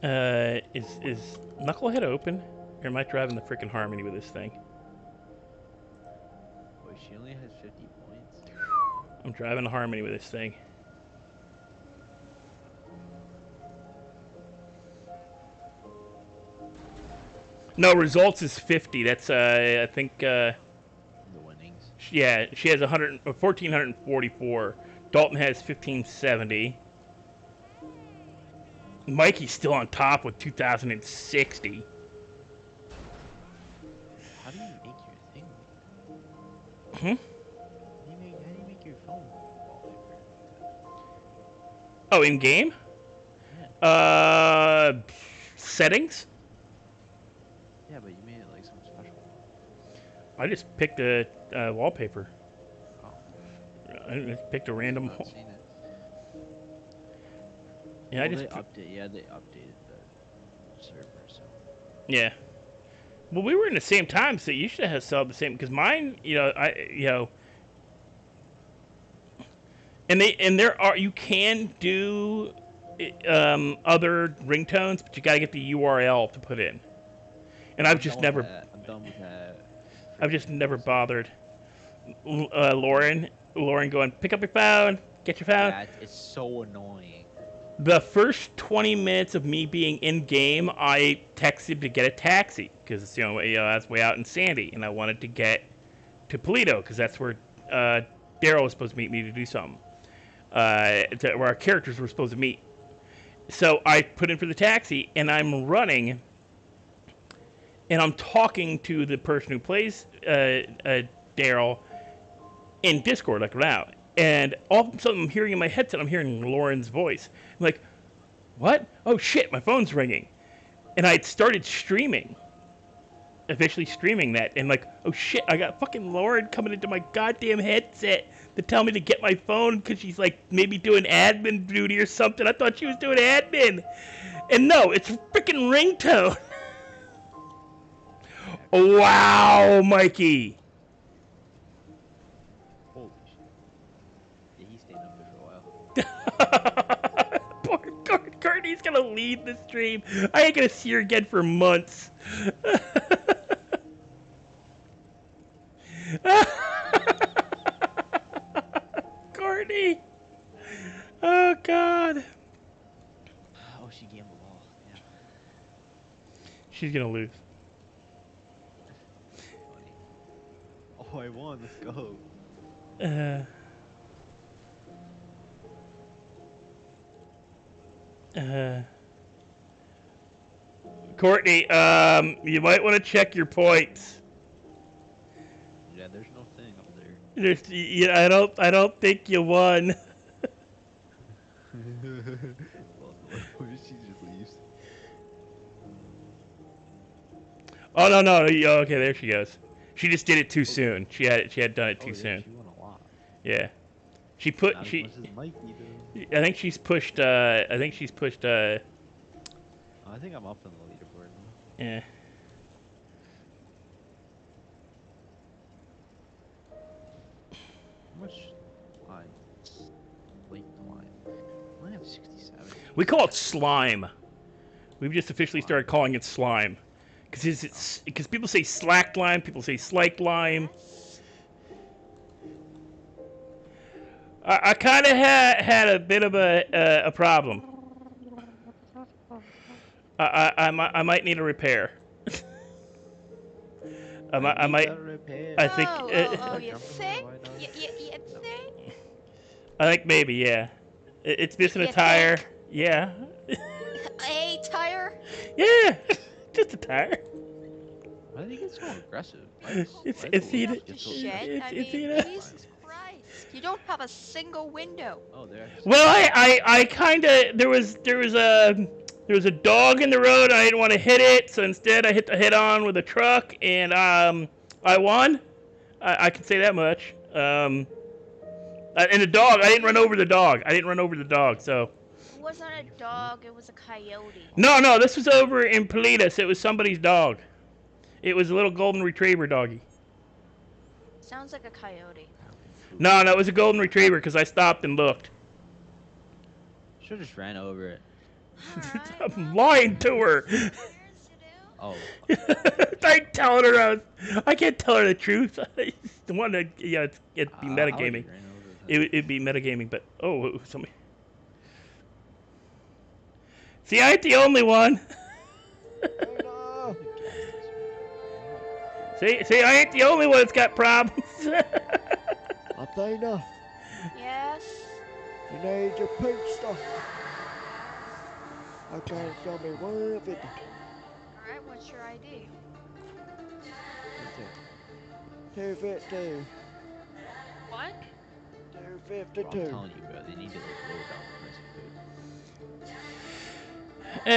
Is Knucklehead open? Or am I driving the freaking Harmony with this thing? Boy, she only has 50 points. I'm driving the Harmony with this thing. No, results is 50. That's I think The winnings. yeah, she has 1444. Dalton has 1570. Mikey's still on top with 2060. How do you make your thing? Hmm? How do you make your phone wallpaper? Oh, in game? Yeah. Settings? Yeah, but you made it like something special. I just picked a wallpaper. Oh. I just picked a random. I've not seen it. Yeah, Well, I just. they updated the server, so. Yeah. Well, we were in the same time, so you should have saw the same. Because mine, and there are you can do other ringtones, but you got to get the URL to put in. And I've just never. I'm done with that. I've just never bothered. Lauren going, pick up your phone, get your phone. Yeah, it's so annoying. The first 20 minutes of me being in game, I texted to get a taxi because it's I was way out in Sandy, and I wanted to get to Polito because that's where Daryl was supposed to meet me to do something. Where our characters were supposed to meet. So I put in for the taxi, and I'm running, and I'm talking to the person who plays Daryl in Discord, like now. And all of a sudden, I'm hearing in my headset, I'm hearing Lauren's voice. I'm like, what? Oh shit, my phone's ringing. And I'd started streaming, officially streaming that, and like, oh shit, I got fucking Lauren coming into my goddamn headset to tell me to get my phone because she's like maybe doing admin duty or something. I thought she was doing admin. And no, it's a freaking ringtone. Wow, Mikey. Holy shit. Yeah, he stayed up there for a while. Poor Courtney's gonna leave the stream. I ain't gonna see her again for months. Courtney. Oh God. Oh, she gambled all. Yeah. She's gonna lose. Funny. Oh, I won. Let's go. Courtney, you might want to check your points. Yeah, there's no thing up there. I don't think you won. Well, she just leaves. Oh no! Okay, there she goes. She just did it too soon. She had done it too soon. She won a lot. Yeah. Not as much as Mikey, though. I think she's pushed. I think I'm up on the leaderboard now. Yeah. How much slime? Slate slime. I only have 67. We call it slime. We've just officially started calling it slime. Because people say slack lime, people say slike lime. I kind of had a bit of a problem. I might need a repair. I might. I think. You think? You think? I think maybe, yeah. It's missing a You tire. think? Yeah. A tire? Yeah. Just a tire. Why did he get so aggressive? It's Shit. Jesus Christ. You don't have a single window. Oh, there. Well, I kind of there was a dog in the road. And I didn't want to hit it, so instead I hit the head on with a truck, and I won. I can say that much. And the dog, I didn't run over the dog. So. It wasn't a dog. It was a coyote. No, this was over in Politas. It was somebody's dog. It was a little golden retriever doggy. Sounds like a coyote. No, it was a golden retriever because I stopped and looked. Should have just ran over it. Alright, I'm well, lying to her. here's to do. Oh, I telling her I can't tell her the truth. I just want to, yeah, it'd be I would metagaming. just ran over with him. It'd be metagaming, but somebody. See, I ain't the only one. See, I ain't the only one that's got problems. Athena, Yes. you need your pizza. Okay, show me 150. Alright, what's your ID? That's it. 250. What? Bro, I'm 252. telling you, bro, they need to like lower down the price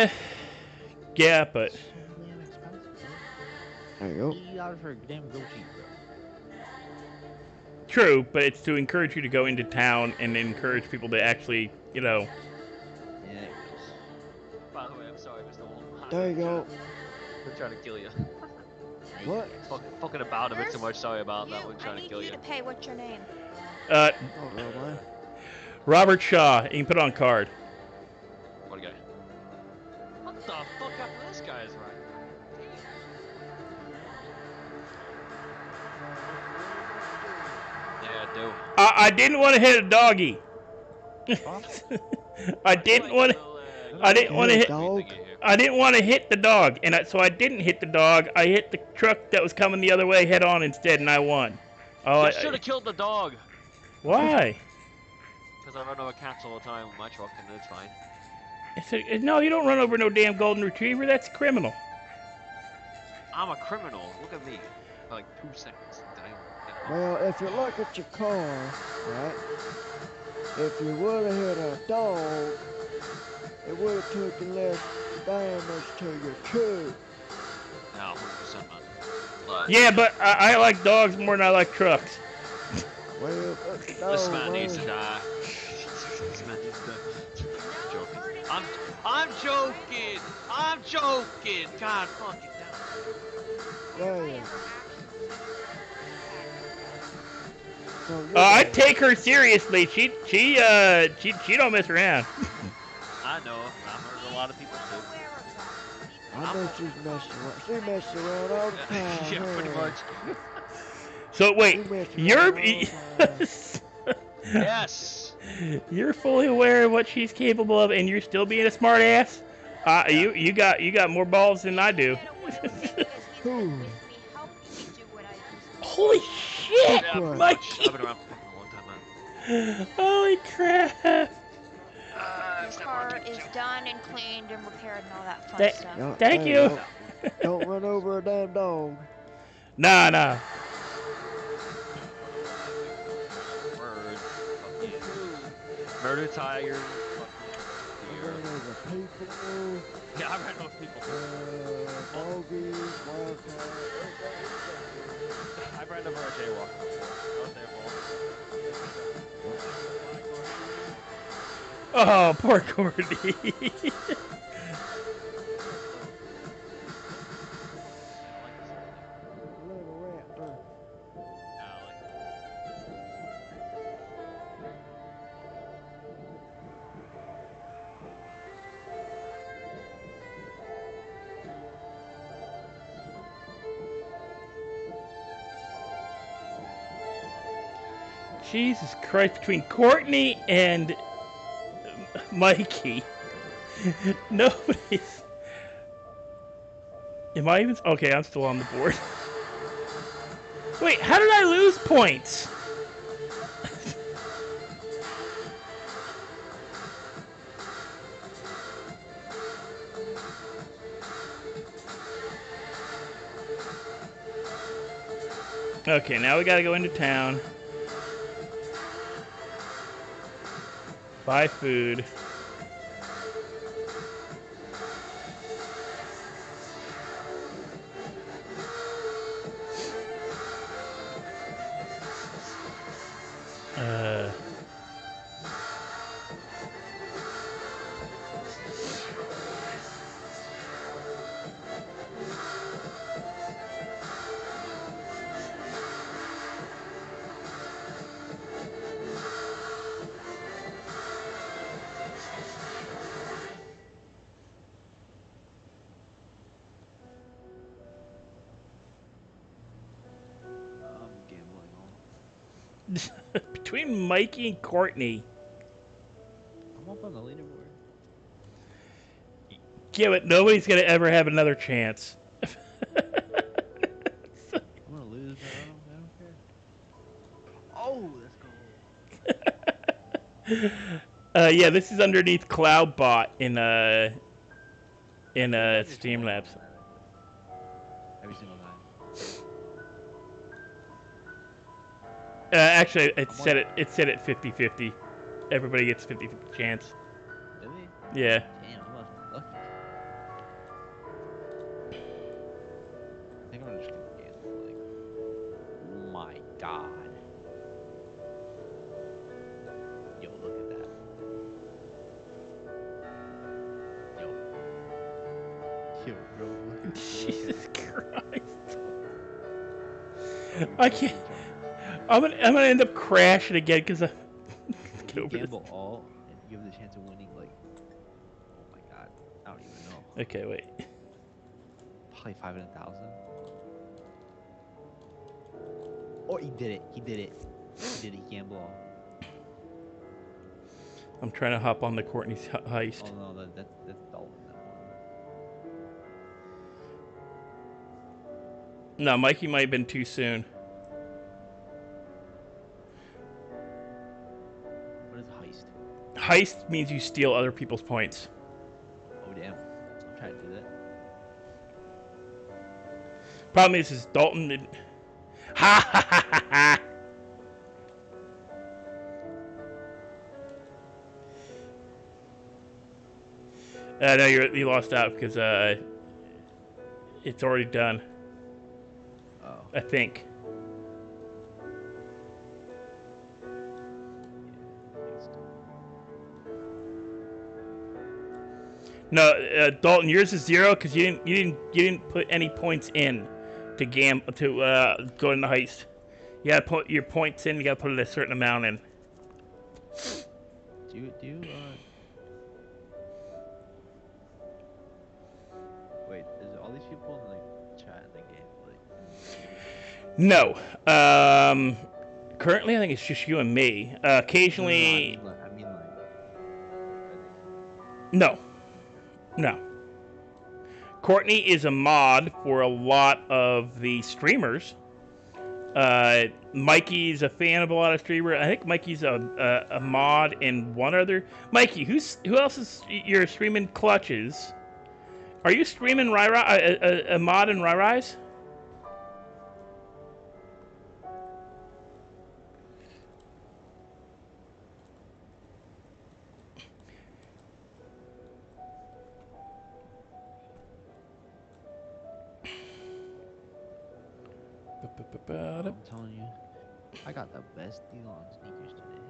of food. Yeah, but So damn expensive, bro. There you go. $80 for a damn goat cheese, bro. true. But it's to encourage you to go into town and encourage people to actually, Yeah, I guess. By the way, I'm sorry, Mr. Holden. There you go. We're trying to kill you. What? Fucking about a bit too Where's much. Sorry about that. You, We're I trying to need kill you you. to pay. What's your name? Oh, no, man. Robert Shaw. You can put it on card. What a guy. What the fuck happened to this guy's right? Yeah, I do. I didn't want to hit a doggy. I didn't want to. I didn't want to hit. Dog. I didn't want to hit the dog, and so I didn't hit the dog. I hit the truck that was coming the other way head on instead, and I won. Oh, You should have killed the dog. why? Because I run over cats all the time with my truck, and it's fine. No, you don't run over no damn golden retriever. That's criminal. I'm a criminal. Look at me. For like 2 seconds. Well, if you look at your car, right? If you would have hit a dog, it would have taken less damage to your truck. No, 100%, man. But Yeah, but I like dogs more than I like trucks. Well, no, this man man. needs to die. This man needs to die. Joking. I'm joking. I'm joking. God fucking damn. Yeah. So I take her seriously. She don't mess around. I know. I murdered a lot of people too. I know she's messing around. She messes around all the time. Yeah, pretty huh? much. So wait, She messes you're around all the time. Yes. you're fully aware of what she's capable of, and you're still being a smart ass. You got more balls than I do. Who? Holy shit, Yeah, pretty my much. I've been around for fucking a long time, man. Holy crap! Your car is done and cleaned and repaired and all that fun That- stuff. Yeah, Thank there you. go. Don't run over a damn dog. Nah. Bird. Fucking murder tiger. Fucking deer. Run over people. Yeah, I ran over people. Doggies, wildcats. I ran over a jaywalker before. That was their fault. Oh, poor Courtney. Little rat, Jesus Christ, between Courtney and Mikey, nobody's. Am I even? Okay, I'm still on the board. Wait, how did I lose points? Okay, now we gotta go into town. Buy food. Uh. Between Mikey and Courtney. I'm up on the leaderboard. Yeah, but nobody's gonna ever have another chance. I'm gonna lose, but I don't care. Oh, let's go. Yeah, this is underneath Cloudbot in Streamlabs. Every single time. Actually, it said it 50-50. Everybody gets 50-50 chance. Really? Yeah. Damn, I must be lucky. I think I'm just gonna gamble. Like, oh my god. Yo, look at that. Yo, bro, look at Jesus Christ. Bro, I can't. I'm gonna end up crashing again because I. If you gamble all and you have the chance of winning, like, oh my god, I don't even know. Okay, wait. Probably 5 in 1,000. Oh, he did it. He did it. He did it. He gambled all. I'm trying to hop on the Courtney's heist. Oh no, that's Dalton. That one. No, Mikey might have been too soon. What is heist? Heist means you steal other people's points. Oh damn. I'm trying to do that. Problem is Dalton didn't. Ha ha ha ha ha! No, you lost out because it's already done. Oh. I think. No, Dalton, yours is 0 because you didn't put any points in to go in the heist. You gotta put your points in. You gotta put a certain amount in. Do you wait, is all these people in the chat in the game like? No. Currently I think it's just you and me. Occasionally. No, I mean like. No. No. Courtney is a mod for a lot of the streamers. Mikey's a fan of a lot of streamers. I think Mikey's a mod in one other. Mikey, who else is you're streaming Clutches? Are you streaming a mod in Rise? I'm telling you, I got the best deal on sneakers today.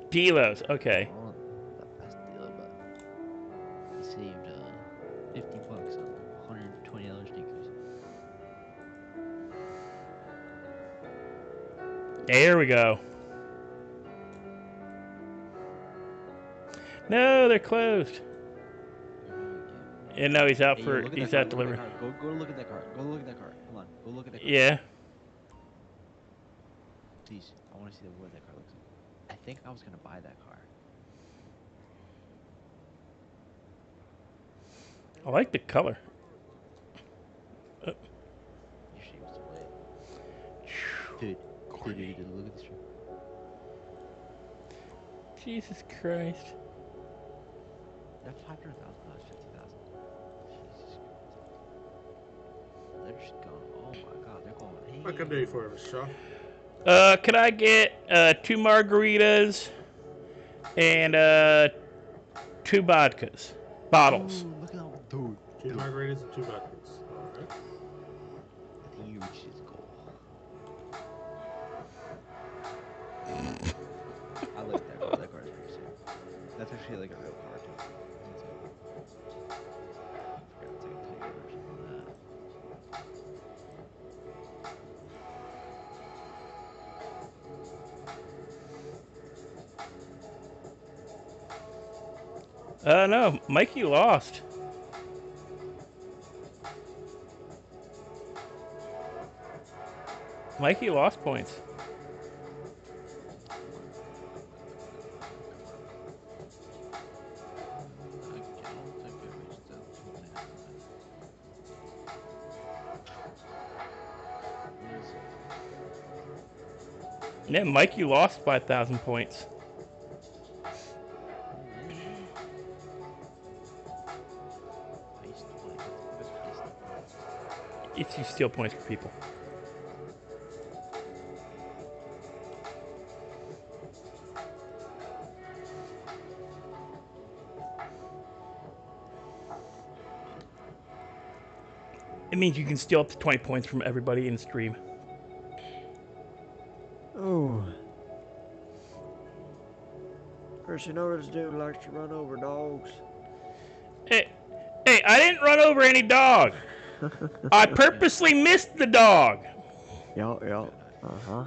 Delos, okay. Oh, the best deal, but I saved $50 on $120 sneakers. There we go. No, they're closed. And no, he's out Hey, for yo, he's out delivering. Go look at that card. Go look at that card. Come on, go look at that card. Yeah. Please, I want to see what that car looks like. I think I was gonna buy that car. I like the color. Your shape's split. Dude, look at this. Jesus Christ. That's $500,000, $50,000. Jesus Christ. They're just going. Oh my God, they're going. Hey. What can I do you for, Shaw? Can I get 2 margaritas and 2 vodkas bottles? Ooh, look at that, dude. 2 margaritas and 2 vodkas. Alright. I think you reached his goal. I like that car. That car is pretty sick. That's actually like a real car too. I forgot to take a color version of that. No, Mikey lost. Mikey lost points. Yeah, Mike, you lost 5,000 points. If you steal points from people. It means you can steal up to 20 points from everybody in stream. Oh. Chris, you know this dude likes to run over dogs. Hey, I didn't run over any dog. I purposely missed the dog. Yup. Uh-huh.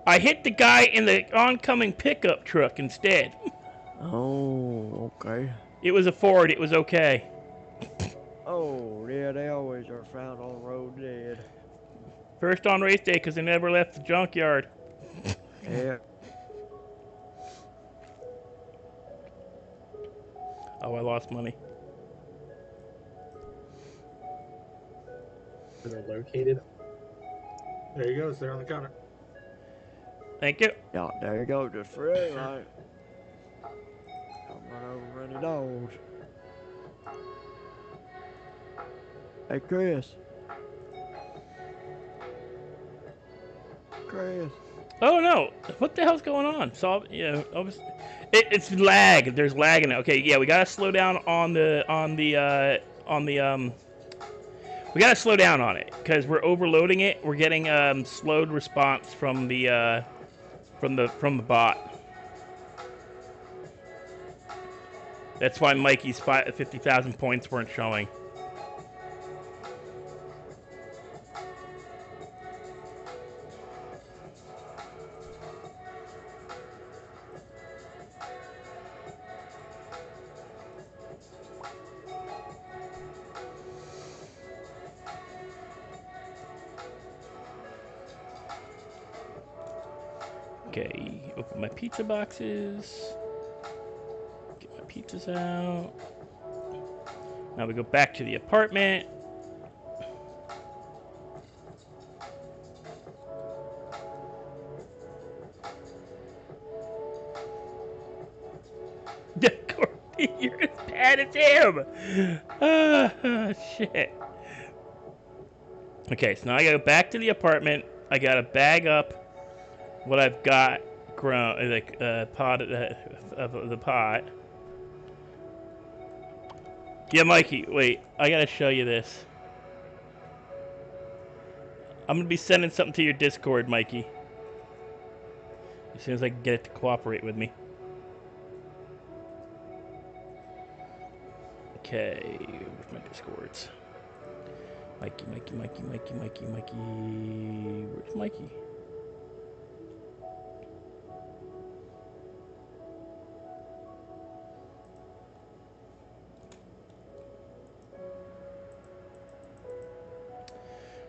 I hit the guy in the oncoming pickup truck instead. Oh, okay. It was a Ford. It was okay. Oh, yeah, they always are found on the road dead. First on race day because they never left the junkyard. Yeah. Oh, I lost money. They're located. There you go. It's there on the counter. Thank you. Yeah, there you go. Just for it, right? Don't run over any dogs. Hey, Chris. Oh no! What the hell's going on? So yeah, it's lag. There's lag in it. Okay, yeah, we gotta slow down on the. We gotta slow down on it because we're overloading it. We're getting slowed response from the bot. That's why Mikey's 50,000 points weren't showing. Okay, open my pizza boxes. Get my pizzas out. Now we go back to the apartment. Courtney, you're as bad as him. Shit. Okay, so now I gotta go back to the apartment. I gotta bag up what I've got grown, like pot of the pot. Yeah, Mikey, wait, I gotta show you this. I'm gonna be sending something to your Discord, Mikey. As soon as I can get it to cooperate with me. Okay, where's my Discords? Mikey. Where's Mikey?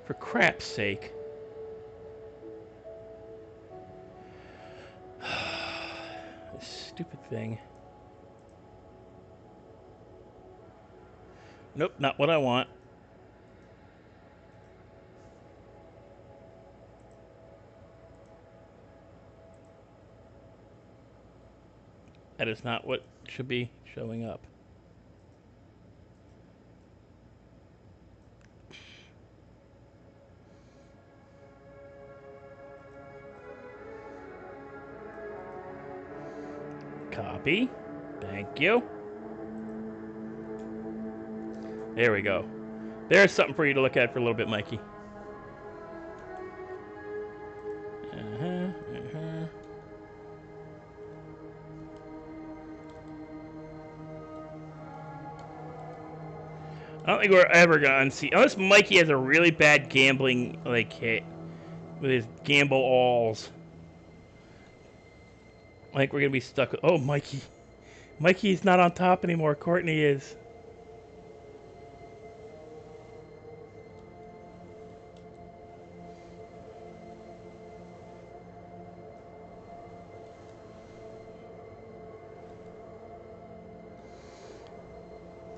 For crap's sake. This stupid thing. Nope, not what I want. That is not what should be showing up. Copy. Thank you. There we go. There's something for you to look at for a little bit, Mikey. I don't think we're ever gonna unsee, unless Mikey has a really bad gambling hit with his gamble alls. Like we're gonna be stuck with. Oh, Mikey. Mikey's not on top anymore. Courtney is.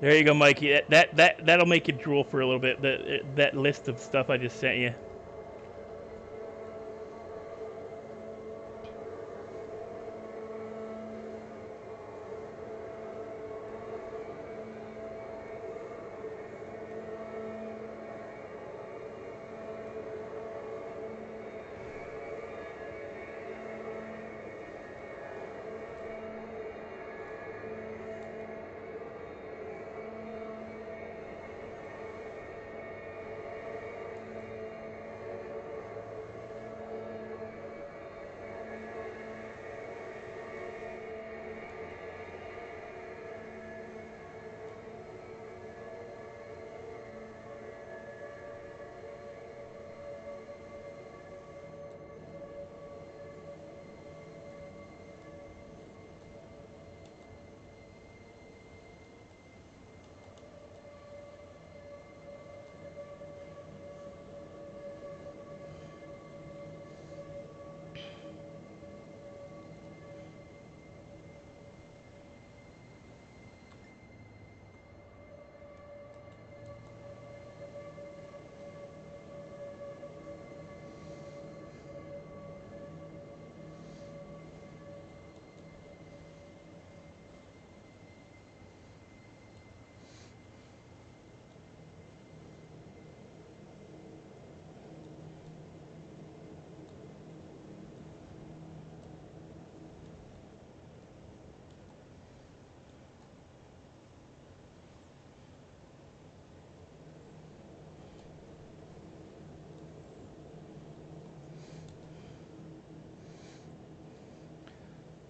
There you go, Mikey. That'll make you drool for a little bit. That list of stuff I just sent you.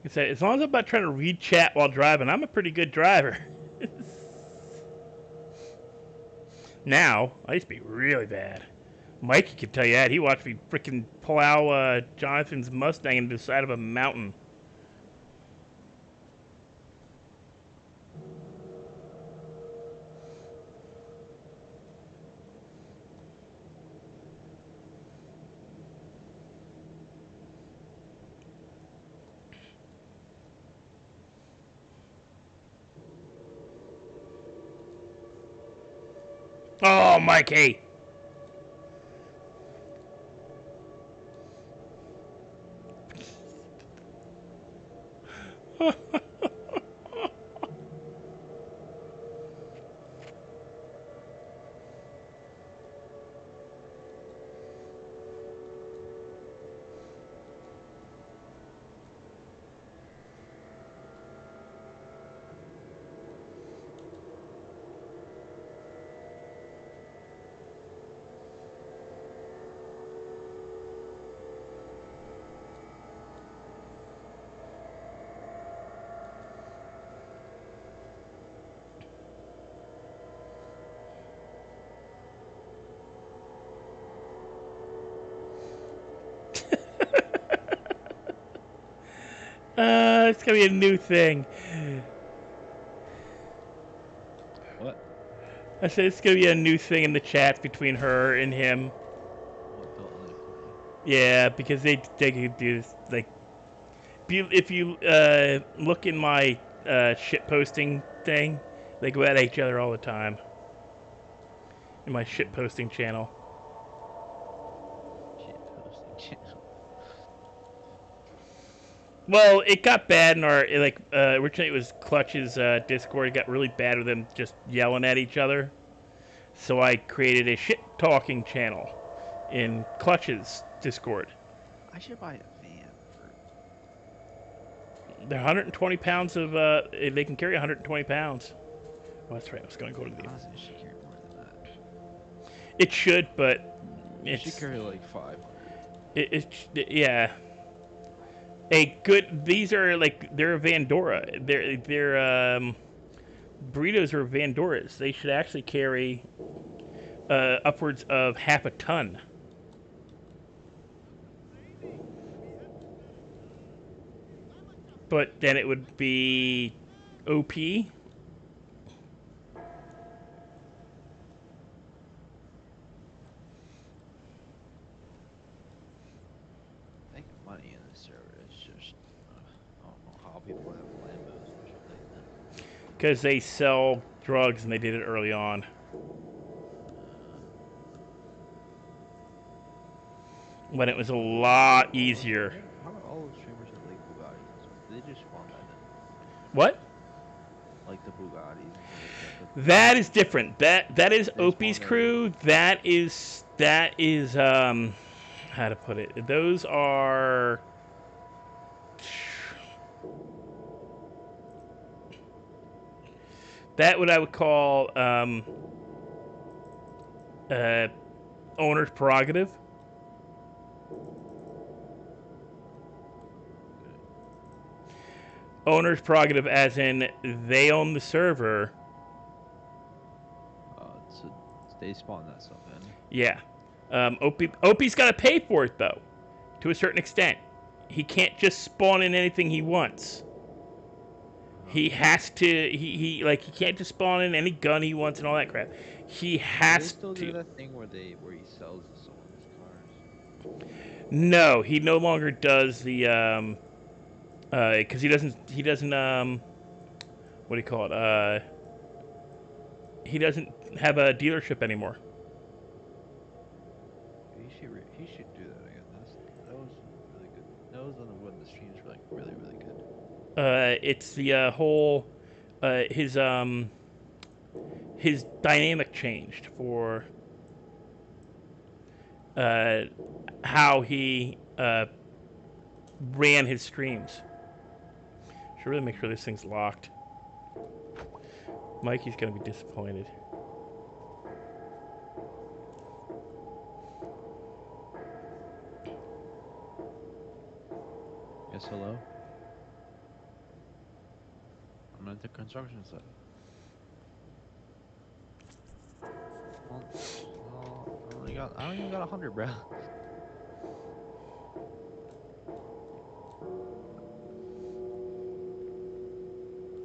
I said, as long as I'm not trying to read chat while driving, I'm a pretty good driver. Now, I used to be really bad. Mikey can tell you that. He watched me freaking plow Jonathan's Mustang into the side of a mountain. Oh, Mikey! It's gonna be a new thing. What? I said it's gonna be a new thing in the chat between her and him. What, don't let it play? Yeah, because they could do this, like, if you look in my shit posting thing, they go at each other all the time. In my shit posting channel. Shit posting channel. Well, it got bad in our, like, originally it was Clutch's Discord. It got really bad with them just yelling at each other. So I created a shit talking channel in Clutch's Discord. I should buy a van for. They're 120 pounds of, they can carry 120 pounds. Oh, that's right. I was going to go to the. Honestly, it should carry more than that. It should, but It should carry like 500. Yeah. A good. These are like they're a Vandora. They're burritos are Vandoras. They should actually carry upwards of half a ton. But then it would be OP. Making money in this server is just I don't know how people have Lambos and shit like that. Because they sell drugs and they did it early on. When it was a lot easier. How do all those streamers have like Bugattis and stuff? They just spawn that in. What? Like the Bugattis and stuff like that. That is different. That is Opie's crew. That is how to put it. Those are that what I would call owner's prerogative. Owner's prerogative, as in they own the server. So they spawn that stuff in. Yeah. Opie's got to pay for it though, to a certain extent. He can't just spawn in anything he wants. He has to. He can't just spawn in any gun he wants and all that crap. He has Do they still to. do that thing where he sells someone's cars? No, he no longer does the because he doesn't what do you call it? He doesn't have a dealership anymore. He should do that again. That was really good. That was when the streams were like really good. It's the whole his dynamic changed for how he ran his streams. Should really make sure this thing's locked. Mikey's gonna be disappointed. Yes, hello? going to construction site. Well, I don't even got 100, bro.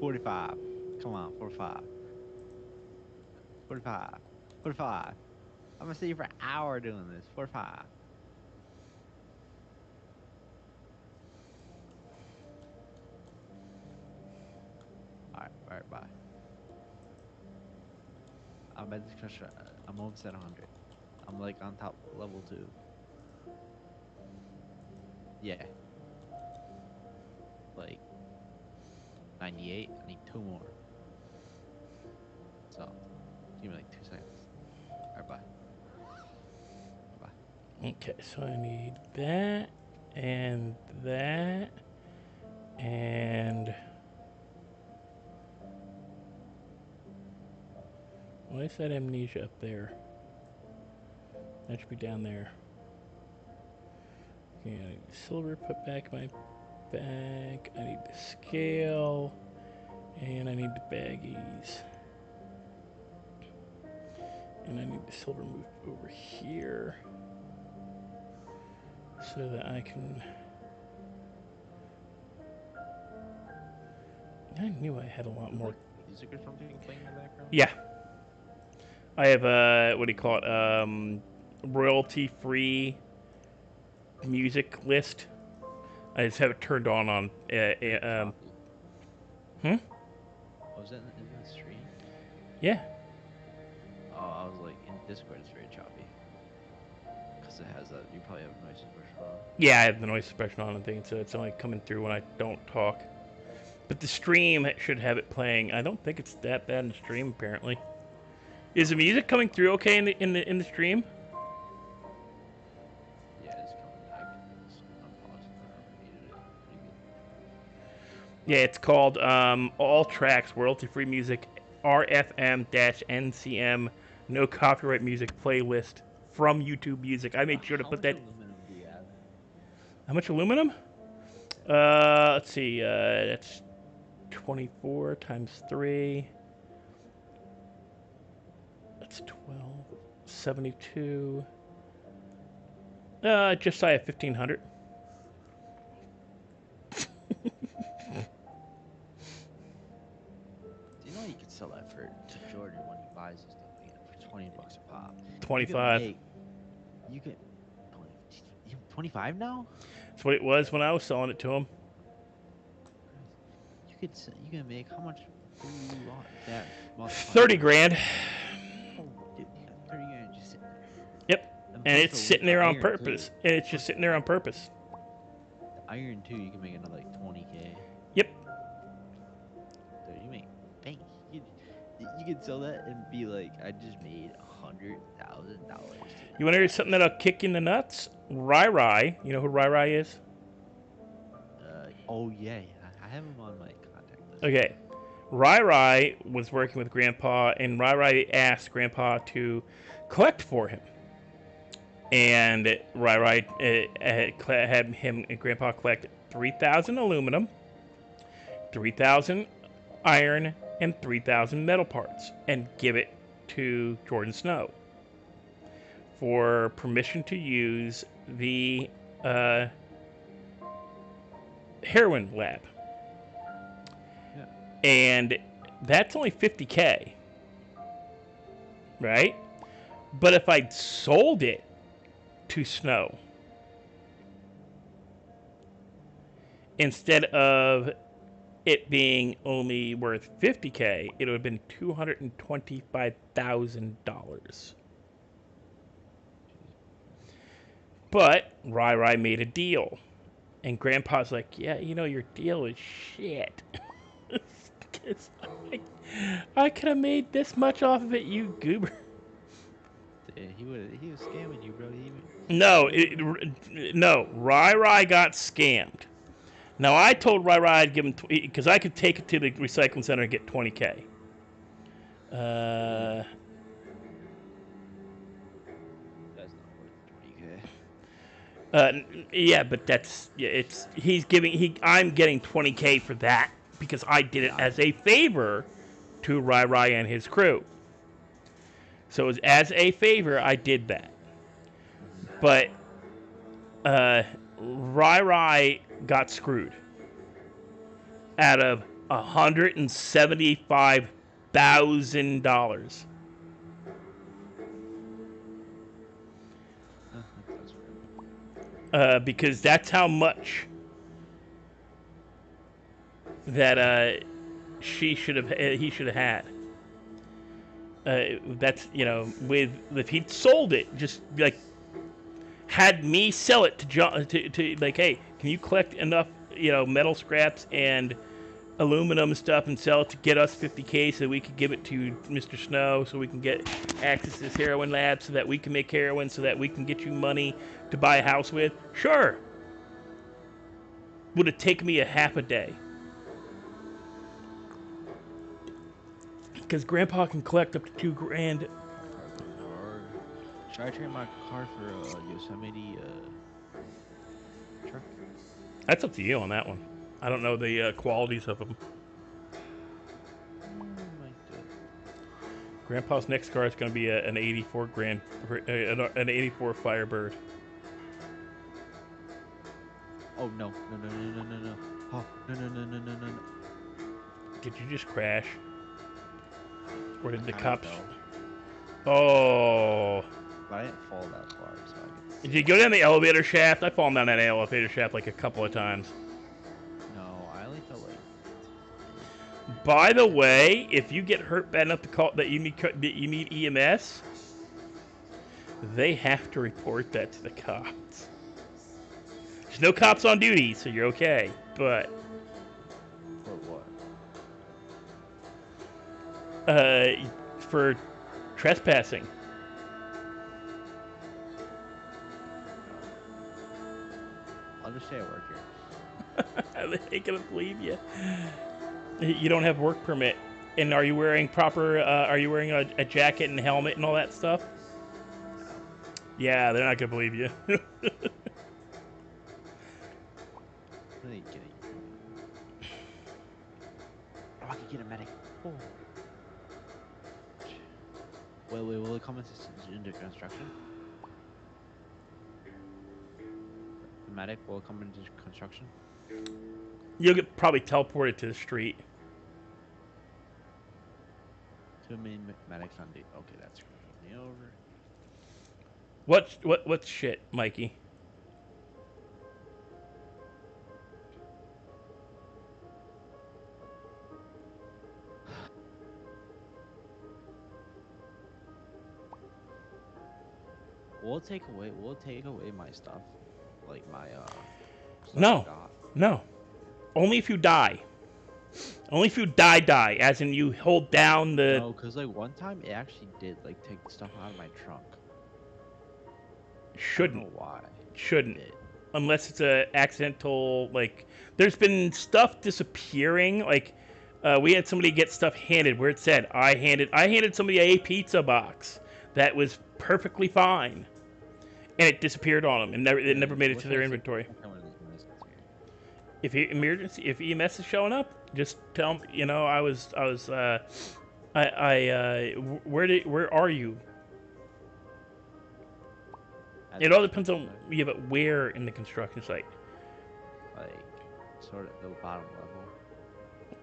$45. Come on, 45. 45. 45. I'm gonna sit for an hour doing this. 45. Alright, bye. I'm at this construction. I'm almost at 100. I'm like on top level 2. Yeah. Like 98. I need 2 more. So give me like 2 seconds. Alright, bye. Bye. Okay, so I need that and that and why is that amnesia up there? That should be down there. Okay, I need the silver put back in my bag. I need the scale and I need the baggies. And I need the silver moved over here so that I can. I knew I had a lot more. Music or something playing in the background? Yeah. I have what do you call it? Royalty-free music list. I just have it turned on. Was that in the stream? Yeah. Oh, I was like, in Discord it's very choppy. Because it has that, you probably have noise suppression on. Yeah, I have the noise suppression on and things, so it's only coming through when I don't talk. But the stream should have it playing. I don't think it's that bad in the stream, apparently. Is the music coming through okay in the stream? Yeah, it's coming. I can just unpause it whenever I needed it. Pretty good. Yeah, it's called All Tracks Royalty-Free Music RFM-NCM No Copyright Music Playlist from YouTube Music. I made sure to put that. How much aluminum do you have? How much aluminum? Let's see. That's 24 times 3. That's 12. 72. Just shy of 1,500. You know you could sell that to Jordan when he buys his stuff again for $20 a pop. 25. You could 25 now? That's what it was when I was selling it to him. You can make how much do you want that month? 30 grand. Oh, dude, you got 30 grand just sitting there. Yep. And it's sitting there on purpose. And it's just sitting there on purpose. The iron too, you can make another like 20K. Yep. Dude, you make bang. You could sell that and be like, I just made $100,000. You want to hear something that'll kick you in the nuts? Rai. You know who Rai is? Oh yeah, I have him on my contact list. Okay. Rai was working with Grandpa, and Rai asked Grandpa to collect for him. And Rai had him and Grandpa collect 3,000 aluminum, 3,000 iron, and 3,000 metal parts, and give it to Jordan Snow for permission to use the heroin lab. Yeah. And that's only 50K, right? But if I'd sold it to Snow instead of it being only worth 50K, it would have been $225,000. But Rai made a deal, and Grandpa's like, "Yeah, you know your deal is shit. I could have made this much off of it, you goober." Yeah, he was scamming you, bro. No, Rai got scammed. Now I told Rai I'd give him because I could take it to the recycling center and get 20K. That's not worth 20K. Yeah, but I'm getting 20K for that because I did it as a favor to Rai Rai and his crew. So it was as a favor I did that. But Rai Rai got screwed out of $175,000. Because that's how much that he should have had. That's, you know, with if he'd sold it, just like had me sell it to John to like, hey, can you collect enough, you know, metal scraps and aluminum stuff and sell it to get us 50K so we could give it to Mr. Snow so we can get access to this heroin lab so that we can make heroin so that we can get you money to buy a house with? Sure. Would have taken me a half a day. Because Grandpa can collect up to $2,000. Or should I trade my car for a Yosemite truck? That's up to you on that one. I don't know the qualities of them. Grandpa's next car is going to be an 84 grand, an 84 Firebird. Oh no! No! Oh no! Did you just crash? Or did the cops? Oh. I didn't fall that far, so I could. Did you go down the elevator shaft? I've fallen down that elevator shaft like a couple of times. No, I only fell like. By the way, if you get hurt bad enough to call that you need EMS, they have to report that to the cops. There's no cops on duty, so you're okay. But For what? For trespassing. I'll just stay at work here. They ain't gonna believe you. You don't have work permit, and are you wearing proper? Are you wearing a jacket and helmet and all that stuff? No. Yeah, they're not gonna believe you. Really kidding. Oh, I could get a medic. Oh. Wait, will it come into construction? The medic will come into construction? You'll get probably teleported to the street. Two main medics on duty. Okay, that's screwing me over. What's shit, Mikey? We'll take away my stuff, like my stuff I No, got. no. Only if you die. Only if you die, as in you hold down the. No, cause like one time it actually did like take stuff out of my trunk. Shouldn't. I don't know why. Shouldn't. Unless it's a accidental, like, there's been stuff disappearing. Like, we had somebody get stuff handed where it said I handed somebody a pizza box that was perfectly fine, and it disappeared on them, and it never made it to their inventory. If EMS is showing up, just tell them. You know, where are you? It all depends on but where in the construction site. Like, sort of the bottom level.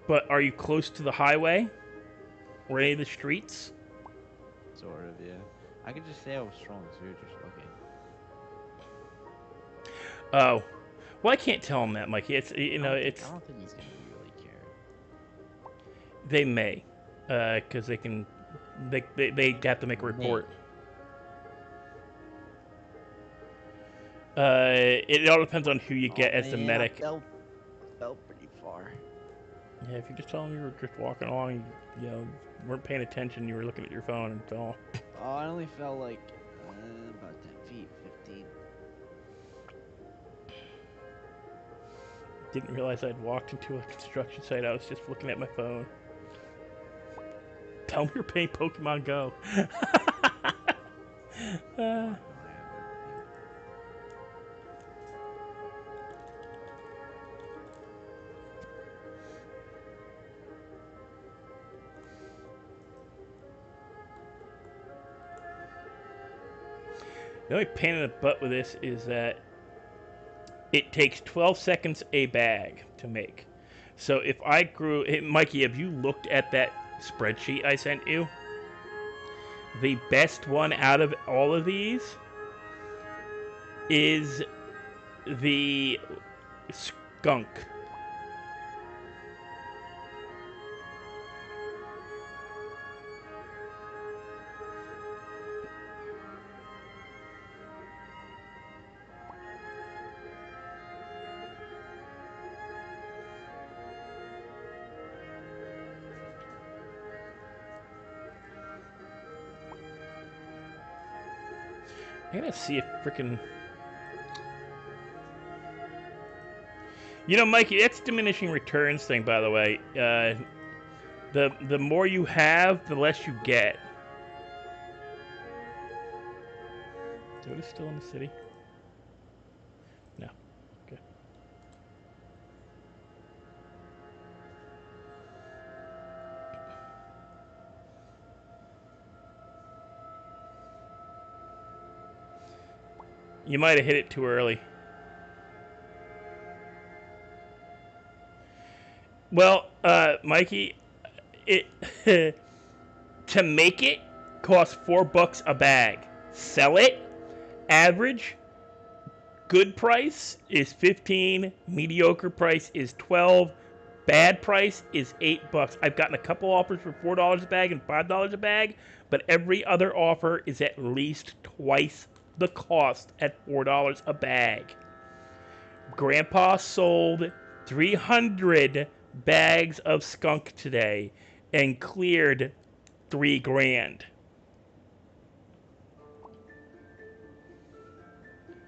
But are you close to the highway? Or any of the streets? Sort of, yeah. I could just say I was strong, so you're just okay. Oh, well, I can't tell him that, Mikey. It's I don't think he's gonna really care. They may, because they can. They have to make a report. It all depends on who you get as the medic. I fell pretty far. Yeah, if you just tell them you were just walking along, you know, weren't paying attention, you were looking at your phone and fell. Oh, I only fell like about 10 feet, 15. Didn't realize I'd walked into a construction site. I was just looking at my phone. Tell me you're playing Pokemon Go. The only pain in the butt with this is that it takes 12 seconds a bag to make. So if I grew... Mikey, have you looked at that spreadsheet I sent you? The best one out of all of these is the skunk. I gotta see if frickin'... You know, Mikey, that's diminishing returns thing, by the way. The more you have, the less you get. Is Otis still in the city? No. Okay. You might have hit it too early. Well, Mikey, it to make it costs $4 a bag. Sell it, average, good price is 15, mediocre price is 12, bad price is $8. I've gotten a couple offers for $4 a bag and $5 a bag, but every other offer is at least twice the cost at $4 a bag. Grandpa sold 300 bags of skunk today and cleared $3 grand.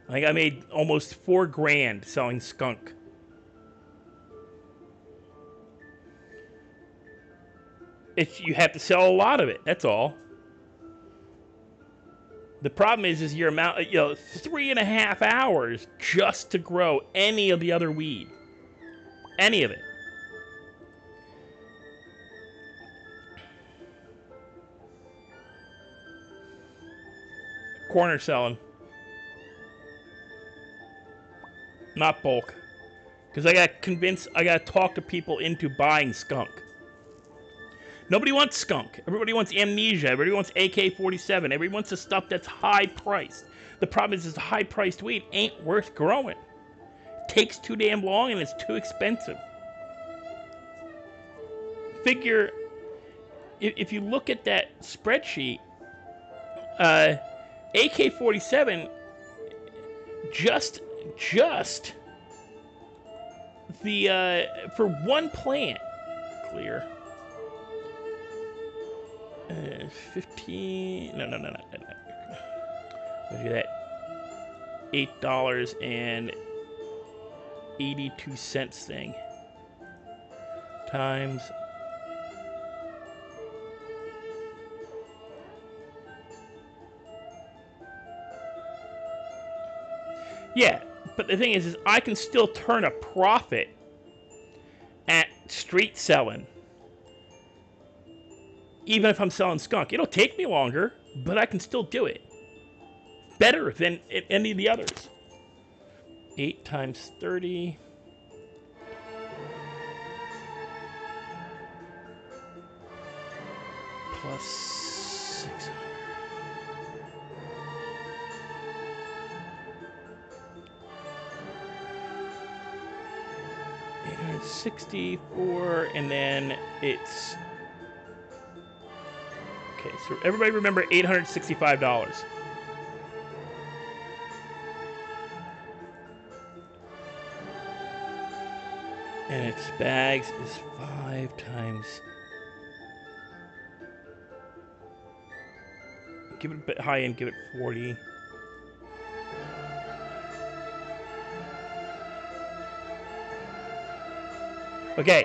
Like, I made almost $4 grand selling skunk. You have to sell a lot of it. That's all. The problem is your amount. 3.5 hours just to grow any of the other weed, any of it. Corner selling. Not bulk. Because I got to talk to people into buying skunk. Nobody wants skunk. Everybody wants amnesia. Everybody wants AK-47. Everybody wants the stuff that's high-priced. The problem is the high-priced weed ain't worth growing. It takes too damn long and it's too expensive. Figure, if you look at that spreadsheet, AK-47, just the, for one plant, clear. 15, no. Look at that. $8.82 thing. Times. Yeah, but the thing is I can still turn a profit at street selling. Even if I'm selling skunk. It'll take me longer, but I can still do it. Better than any of the others. 8 times 30. Plus 600. 864, and then it's... Okay, so everybody remember $865. And its bags is 5 times... Give it a bit high end, give it 40. Okay,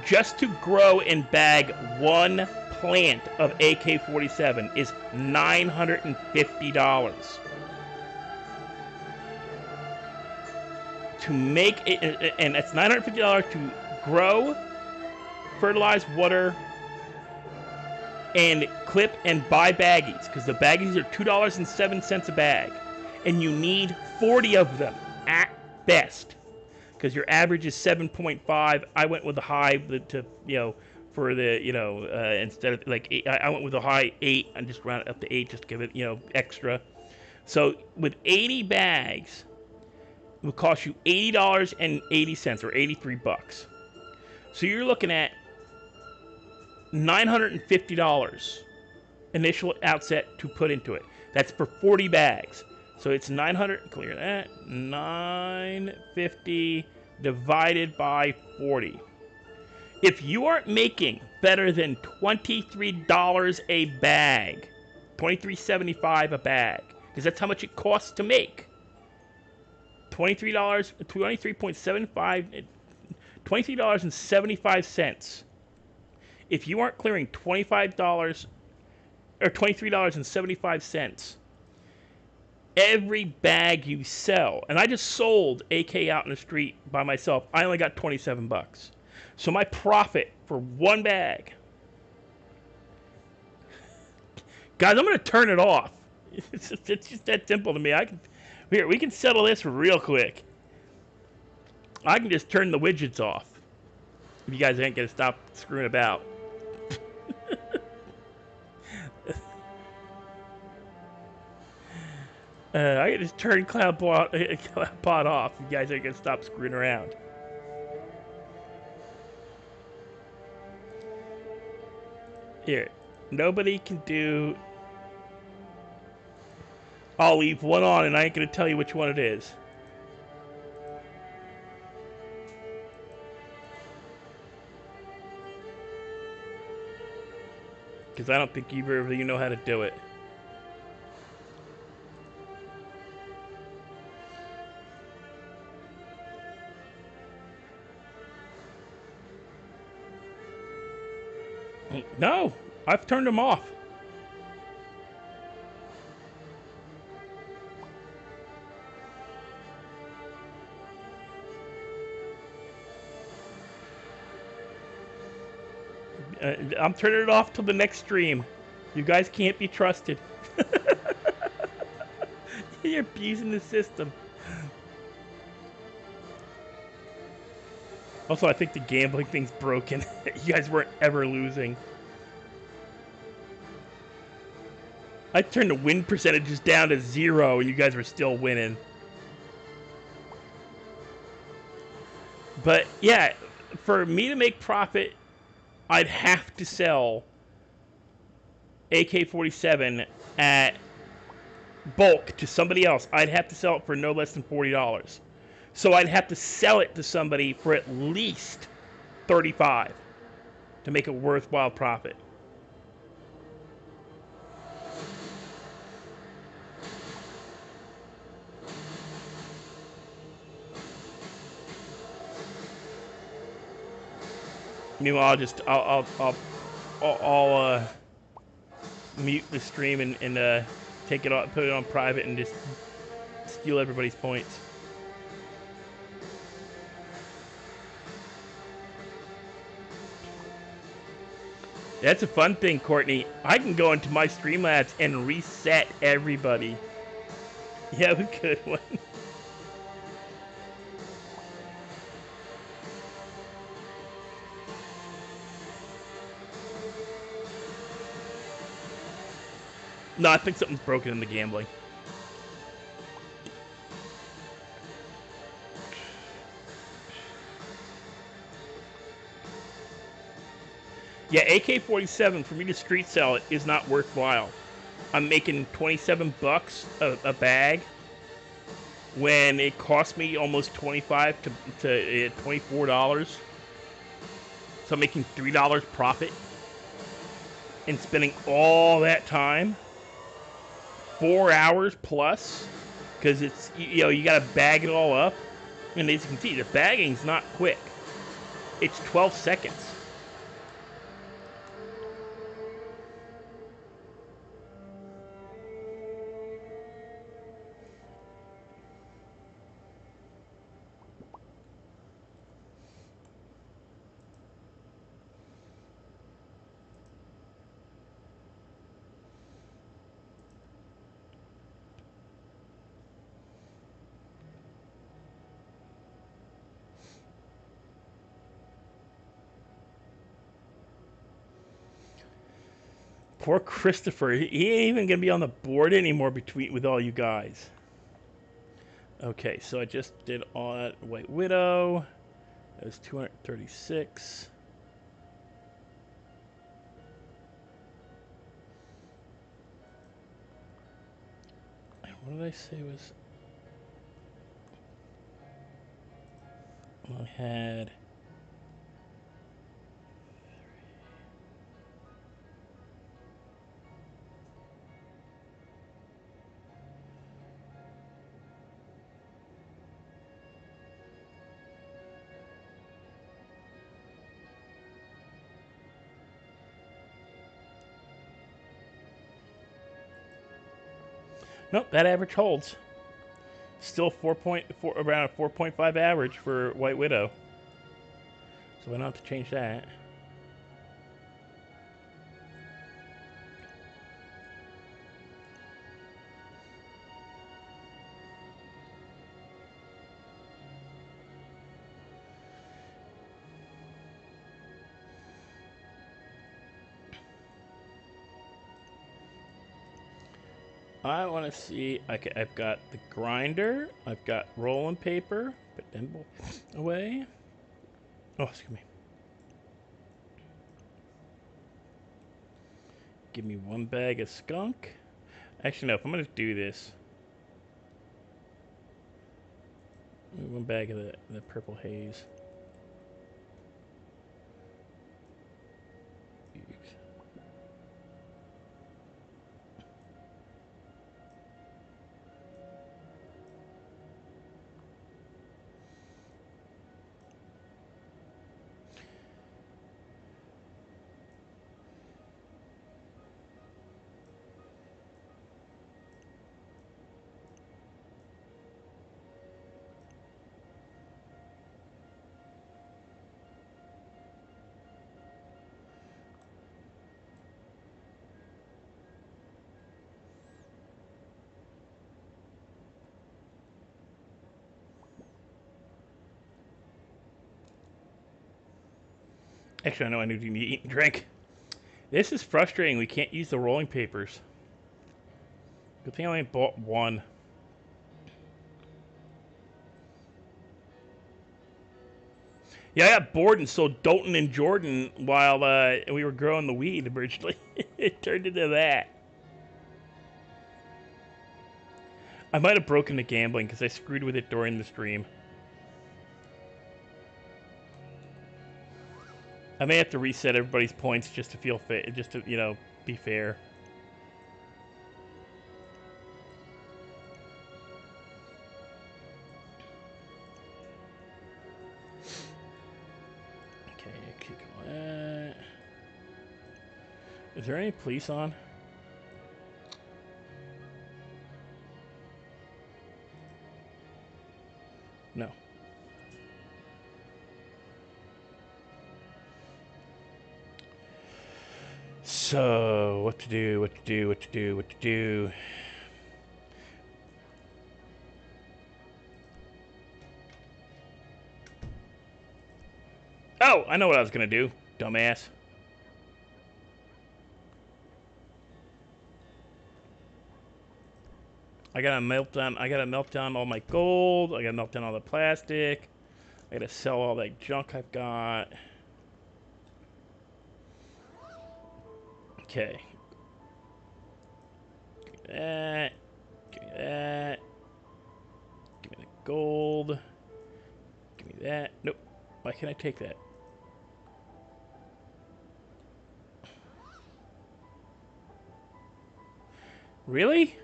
just to grow and bag one plant of AK-47 is $950. To make it, and that's $950 to grow, fertilize, water, and clip and buy baggies, because the baggies are $2.07 a bag. and you need 40 of them at best, because your average is 7.5. I went with the high to for the instead of like 8, I went with a high 8 and just round it up to 8 just to give it extra. So with 80 bags, it would cost you $80.80 or $83. So you're looking at $950 initial outset to put into it. That's for 40 bags. So it's 900, clear that, 950 divided by 40. If you aren't making better than $23 a bag, $23.75 a bag, because that's how much it costs to make. $23.75. If you aren't clearing $25 or $23.75 every bag you sell, and I just sold AK out in the street by myself, I only got $27. So my profit for one bag, guys, I'm gonna turn it off. It's just that simple to me. We can settle this real quick. I can just turn the widgets off. If you guys ain't gonna stop screwing about. I can just turn CloudPod off. You guys ain't gonna stop screwing around. Here, nobody can do. I'll leave one on, and I ain't gonna tell you which one it is. Because I don't think either of you know how to do it. No, I've turned them off. I'm turning it off till the next stream. You guys can't be trusted. You're abusing the system. Also, I think the gambling thing's broken. You guys weren't ever losing. I turned the win percentages down to 0 and you guys were still winning. But yeah, for me to make profit, I'd have to sell AK-47 at bulk to somebody else. I'd have to sell it for no less than $40. So I'd have to sell it to somebody for at least $35 to make a worthwhile profit. Meanwhile, I'll mute the stream and take it on, put it on private, and just steal everybody's points. That's a fun thing, Courtney. I can go into my Streamlabs and reset everybody. You have a good one. No, I think something's broken in the gambling. Yeah, AK-47, for me to street sell it is not worthwhile. I'm making $27 a bag when it cost me almost $25 to $24. So I'm making $3 profit and spending all that time, 4 hours plus, because it's, you got to bag it all up. And as you can see, the bagging's not quick. It's 12 seconds. Poor Christopher. He ain't even gonna be on the board anymore with all you guys. Okay, so I just did all White Widow. That was 236. What did I say was? I had. Nope, that average holds. Still 4.4, around a 4.5 average for White Widow. So I don't have to change that. I want to see. Okay, I've got the grinder. I've got rolling paper. Put them away. Oh, excuse me. Give me one bag of skunk. Actually, no. If I'm gonna do this, one bag of the purple haze. Actually, I know I need to eat and drink. This is frustrating. We can't use the rolling papers. Good thing I only bought one. Yeah, I got bored and sold Dalton and Jordan while we were growing the weed originally. It turned into that. I might have broken the gambling because I screwed with it during the stream. I may have to reset everybody's points just to feel fair, just to, you know, be fair. Okay, kick all that. Is there any police on? No. So, what to do, what to do, what to do, what to do. Oh, I know what I was going to do, dumbass. I gotta melt down all my gold. I gotta melt down all the plastic. I gotta sell all that junk I've got. Okay. Give me that. Give me that. Give me the gold. Give me that. Nope. Why can't I take that? Really?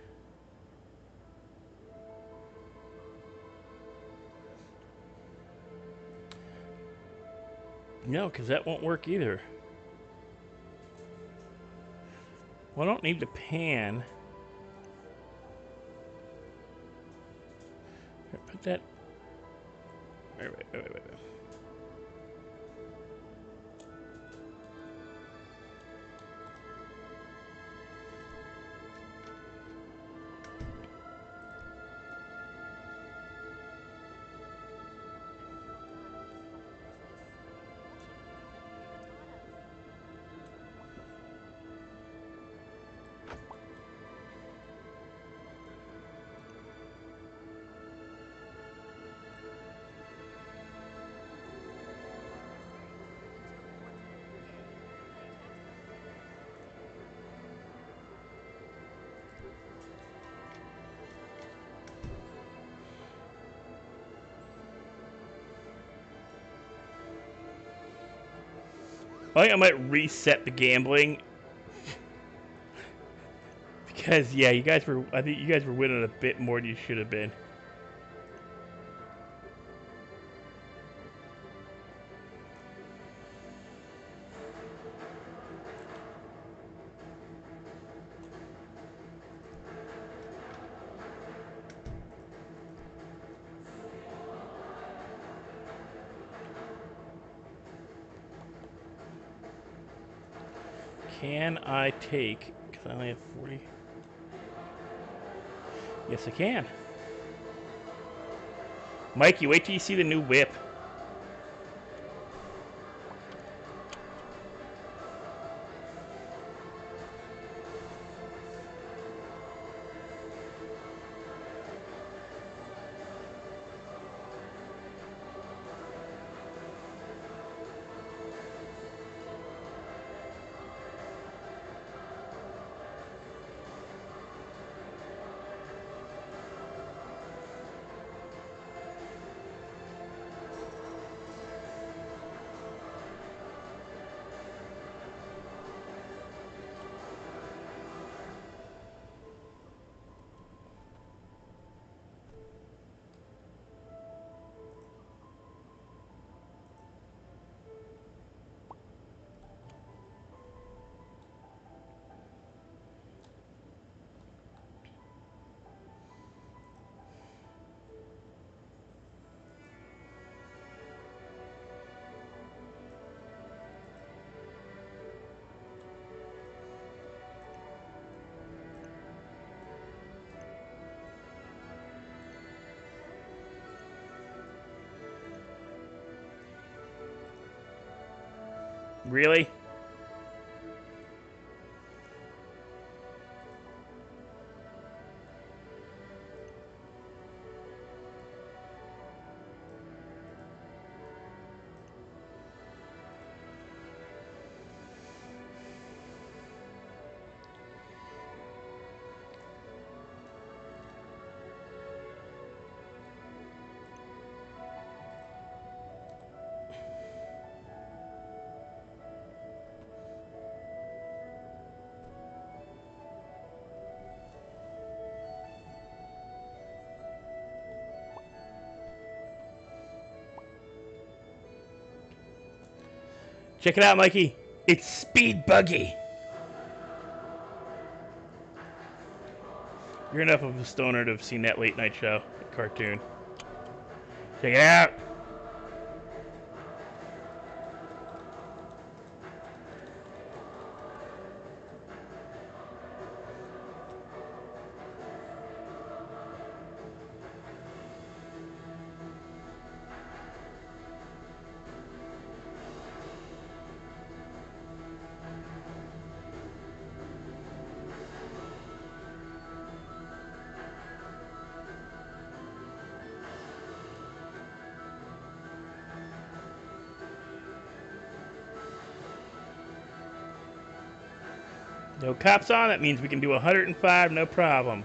No, because that won't work either. Well, I don't need the pan. Here, put that. Wait. I think I might reset the gambling because yeah, you guys were. I think you guys were winning a bit more than you should have been. Can I take? Because I only have 40. Yes, I can. Mikey, wait till you see the new whip. Really? Check it out, Mikey. It's Speed Buggy. You're enough of a stoner to have seen that late night show cartoon. Check it out. No cops on. That means we can do 105, no problem.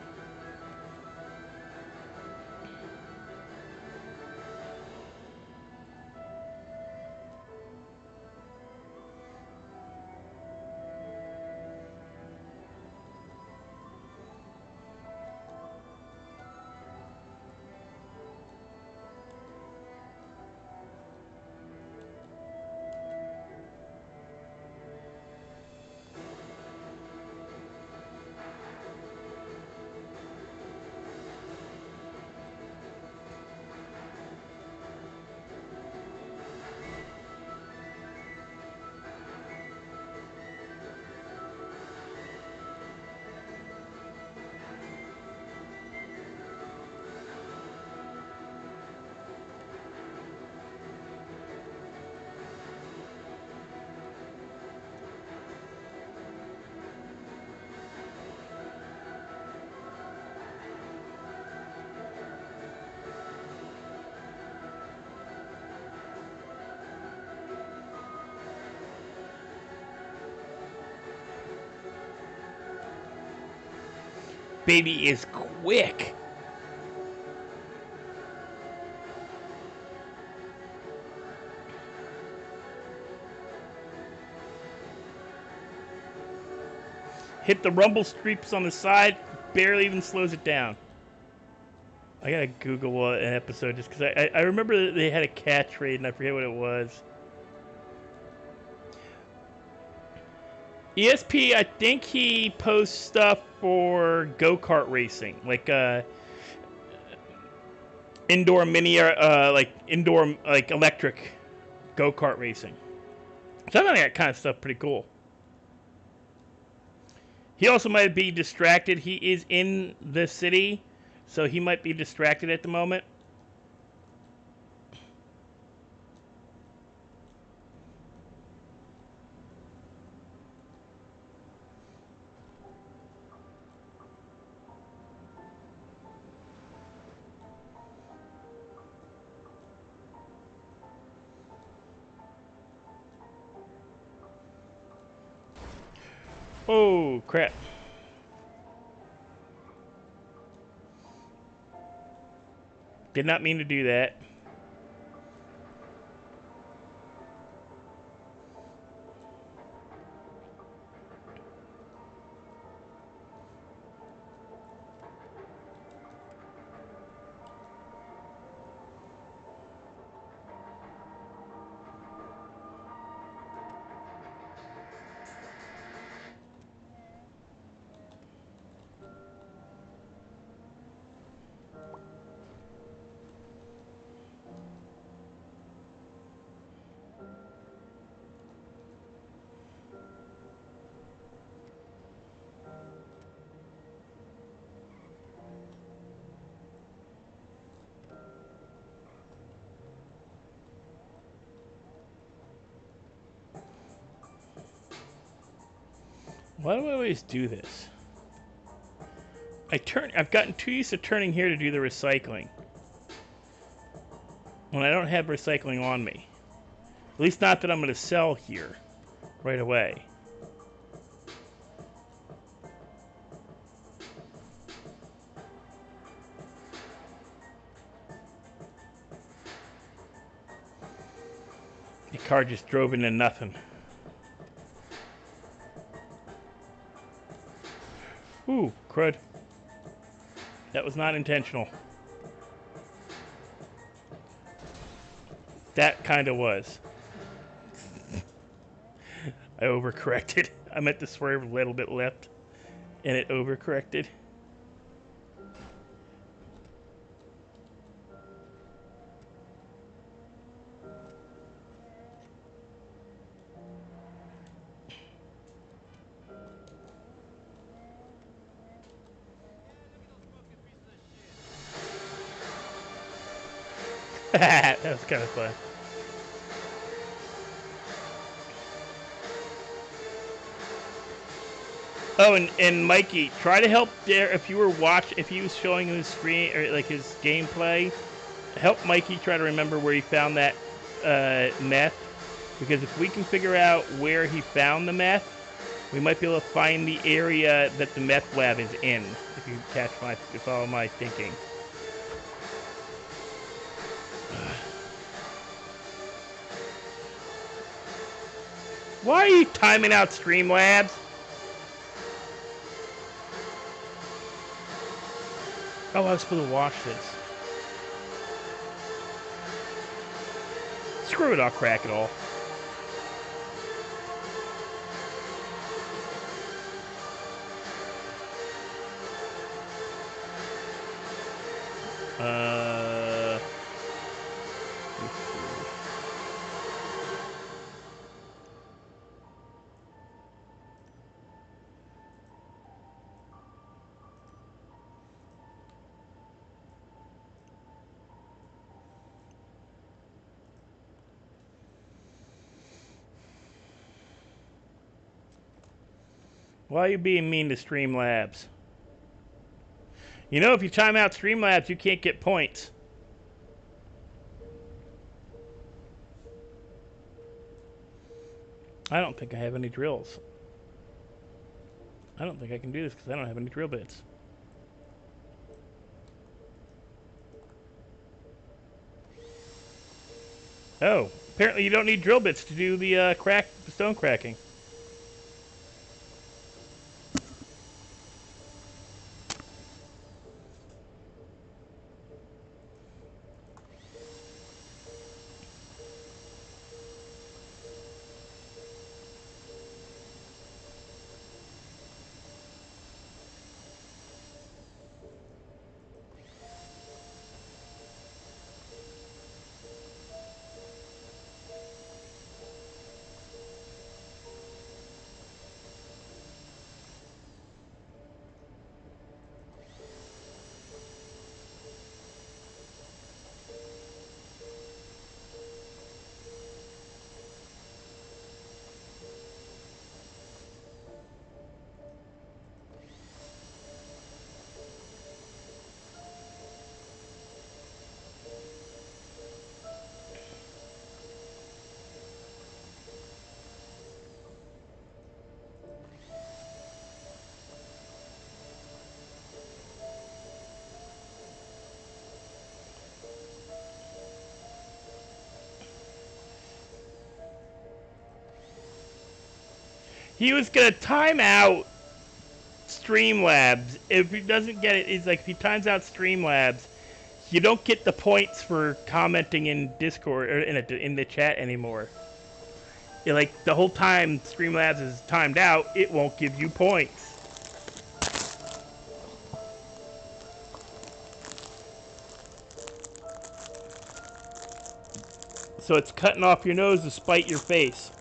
Baby is quick. hit the rumble strips on the side, barely even slows it down. I gotta Google an episode just because I remember that they had a catchphrase and I forget what it was. ESP, I think he posts stuff for go-kart racing, like indoor mini, like indoor like electric go-kart racing. So I think that kind of stuff pretty cool. He also might be distracted. He is in the city, so he might be distracted at the moment. Oh, crap. Did not mean to do that. Why do I always do this? I've gotten too used to turning here to do the recycling. When I don't have recycling on me. At least not that I'm going to sell here right away. The car just drove into nothing. Ooh, crud. That was not intentional. That kind of was. I overcorrected. I meant to swerve a little bit left, and it overcorrected. That was kind of fun. Oh, and Mikey, try to help there if you were if he was showing his screen or like his gameplay. Help Mikey try to remember where he found that meth, because if we can figure out where he found the meth, we might be able to find the area that the meth lab is in. If you follow my thinking. Why are you timing out Streamlabs? Oh, I was supposed to watch this. Screw it, I'll crack it all. Why are you being mean to Streamlabs? You know, if you time out Streamlabs, you can't get points. I don't think I have any drills. I don't think I can do this because I don't have any drill bits. Oh, apparently you don't need drill bits to do the stone cracking. He was gonna time out Streamlabs. If he doesn't get it, it's like if he times out Streamlabs, you don't get the points for commenting in Discord or in the chat anymore. Like the whole time Streamlabs is timed out, it won't give you points. So it's cutting off your nose to spite your face.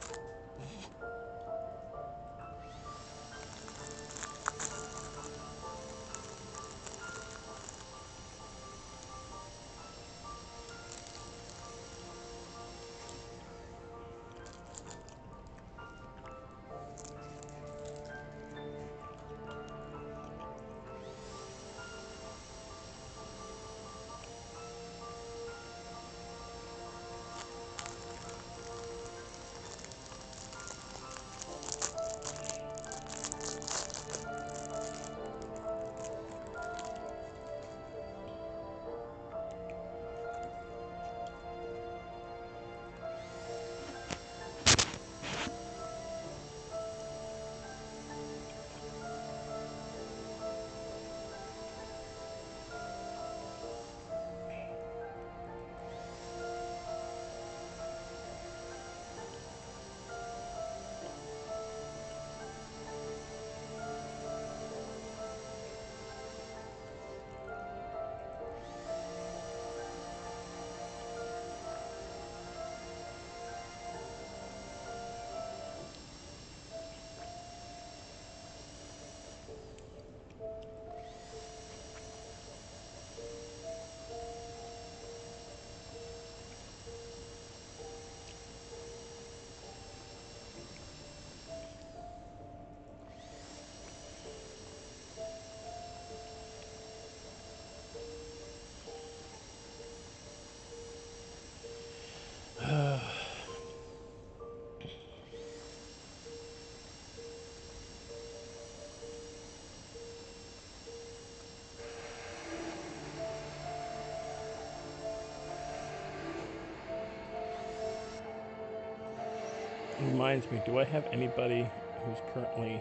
Reminds me, do I have anybody who's currently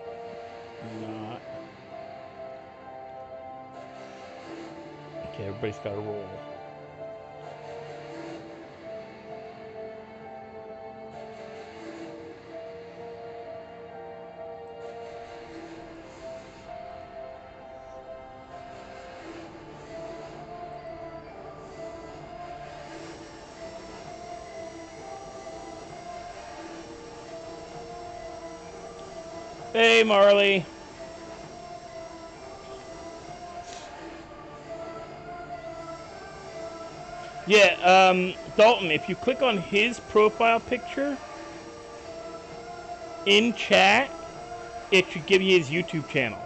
not? Okay, everybody's got a roll. Hey, Marley. Yeah, Dalton, if you click on his profile picture in chat, it should give you his YouTube channel.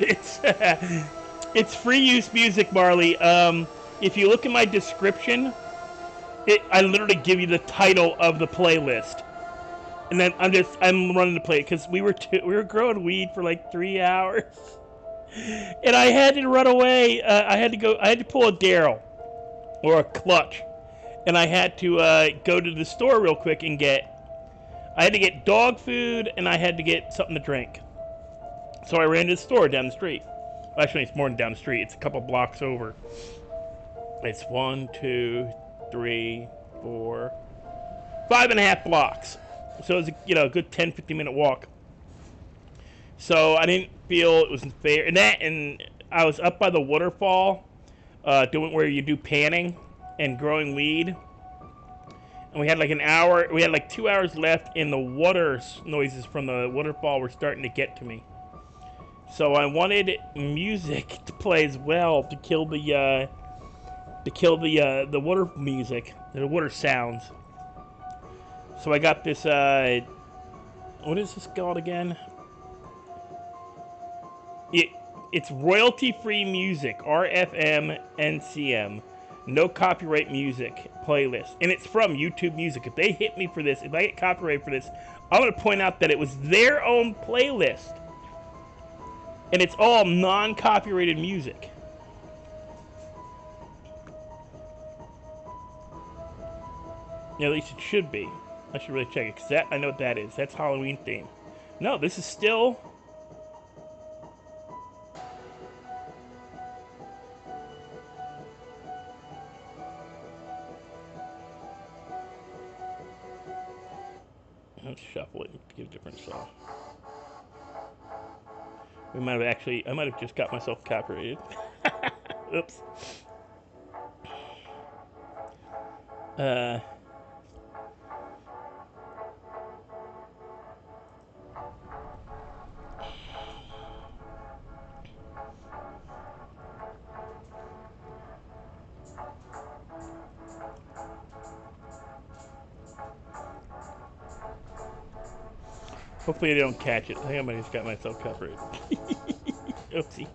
It's it's free use music, Marley. If you look in my description, I literally give you the title of the playlist, and then I'm running to play it because we were growing weed for like 3 hours, and I had to run away. I had to pull a Daryl or a Clutch, and I had to go to the store real quick and I had to get dog food and I had to get something to drink. So I ran to the store down the street. Well, actually, it's more than down the street. It's a couple blocks over. It's 1, 2, 3, 4, 5.5 blocks. So it was a good 10, 15-minute walk. So I didn't feel it was fair. And I was up by the waterfall, doing where you do panning and growing weed. And we had like an hour. We had like 2 hours left, and the water noises from the waterfall were starting to get to me. So I wanted music to play as well to kill the water music, the water sounds. So I got this what is this called again? It's royalty-free music, RFM NCM, no copyright music playlist, and it's from YouTube Music. If they hit me for this, if I get copyright for this, I'm going to point out that it was their own playlist, and it's all non-copyrighted music. Yeah, at least it should be. I should really check it, because that, I know what that is. That's Halloween theme. No, this is still... Let's shuffle it and give a different song. We might have actually... I might have just got myself copyrighted. Oops. Hopefully they don't catch it. I think I might have just got myself covered. Oopsie.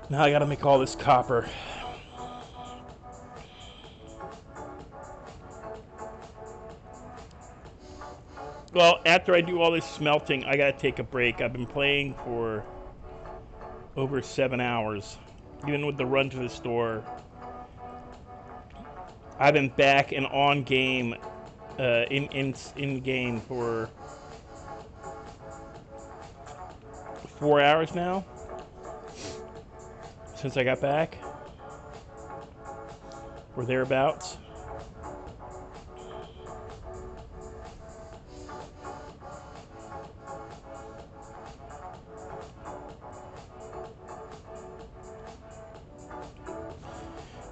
Now I gotta make all this copper. Well, after I do all this smelting, I gotta take a break. I've been playing for over 7 hours. Even with the run to the store, I've been back and on game, in game for 4 hours now since I got back, or thereabouts.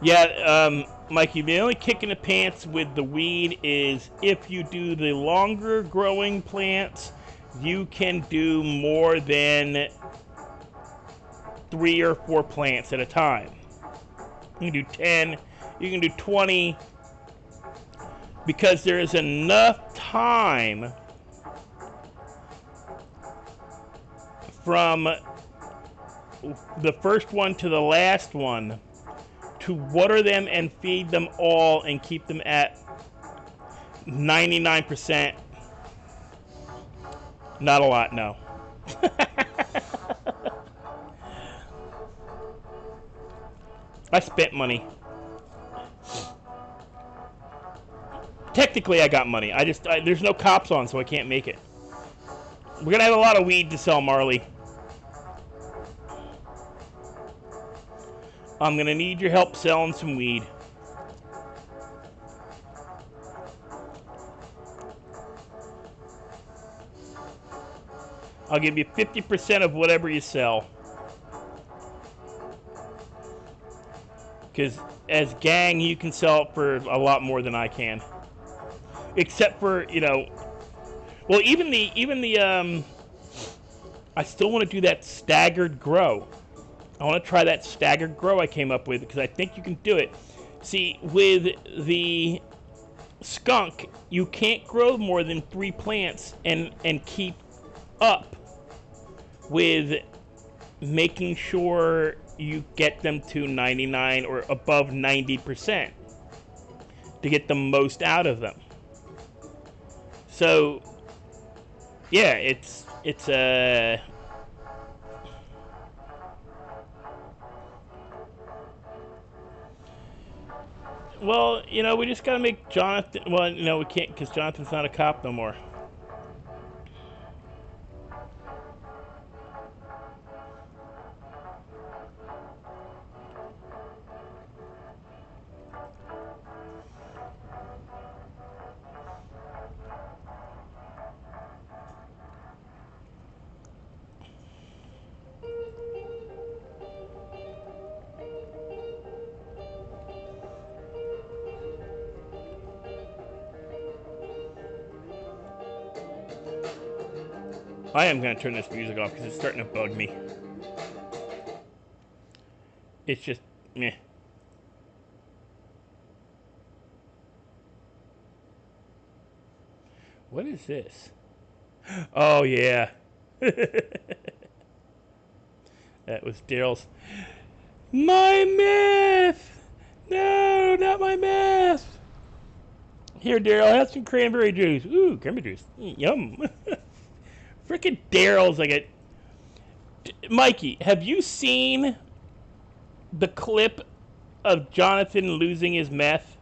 Yeah, Mikey, the only kick in the pants with the weed is if you do the longer growing plants, you can do more than 3 or 4 plants at a time. You can do 10, you can do 20, because there is enough time from the first one to the last one to water them and feed them all and keep them at 99%. Not a lot, no. I spent money. Technically, I got money. There's no cops on, so I can't make it. We're gonna have a lot of weed to sell, Marley. I'm gonna need your help selling some weed. I'll give you 50% of whatever you sell. Because as gang, you can sell it for a lot more than I can. Except for, you know, well, even the I still want to do that staggered grow. I want to try that staggered grow I came up with, because I think you can do it. See, with the skunk, you can't grow more than 3 plants and keep up with making sure you get them to 99 or above 90% to get the most out of them. So, yeah, it's well, you know, we just gotta make Jonathan. Well, no, we can't, because Jonathan's not a cop no more. I am going to turn this music off because it's starting to bug me. It's just meh. What is this? Oh yeah. That was Daryl's. My meth! No, not my meth! Here, Daryl, have some cranberry juice. Ooh, cranberry juice. Yum. Frickin' Daryl's like a... Mikey, have you seen the clip of Jonathan losing his meth?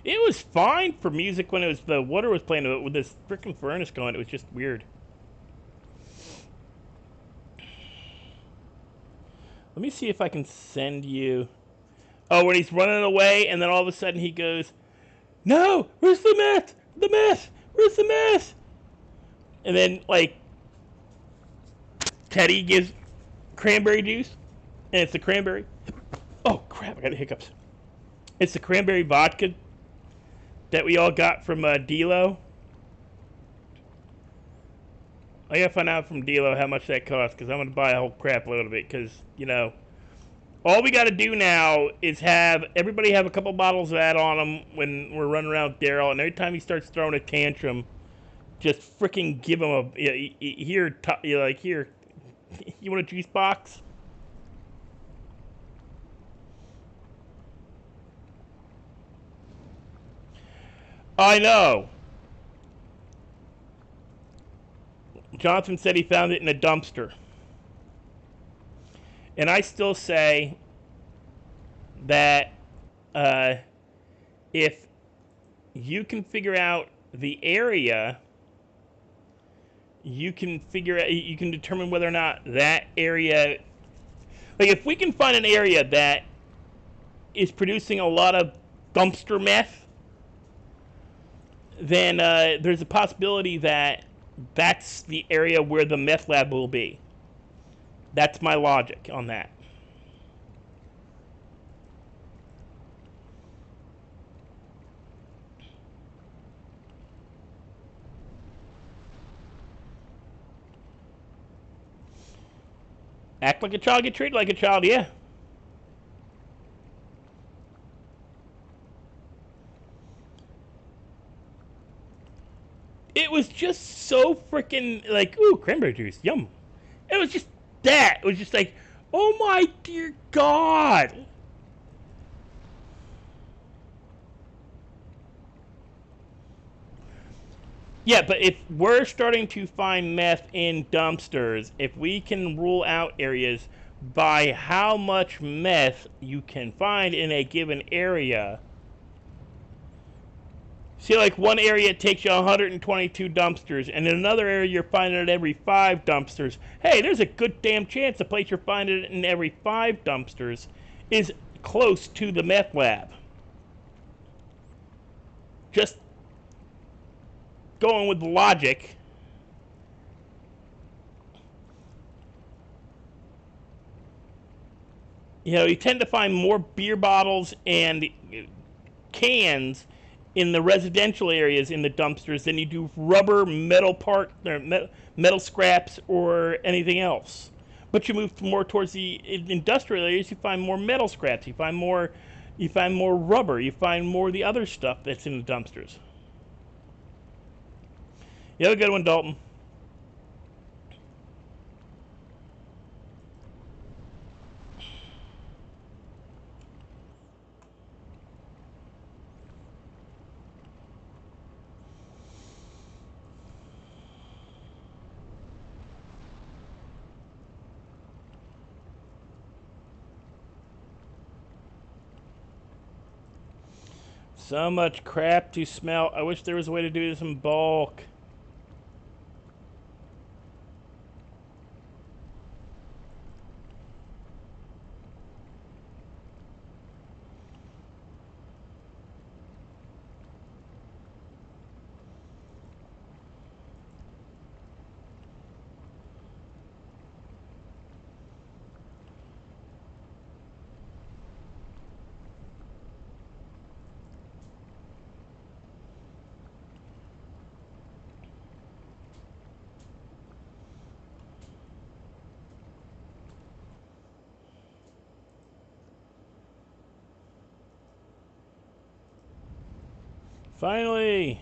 It was fine for music when it was the water was playing, but with this freaking furnace going, it was just weird. Let me see if I can send you. Oh, when he's running away, and then all of a sudden he goes, "No, where's the meth? The meth? Where's the meth?" And then like Teddy gives cranberry juice, and it's the cranberry. Oh crap! I got the hiccups. It's the cranberry vodka that we all got from D-Lo. I gotta find out from D-Lo how much that costs, because I'm gonna buy a whole crap load of it, because, you know, all we gotta do now is have everybody have a couple bottles of that on them when we're running around with Daryl, and every time he starts throwing a tantrum, just freaking give him a, here, like, here, you want a juice box? I know. Jonathan said he found it in a dumpster. And I still say that if you can figure out the area, you can determine whether or not that area, like if we can find an area that is producing a lot of dumpster meth, then there's a possibility that that's the area where the meth lab will be. That's my logic on that. Act like a child, get treated like a child, yeah. It was just so freaking like, ooh, cranberry juice, yum. It was just that. It was just like, oh my dear God. Yeah, but if we're starting to find meth in dumpsters, if we can rule out areas by how much meth you can find in a given area. See, like one area it takes you 122 dumpsters, and in another area you're finding it every 5 dumpsters. Hey, there's a good damn chance the place you're finding it in every 5 dumpsters is close to the meth lab. Just going with logic. You know, you tend to find more beer bottles and cans in the residential areas in the dumpsters than you do rubber, metal metal scraps, or anything else. But you move more towards the industrial areas, you find more metal scraps, you find more rubber, you find more of the other stuff that's in the dumpsters. You have a good one, Dalton. So much crap to smell. I wish there was a way to do this in bulk. Finally.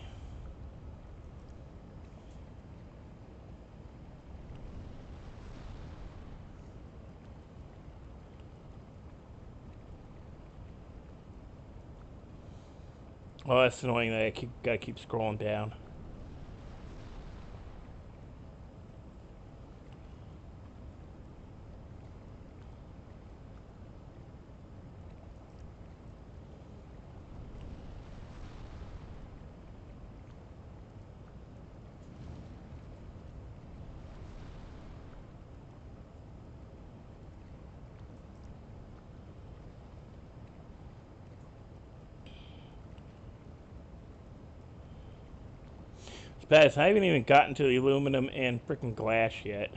Oh, that's annoying that I gotta keep scrolling down. It's bad. I haven't even gotten to the aluminum and freaking glass yet.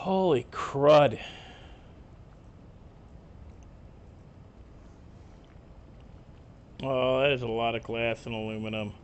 Holy crud. Oh, that is a lot of glass and aluminum.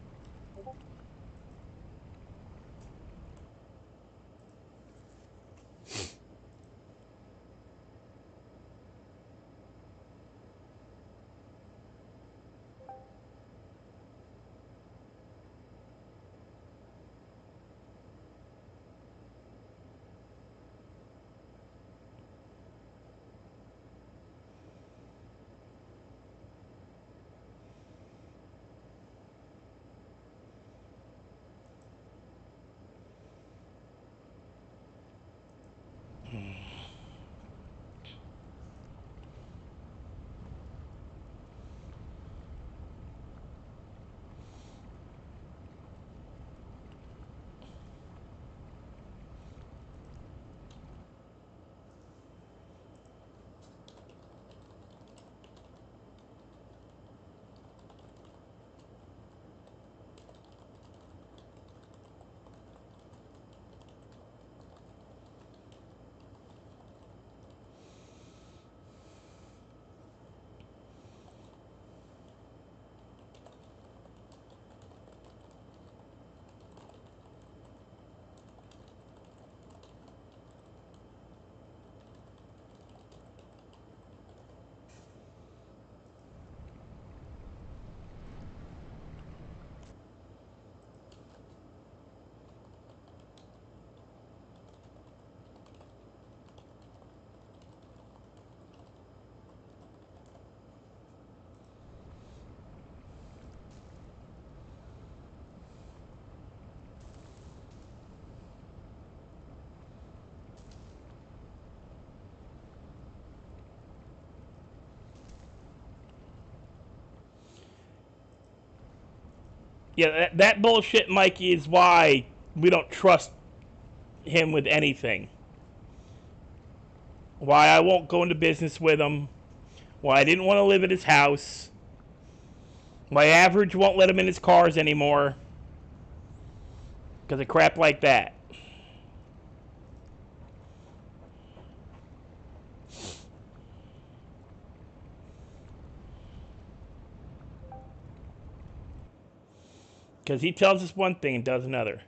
Yeah, that bullshit, Mikey, is why we don't trust him with anything. Why I won't go into business with him. Why I didn't want to live at his house. My average won't let him in his cars anymore because of crap like that. Because he tells us one thing and does another.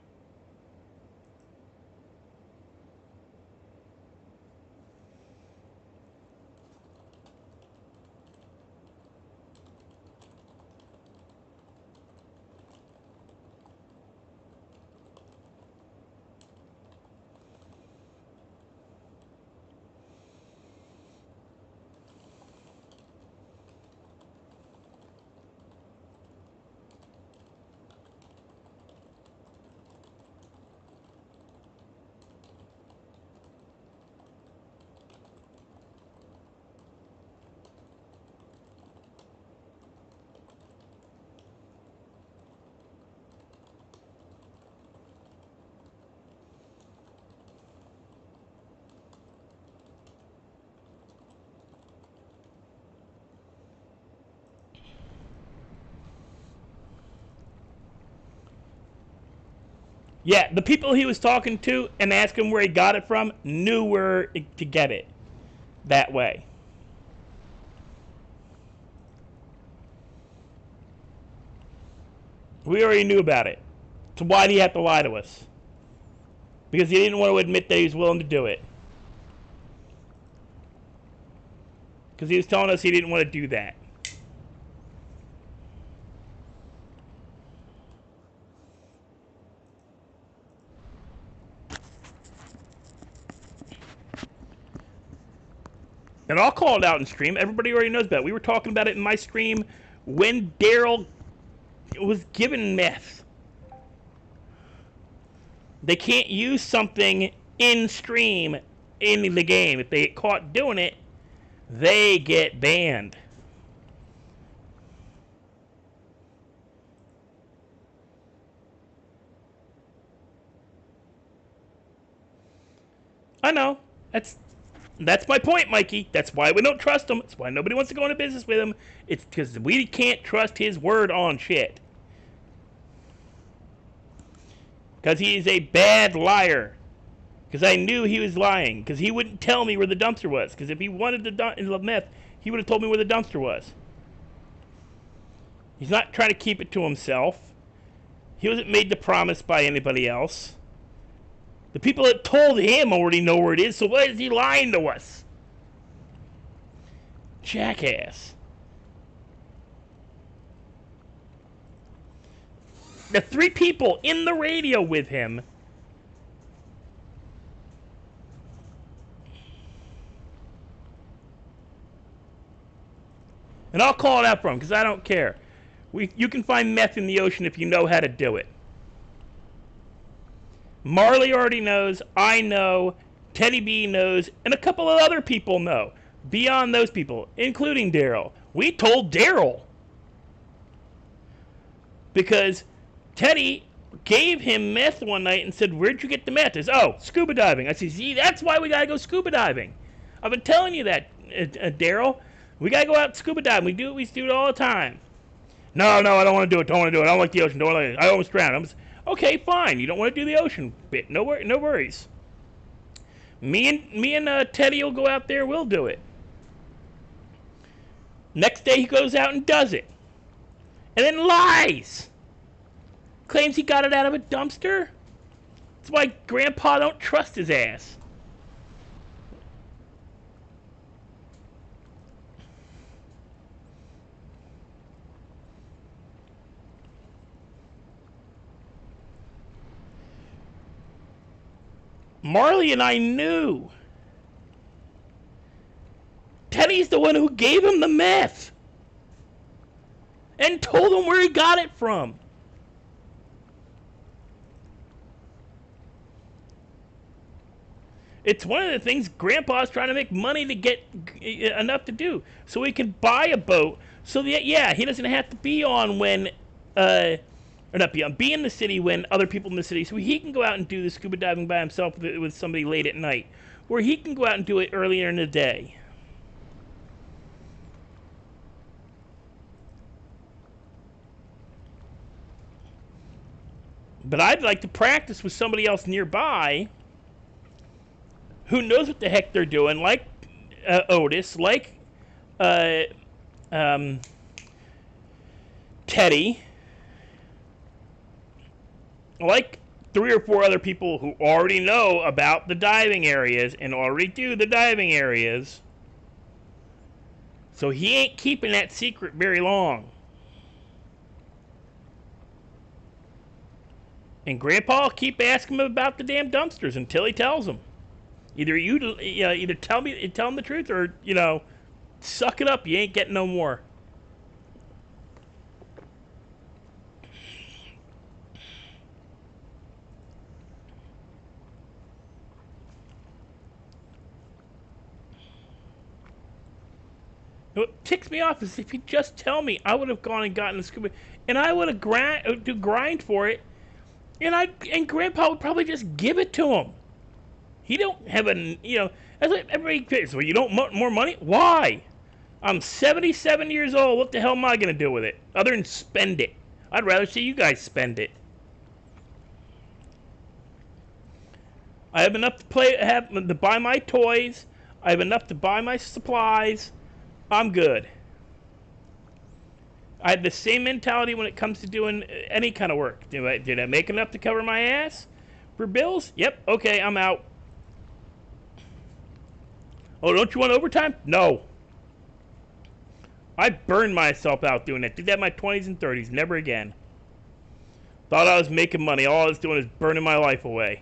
Yeah, the people he was talking to and asking where he got it from knew where to get it that way. We already knew about it. So why did he have to lie to us? Because he didn't want to admit that he was willing to do it. Because he was telling us he didn't want to do that. And I'll call it out in stream. Everybody already knows about it. We were talking about it in my stream when Daryl was given meth. They can't use something in stream in the game. If they get caught doing it, they get banned. I know. That's my point, Mikey. That's why we don't trust him. That's why nobody wants to go into business with him. It's because we can't trust his word on shit. Because he is a bad liar. Because I knew he was lying. Because he wouldn't tell me where the dumpster was. Because if he wanted the meth, he would have told me where the dumpster was. He's not trying to keep it to himself. He wasn't made the promise by anybody else. The people that told him already know where it is, so why is he lying to us? Jackass. The 3 people in the radio with him. And I'll call it out for him, because I don't care. You can find meth in the ocean if you know how to do it. Marley already knows, I know, Teddy B knows, and a couple of other people know. Beyond those people, including Daryl. We told Daryl. Because Teddy gave him meth one night and said, "Where'd you get the meth?" He said, "Oh, scuba diving." I said, "See, that's why we gotta go scuba diving. I've been telling you that, Daryl. We gotta go out scuba diving. We do it all the time." No, I don't want to do it. Don't want to do it. I don't like the ocean. Don't like it. I almost drowned. Okay, fine. You don't want to do the ocean bit. No worries. Me and Teddy will go out there. We'll do it. Next day he goes out and does it, and then lies. Claims he got it out of a dumpster. That's why Grandpa don't trust his ass. Marley and I knew. Teddy's the one who gave him the meth and told him where he got it from. It's one of the things Grandpa's trying to make money to get enough to do, so he can buy a boat. So that, yeah, he doesn't have to be on when, or not be in the city when other people in the city, so he can go out and do the scuba diving by himself with somebody late at night, where he can go out and do it earlier in the day. But I'd like to practice with somebody else nearby who knows what the heck they're doing, like Otis, like Teddy, like 3 or 4 other people who already know about the diving areas and already do the diving areas. So he ain't keeping that secret very long. And Grandpa will keep asking him about the damn dumpsters until he tells him. Either tell him the truth, or suck it up. You ain't getting no more. What ticks me off is if he'd just tell me, I would have gone and gotten the scuba, and I would have grind for it, and Grandpa would probably just give it to him. He don't have that's what everybody says. Well, you don't want more money? Why? I'm 77 years old. What the hell am I gonna do with it other than spend it? I'd rather see you guys spend it. I have enough to buy my toys. I have enough to buy my supplies. I'm good. I have the same mentality when it comes to doing any kind of work. Did I make enough to cover my ass for bills? Yep. Okay, I'm out. Oh, don't you want overtime? No. I burned myself out doing that. Did that in my 20s and 30s. Never again. Thought I was making money. All I was doing is burning my life away.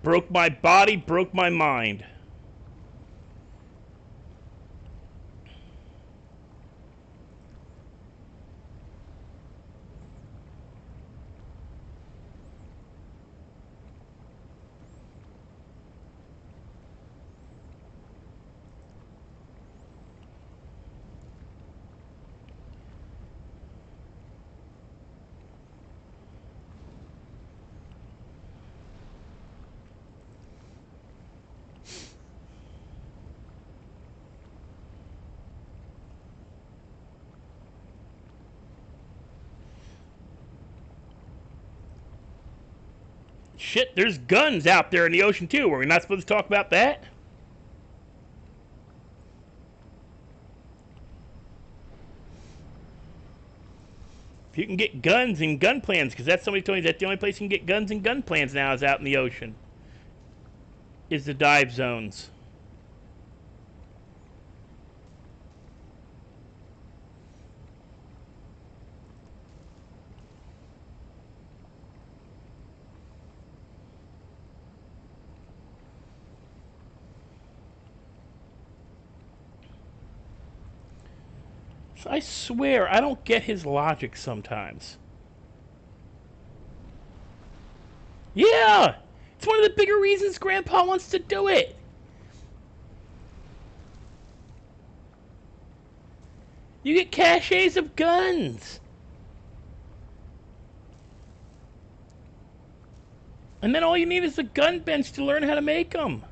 Broke my body, broke my mind. Shit, there's guns out there in the ocean too. Were we not supposed to talk about that? If you can get guns and gun plans, because that's somebody told me that's the only place you can get guns and gun plans now is out in the ocean. Is the dive zones. I swear, I don't get his logic sometimes. Yeah! It's one of the bigger reasons Grandpa wants to do it. You get caches of guns. And then all you need is a gun bench to learn how to make them.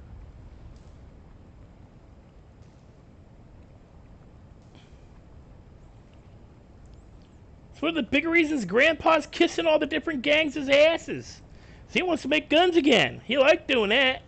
It's one of the bigger reasons Grandpa's kissing all the different gangs' asses. He wants to make guns again. He liked doing that.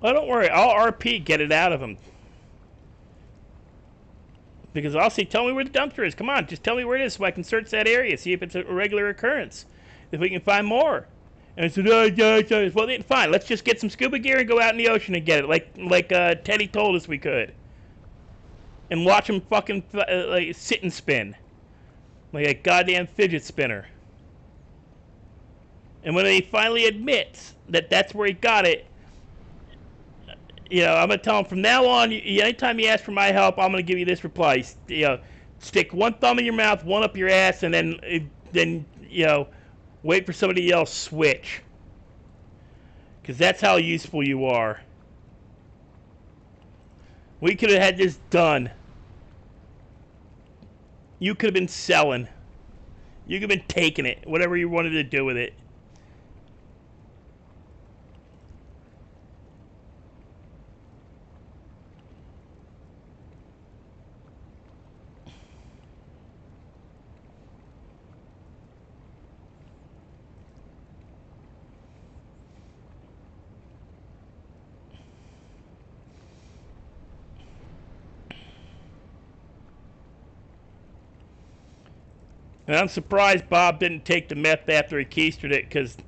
Oh, don't worry. I'll RP get it out of him. Because I'll say, tell me where the dumpster is. Come on, just tell me where it is so I can search that area, see if it's a regular occurrence. If we can find more. And I said, oh, well, then, fine. Let's just get some scuba gear and go out in the ocean and get it, like Teddy told us we could. And watch him fucking like sit and spin, like a goddamn fidget spinner. And when he finally admits that that's where he got it, you know, I'm gonna tell him from now on. Anytime you ask for my help, I'm gonna give you this reply. You know, stick one thumb in your mouth, one up your ass, and then you know, wait for somebody to yell switch. Because that's how useful you are. We could have had this done. You could have been selling. You could have been taking it, whatever you wanted to do with it. And I'm surprised Bob didn't take the meth after he keistered it, because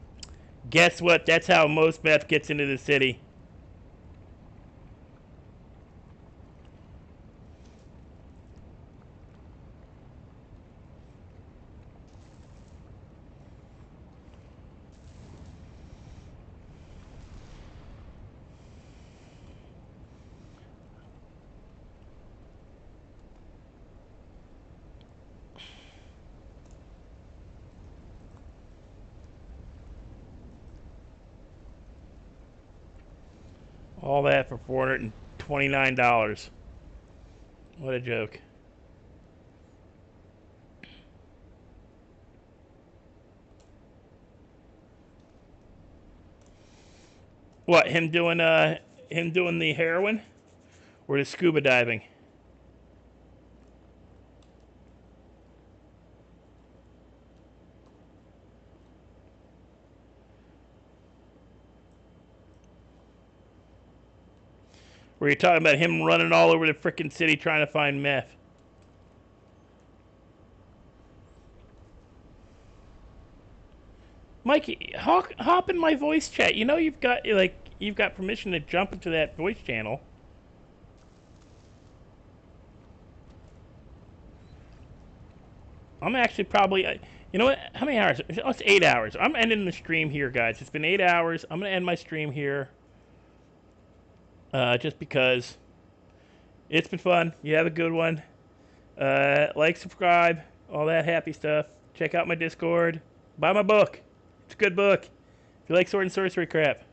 guess what? That's how most meth gets into the city. All that for $429. What a joke. What, him doing the heroin or the scuba diving? Were you talking about him running all over the frickin' city trying to find meth? Mikey, hop in my voice chat. You know you've got permission to jump into that voice channel. I'm actually probably, you know what? How many hours? Oh, it's 8 hours. I'm ending the stream here, guys. It's been 8 hours. I'm gonna end my stream here, just because it's been fun. You have a good one. Like, subscribe, all that happy stuff. Check out my Discord. Buy my book. It's a good book. If you like sword and sorcery crap.